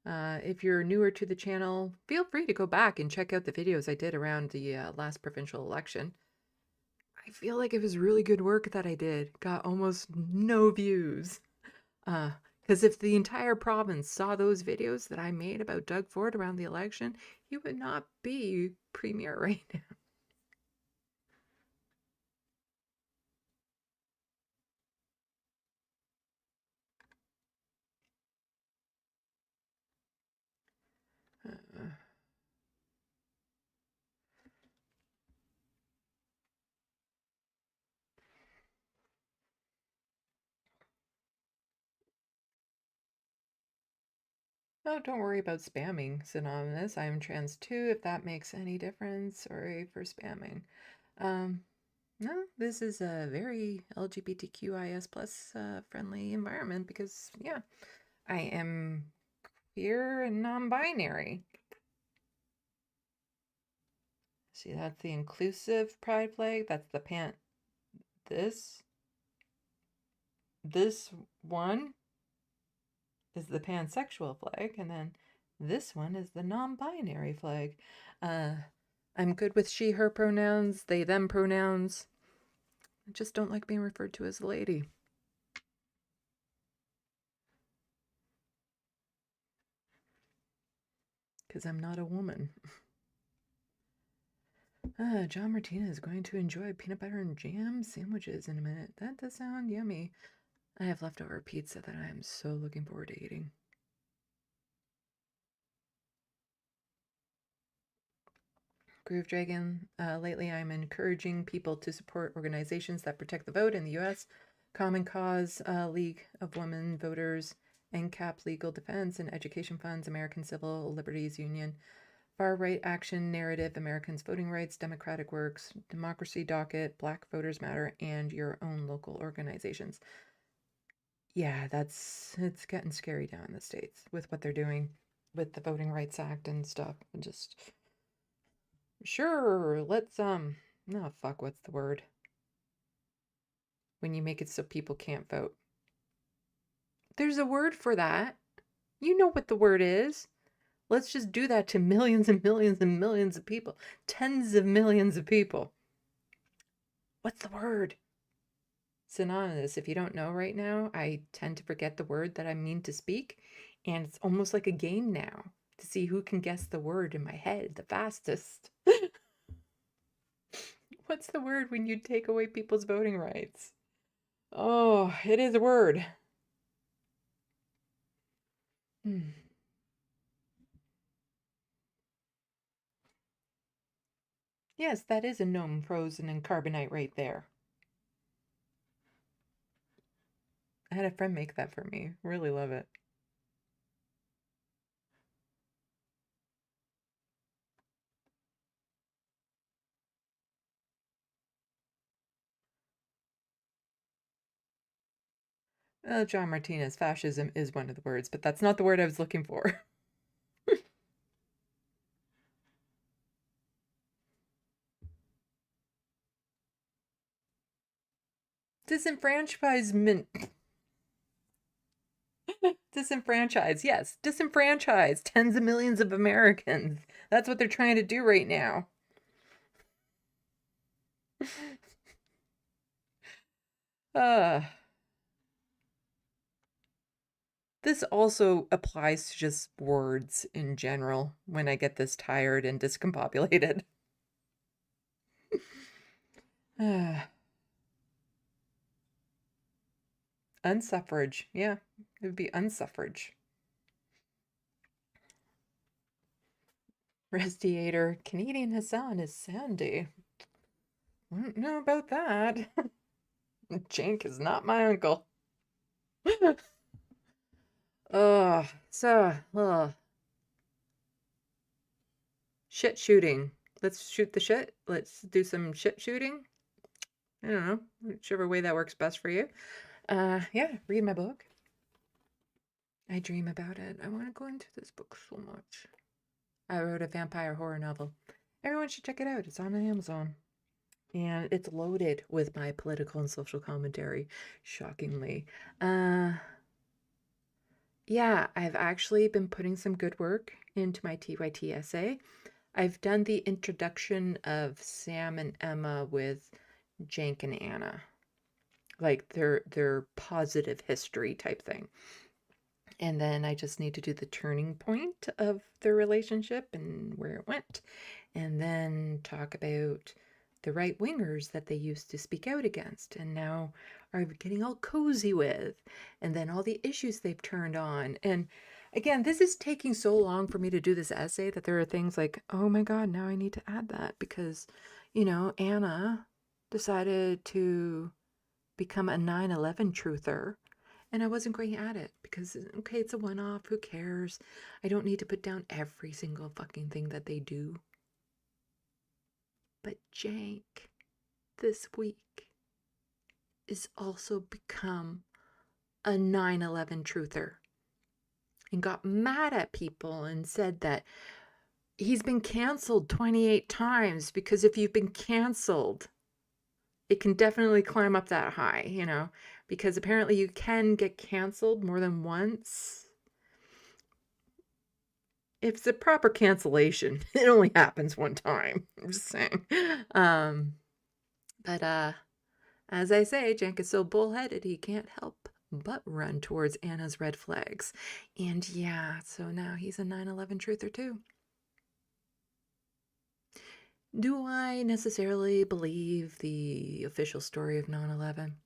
If you're newer to the channel, feel free to go back and check out the videos I did around the last provincial election. I feel like it was really good work that I did. Got almost no views. Because if the entire province saw those videos that I made about Doug Ford around the election, he would not be premier right now. Oh, don't worry about spamming, Synonymous. I am trans too, if that makes any difference. Sorry for spamming. No, this is a very LGBTQIS plus friendly environment because, yeah, I am queer and non-binary. See, that's the inclusive pride flag. That's the this one is the pansexual flag, and then this one is the non-binary flag. I'm good with she, her pronouns, they, them pronouns. I just don't like being referred to as a lady. Because I'm not a woman. John Martina is going to enjoy peanut butter and jam sandwiches in a minute. That does sound yummy. I have leftover pizza that I am so looking forward to eating. Groove Dragon, lately I'm encouraging people to support organizations that protect the vote in the U.S. Common Cause, League of Women Voters, NCAP Legal Defense and Education Funds, American Civil Liberties Union, Far Right Action Narrative, Americans Voting Rights, Democratic Works, Democracy Docket, Black Voters Matter, and your own local organizations. Yeah, it's getting scary down in the States with what they're doing with the Voting Rights Act and stuff. And just, sure, let's, no, fuck, what's the word? When you make it so people can't vote. There's a word for that. You know what the word is. Let's just do that to millions and millions and millions of people. Tens of millions of people. What's the word? Synonymous. If you don't know right now, I tend to forget the word that I mean to speak. And it's almost like a game now to see who can guess the word in my head the fastest. What's the word when you take away people's voting rights? Oh, it is a word. Yes, that is a gnome frozen in carbonite right there. I had a friend make that for me. Really love it. John Martinez, fascism is one of the words, but that's not the word I was looking for. Disenfranchisement. Disenfranchise, yes. Disenfranchise tens of millions of Americans. That's what they're trying to do right now. This also applies to just words in general when I get this tired and discombobulated. Unsuffrage. Yeah, it would be unsuffrage. Restiator. Canadian Hassan is Sandy. I don't know about that. Jank is not my uncle. Shit shooting. Let's shoot the shit. Let's do some shit shooting. I don't know, whichever way that works best for you. Yeah, read my book. I dream about it. I want to go into this book so much. I wrote a vampire horror novel. Everyone should check it out. It's on Amazon. And it's loaded with my political and social commentary, shockingly. Yeah, I've actually been putting some good work into my TYT essay. I've done the introduction of Sam and Emma with Jank and Anna. Like their positive history type thing. And then I just need to do the turning point of their relationship and where it went. And then talk about the right-wingers that they used to speak out against and now are getting all cozy with. And then all the issues they've turned on. And again, this is taking so long for me to do this essay that there are things like, oh my God, now I need to add that because, you know, Anna decided to become a 9/11 truther. And I wasn't going to add it because, okay, it's a one-off. Who cares? I don't need to put down every single fucking thing that they do. But Jank, this week, is also become a 9/11 truther. And got mad at people and said that he's been canceled 28 times because if you've been canceled, it can definitely climb up that high, you know, because apparently you can get canceled more than once. If it's a proper cancellation, it only happens one time. I'm just saying. But as I say, Jank is so bullheaded, he can't help but run towards Anna's red flags. And yeah, so now he's a 9/11 truther too. Do I necessarily believe the official story of 9/11?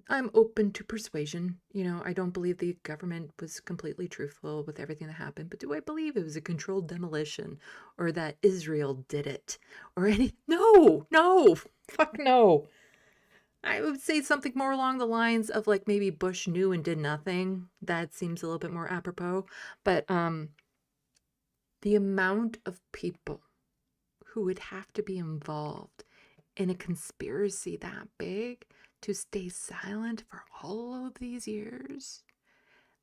I'm open to persuasion. You know, I don't believe the government was completely truthful with everything that happened, but do I believe it was a controlled demolition or that Israel did it or any? No, fuck no. I would say something more along the lines of like maybe Bush knew and did nothing. That seems a little bit more apropos, but the amount of people who would have to be involved in a conspiracy that big to stay silent for all of these years,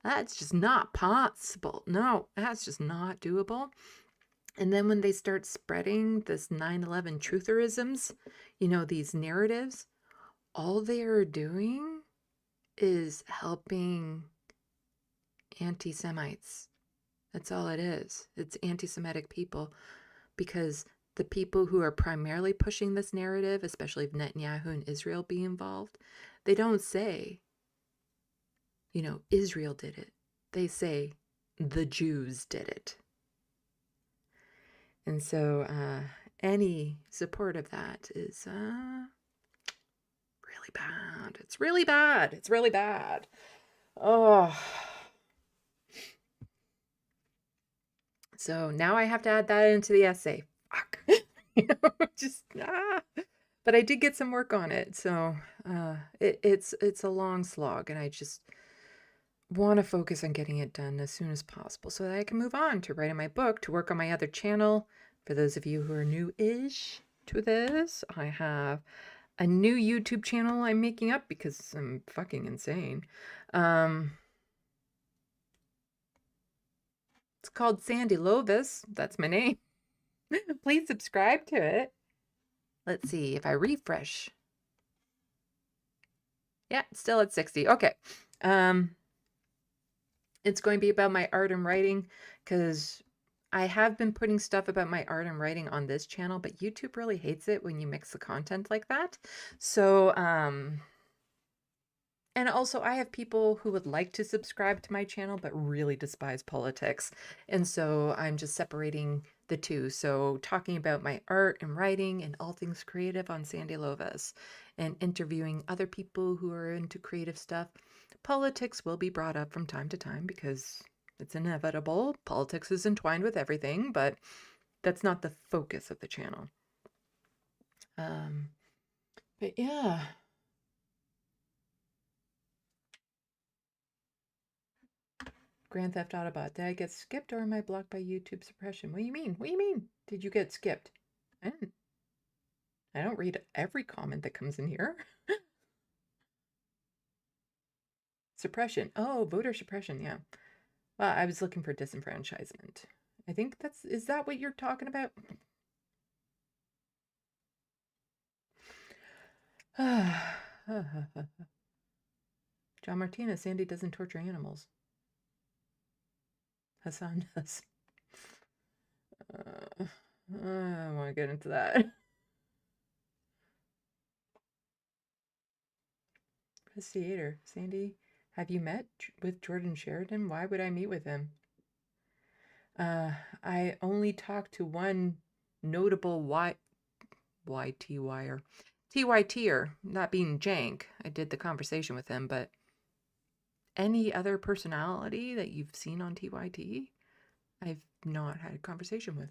that's just not possible. No, that's just not doable. And then when they start spreading this 9/11 trutherisms, you know, these narratives, all they are doing is helping anti-Semites. That's all it is. It's anti-Semitic people, because the people who are primarily pushing this narrative, especially Netanyahu and Israel being involved, they don't say, you know, Israel did it. They say the Jews did it. And so any support of that is really bad. It's really bad. It's really bad. Oh. So now I have to add that into the essay. Fuck. You know, just But I did get some work on it, so it's a long slog, and I just want to focus on getting it done as soon as possible so that I can move on to writing my book, to work on my other channel. For those of you who are new-ish to this, I have a new YouTube channel I'm making up because I'm fucking insane. It's called Sandy Lovis. That's my name. Please subscribe to it. Let's see if I refresh. Yeah, it's still at 60. Okay. It's going to be about my art and writing because I have been putting stuff about my art and writing on this channel, but YouTube really hates it when you mix the content like that. So, and also I have people who would like to subscribe to my channel, but really despise politics. And so I'm just separating the two. So talking about my art and writing and all things creative on Sandy Lovis and interviewing other people who are into creative stuff. Politics will be brought up from time to time because it's inevitable. Politics is entwined with everything, but that's not the focus of the channel. But yeah. Grand Theft Autobot. Did I get skipped or am I blocked by YouTube suppression? What do you mean? What do you mean? Did you get skipped? I don't read every comment that comes in here. Suppression. Oh, voter suppression. Yeah. Well, I was looking for disenfranchisement. I think is that what you're talking about? John Martinez, Sandy doesn't torture animals. Hassan does. I don't want to get into that. Press Theater. Sandy, have you met with Jordan Sheridan? Why would I meet with him? I only talked to one notable TYTer, not being Jank. I did the conversation with him, but any other personality that you've seen on TYT, I've not had a conversation with.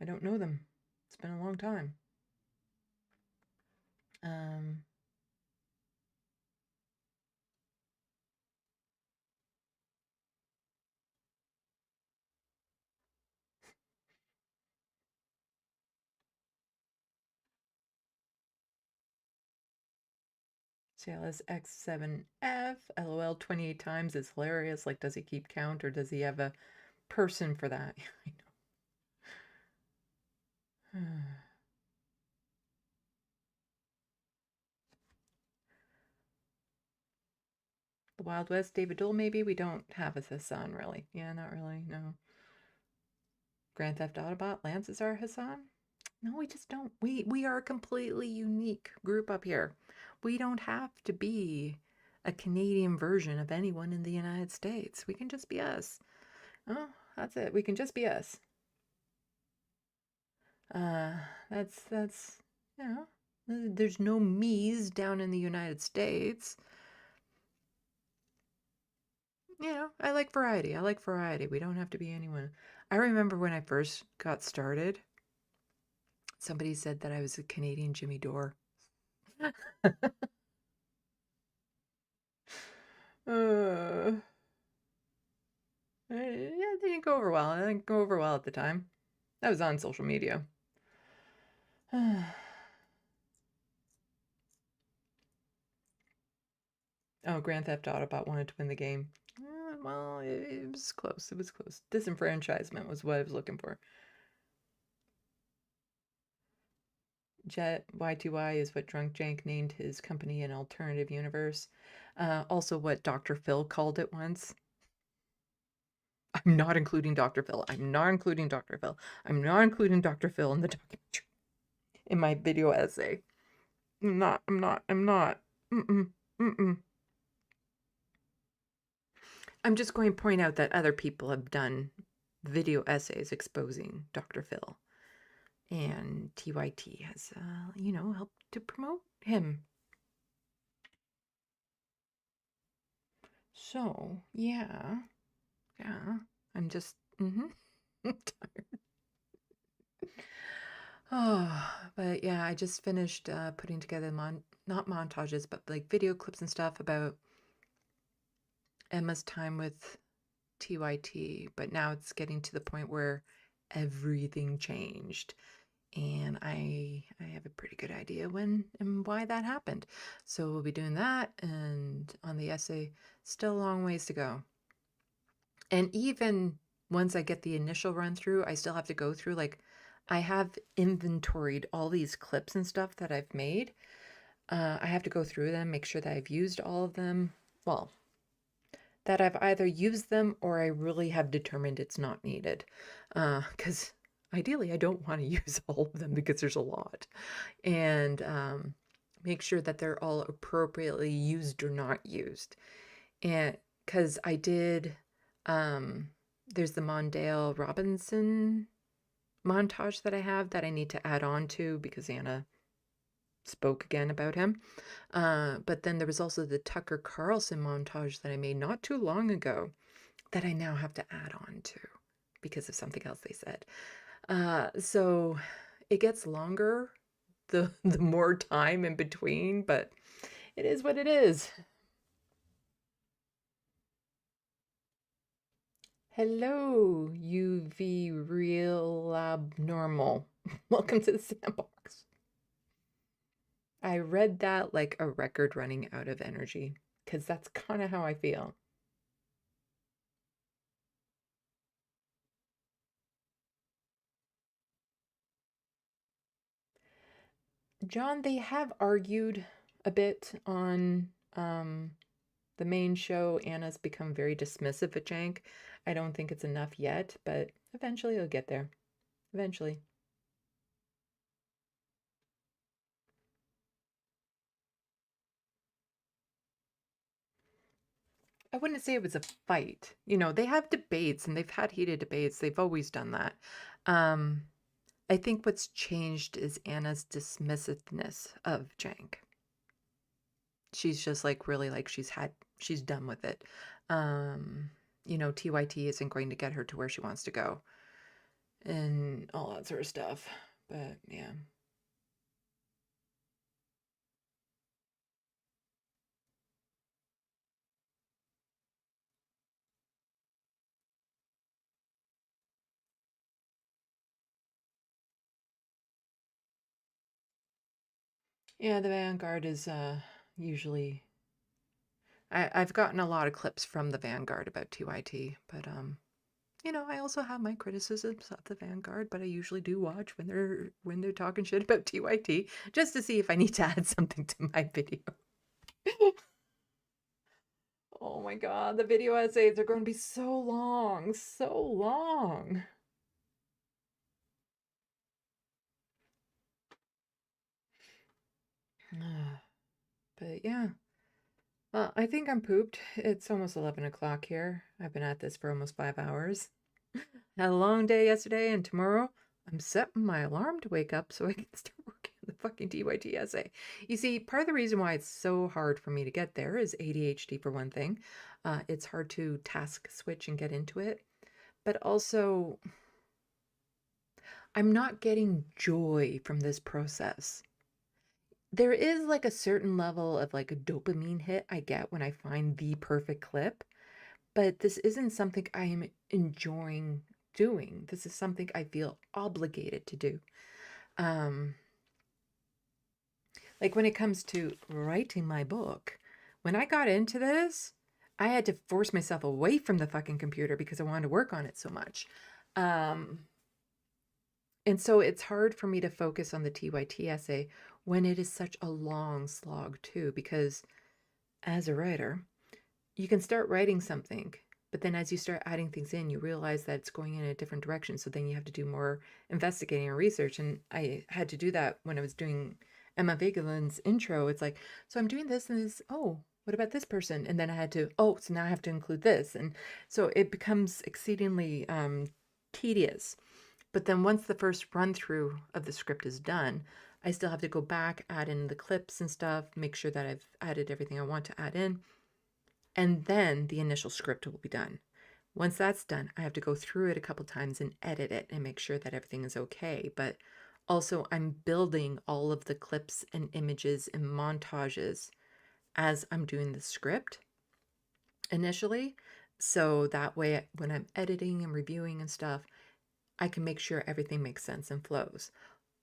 I don't know them. It's been a long time. CLS X7F, LOL 28 times is hilarious. Like, does he keep count or does he have a person for that? I know. The Wild West, David Dole, maybe? We don't have a Hassan, really. Yeah, not really, no. Grand Theft Autobot, Lance is our Hassan? No, we just don't. We are a completely unique group up here. We don't have to be a Canadian version of anyone in the United States. We can just be us. Oh, that's it. We can just be us. That's you know, there's no me's down in the United States. You know, I like variety. I like variety. We don't have to be anyone. I remember when I first got started, somebody said that I was a Canadian Jimmy Dore. Yeah, it didn't go over well. It didn't go over well at the time. That was on social media. Oh, Grand Theft Autobot wanted to win the game. Well, it was close. It was close. Disenfranchisement was what I was looking for. Jet Y2Y is what Drunk Jank named his company an alternative universe. Also what Dr. Phil called it once. I'm not including Dr. Phil. I'm not including Dr. Phil. I'm not including Dr. Phil in the documentary. In my video essay. I'm not. I'm just going to point out that other people have done video essays exposing Dr. Phil. And TYT has, you know, helped to promote him. So, yeah. I'm just, tired. Oh, but yeah, I just finished putting together, not montages, but like video clips and stuff about Emma's time with TYT. But now it's getting to the point where everything changed. And I have a pretty good idea when and why that happened. So we'll be doing that. And on the essay, still a long ways to go. And even once I get the initial run through, I still have to go through, like, I have inventoried all these clips and stuff that I've made. I have to go through them, make sure that I've used all of them. Well, that I've either used them or I really have determined it's not needed. Because ideally I don't want to use all of them because there's a lot. And make sure that they're all appropriately used or not used. And because I did, there's the Mondale Robinson montage that I have that I need to add on to because Anna spoke again about him. But then there was also the Tucker Carlson montage that I made not too long ago that I now have to add on to because of something else they said. So it gets longer the more time in between, but it is what it is. Hello, UV Real Abnormal. Welcome to the SandBox. I read that like a record running out of energy, because that's kind of how I feel. John, they have argued a bit on the main show. Anna's become very dismissive of Jank. I don't think it's enough yet, but eventually it'll get there. Eventually. I wouldn't say it was a fight. You know, they have debates and they've had heated debates. They've always done that. I think what's changed is Anna's dismissiveness of Jank. She's just like really like she's done with it. You know, TYT isn't going to get her to where she wants to go and all that sort of stuff. But yeah. Yeah, the Vanguard is usually I've gotten a lot of clips from the Vanguard about TYT, but you know, I also have my criticisms of the Vanguard, but I usually do watch when they're talking shit about TYT just to see if I need to add something to my video. Oh my god, the video essays are going to be so long, so long. But yeah. I think I'm pooped. It's almost 11 o'clock here. I've been at this for almost 5 hours. Had a long day yesterday, and tomorrow I'm setting my alarm to wake up so I can start working on the fucking TYT essay. You see, part of the reason why it's so hard for me to get there is ADHD for one thing. It's hard to task switch and get into it. But also, I'm not getting joy from this process. There is like a certain level of like a dopamine hit I get when I find the perfect clip, but this isn't something I am enjoying doing. This is something I feel obligated to do. Like when it comes to writing my book, when I got into this, I had to force myself away from the fucking computer because I wanted to work on it so much. And so it's hard for me to focus on the TYT essay when it is such a long slog too, because as a writer, you can start writing something, but then as you start adding things in, you realize that it's going in a different direction. So then you have to do more investigating and research. And I had to do that when I was doing Emma Vigeland's intro. It's like, so I'm doing this and this, oh, what about this person? And then I had to, oh, so now I have to include this. And so it becomes exceedingly tedious. But then once the first run through of the script is done, I still have to go back, add in the clips and stuff, make sure that I've added everything I want to add in. And then the initial script will be done. Once that's done, I have to go through it a couple times and edit it and make sure that everything is okay. But also I'm building all of the clips and images and montages as I'm doing the script initially. So that way, when I'm editing and reviewing and stuff, I can make sure everything makes sense and flows.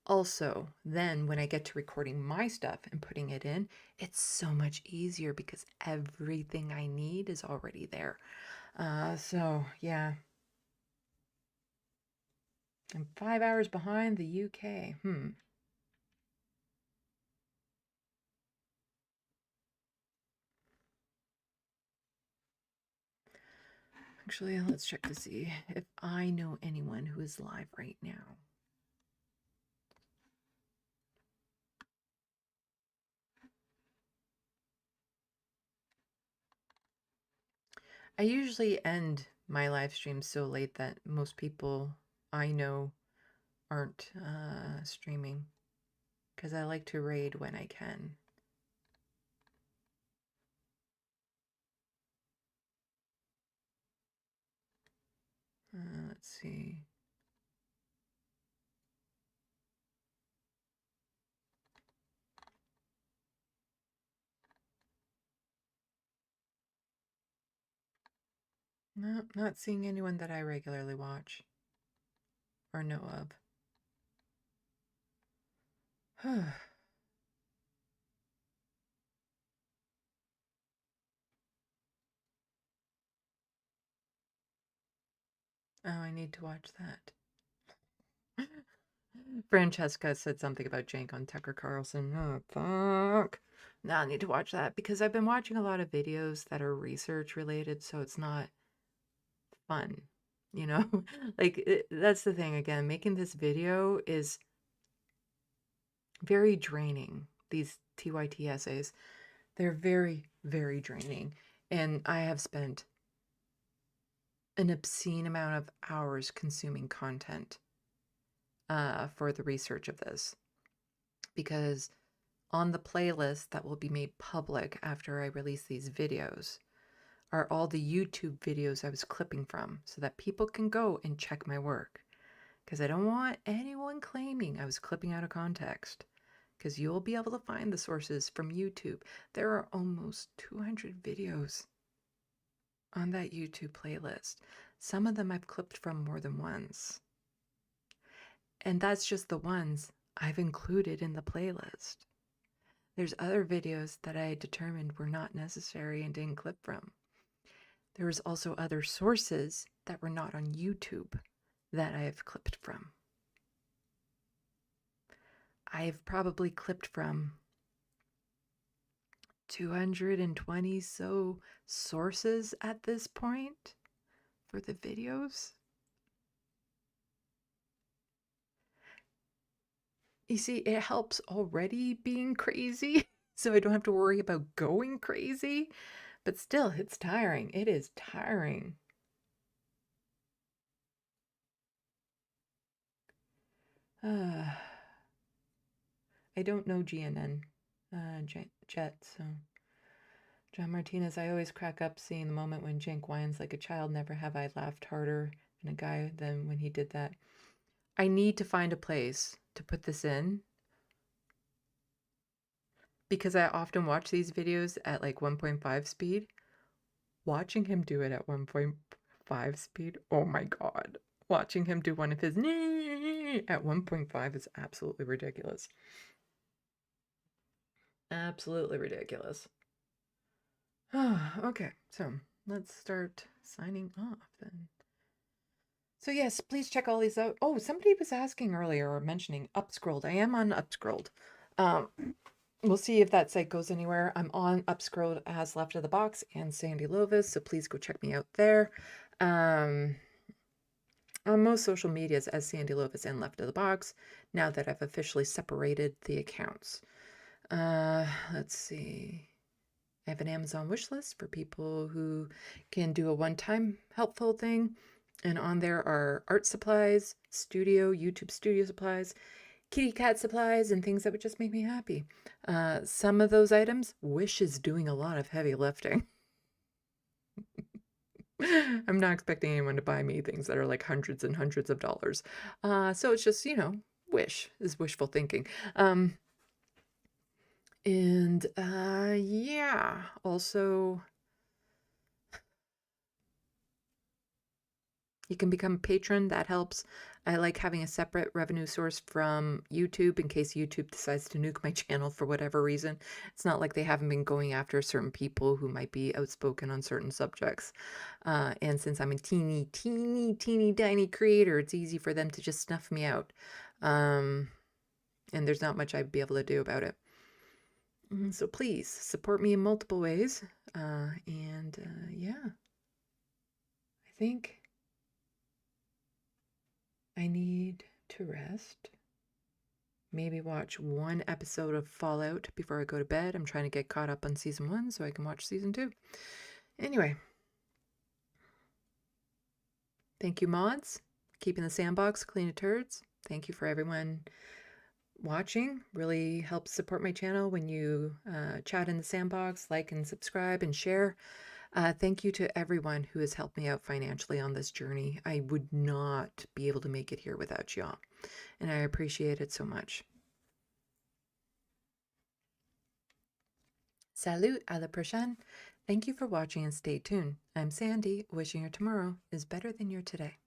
Also, then when I get to recording my stuff and putting it in, it's so much easier because everything I need is already there. So yeah. I'm 5 hours behind the UK. Actually, let's check to see if I know anyone who is live right now. I usually end my live streams so late that most people I know aren't streaming, because I like to raid when I can. Let's see. No, not seeing anyone that I regularly watch or know of. Oh, I need to watch that. Francesca said something about Jank on Tucker Carlson. Oh, fuck. Now I need to watch that because I've been watching a lot of videos that are research related, so it's not fun, you know? Like, that's the thing. Again, making this video is very draining. These TYT essays, they're very, very draining. And I have spent an obscene amount of hours consuming content for the research of this, because on the playlist that will be made public after I release these videos are all the YouTube videos I was clipping from so that people can go and check my work, because I don't want anyone claiming I was clipping out of context, because you'll be able to find the sources from YouTube. There are almost 200 videos on that YouTube playlist. Some of them I've clipped from more than once. And that's just the ones I've included in the playlist. There's other videos that I determined were not necessary and didn't clip from. There was also other sources that were not on YouTube that I have clipped from. I've probably clipped from 220 so sources at this point for the videos. You see, it helps already being crazy, so I don't have to worry about going crazy, but still, it's tiring. It is tiring. I don't know GNN Jet, so John Martinez, I always crack up seeing the moment when Jank whines like a child. Never have I laughed harder than a guy than when he did that. I need to find a place to put this in, because I often watch these videos at like 1.5 speed. Watching him do it at 1.5 speed, oh my god. Watching him do one of his at 1.5 is absolutely ridiculous. Absolutely ridiculous. Okay, so let's start signing off then. So yes, please check all these out. Oh, somebody was asking earlier or mentioning UpScrolled. I am on UpScrolled. We'll see if that site goes anywhere. I'm on UpScrolled as LeftoftheBox and Sandy Lovis, so please go check me out there. On most social medias as Sandy Lovis and LeftoftheBox, now that I've officially separated the accounts. Let's see. I have an Amazon wish list for people who can do a one-time helpful thing. And on there are art supplies, YouTube studio supplies, kitty cat supplies, and things that would just make me happy. Some of those items, Wish is doing a lot of heavy lifting. I'm not expecting anyone to buy me things that are like hundreds and hundreds of dollars. So it's just, Wish is wishful thinking. Yeah, also, you can become a patron. That helps. I like having a separate revenue source from YouTube in case YouTube decides to nuke my channel for whatever reason. It's not like they haven't been going after certain people who might be outspoken on certain subjects. And since I'm a teeny tiny creator, it's easy for them to just snuff me out. And there's not much I'd be able to do about it. So please support me in multiple ways. Yeah. I think I need to rest. Maybe watch one episode of Fallout before I go to bed. I'm trying to get caught up on season 1 so I can watch season 2. Anyway. Thank you, mods. Keeping the sandbox clean of turds. Thank you for everyone watching. Really helps support my channel when you chat in the sandbox, like and subscribe and share. Thank you to everyone who has helped me out financially on this journey. I would not be able to make it here without y'all, and I appreciate it so much. Salut, à la prochaine. Thank you for watching and stay tuned. I'm Sandy, wishing your tomorrow is better than your today.